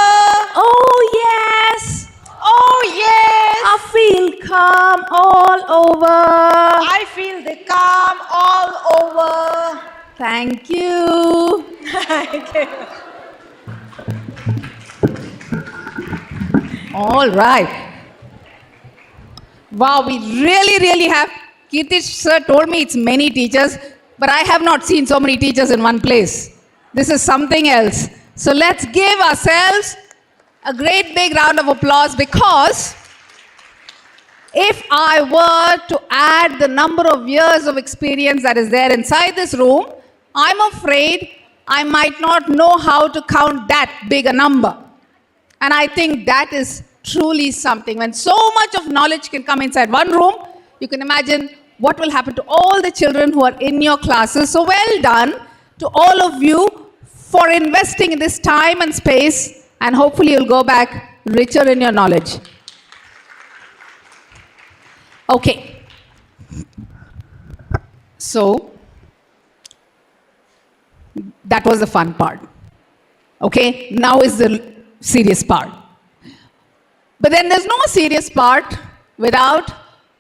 Oh yes. Oh yes. I feel calm all over. I feel the calm all over. Thank you. Thank you. All right. Wow, we really have. Kirtish sir told me it's many teachers, but I have not seen so many teachers in one place. This is something else. So let's give ourselves a great big round of applause, because if I were to add the number of years of experience that is there inside this room, I'm afraid I might not know how to count that big a number. And I think that is truly something. When so much of knowledge can come inside one room, you can imagine what will happen to all the children who are in your classes. So well done to all of you for investing in this time and space, and hopefully you'll go back richer in your knowledge. Okay. So, that was the fun part. Okay, now is the serious part. But then there's no serious part without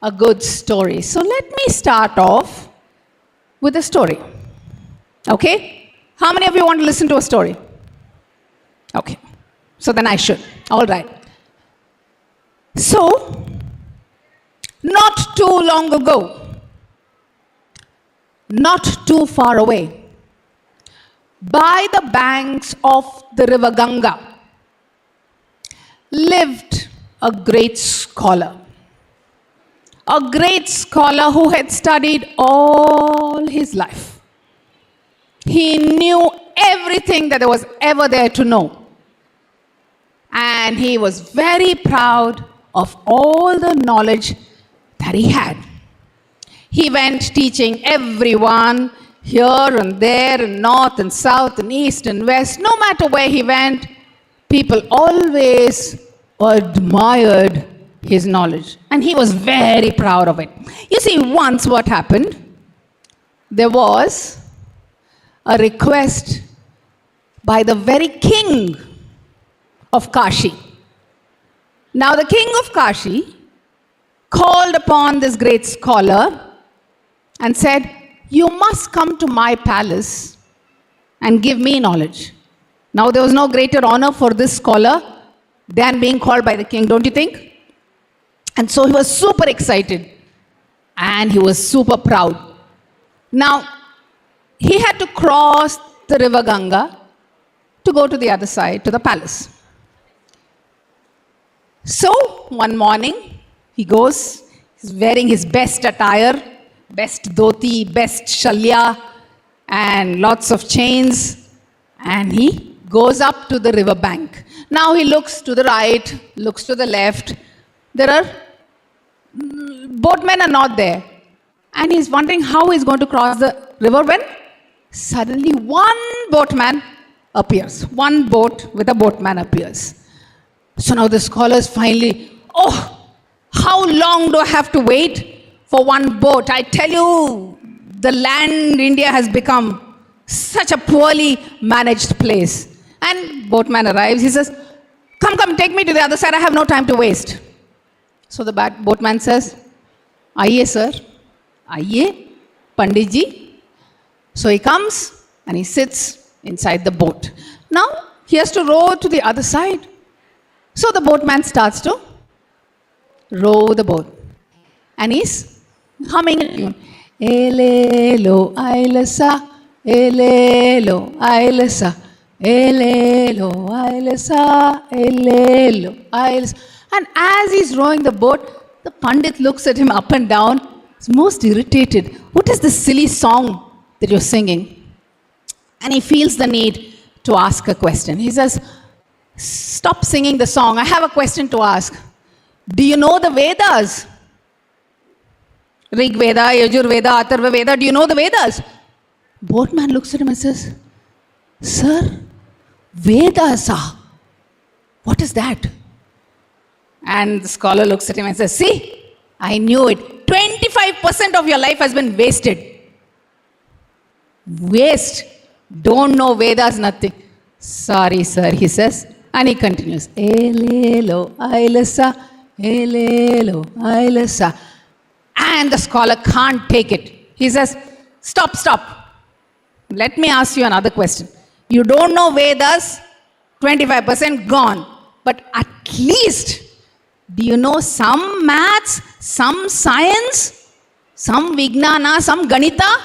a good story. So let me start off with a story. Okay? How many of you want to listen to a story? Okay. So then I should. All right. So, not too long ago, not too far away, by the banks of the river Ganga, lived a great scholar. A great scholar who had studied all his life. He knew everything that there was ever there to know. And he was very proud of all the knowledge that he had. He went teaching everyone here and there, and north and south and east and west. No matter where he went, people always admired his knowledge. And he was very proud of it. You see, once what happened, there was a request by the very king of Kashi. Now the king of Kashi called upon this great scholar and said, "You must come to my palace and give me knowledge." Now there was no greater honor for this scholar than being called by the king, don't you think? And so he was super excited and he was super proud. Now, he had to cross the river Ganga to go to the other side, to the palace. So, one morning, he goes, he's wearing his best attire, best dhoti, best shalya, and lots of chains, and he goes up to the river bank. Now he looks to the right, looks to the left. There are boatmen are not there. And he's wondering how he's going to cross the river when suddenly one boatman appears. One boat with a boatman appears. So now the scholars finally, how long do I have to wait for one boat? I tell you, the land India has become such a poorly managed place. And boatman arrives, he says, come, take me to the other side, I have no time to waste. So the boatman says, Aiye sir, aiye, Panditji. So he comes and he sits inside the boat. Now he has to row to the other side. So the boatman starts to row the boat. And he's humming a tune. Elelo, ailasa, elelo, ailasa, elelo, ailasa, elelo, ailasa. And as he's rowing the boat, the Pandit looks at him up and down. He's most irritated. What is this silly song that you're singing? And he feels the need to ask a question. He says, stop singing the song. I have a question to ask. Do you know the Vedas? Rig Veda, Yajur Veda, Atharva Veda. Do you know the Vedas? Boatman looks at him and says, Sir, Vedas, what is that? And the scholar looks at him and says, see, I knew it. 25% of your life has been wasted. Waste. Don't know Vedas, nothing. Sorry, sir, he says. And he continues. Elelo, ailasa, elelo, ailasa. And the scholar can't take it. He says, stop. Let me ask you another question. You don't know Vedas, 25% gone. But at least, do you know some maths, some science, some Vijnana, some Ganita?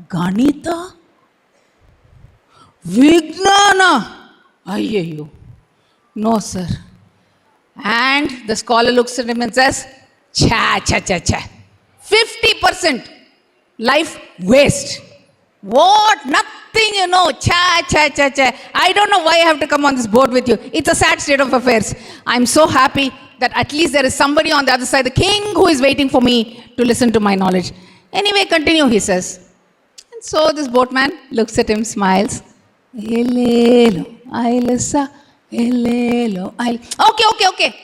Ganita? Vijnana? Ayyo. No, sir. And the scholar looks at him and says, cha. 50% life waste. What? Nothing, you know. Cha. I don't know why I have to come on this boat with you. It's a sad state of affairs. I'm so happy that at least there is somebody on the other side, the king, who is waiting for me to listen to my knowledge. Anyway, continue, he says. And so this boatman looks at him, smiles. Elelo, ailasa, elelo, Okay.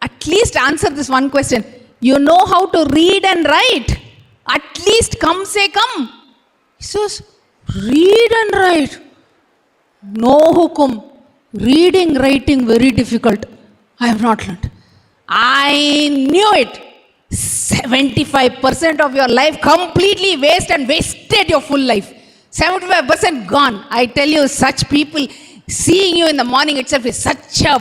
At least answer this one question. You know how to read and write. At least come say come. He says, read and write. No hukum. Reading, writing, very difficult. I have not learned. I knew it. 75% of your life completely waste and wasted your full life. 75% gone. I tell you, such people, seeing you in the morning itself is such a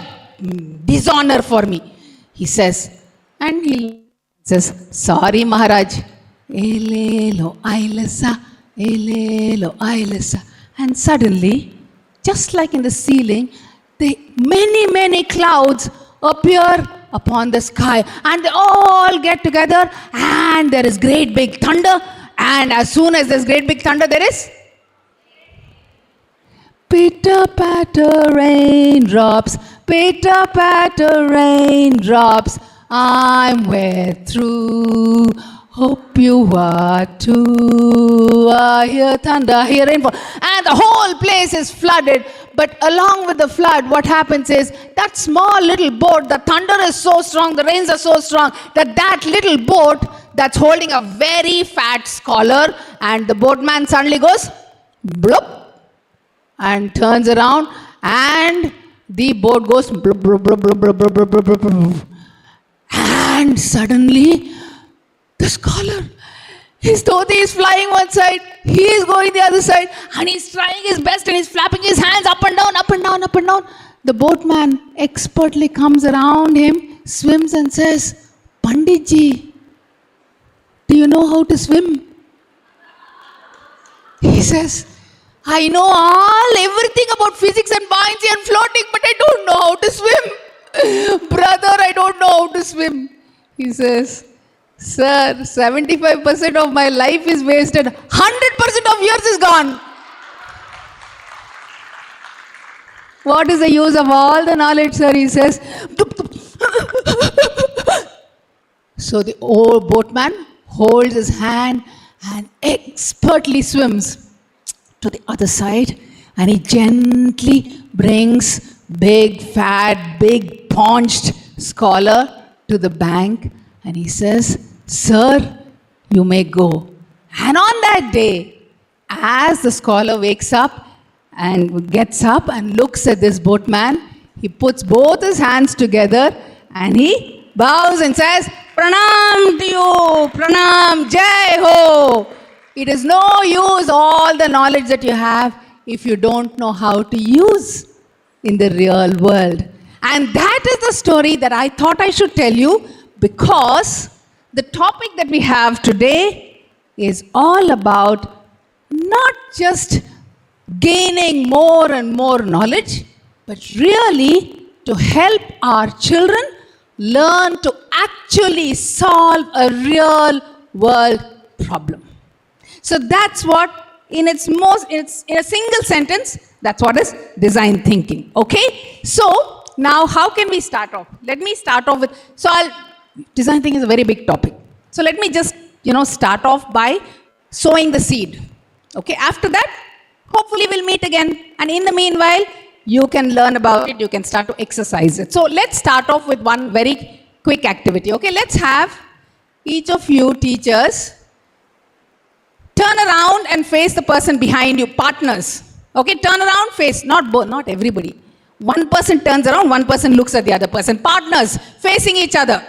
dishonor for me. He says, and he says, sorry, Maharaj. Elelo, ailasa, elelo, ailasa. And suddenly, just like in the ceiling, many clouds appear upon the sky. And they all get together and there is great big thunder. And as soon as there's great big thunder, there is pitter-patter raindrops, pitter-patter raindrops, I'm wet through, hope you are too. I hear thunder, I hear rainfall, and the whole place is flooded. But along with the flood, what happens is that small little boat, the thunder is so strong, the rains are so strong, that little boat that's holding a very fat scholar, and the boatman suddenly goes, bloop, and turns around, and the boat goes blub, blub, blub, blub, blub, blub, blub, blub, blub. And suddenly the scholar, his dhoti is flying one side, he is going the other side, and he's trying his best and he's flapping his hands up and down, up and down, up and down. The boatman expertly comes around him, swims and says, Panditji, do you know how to swim? He says, I know everything about physics and buoyancy and floating, but I don't know how to swim. Brother, I don't know how to swim. He says, sir, 75% of my life is wasted. 100% of yours is gone. What is the use of all the knowledge, sir? He says. So the old boatman holds his hand and expertly swims to the other side, and he gently brings big, fat, big, paunched scholar to the bank, and he says, sir, you may go. And on that day, as the scholar wakes up and gets up and looks at this boatman, he puts both his hands together and he bows and says, Pranam to you, Pranam, Jai Ho. It is no use all the knowledge that you have if you don't know how to use in the real world. And that is the story that I thought I should tell you, because the topic that we have today is all about not just gaining more and more knowledge, but really to help our children learn to actually solve a real world problem. So that's what, in a single sentence, that's what is design thinking. Okay? So now how can we start off? Let me start off with, design thinking is a very big topic. So let me just, start off by sowing the seed. Okay? After that, hopefully we'll meet again. And in the meanwhile, you can learn about it, you can start to exercise it. So let's start off with one very quick activity. Okay? Let's have each of you teachers turn around and face the person behind you, partners. Okay, turn around, face, not everybody. One person turns around, one person looks at the other person. Partners, facing each other.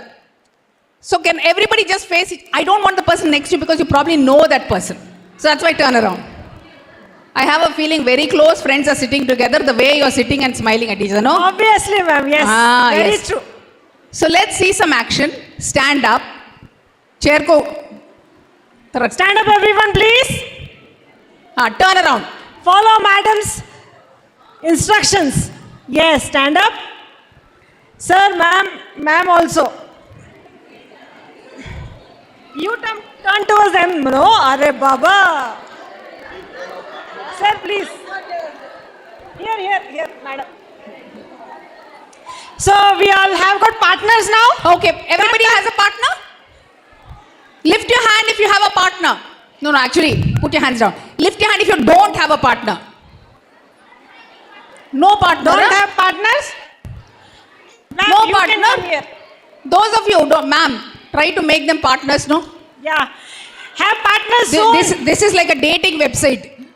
So can everybody just face it? I don't want the person next to you because you probably know that person. So that's why turn around. I have a feeling very close friends are sitting together the way you're sitting and smiling at each other, no? Obviously, ma'am, yes. Very true. So let's see some action. Stand up. Chair ko. Stand up, everyone, please. Turn around. Follow madam's instructions. Yes, stand up. Sir, ma'am also. You turn towards them, no? Arre Baba. Sir, please. Here, madam. So we all have got partners now? Okay, everybody has a partner? Lift your hand if you have a partner. No, actually, put your hands down. Lift your hand if you don't have a partner. No partner. Don't have partners? No partner. Those of you who don't, ma'am, try to make them partners, no? Yeah. Have partners soon. This is like a dating website.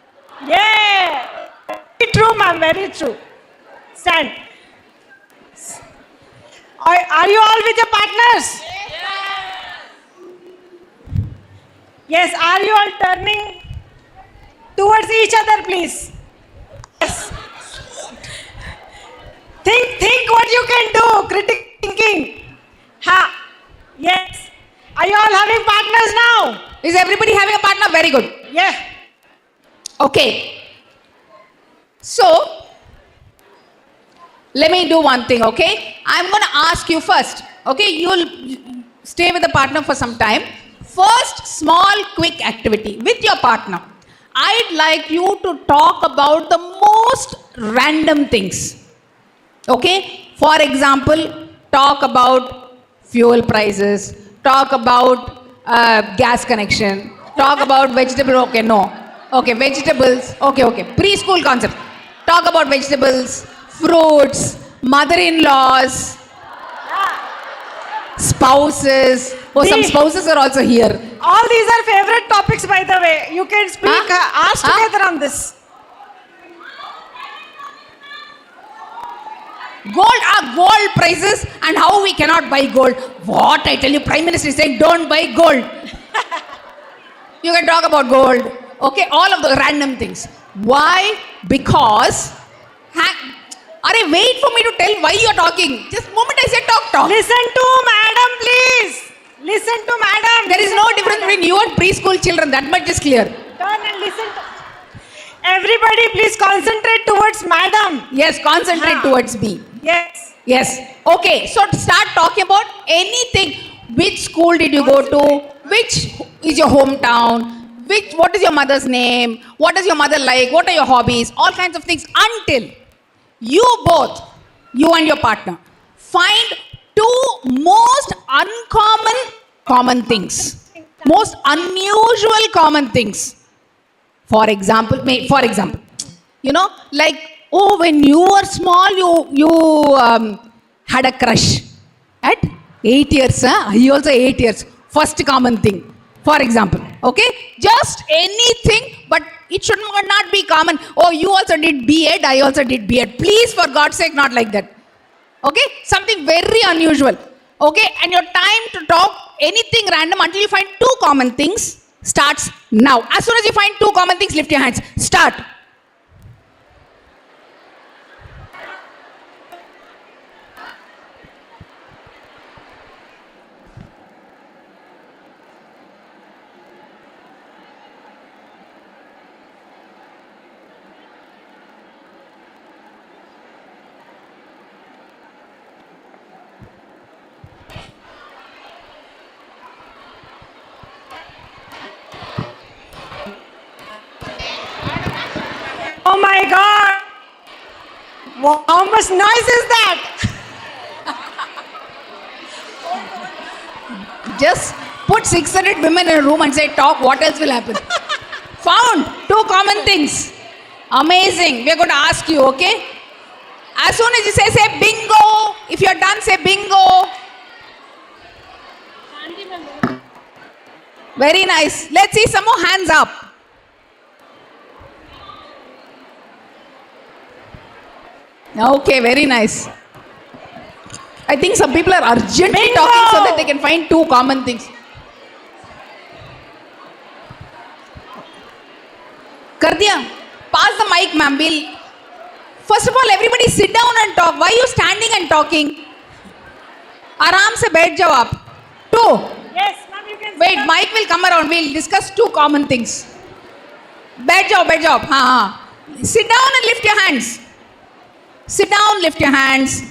Yeah. Very true, ma'am. Very true. Stand. Are you all with your partners? Yes, are you all turning towards each other, please? Yes. Think what you can do. Critical thinking. Yes. Are you all having partners now? Is everybody having a partner? Very good. Yeah. Okay. So, let me do one thing, okay? I'm going to ask you first. Okay, you'll stay with the partner for some time. First, small, quick activity with your partner. I'd like you to talk about the most random things. Okay? For example, talk about fuel prices, talk about gas connection, talk about vegetable. Okay, no. Okay, vegetables. Okay. Preschool concept. Talk about vegetables, fruits, mother-in-laws, spouses. Oh, some spouses are also here. All these are favorite topics, by the way. You can speak, ask together on this. Gold prices and how we cannot buy gold. What I tell you, Prime Minister is saying don't buy gold. You can talk about gold. Okay, all of the random things. Why? Because wait for me to tell why you're talking. Just the moment I say talk. Listen to madam, please. Listen to madam. There is no difference between you and preschool children. That much is clear. Turn and listen to. Everybody, please concentrate towards madam. Yes, concentrate towards me. Yes. Okay, so start talking about anything. Which school did you go to? Which is your hometown? What is your mother's name? What does your mother like? What are your hobbies? All kinds of things until you both, you and your partner, find two most common things. Most unusual common things. For example, when you were small, you had a crush at 8 years. He also 8 years. First common thing. For example, okay? Just anything, but it should not be common. Oh, you also did B.Ed, I also did B.Ed. Please, for God's sake, not like that. Okay? Something very unusual. Okay? And your time to talk anything random until you find two common things starts now. As soon as you find two common things, lift your hands. Start. Oh my God! Wow, how much noise is that? Just put 600 women in a room and say, talk, what else will happen? Found two common things. Amazing. We are going to ask you, okay? As soon as you say bingo. If you're done, say bingo. Very nice. Let's see some more hands up. Okay, very nice. I think some people are urgently talking so that they can find two common things. Kar diya? Pass the mic, ma'am. First of all, everybody sit down and talk. Why are you standing and talking? Aram se baith jao aap. Two. Yes, ma'am, you can. Wait, mic will come around. We'll discuss two common things. Baith jao, baith jao. Sit down and lift your hands. Sit down, lift your hands.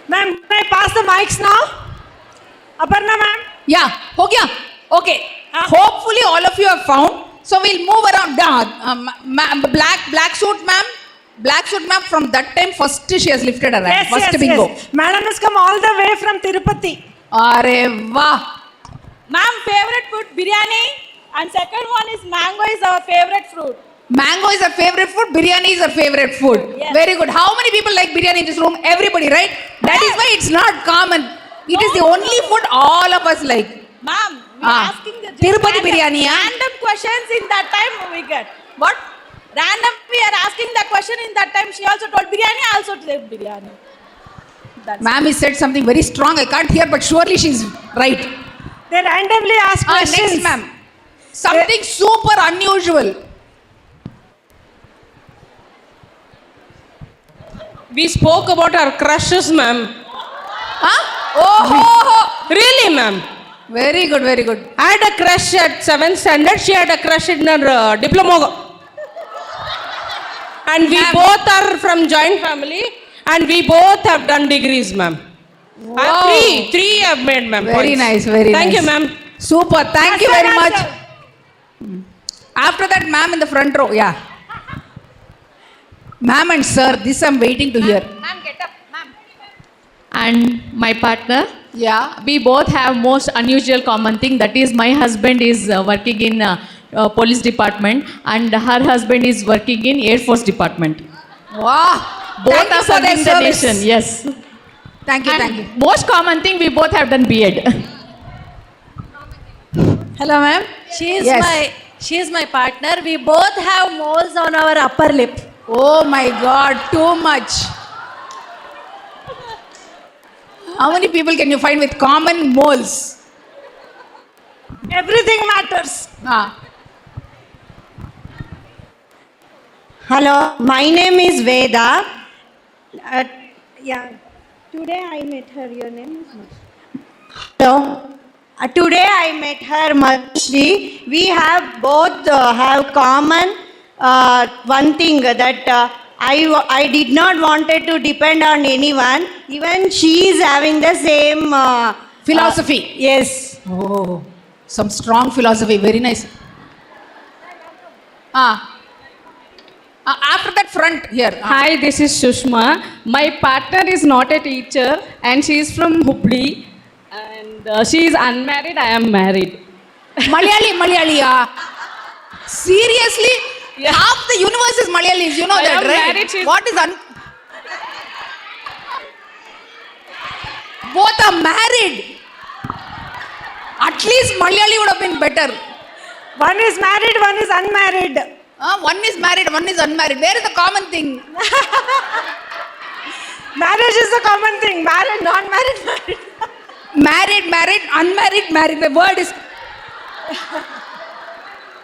Ma'am, can I pass the mics now? Aparna, ma'am? Yeah, ho gaya. Okay. Hopefully all of you have found. So we'll move around. Black suit, ma'am. Black suit, ma'am. From that time, first she has lifted her hand. First bingo. Yes. Madam has come all the way from Tirupati. Arey wah. Ma'am, favorite food, biryani. And second one is mango is our favorite fruit. Mango is our favorite food. Biryani is our favorite food. Yes. Very good. How many people like biryani in this room? Everybody, right? That is why it's not common. It is the only food all of us like. Ma'am, we are asking the Tirupati biryani, random questions in that time we get. What? Random, we are asking that question in that time. She also told biryani, I also told biryani. Ma'am has said something very strong. I can't hear, but surely she's right. They randomly ask questions. Next, ma'am. Something super unusual. We spoke about our crushes, ma'am. Huh? Oh, really, ma'am? Very good, very good. I had a crush at 7th standard. She had a crush in her diploma. And we both are from joint family. And we both have done degrees, ma'am. Wow. Three have made, ma'am. Very points. nice, very Thank nice. you, ma'am. Super. Thank you very much. After that, ma'am in the front row. Yeah. Ma'am and sir, this I'm waiting to hear. Ma'am, get up. Ma'am. And my partner, yeah, we both have most unusual common thing. That is, my husband is working in police department and her husband is working in Air Force department. Wow. Both Thank are you for their serving the service. nation. Yes. Thank you, And thank you. most common thing, we both have done B.Ed. Hello, ma'am. Yes. She is my partner. We both have moles on our upper lip. Oh my God, too much. How many people can you find with common moles? Everything matters. Hello, my name is Veda. Today I met her. Your name is Hello. Today I met her, Madhuri. We have both have common one thing that I did not wanted to depend on anyone. Even she is having the same philosophy. Yes. Oh, some strong philosophy. Very nice. After that front here. Hi, this is Shushma. My partner is not a teacher and she is from Hubli. And she is unmarried, I am married. Malayali. Seriously? Yeah. Half the universe is Malayalis, you know I that, am right? married, she's- What is Both are married. At least Malayali would have been better. One is married, one is unmarried. One is married, one is unmarried. Where is the common thing? Marriage is the common thing. Married, non-married, married. Married, married, unmarried, married. The word is.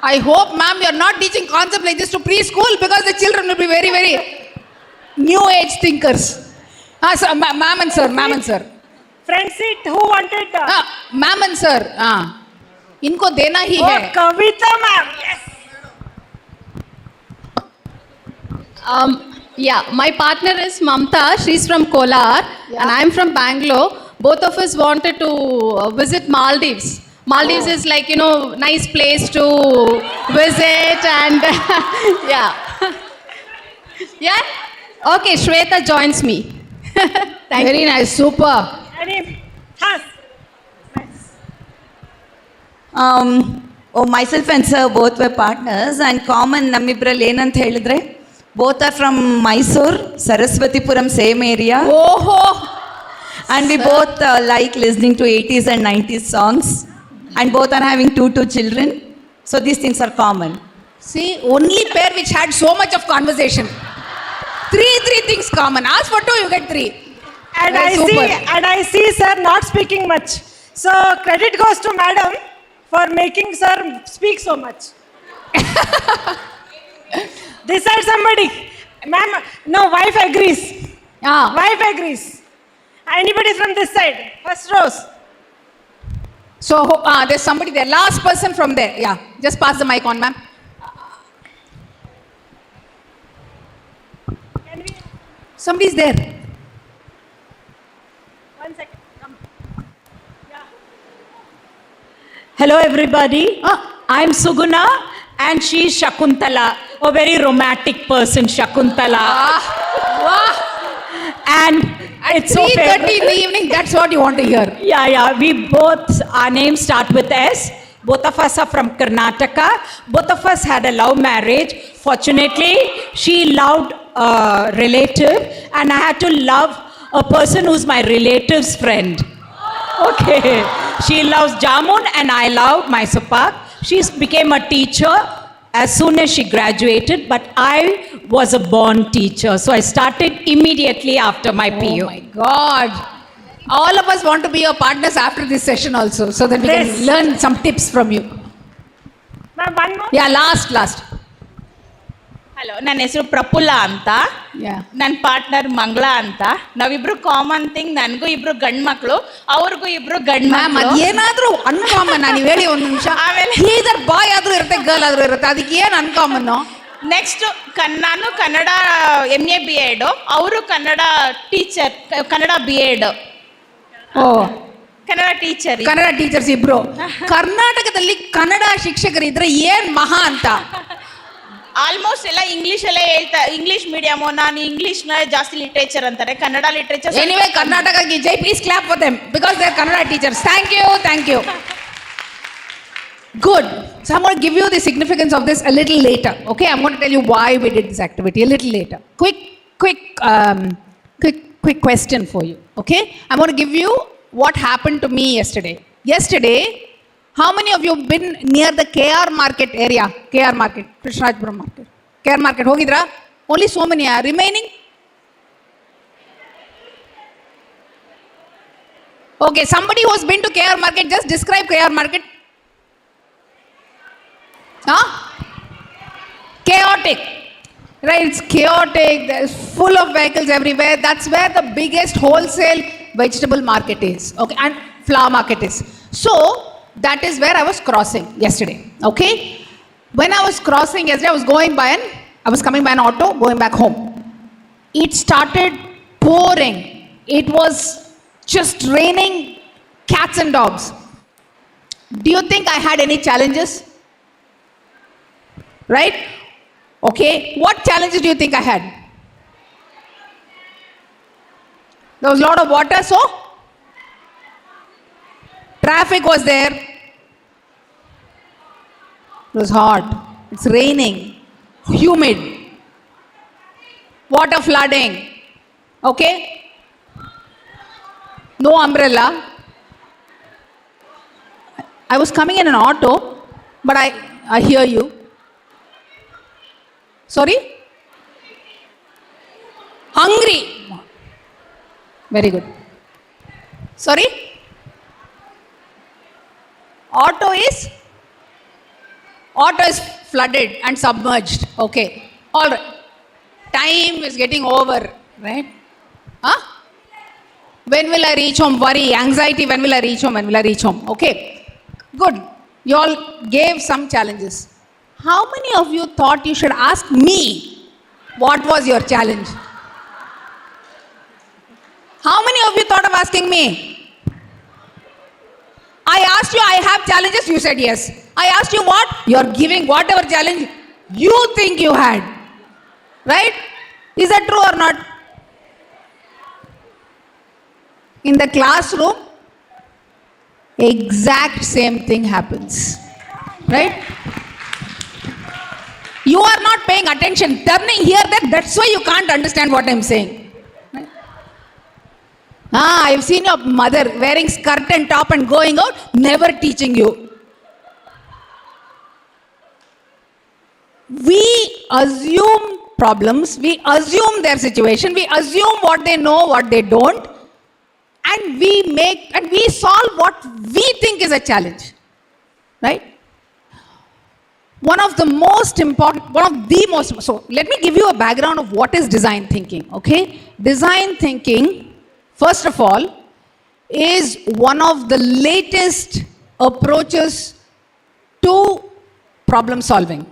I hope, ma'am, you are not teaching concepts like this to preschool because the children will be very, very new age thinkers. Sir, ma'am and sir, ma'am and sir. Front seat, who wanted? Ma'am and sir. इनको देना ही है. Kavita ma'am, yes. Yeah, my partner is Mamta. She's from Kolar and I'm from Bangalore. Both of us wanted to visit Maldives. Maldives is like, you know, nice place to visit and yeah. Yeah? Okay, Shweta joins me. Thank Very you. nice, super. Myself and sir both were partners and common ನಮ್ಮಿಬ್ರಲ್ಲಿ ಏನಂತ ಹೇಳಿದ್ರೆ both are from Mysore, Saraswatipuram, same area. And we both like listening to 80s and 90s songs and both are having two children. So these things are common. See, only pair which had so much of conversation. Three things common. Ask for two, you get three. And I see sir not speaking much. So credit goes to madam for making sir speak so much. This side somebody. Ma'am, no, wife agrees. Wife agrees. Anybody from this side? First rows. So there's somebody there. Last person from there. Yeah, just pass the mic on, ma'am. Somebody's there. One second. Come. Hello everybody. I'm Suguna and she's Shakuntala, a very romantic person, Shakuntala. And it's 3:30 in the evening, that's what you want to hear. Yeah. We both, our names start with S. Both of us are from Karnataka. Both of us had a love marriage. Fortunately, she loved a relative and I had to love a person who's my relative's friend. Okay. She loves Jamun and I love Mysore Pak. She became a teacher as soon as she graduated, but I was a born teacher. So I started immediately after my PU. Oh my God. All of us want to be your partners after this session also, so that we can learn some tips from you. Ma'am, one more? Yeah, last. Hello, ನನ್ನ ಹೆಸರು ಪ್ರಫುಲ್ಲ ಅಂತ. ನನ್ನ partner ಮಂಗಳ ಅಂತ. ನಾವಿಬ್ರು common thing, ನನಗೂ ಇಬ್ರು ಗಂಡು ಮಕ್ಕಳು, ಅವ್ರಿಗೂ ಇಬ್ರು ಗಂಡು ಮಕ್ಕಳು. ಏನಾದ್ರೂ ಅನ್ಕಾಮನ್ ನೀವು ಹೇಳಿ ಒಂದು ನಿಮಿಷ. ಆಮೇಲೆ ಈದರ್ ಬಾಯ್ ಆದ್ರೂ ಇರುತ್ತೆ, ಗರ್ಲ್ ಆದ್ರೂ ಇರುತ್ತೆ, ಅದಕ್ಕೆ ಏನು ಅನ್ಕಾಮನ್? ನೆಕ್ಸ್ಟ್ ನಾನು ಕನ್ನಡ MA B.Ed, ಅವರು Kannada teacher, Kannada B.Ed. Kannada teachers ಇಬ್ರು. ಕರ್ನಾಟಕದಲ್ಲಿ ಕನ್ನಡ ಶಿಕ್ಷಕರಿದ್ರೆ ಏನ್ ಮಹಾ ಅಂತ. ಆಲ್ಮೋಸ್ಟ್ ಎಲ್ಲ ಇಂಗ್ಲಿಷ್ ಮೀಡಿಯಮು, ನಾನು ಇಂಗ್ಲಿಷ್ನ ಜಾಸ್ತಿ ಲಿಟ್ರೇಚರ್ ಅಂತಾರೆ, ಕನ್ನಡ ಲಿಟ್ರೇಚರ್. ಎನಿವೇ ಕರ್ನಾಟಕ ಜೈ, please clap for them because they are Kannada teachers. Thank you. Good. So I'm going to give you the significance of this a little later. Okay, I'm going to tell you why we did this activity a little later. Quick question for you. Okay, I'm going to give you what happened to me yesterday. How many of you have been near the KR Market area? KR Market, Krishnarajapuram Market. KR Market, hogidra? Only so many are remaining. Okay, somebody who has been to KR Market, just describe KR Market. Chaotic. Right, it's chaotic, there's full of vehicles everywhere. That's where the biggest wholesale vegetable market is. Okay, and flower market is. So, that is where I was crossing yesterday. Okay? When I was crossing yesterday, I was coming by an auto, going back home. It started pouring. It was just raining cats and dogs. Do you think I had any challenges? Right? Okay, what challenges do you think I had? There was a lot of water, so traffic was there. It was hot. It's raining, humid, water flooding. Okay? no umbrella. I was coming in an auto, but I hear you. Sorry? Hungry. Very good. Sorry? Auto is flooded and submerged. Okay. All right. Time is getting over, right? Huh? When will I reach home? Worry, anxiety, when will I reach home? When will I reach home? Okay. Good. You all gave some challenges. How many of you thought you should ask me what was your challenge? How many of you thought of asking me? I asked you, I have challenges, you said yes. I asked you what? You're giving whatever challenge you think you had. Right? Is that true or not? In the classroom, exact same thing happens. Right? You are not paying attention, turning here, there, that's why you can't understand what I'm saying. Right? I've seen your mother wearing skirt and top and going out, never teaching you. We assume problems, we assume their situation, we assume what they know, what they don't, and we solve what we think is a challenge. Right? So let me give you a background of what is design thinking, okay? Design thinking, first of all, is one of the latest approaches to problem solving,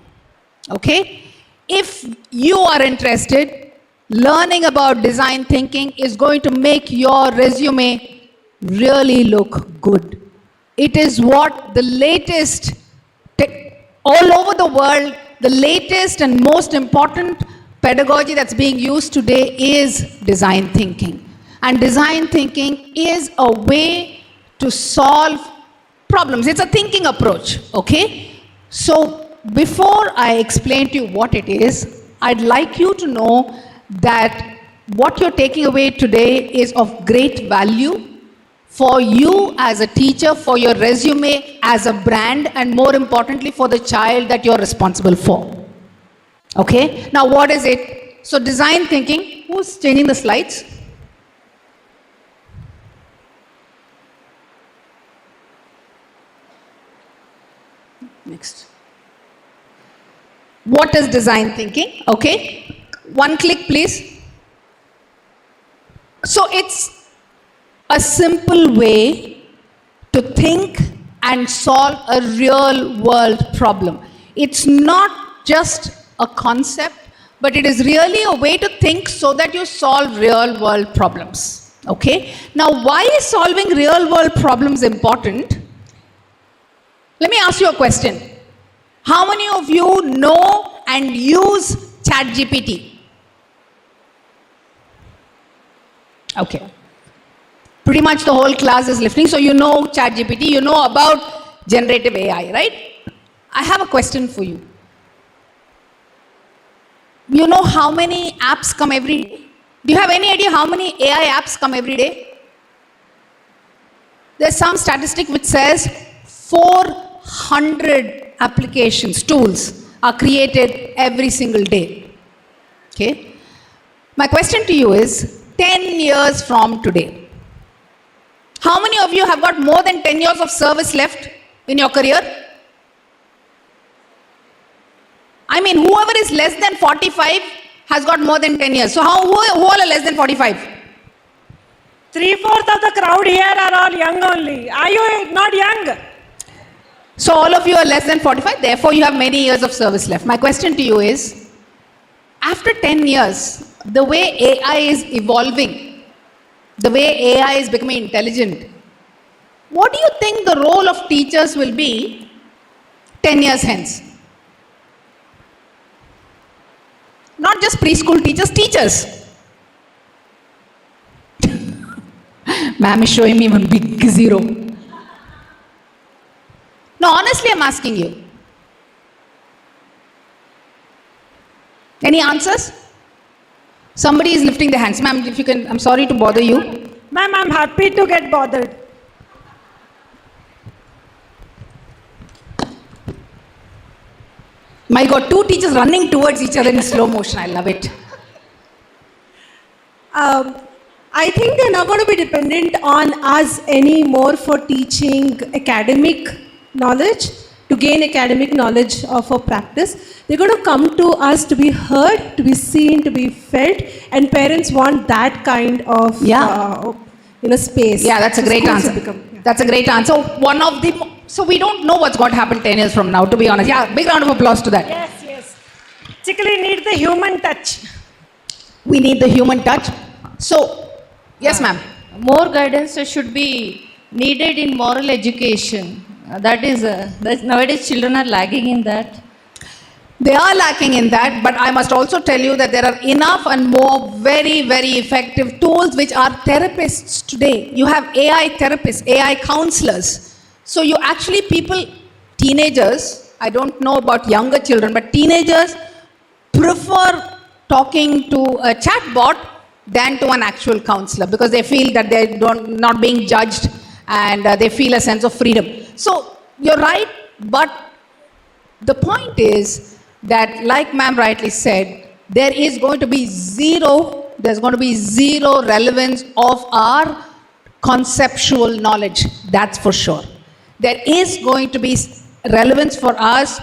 okay? If you are interested, learning about design thinking is going to make your resume really look good. It is what the latest all over the world, the latest and most important pedagogy that's being used today is design thinking. And design thinking is a way to solve problems. It's a thinking approach, okay? So before I explain to you what it is, I'd like you to know that what you're taking away today is of great value for you as a teacher, for your resume as a brand, and more importantly for the child that you're responsible for. Okay? Now what is it? So design thinking, who's changing the slides? Next. What is design thinking? Okay? One click please. So it's a simple way to think and solve a real world problem. It's not just a concept, but it is really a way to think so that you solve real world problems. Okay? Now, why is solving real world problems important? Let me ask you a question. How many of you know and use ChatGPT? Okay. Pretty much the whole class is listening, so you know ChatGPT, you know about generative AI, right? I have a question for you. You know how many apps come every day? Do you have any idea how many AI apps come every day? There's some statistic which says 400 applications, tools are created every single day. Okay? My question to you is, 10 years from today, how many of you have got more than 10 years of service left in your career? I mean, whoever is less than 45 has got more than 10 years. So who all are less than 45? 3/4 of the crowd here are all young only. Are you not young? So all of you are less than 45, therefore you have many years of service left. My question to you is, after 10 years, the way AI is evolving, the way AI is becoming intelligent, what do you think the role of teachers will be 10 years hence? Not just preschool teachers, teachers. Ma'am is showing me one big zero. No, honestly, I'm asking you. Any answers? Somebody is lifting their hands. Ma'am, if you can, I'm sorry to bother you. Ma'am, I'm happy to get bothered. My God, two teachers running towards each other in slow motion. I love it. I think they're not going to be dependent on us anymore for teaching academic knowledge, to gain academic knowledge of a practice. They're going to come to us to be heard, to be seen, to be felt, and parents want that kind of space. Yeah, that's a So great schools answer. have become- That's a great answer. One of the so we don't know what's going to happen 10 years from now, to be honest. Yeah, big round of applause to that. Yes, yes. Basically need the human touch. We need the human touch. So, yes, ma'am. More guidance should be needed in moral education. That nowadays children are lagging in that. They are lacking in that, but I must also tell you that there are enough and more very, very effective tools which are therapists today. You have AI therapists, AI counselors. So you actually teenagers, I don't know about younger children, but teenagers prefer talking to a chatbot than to an actual counselor because they feel that they're not being judged and they feel a sense of freedom. So you're right, but the point is that, like ma'am rightly said, there's going to be zero relevance of our conceptual knowledge, that's for sure. There is going to be relevance for us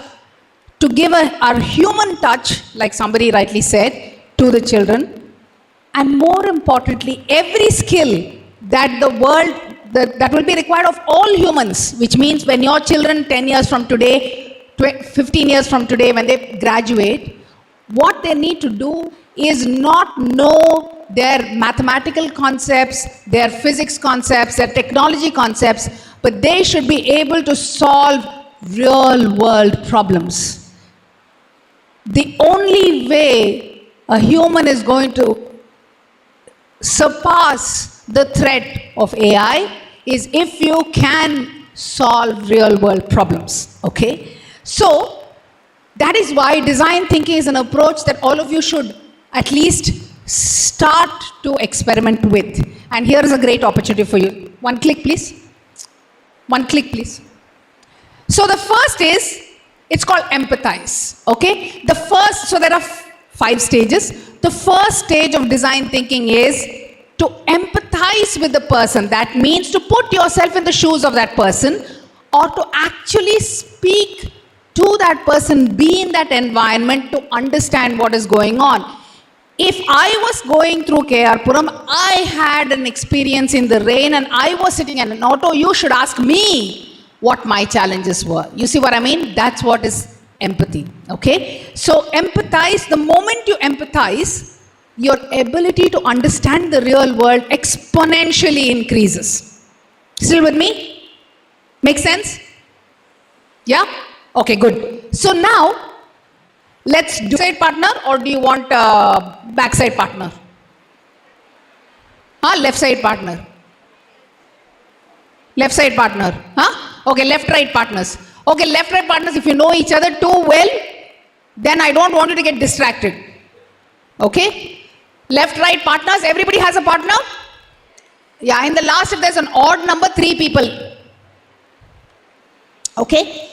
to give our human touch, like somebody rightly said, to the children. And more importantly, every skill that the world, that will be required of all humans, which means when your children 10 years from today, 15 years from today, when they graduate, what they need to do is not know their mathematical concepts, their physics concepts, their technology concepts, but they should be able to solve real world problems. The only way a human is going to surpass the threat of AI is if you can solve real world problems, okay? So, that is why design thinking is an approach that all of you should at least start to experiment with. And here is a great opportunity for you. One click, please. One click, please. So the first is, it's called empathize, okay? So there are 5 stages. The first stage of design thinking is to empathize with the person. That means to put yourself in the shoes of that person or to actually speak to that person, be in that environment to understand what is going on. If I was going through KR-Puram, I had an experience in the rain and I was sitting in an auto, you should ask me what my challenges were. You see what I mean? That's what is empathy, okay? So empathize, the moment you empathize, your ability to understand the real world exponentially increases. Still with me? Make sense? Yeah? Okay, good. So now, let's do side partner, or do you want backside partner? Left side partner. Left side partner. Okay, left right partners. Okay, left right partners, if you know each other too well, then I don't want you to get distracted. Okay? Left right partners, everybody has a partner? Yeah, in the last, if there's an odd number, 3 people. Okay?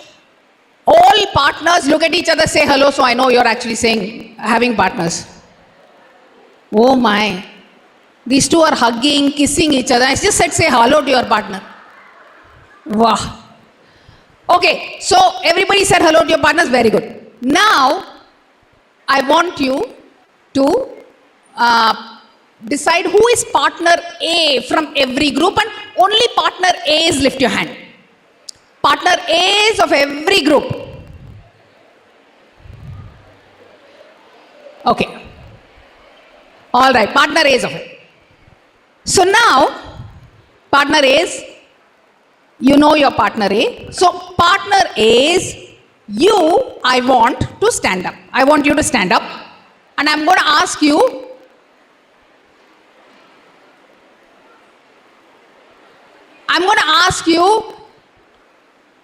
All partners look at each other, say hello, so I know you're actually having partners. Oh my. These two are hugging, kissing each other. I just said say hello to your partner. Wow. Okay, so everybody said hello to your partners, very good. Now, I want you to decide who is partner A from every group, and only partner A's lift your hand. Partner A's of every group. Okay. All right, partner A's of it. So now, partner A's, you know your partner A. So partner A's, I want to stand up. I want you to stand up. And I'm going to ask you,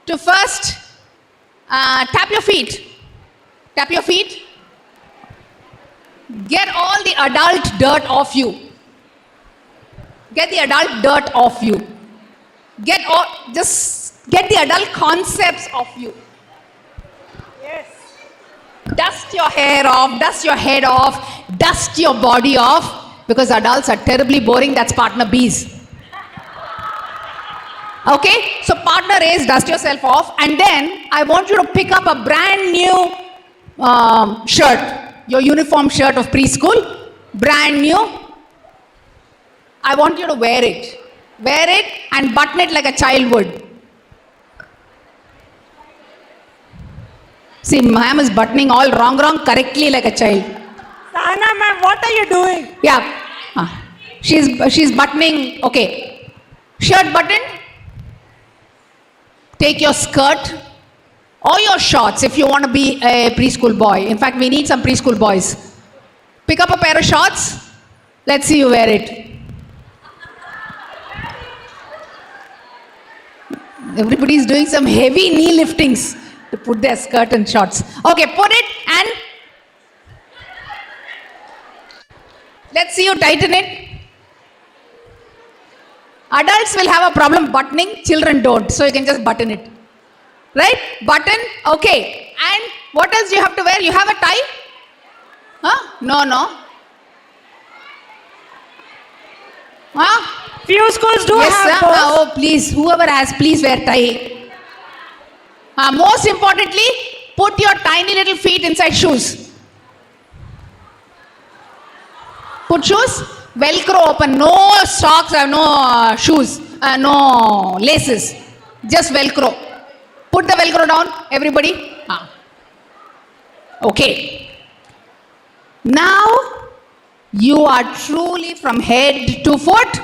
to first tap your feet. Tap your feet. Get all the adult dirt off you. get the adult dirt off you. Just get the adult concepts off you. Yes. Dust your hair off, dust your head off, dust your body off, because adults are terribly boring. That's partner B's. Okay, so partner A's, dust yourself off, and then I want you to pick up a brand new shirt, your uniform shirt of preschool, brand new. I want you to wear it. Wear it and button it like a child would. See, ma'am is buttoning all wrong, correctly like a child. Sana ma'am, what are you doing? Yeah, she's buttoning, okay. Shirt buttoned. Take your skirt or your shorts if you want to be a preschool boy. In fact, we need some preschool boys. Pick up a pair of shorts. Let's see you wear it. Everybody is doing some heavy knee liftings to put their skirt and shorts. Okay, put it and let's see you tighten it. Adults will have a problem buttoning, children don't. So you can just button it. Right? Button, okay. And what else do you have to wear? You have a tie? Huh? No. Huh? Few schools do yes, have sir. those. Oh, please, whoever has, please wear tie. Most importantly, put your tiny little feet inside shoes. Put shoes, Velcro open, no socks, no shoes, no laces, just Velcro. Put the Velcro down, everybody. Okay. Now, you are truly from head to foot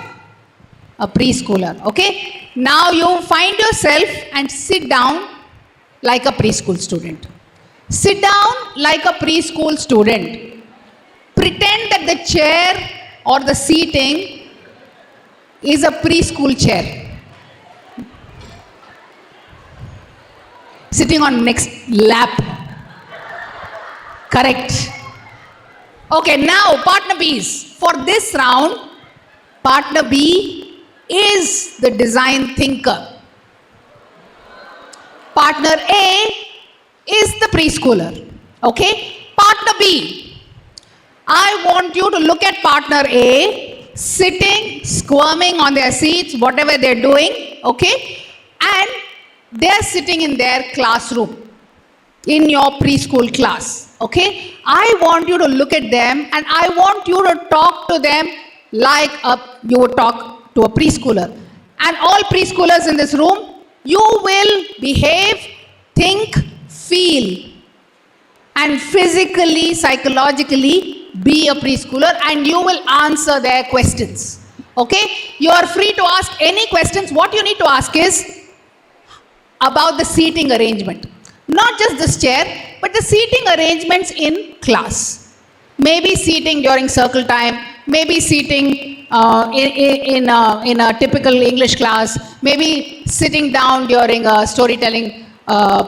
a preschooler, okay? Now you find yourself and sit down like a preschool student. Sit down like a preschool student. Pretend that the chair or the seating is a preschool chair. Sitting on next lap. Correct. Okay, now partner B's. For this round, partner B is the design thinker. Partner A is the preschooler. Okay? Partner B, I want you to look at partner A sitting, squirming on their seats, whatever they're doing. Okay? And they're sitting in their classroom, in your preschool class. Okay? I want you to look at them and I want you to talk to them like you would talk to a preschooler. And all preschoolers in this room, you will behave, think, feel, and physically, psychologically be a preschooler, and you will answer their questions. Okay? You are free to ask any questions. What you need to ask is about the seating arrangement. Not just this chair, but the seating arrangements in class. Maybe seating during circle time, maybe seating in a typical English class, maybe sitting down during a storytelling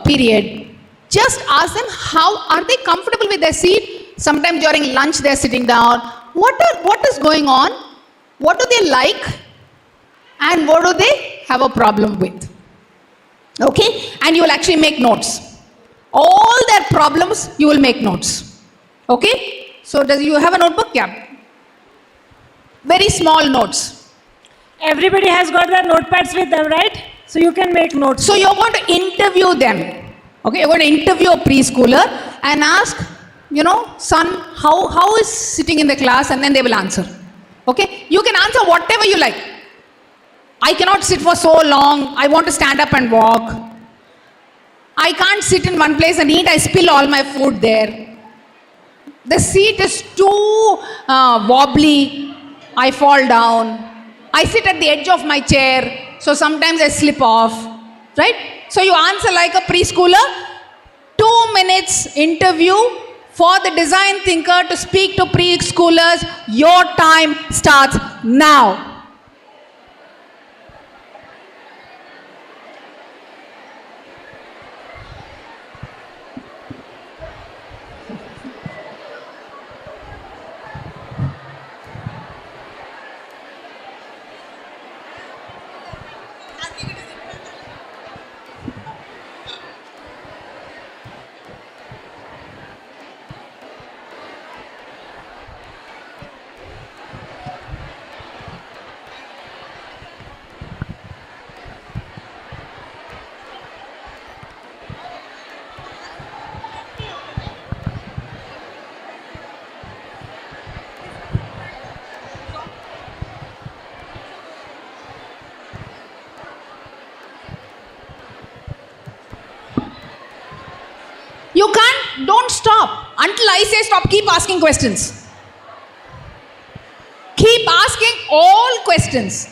period. Just ask them, how are they comfortable with their seat? Sometimes during lunch they're sitting down. What is going on? What do they like? And what do they have a problem with? Okay? And you will actually make notes. All their problems, you will make notes. Okay? So do you have a notebook? Yeah. Very small notes. Everybody has got their notepads with them, right? So you can make notes. So you're going to interview them. Okay, you're going to interview a preschooler and ask, son, how is sitting in the class, and then they will answer. Okay? You can answer whatever you like. I cannot sit for so long. I want to stand up and walk. I can't sit in one place and eat. I spill all my food there. The seat is too wobbly. I fall down. I sit at the edge of my chair, so sometimes I slip off. Right? So you answer like a preschooler. 2 minutes interview for the design thinker to speak to preschoolers. Your time starts now. You can't, don't stop. Until I say stop, keep asking questions. Keep asking all questions.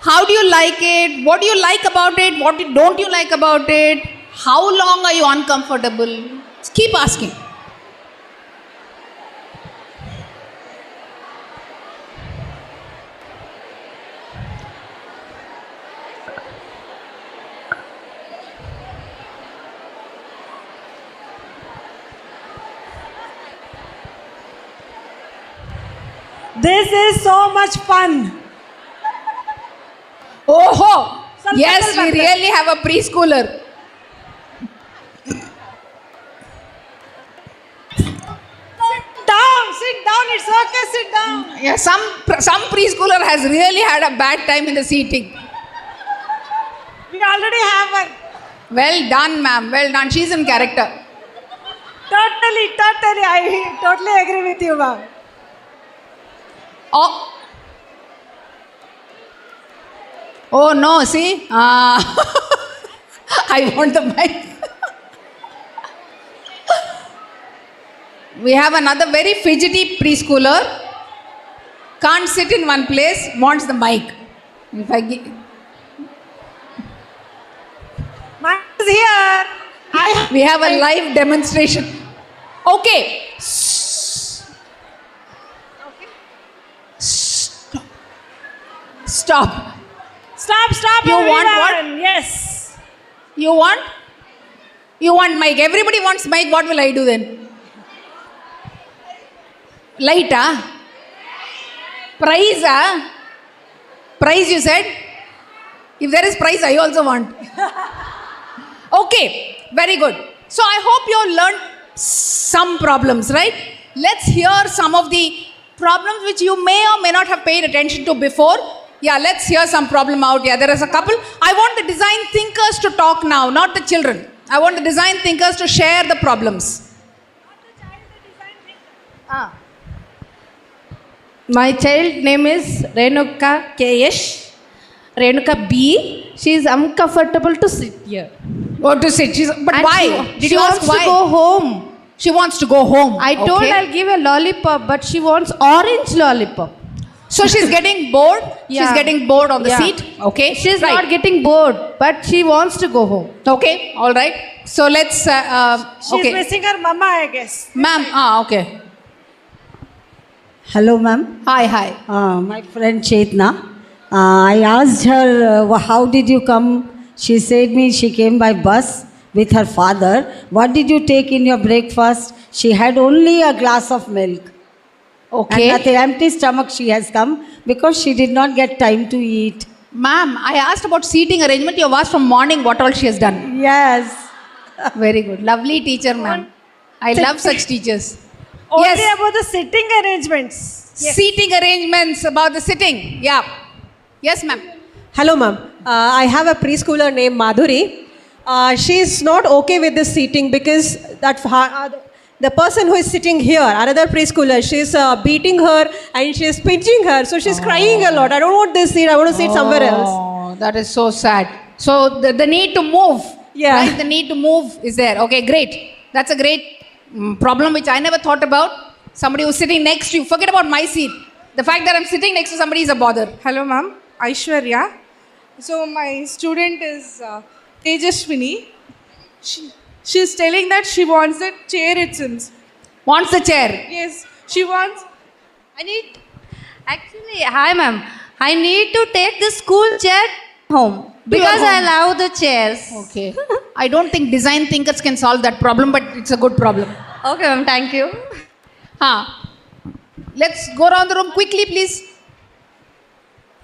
How do you like it? What do you like about it? What don't you like about it? How long are you uncomfortable? Just keep asking. This is so much fun. Oh, yes, we really have a preschooler. Sit down, it's okay, sit down. Yeah, some preschooler has really had a bad time in the seating. We already have one. Well done, ma'am. Well done. She's in character. Totally. I totally agree with you, ma'am. Oh no, see? I want the mic. We have another very fidgety preschooler. Can't sit in one place, wants the mic. If I give... Mine is here. We have a live demonstration. Okay. Stop. Stop. You want what? everyone. Yes. You want? You want mic. Everybody wants mic. What will I do then? Light, Prize, Prize, you said? If there is prize, I also want. Okay, very good. So I hope you all learned some problems, right? Let's hear some of the problems which you may or may not have paid attention to before. Yeah, let's hear some problem out. Yeah, there is a couple. I want the design thinkers to talk now, not the children. I want the design thinkers to share the problems. My child name is Renuka K.S. Renuka B. She is uncomfortable to sit here. Oh, to sit. But And why? She wants to go home. She wants to go home. I told Okay. I'll give a lollipop, but she wants orange lollipop. So she's getting bored. Yeah. She's getting bored on the Yeah. seat. Okay. She's right. not getting bored, but she wants to go home. Okay. All right. So let's. She's okay. missing her mama, I guess. Ma'am. Okay. Hello, ma'am. Hi. My friend Chetna. I asked her, how did you come? She said me she came by bus with her father. What did you take in your breakfast? She had only a glass of milk. Okay. And with an empty stomach she has come because she did not get time to eat. Ma'am, I asked about seating arrangement. You have asked from morning what all she has done. Yes. Very good. Lovely teacher, ma'am. I love such teachers. Only Yes. about the sitting arrangements. Yes. Seating arrangements, about the sitting. Yeah. Yes, ma'am. Hello, ma'am. I have a preschooler named Madhuri. She's not okay with this seating because the person who is sitting here, another preschooler, she's beating her and she's pinching her. So she's crying a lot. I don't want this seat. I want to sit somewhere else. Oh, that is so sad. So the need to move. Yeah. Right? The need to move is there. Okay, great. That's a great problem which I never thought about. Somebody who's sitting next to you. Forget about my seat. The fact that I'm sitting next to somebody is a bother. Hello, ma'am. Aishwarya. So my student is Tejaswini. She's telling that she wants the chair, it seems. Wants the chair? Yes. She wants... Actually, hi ma'am. I need to take the school chair home because I love the chairs. Okay. I don't think design thinkers can solve that problem, but it's a good problem. Okay, ma'am. Thank you. Let's go around the room quickly, please.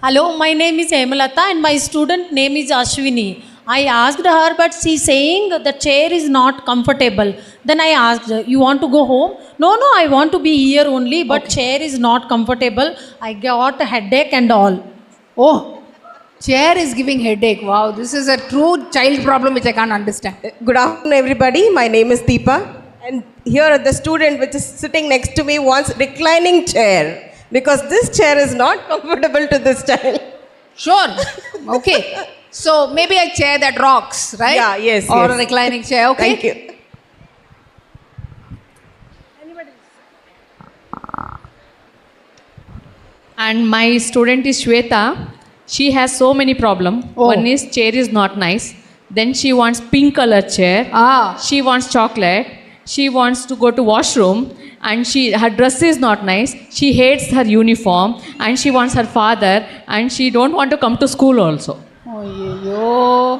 Hello, my name is Hemalata and my student name is Ashwini. I asked her, but she's saying the chair is not comfortable. Then I asked her, you want to go home? No, I want to be here only, but chair is not comfortable. I got a headache and all. Oh, chair is giving headache. Wow, this is a true child problem which I can't understand. Good afternoon, everybody. My name is Deepa. And here the student which is sitting next to me wants reclining chair because this chair is not comfortable to this child. Sure. Okay. So maybe a chair that rocks, right? Yeah, yes. Or a reclining chair. Okay. Thank you. And my student is Shweta. She has so many problems. One is chair is not nice. Then she wants pink color chair. She wants chocolate. She wants to go to washroom. And her dress is not nice. She hates her uniform. And she wants her father. And she don't want to come to school also. Oh,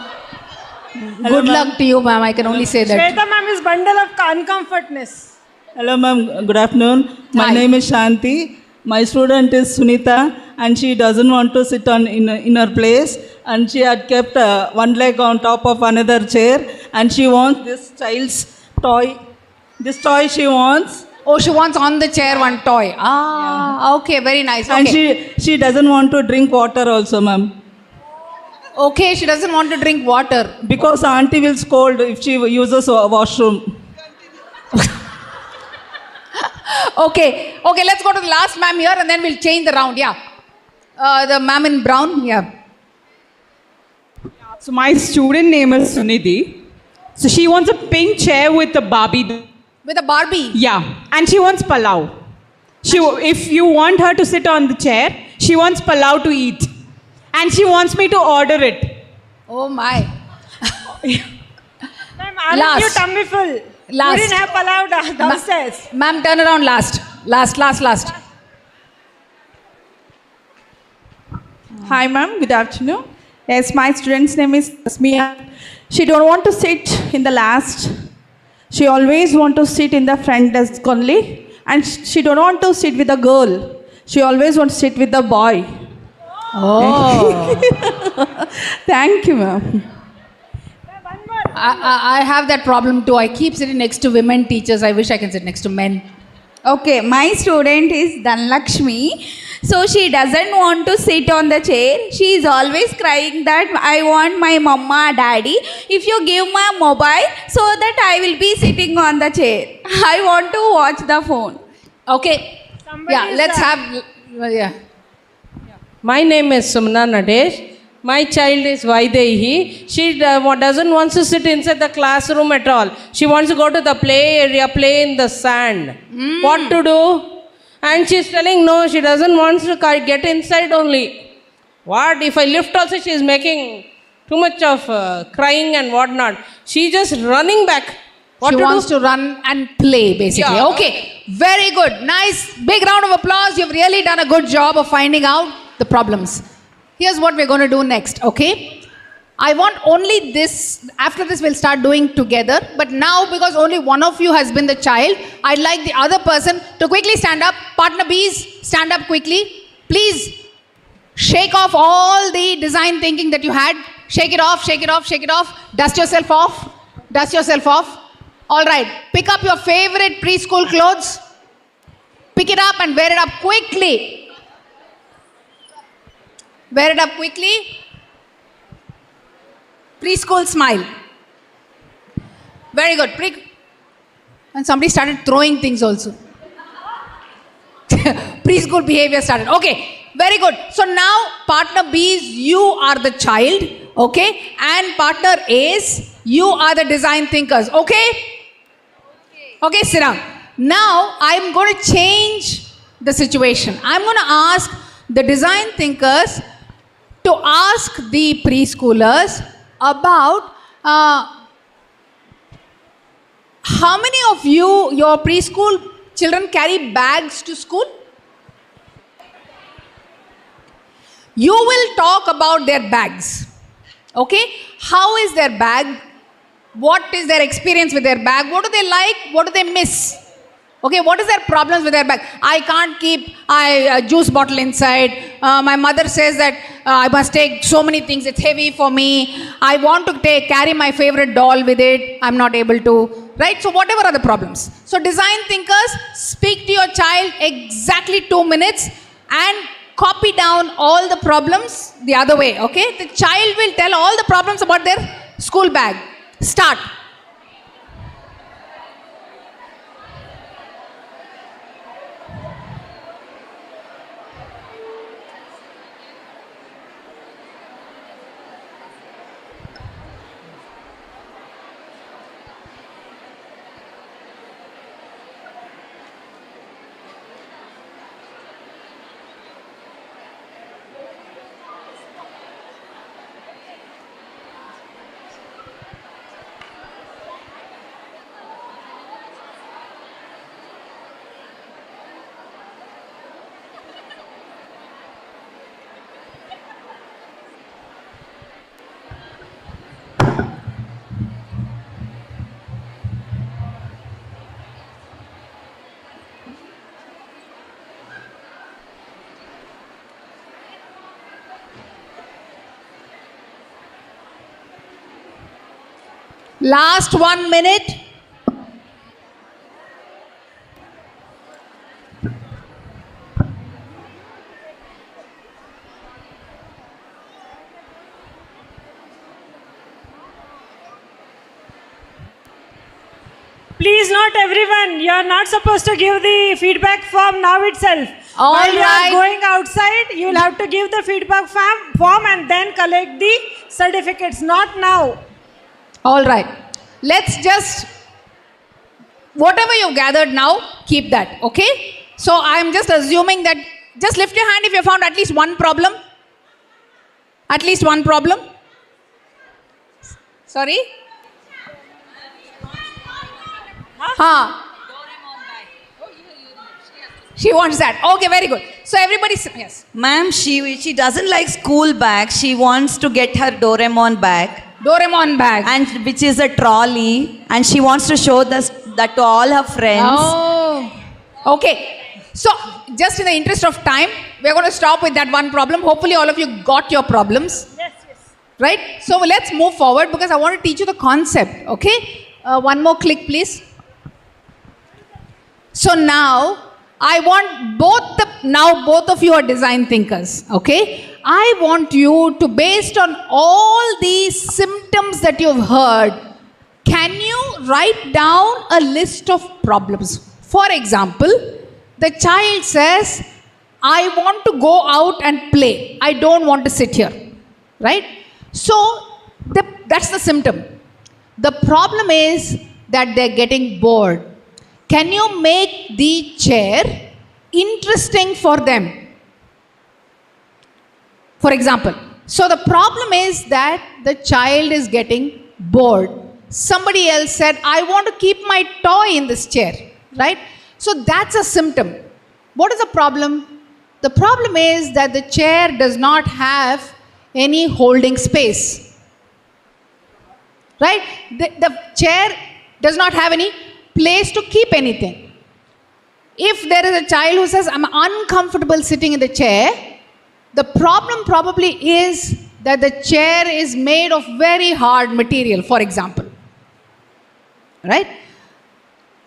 good luck to you, ma'am. I can only say that. Shweta ma'am is bundle of uncomfortness. Hello ma'am, good afternoon. My name is Shanti. My student is Sunita and she doesn't want to sit in her place and she had kept one leg on top of another chair and she wants this child's toy. This toy she wants. Oh, she wants on the chair one toy. Okay, very nice. Okay. And she doesn't want to drink water also ma'am. Okay, she doesn't want to drink water. Because auntie will scold if she uses a washroom. Okay, let's go to the last ma'am here and then we'll change the round. Yeah. The ma'am in brown. Yeah. So my student name is Sunidhi. So she wants a pink chair with a Barbie. With a Barbie? Yeah. And she wants palau. If you want her to sit on the chair, she wants palau to eat. And she wants me to order it. Oh my. Ma'am, aren't you tummy full? Last. You didn't have palau downstairs. Ma'am, turn around last. Last. Hi ma'am, good afternoon. Yes, my student's name is Smia. She don't want to sit in the last. She always want to sit in the front desk only. And she don't want to sit with a girl. She always want to sit with the boy. Oh. Thank you ma'am. I have that problem too. I keep sitting next to women teachers. I wish I can sit next to men. Okay, my student is Dhanlakshmi. So she doesn't want to sit on the chair. She is always crying that I want my mama, daddy. If you give my mobile so that I will be sitting on the chair. I want to watch the phone. Okay. Let's have. Yeah. My name is Sumna Nadesh. My child is Vaidehi. She doesn't want to sit inside the classroom at all. She wants to go to the play area, play in the sand. What to do? And she's telling no, she doesn't want to get inside only. What? If I lift also, she's making too much of crying and whatnot. She's just running back. She wants to run and play, basically. Yeah. Okay, very good. Nice. Big round of applause. You've really done a good job of finding out the problems. Here's what we're going to do next, okay? I want only this. After this, we'll start doing together. But now, because only one of you has been the child, I'd like the other person to quickly stand up. Partner Bs, stand up quickly. Please shake off all the design thinking that you had. Shake it off, shake it off, shake it off. Dust yourself off. Dust yourself off. All right. Pick up your favorite preschool clothes. Pick it up and wear it up quickly. Wear it up quickly. Preschool smile. Very good. And somebody started throwing things also. Preschool behavior started. Okay. Very good. So now, partner B's, you are the child. Okay. And partner A's, you are the design thinkers. Okay. Okay, sit down. Now, I'm going to change the situation. I'm going to ask the design thinkers to ask the preschoolers about how many of you, your preschool children carry bags to school? You will talk about their bags. Okay? How is their bag? What is their experience with their bag? What do they like? What do they miss? Okay, what is their problems with their bag? I can't keep a juice bottle inside. My mother says that I must take so many things. It's heavy for me. I want to carry my favorite doll with it. I'm not able to. Right? So whatever are the problems. So design thinkers, speak to your child exactly 2 minutes and copy down all the problems the other way. Okay? The child will tell all the problems about their school bag. Start. Last 1 minute. Please, not everyone. You are not supposed to give the feedback form now itself. All While you right. are going outside, you will have to give the feedback form and then collect the certificates. Not now. All right. Let's just, whatever you've gathered now, keep that, okay? So I'm just assuming that, just lift your hand if you found at least one problem. At least one problem. Sorry? Huh? She wants that. Okay, very good. So everybody, yes. Ma'am, she doesn't like school bag. She wants to get her Doraemon bag. Doraemon bag. And which is a trolley. And she wants to show that to all her friends. Oh. Okay. So just in the interest of time, we're going to stop with that one problem. Hopefully all of you got your problems. Yes. Right? So let's move forward because I want to teach you the concept. Okay? One more click, please. So now, I want both of you are design thinkers, okay? I want you to, based on all these symptoms that you've heard, can you write down a list of problems? For example, the child says, I want to go out and play. I don't want to sit here, right? So, that's the symptom. The problem is that they're getting bored. Can you make the chair interesting for them? For example, so the problem is that the child is getting bored. Somebody else said, I want to keep my toy in this chair, right? So that's a symptom. What is the problem? The problem is that the chair does not have any holding space, right? The chair does not have any place to keep anything. If there is a child who says, I'm uncomfortable sitting in the chair, the problem probably is that the chair is made of very hard material, for example. Right?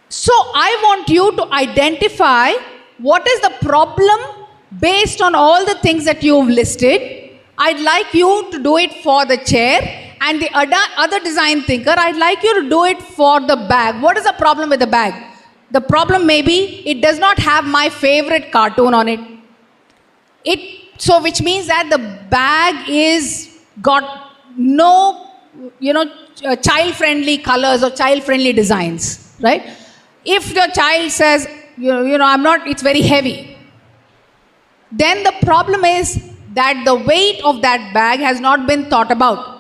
So I want you to identify what is the problem based on all the things that you've listed. I'd like you to do it for the chair. And the other design thinker, I'd like you to do it for the bag. What is the problem with the bag? The problem may be it does not have my favorite cartoon on it. So which means that the bag is got no, child-friendly colors or child-friendly designs, right? If your child says, it's very heavy, then the problem is that the weight of that bag has not been thought about.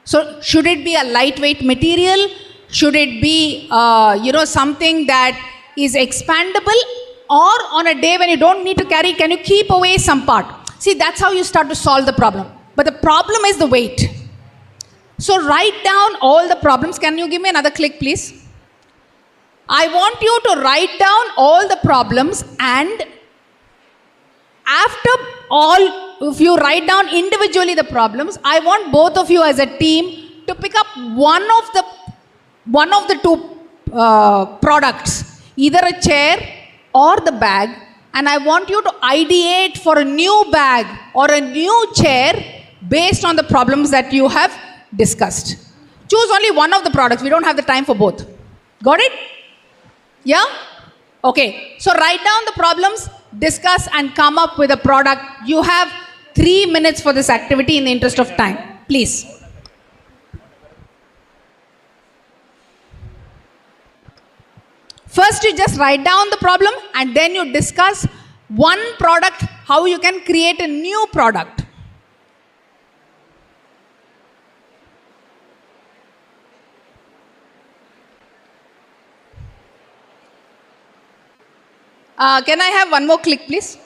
So should it be a lightweight material? Should it be, something that is expandable? Or on a day when you don't need to carry, can you keep away some part? See, that's how you start to solve the problem. But the problem is the weight. So write down all the problems. Can you give me another click, please? I want you to write down all the problems, and after all, if you write down individually the problems, I want both of you as a team to pick up one of the two products, either a chair or the bag, and I want you to ideate for a new bag or a new chair based on the problems that you have discussed. Choose only one of the products. We don't have the time for both. Got it? Yeah? Okay. So write down the problems, discuss and come up with a product. You have 3 minutes for this activity in the interest of time. Please. First, you just write down the problem and then you discuss one product, how you can create a new product. Can I have one more click, please?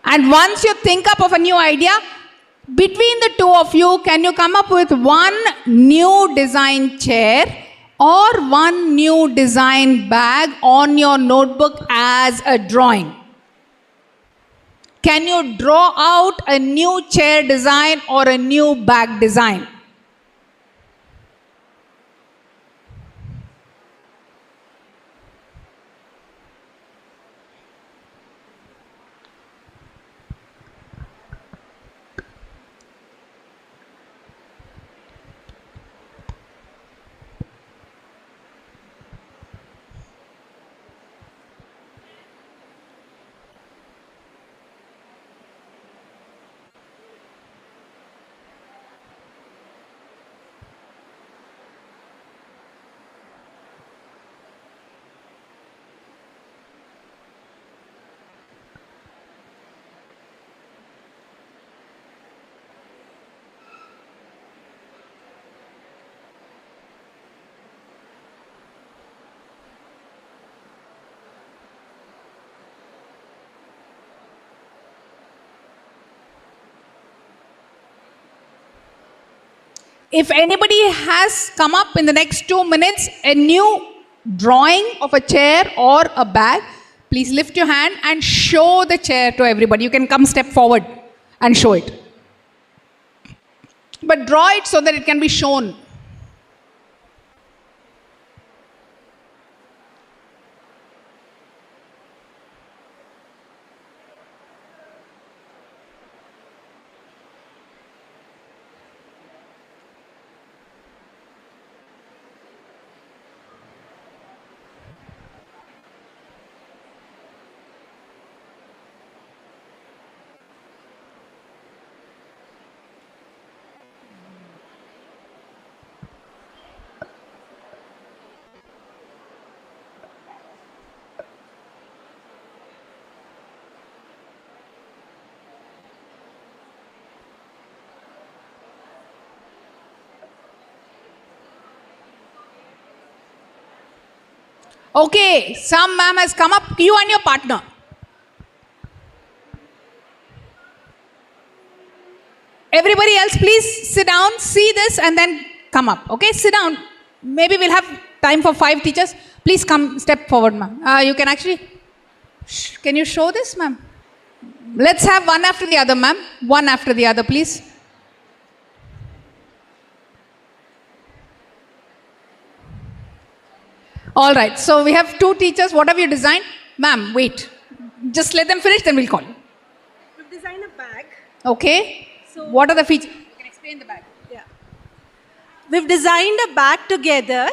And once you think up of a new idea, between the two of you, can you come up with one new design chair or one new design bag on your notebook as a drawing? can you draw out a new chair design or a new bag design? If anybody has come up in the next 2 minutes a new drawing of a chair or a bag, please lift your hand and show the chair to everybody. You can come step forward and show it. But draw it so that it can be shown. Okay, some ma'am has come up, you and your partner. Everybody else, please sit down, see this and then come up. Okay, sit down. Maybe we'll have time for 5 teachers. Please come, step forward, ma'am. You can actually, can you show this, ma'am? Let's have one after the other, ma'am. One after the other, please. All right, so we have 2 teachers. What have you designed? Ma'am, wait. Just let them finish, then we'll call you. We've designed a bag. Okay. So what are the features? You can explain the bag. Yeah. We've designed a bag together,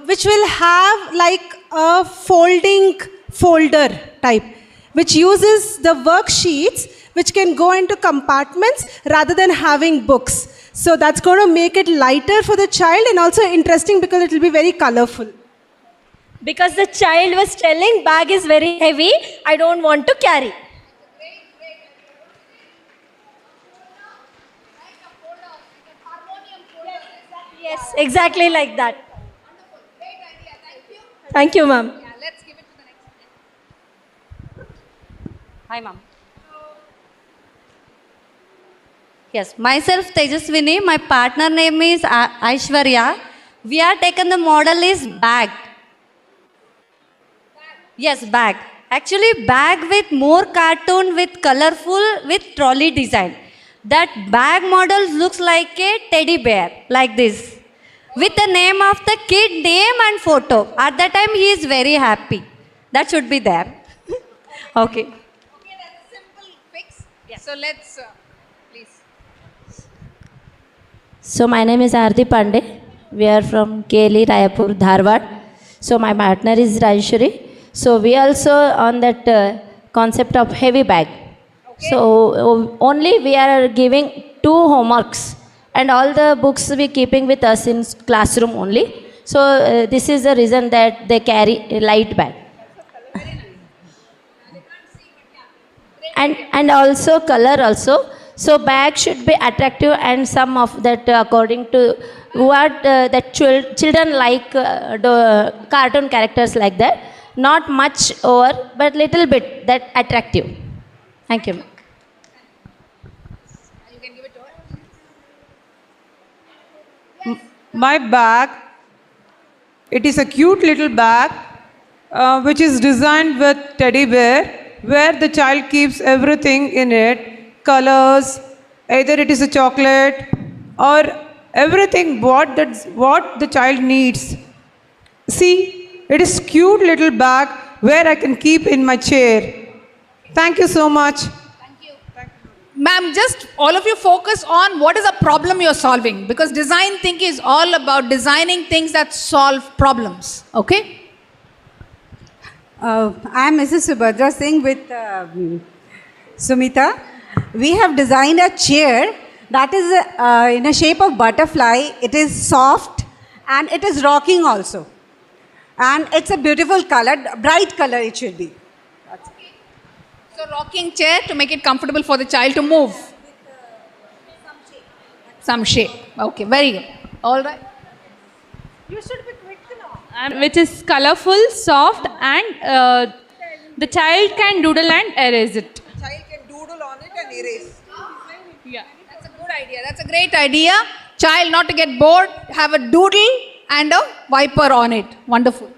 which will have like a folding folder type, which uses the worksheets, which can go into compartments rather than having books. So that's going to make it lighter for the child and also interesting because it will be very colorful. Because the child was telling bag is very heavy, I don't want to carry. Yes, exactly like that. Thank you, ma'am. Hi, ma'am. Yes, myself Tejaswini, my partner name is Aishwarya. We are taken the model is bag. Yes, bag. Actually, bag with more cartoon with colorful with trolley design. That bag model looks like a teddy bear, like this. With the name of the kid name and photo. At that time, he is very happy. That should be there. Okay. Okay, that's a simple fix. Yeah. So let's, please. So my name is Arti Pandey. We are from Keli, Rayapur, Dharwad. So my partner is Rajeshwari. So we also on that concept of heavy bag. Okay. So only we are giving 2 homeworks and all the books we keeping with us in classroom only. So this is the reason that they carry a light bag. And also color also. So bag should be attractive and some of that according to what the children like cartoon characters like that. Not much over, but little bit that attractive. Thank you. You can give it to her. My bag, it is a cute little bag which is designed with teddy bear where the child keeps everything in it, colors, either it is a chocolate or everything what the child needs. See, it is cute little bag where I can keep in my chair. Thank you so much. Ma'am, just all of you focus on what is a problem you're solving, because design thinking is all about designing things that solve problems. Okay? I am Mrs. Subhadra Singh with Sumita. We have designed a chair that is in a shape of butterfly. It is soft and it is rocking also. And it's a beautiful color, bright color it should be. So rocking chair to make it comfortable for the child to move. Some shape. Okay, very good. All right. You should be quick now. Which is colorful, soft, and the child can doodle and erase it. Child can doodle on it and erase. Yeah, that's a good idea. That's a great idea. Child not to get bored, have a doodle and a wiper on it. Wonderful.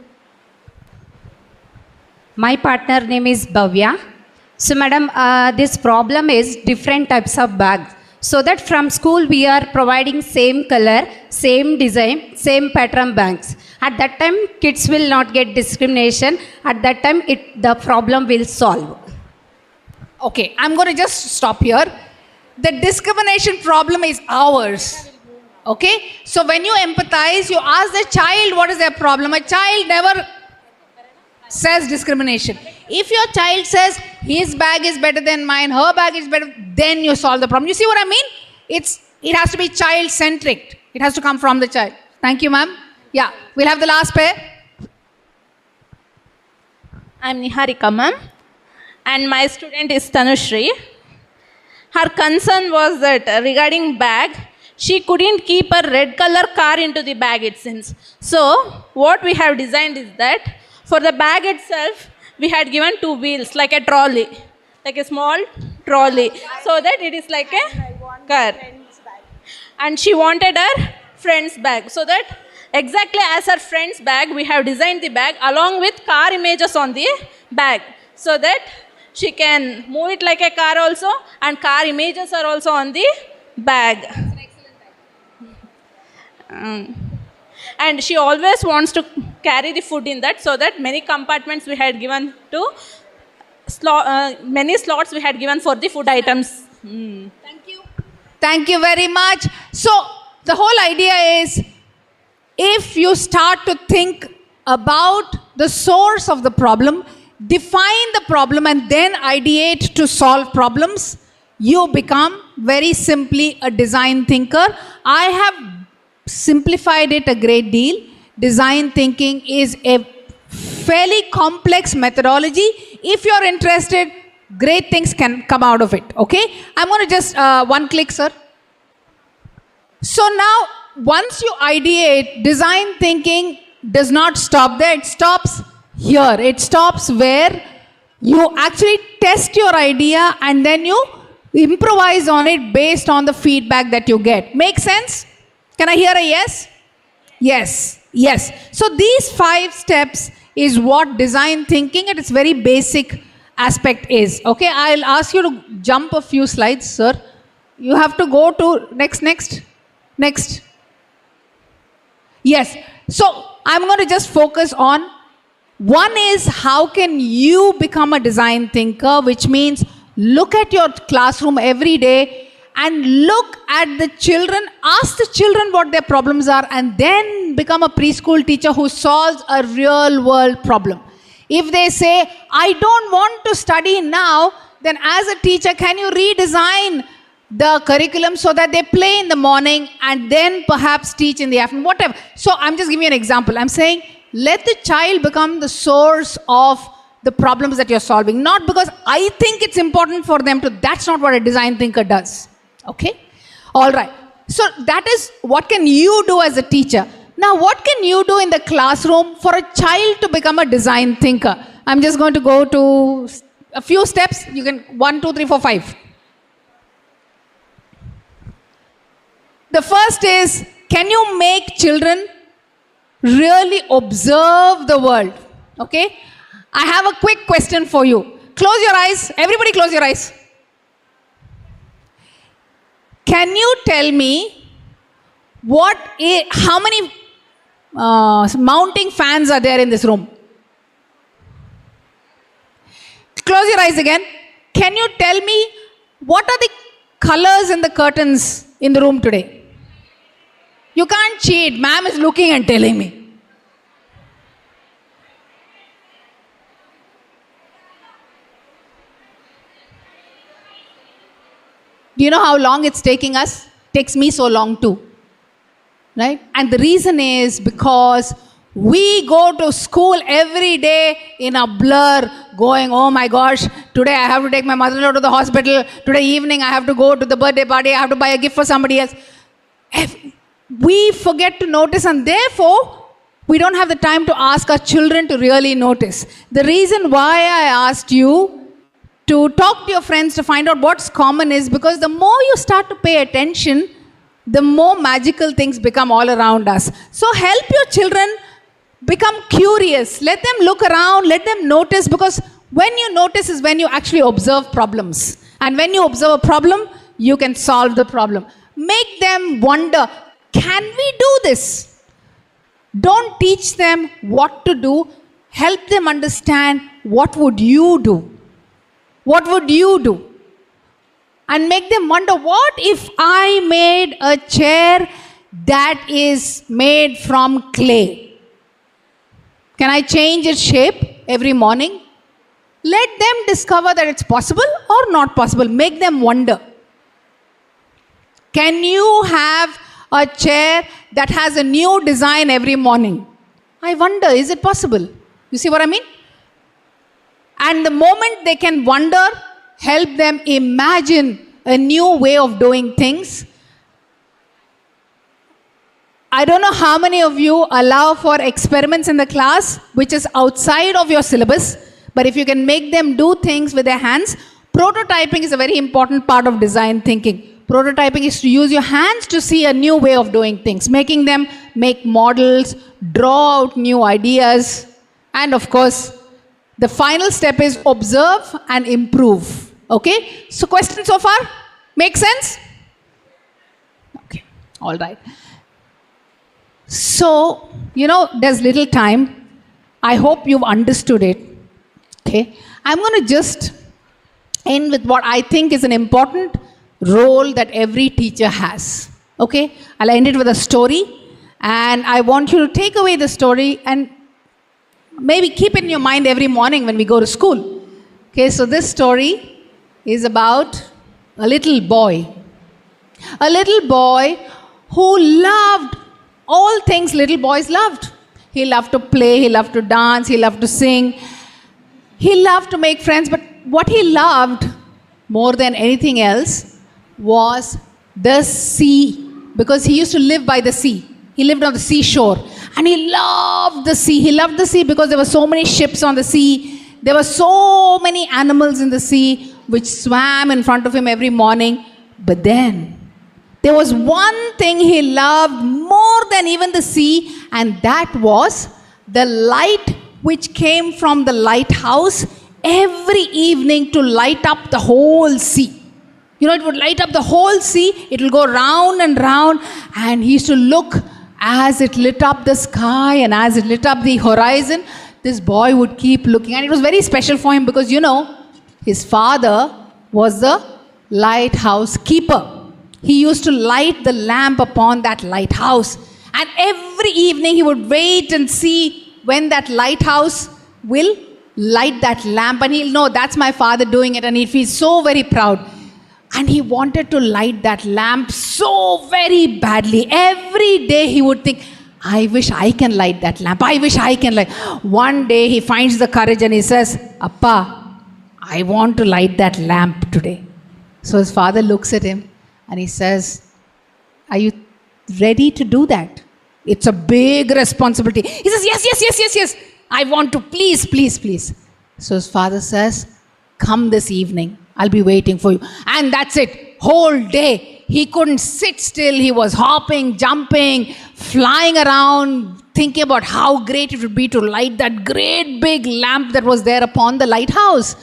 My partner name is Bhavya. So madam, this problem is different types of bags. So that from school we are providing same color, same design, same pattern bags. At that time kids will not get discrimination. At that time the problem will solve. Okay, I'm going to just stop here. The discrimination problem is ours. Okay? So when you empathize, you ask the child what is their problem. A child never says discrimination. If your child says his bag is better than mine, her bag is better, then you solve the problem. You see what I mean? It has to be child-centric. It has to come from the child. Thank you, ma'am. Yeah, we'll have the last pair. I'm Niharika, ma'am, and my student is Tanushri. Her concern was that regarding bag, she couldn't keep a red color car into the bag, it seems. So what we have designed is that for the bag itself, we had given two wheels like a trolley, like a small trolley, so that it is like a car. And she wanted her friend's bag, so that exactly as her friend's bag, we have designed the bag along with car images on the bag, so that she can move it like a car also, and car images are also on the bag. And she always wants to carry the food in that, so that many compartments we had given to, many slots we had given for the food items. Thank you. Thank you very much. So the whole idea is, if you start to think about the source of the problem, define the problem and then ideate to solve problems, you become very simply a design thinker. I have simplified it a great deal. Design thinking is a fairly complex methodology. If you're interested, great things can come out of it. Okay? I'm going to just one click, sir. So now, once you ideate, design thinking does not stop there. It stops here. It stops where you actually test your idea and then you improvise on it based on the feedback that you get. Make sense? Can I hear a yes? Yes. Yes. So these 5 steps is what design thinking at its very basic aspect is. Okay, I'll ask you to jump a few slides, sir. You have to go to next. Yes. So I'm going to just focus on one is how can you become a design thinker, which means look at your classroom every day and look at the children, ask the children what their problems are, and then become a preschool teacher who solves a real world problem. If they say, I don't want to study now, then as a teacher, can you redesign the curriculum so that they play in the morning and then perhaps teach in the afternoon, whatever. So I'm just giving you an example. I'm saying, let the child become the source of the problems that you're solving, not because I think it's important for them to. That's not what a design thinker does. Okay? All right. So that is what can you do as a teacher. Now, what can you do in the classroom for a child to become a design thinker? I'm just going to go to a few steps. You can 1, 2, 3, 4, 5. The first is, can you make children really observe the world? Okay? I have a quick question for you. Close your eyes. Everybody close your eyes. Can you tell me how many mounting fans are there in this room? Close your eyes again. Can you tell me what are the colors in the curtains in the room today? You can't cheat. Ma'am is looking and telling me. Do you know how long it's taking us? Takes me so long too. Right? And the reason is because we go to school every day in a blur, going, oh my gosh, today I have to take my mother-in-law to the hospital. Today evening I have to go to the birthday party. I have to buy a gift for somebody else. We forget to notice, and therefore we don't have the time to ask our children to really notice. The reason why I asked you to talk to your friends to find out what's common is because the more you start to pay attention, the more magical things become all around us. So help your children become curious. Let them look around, let them notice, because when you notice is when you actually observe problems. And when you observe a problem, you can solve the problem. Make them wonder, can we do this? Don't teach them what to do. Help them understand, what would you do? What would you do? And make them wonder, what if I made a chair that is made from clay? Can I change its shape every morning? Let them discover that it's possible or not possible. Make them wonder. Can you have a chair that has a new design every morning? I wonder, is it possible? You see what I mean? And the moment they can wonder, help them imagine a new way of doing things. I don't know how many of you allow for experiments in the class which is outside of your syllabus, but if you can make them do things with their hands, prototyping is a very important part of design thinking. Prototyping is to use your hands to see a new way of doing things, making them make models, draw out new ideas, and of course, the final step is observe and improve. Okay? So question so far? Make sense? Okay. All right. So, there's little time. I hope you've understood it. Okay? I'm going to just end with what I think is an important role that every teacher has. Okay? I'll end it with a story. And I want you to take away the story and maybe keep it in your mind every morning when we go to school. Okay, so this story is about a little boy. A little boy who loved all things little boys loved. He loved to play, he loved to dance, he loved to sing. He loved to make friends, but what he loved more than anything else was the sea, because he used to live by the sea. He lived on the seashore. And he loved the sea. He loved the sea because there were so many ships on the sea. There were so many animals in the sea which swam in front of him every morning. But then, there was one thing he loved more than even the sea, and that was the light which came from the lighthouse every evening to light up the whole sea. It would light up the whole sea. It will go round and round, and he used to look as it lit up the sky and as it lit up the horizon. This boy would keep looking, and it was very special for him because, his father was the lighthouse keeper. He used to light the lamp upon that lighthouse, and every evening he would wait and see when that lighthouse will light that lamp, and he'll know that's my father doing it, and he'd feel so very proud. And he wanted to light that lamp so very badly. Every day he would think, I wish I can light that lamp. I wish I can light. One day he finds the courage and he says, Appa, I want to light that lamp today. So his father looks at him and he says, are you ready to do that? It's a big responsibility. He says, yes. I want to, please. So his father says, come this evening. I'll be waiting for you. And that's it. Whole day. He couldn't sit still. He was hopping, jumping, flying around, thinking about how great it would be to light that great big lamp that was there upon the lighthouse.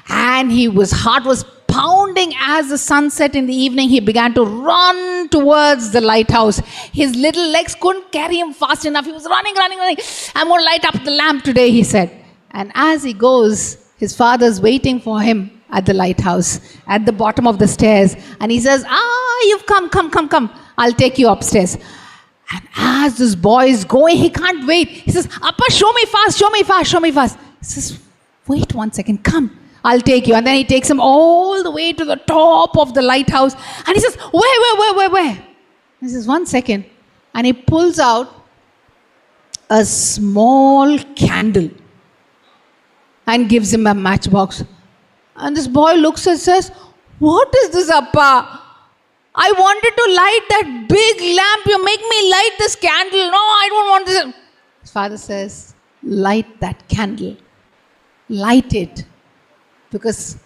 and his heart was pounding as the sun set in the evening. He began to run towards the lighthouse. His little legs couldn't carry him fast enough. He was running. I'm going to light up the lamp today, he said. And as he goes, his father's waiting for him at the lighthouse, at the bottom of the stairs. And he says, you've come. I'll take you upstairs. And as this boy is going, he can't wait. He says, Appa, show me fast. He says, wait 1 second, come. I'll take you. And then he takes him all the way to the top of the lighthouse. And he says, where? He says, 1 second. And he pulls out a small candle and gives him a matchbox. And this boy looks and says, what is this, Appa? I wanted to light that big lamp. You make me light this candle. No, I don't want this. His father says, light that candle. Light it. Because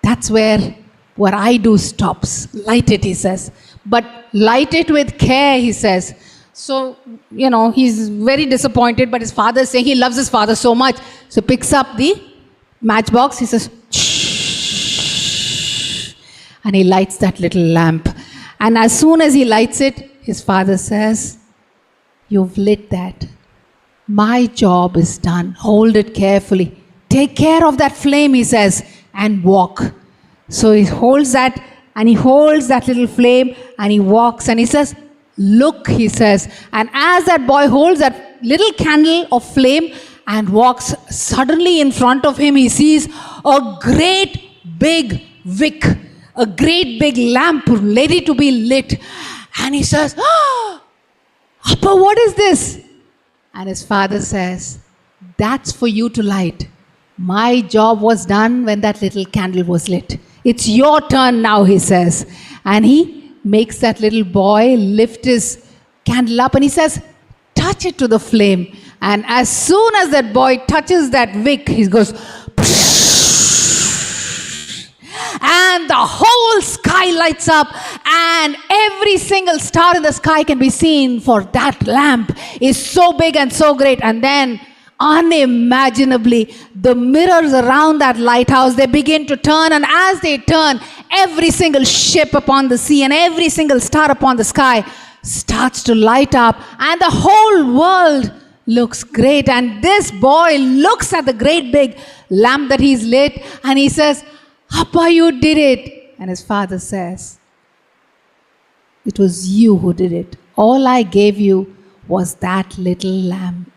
that's where what I do stops. Light it, he says. But light it with care, he says. So, he's very disappointed, but his father is saying he loves his father so much. So picks up the matchbox, he says, shh, and he lights that little lamp. And as soon as he lights it, his father says, you've lit that. My job is done. Hold it carefully. Take care of that flame, he says, and walk. So he holds that, and he holds that little flame, and he walks, and he says, look, he says. And as that boy holds that little candle of flame and walks, suddenly in front of him, he sees a great big wick, a great big lamp ready to be lit. And he says, Appa, what is this? And his father says, that's for you to light. My job was done when that little candle was lit. It's your turn now, he says. And he makes that little boy lift his candle up and he says, touch it to the flame. And as soon as that boy touches that wick, he goes, and the whole sky lights up, and every single star in the sky can be seen, for that lamp is so big and so great. And then unimaginably, the mirrors around that lighthouse, they begin to turn, and as they turn, every single ship upon the sea and every single star upon the sky starts to light up, and the whole world looks great. And this boy looks at the great big lamp that he's lit, and he says, Appa, you did it. And his father says, it was you who did it. All I gave you was that little lamp.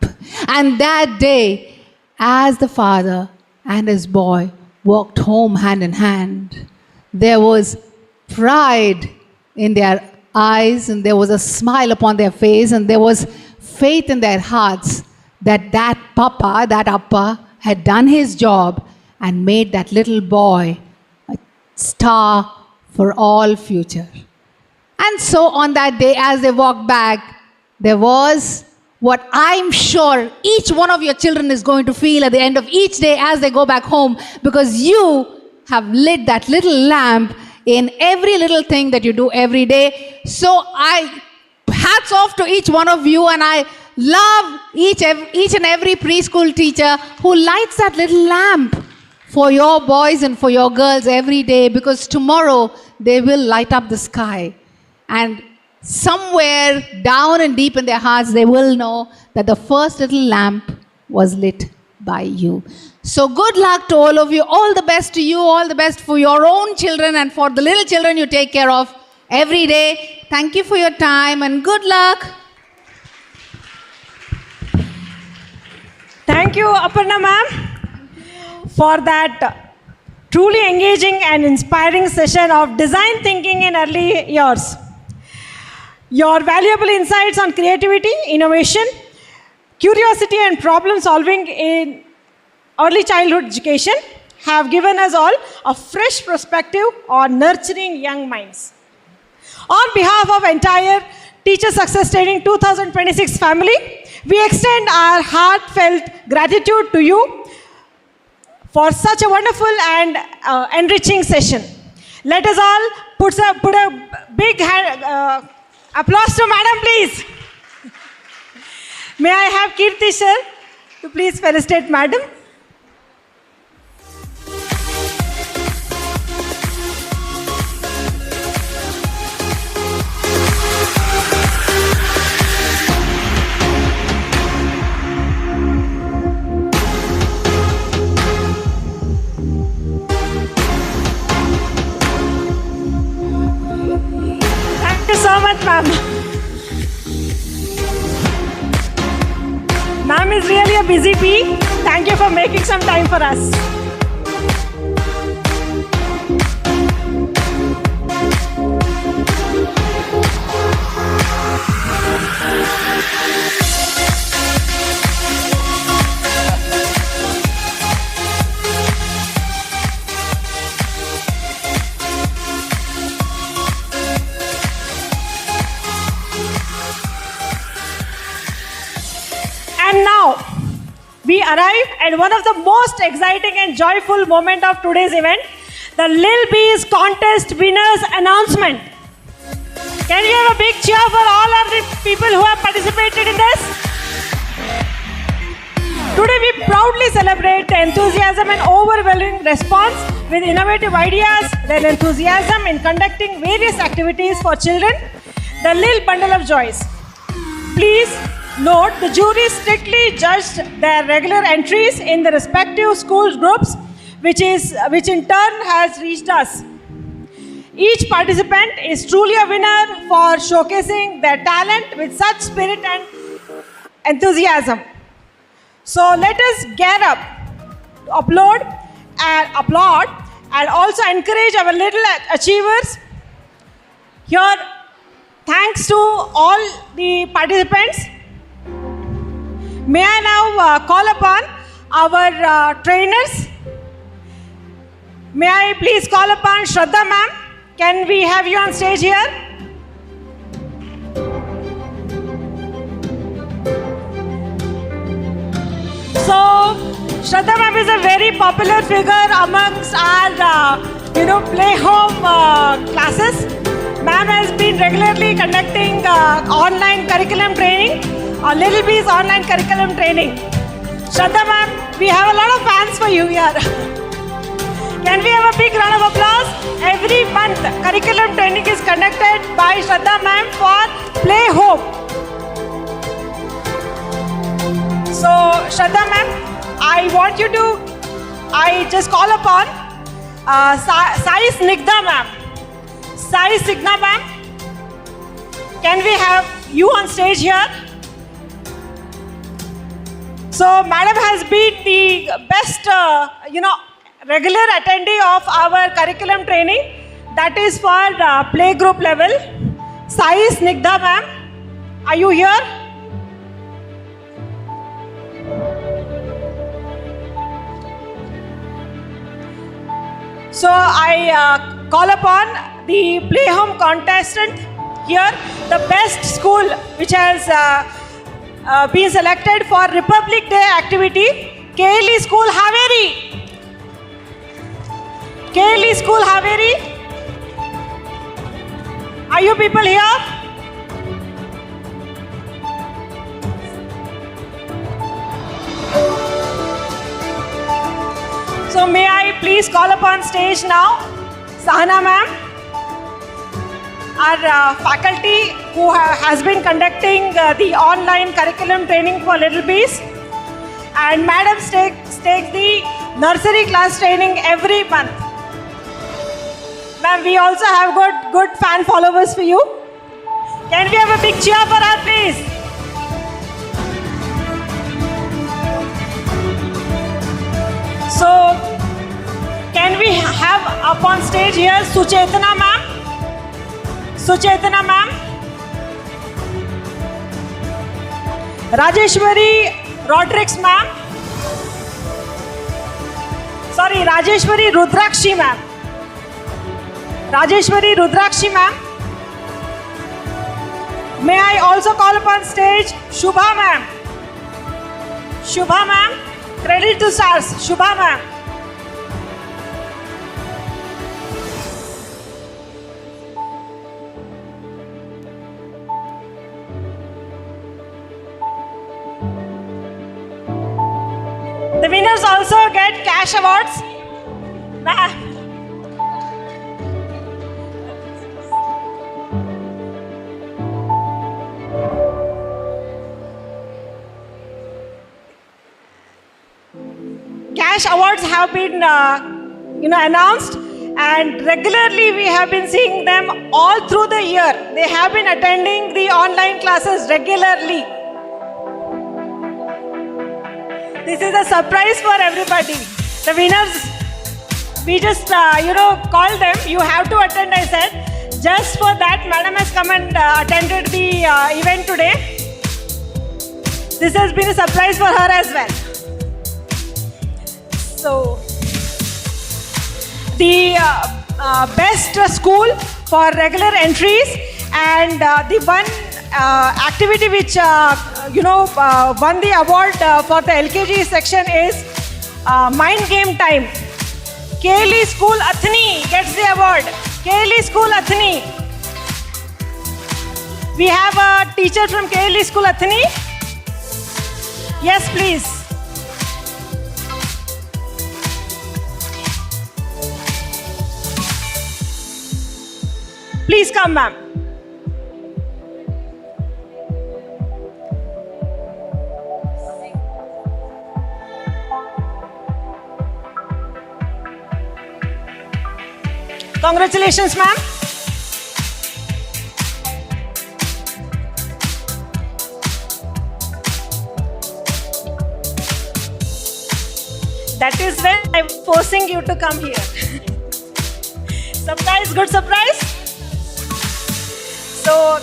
And that day, as the father and his boy walked home hand in hand, there was pride in their eyes, and there was a smile upon their face, and there was faith in their hearts that papa, that appa, had done his job and made that little boy a star for all future. And so on that day, as they walked back, there was what I'm sure each one of your children is going to feel at the end of each day as they go back home, because you have lit that little lamp in every little thing that you do every day. So hats off to each one of you, and I love each and every preschool teacher who lights that little lamp for your boys and for your girls every day, because tomorrow they will light up the sky. And somewhere down and deep in their hearts, they will know that the first little lamp was lit by you. So good luck to all of you. All the best to you. All the best for your own children and for the little children you take care of every day. Thank you for your time and good luck. Thank you, Aparna ma'am, for that truly engaging and inspiring session of design thinking in early years. Your valuable insights on creativity, innovation, curiosity and problem solving in early childhood education have given us all a fresh perspective on nurturing young minds. On behalf of entire Teacher Success Training 2026 family, we extend our heartfelt gratitude to you for such a wonderful and enriching session. Let us all put a big hand, applause to Madam, please. May I have Kirti sir to please felicitate Madam. you so much, ma'am. Ma'am is really a busy bee. Thank you for making some time for us. And now, we arrive at one of the most exciting and joyful moments of today's event, the Lil Bees contest winners announcement. Can we have a big cheer for all of the people who have participated in this? Today we proudly celebrate the enthusiasm and overwhelming response with innovative ideas, their enthusiasm in conducting various activities for children, the Lil Bundle of Joys. Please note, the jury strictly judged their regular entries in the respective school groups, which in turn has reached us. Each participant is truly a winner for showcasing their talent with such spirit and enthusiasm. So let us get up, applaud, and also encourage our little achievers. Here, thanks to all the participants. May I now call upon our trainers. May I please call upon Shraddha ma'am. Can we have you on stage here? So, Shraddha ma'am is a very popular figure amongst our, play home classes. Ma'am has been regularly conducting online curriculum training, Little Bees online curriculum training. Shraddha ma'am, we have a lot of fans for you here. Can we have a big round of applause? Every month, curriculum training is conducted by Shraddha ma'am for Play Home. So, Shraddha ma'am, I just call upon Sai Snigdha ma'am. Sai Snigdha ma'am, can we have you on stage here? So, madam has been the best, regular attendee of our curriculum training. That is for play group level. Sai Snigdha ma'am, are you here? So I call upon the Play Home contestant here, the best school which has been selected for Republic Day activity, KLE School Haveri. KLE School Haveri. Are you people here? So may I please call upon stage now Sahana ma'am, our faculty who has been conducting the online curriculum training for Little Bees, and madam takes the nursery class training every month. Ma'am, we also have good fan followers for you. Can we have a big cheer for her, please? So, can we have up on stage here Suchetana ma'am? Suchetana ma'am. Rajeshwari Rodrigues ma'am. Sorry, Rajeshwari Rudrakshi ma'am. Rajeshwari Rudrakshi ma'am. May I also call upon stage Shubha ma'am. Shubha ma'am. Credit to stars. Shubha ma'am. The winners also get cash awards. Cash awards have been, announced, and regularly we have been seeing them all through the year. They have been attending the online classes regularly. This is a surprise for everybody. The winners, we just called them. You have to attend, I said. Just for that, madam has come and attended the event today. This has been a surprise for her as well. So, the best school for regular entries, and the one activity which won the award for the LKG section is Mind Game Time. KLE School Athni gets the award. KLE School Athni. We have a teacher from KLE School Athni. Yes, please. Please come, ma'am. Congratulations, ma'am. That is when I'm forcing you to come here. Surprise, good surprise. So,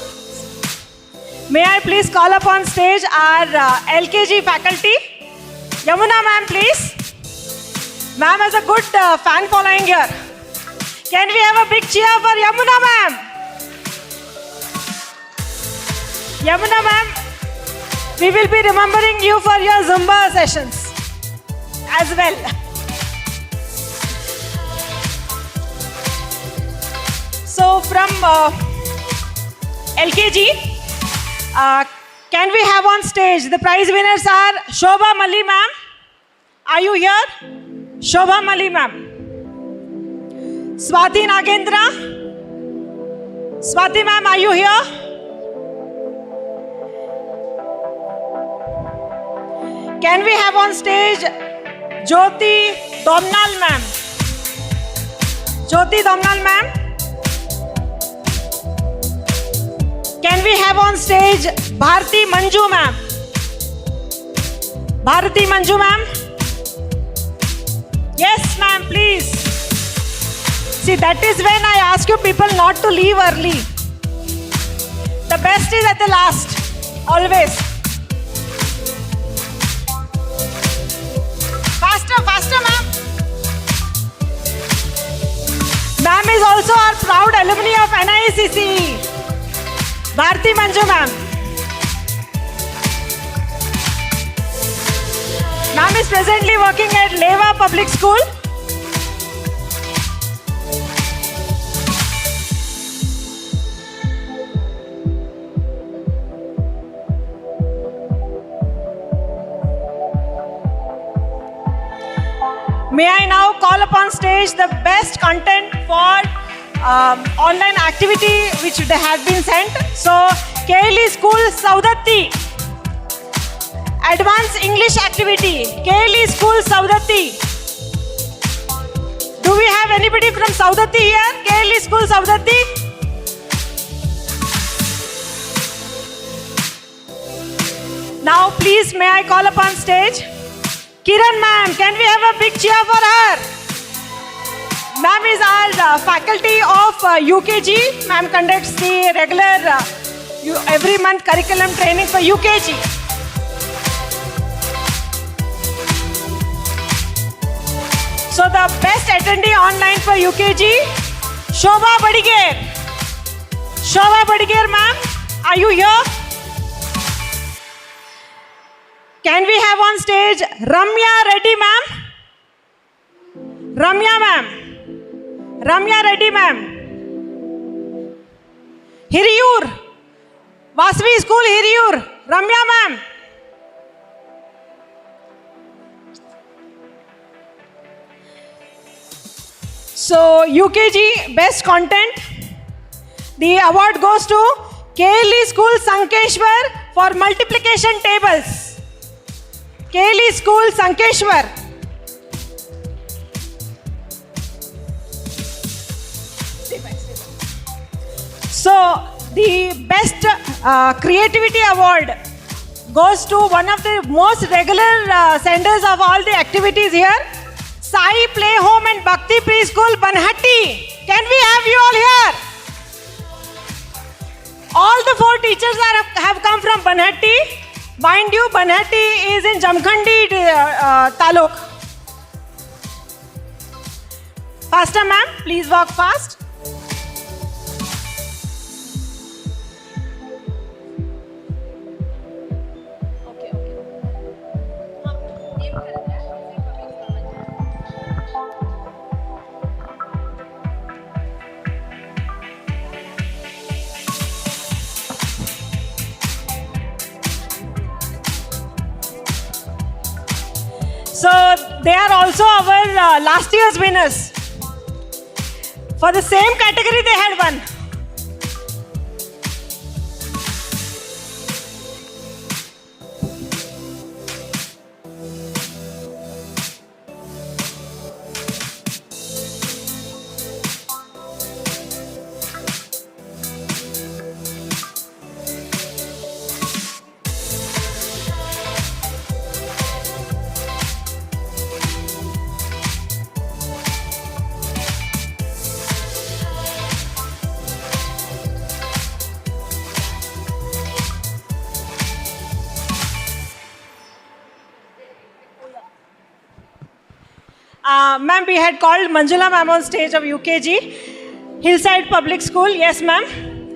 may I please call upon stage our LKG faculty? Yamuna ma'am, please. Ma'am has a good fan following here. Can we have a big cheer for Yamuna ma'am? Yamuna ma'am, we will be remembering you for your Zumba sessions as well. So from LKG, can we have on stage the prize winners are Shobha Mali ma'am. Are you here? Shobha Mali ma'am. Swati Nagendra. Swati ma'am, are you here? Can we have on stage Jyoti Domnal ma'am? Jyoti Domnal ma'am. Can we have on stage Bharti Manju ma'am? Bharti Manju ma'am. Yes ma'am, please. See, that is when I ask you people not to leave early. The best is at the last, always. Faster, faster ma'am. Ma'am is also our proud alumni of NICC. Bharti Manju ma'am. Ma'am is presently working at Leva Public School. May I now call upon stage the best content for online activity which had been sent. So, KLE School Saudatti. Advanced English activity. KLE School Saudatti. Do we have anybody from Saudatti here? KLE School Saudatti. Now, please, may I call upon stage Kiran ma'am, can we have a big cheer for her? Ma'am is our faculty of UKG. Ma'am conducts the regular every month curriculum training for UKG. So the best attendee online for UKG, Shobha Badiger. Shobha Badiger ma'am, are you here? Can we have on stage Ramya Reddy ma'am? Ramya ma'am. Ramya Reddy ma'am. Hiriyur. Vasavi School Hiriyur. Ramya ma'am. So UKG best content. The award goes to KLE School Sankeshwar for multiplication tables. KLE School Sankeshwar. So the best creativity award goes to one of the most regular senders of all the activities here, Sai Play Home and Bhakti Preschool, Banhatti. Can we have you all here? All the 4 teachers have come from Banhatti. Mind you, Banhatti is in Jamkhandi Taluk. Faster, ma'am. Please walk fast. So they are also our last year's winners. For the same category they had won. Ma'am, we had called Manjula ma'am on stage of UKG, Hillside Public School. Yes, ma'am.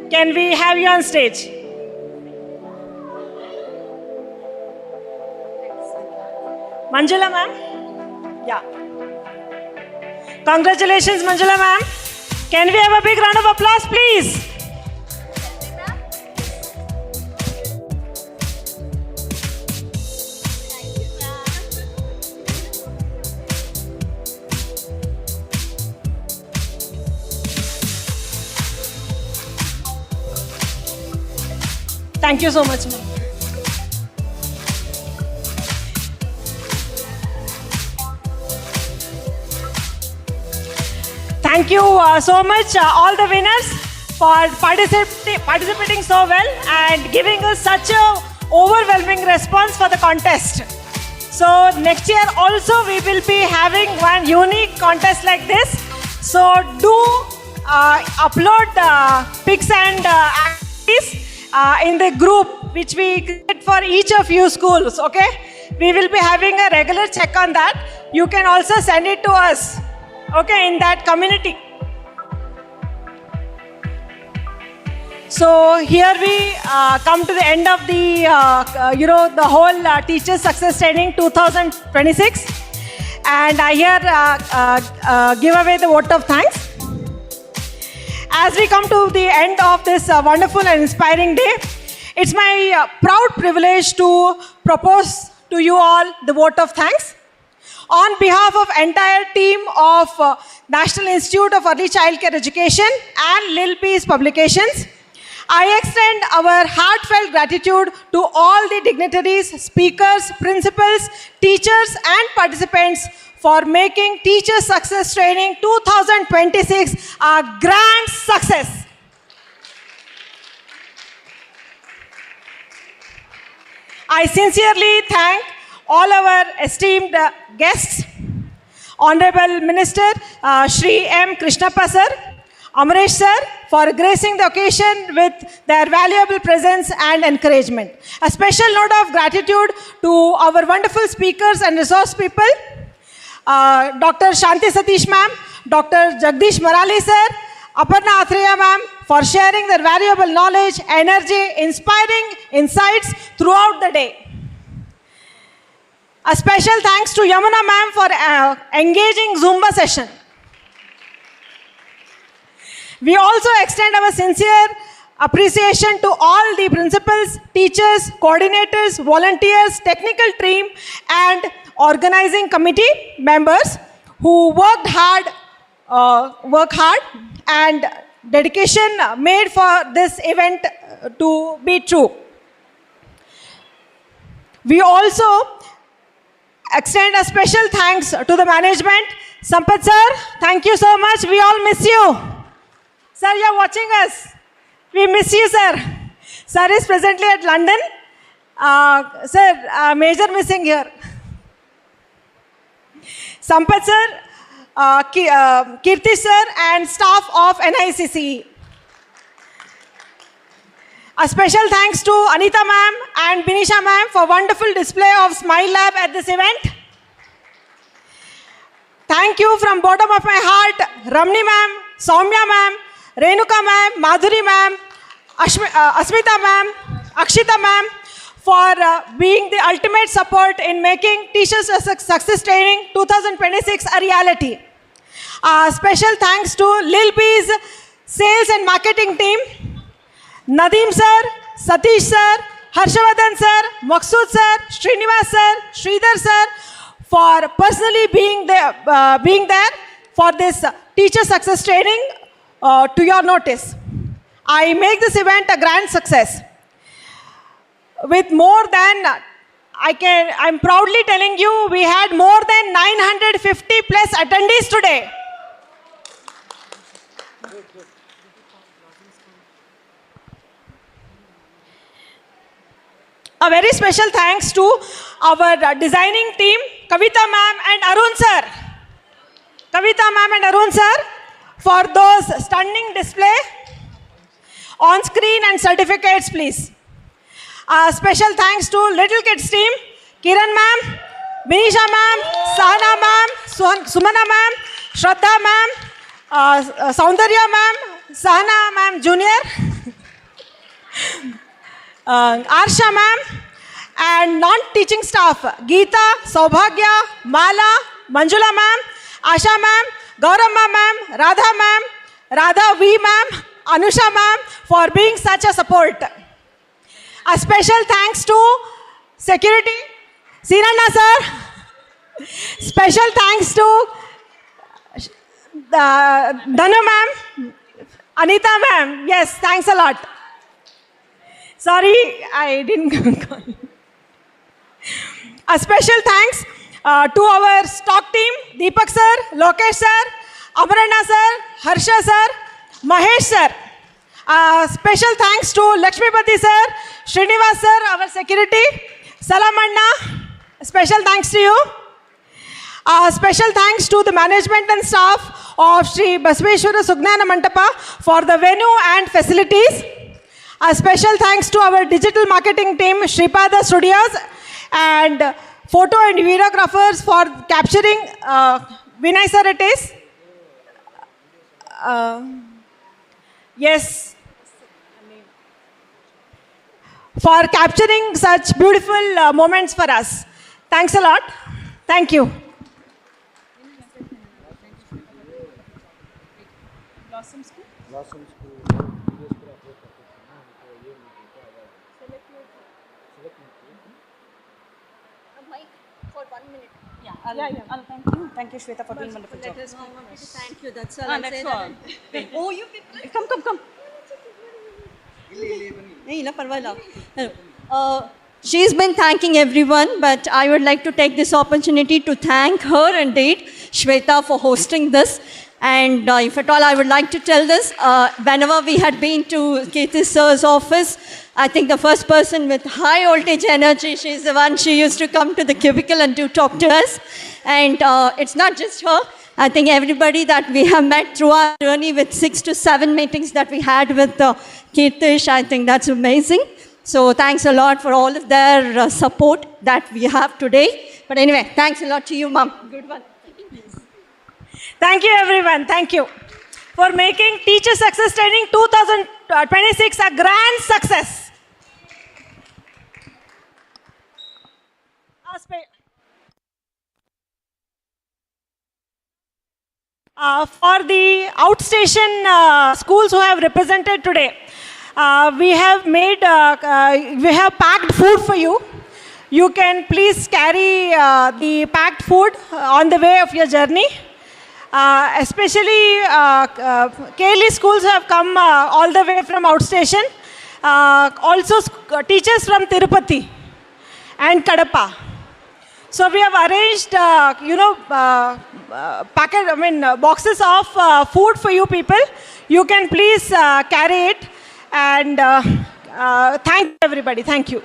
Can we have you on stage? Manjula ma'am? Yeah. Congratulations, Manjula ma'am. Can we have a big round of applause, please? Thank you so much, ma'am. Thank you so much, all the winners, for participating so well and giving us such a overwhelming response for the contest. So next year also we will be having one unique contest like this. So do upload pics and activities in the group which we create for each of you schools, okay? We will be having a regular check on that. You can also send it to us, okay, in that community. So here we come to the end of the, the whole Teacher Success Training 2026. And I here give away the vote of thanks. As we come to the end of this wonderful and inspiring day, it's my proud privilege to propose to you all the vote of thanks. On behalf of entire team of National Institute of Early Childcare Education and Lil Peace Publications, I extend our heartfelt gratitude to all the dignitaries, speakers, principals, teachers and participants for making Teacher Success Training 2026 a grand success. I sincerely thank all our esteemed guests, Honorable Minister Shri M. Krishnappa sir, Amresh sir, for gracing the occasion with their valuable presence and encouragement. A special note of gratitude to our wonderful speakers and resource people, Dr. Shanti Satish ma'am, Dr. Jagdish Marali sir, Aparna Athreya ma'am, for sharing their valuable knowledge, energy, inspiring insights throughout the day. A special thanks to Yamuna ma'am for engaging Zumba session. We also extend our sincere appreciation to all the principals, teachers, coordinators, volunteers, technical team and organizing committee members who work hard and dedication made for this event to be true. We also extend a special thanks to the management. Sampath sir, thank you so much. We all miss you. Sir, you're watching us. We miss you, sir. Sir is presently at London. Sir, major missing here. Sampath sir, Kirti sir, and staff of NICCE. A special thanks to Anita ma'am and Binisha ma'am for wonderful display of Smile Lab at this event. Thank you from bottom of my heart, Ramni ma'am, Soumya ma'am, Renuka ma'am, Madhuri ma'am, Asmita ma'am, Akshita ma'am, for being the ultimate support in making Teachers Success Training 2026 a reality. Special thanks to Lil B's sales and marketing team, Nadeem sir, Satish sir, Harshavardhan sir, Maksud sir, Srinivas sir, Sridhar sir, for personally being there for this Teacher Success Training to your notice. I make this event a grand success. With more than, I'm proudly telling you, we had more than 950 plus attendees today. A very special thanks to our designing team, Kavita ma'am and Arun sir. Kavita ma'am and Arun sir for those stunning display on screen and certificates, please. Special thanks to Little Kids team, Kiran ma'am, Binisha ma'am, Sahana ma'am, Sumana ma'am, Shraddha ma'am, Saundarya ma'am, Sahana ma'am junior, Arsha ma'am, and non-teaching staff, Geeta, Saubhagya, Mala, Manjula ma'am, Asha ma'am, Gauramma ma'am, Radha V ma'am, Anusha ma'am for being such a support. A special thanks to security, Sirana sir. Special thanks to Danu ma'am, Anita ma'am. Yes, thanks a lot. Sorry, I didn't call you. A special thanks to our stock team, Deepak sir, Lokesh sir, Amarana sir, Harsha sir, Mahesh sir. Special thanks to Lakshmipati sir, Srinivas sir, our security, Salamanna. Special thanks to you. Special thanks to the management and staff of Sri Basveshwara Sugnana Mantapa for the venue and facilities. A special thanks to our digital marketing team, Shripada Studios, and photo and videographers for capturing, Vinay sir it is. Yes. For capturing such beautiful moments for us. Thanks a lot. Thank you. Thank you, Shweta, for doing wonderful job. Thank you, that's all. That's all. Oh, you come. She's been thanking everyone, but I would like to take this opportunity to thank her indeed, Shweta, for hosting this. And if at all, I would like to tell this, whenever we had been to Kirti sir's office, I think the first person with high voltage energy, she's the one, she used to come to the cubicle and to talk to us. And it's not just her. I think everybody that we have met through our journey with 6 to 7 meetings that we had with Kirtish, I think that's amazing. So thanks a lot for all of their support that we have today. But anyway, thanks a lot to you, Mom. Good one. Thank you, everyone. Thank you for making Teacher Success Training 2026 a grand success. For the outstation schools who have represented today, we have packed food for you. You can please carry the packed food on the way of your journey. Especially KLE schools have come all the way from outstation. Also teachers from Tirupati and Kadapa. So we have arranged, boxes of food for you people. You can please carry it. And thank you everybody. Thank you.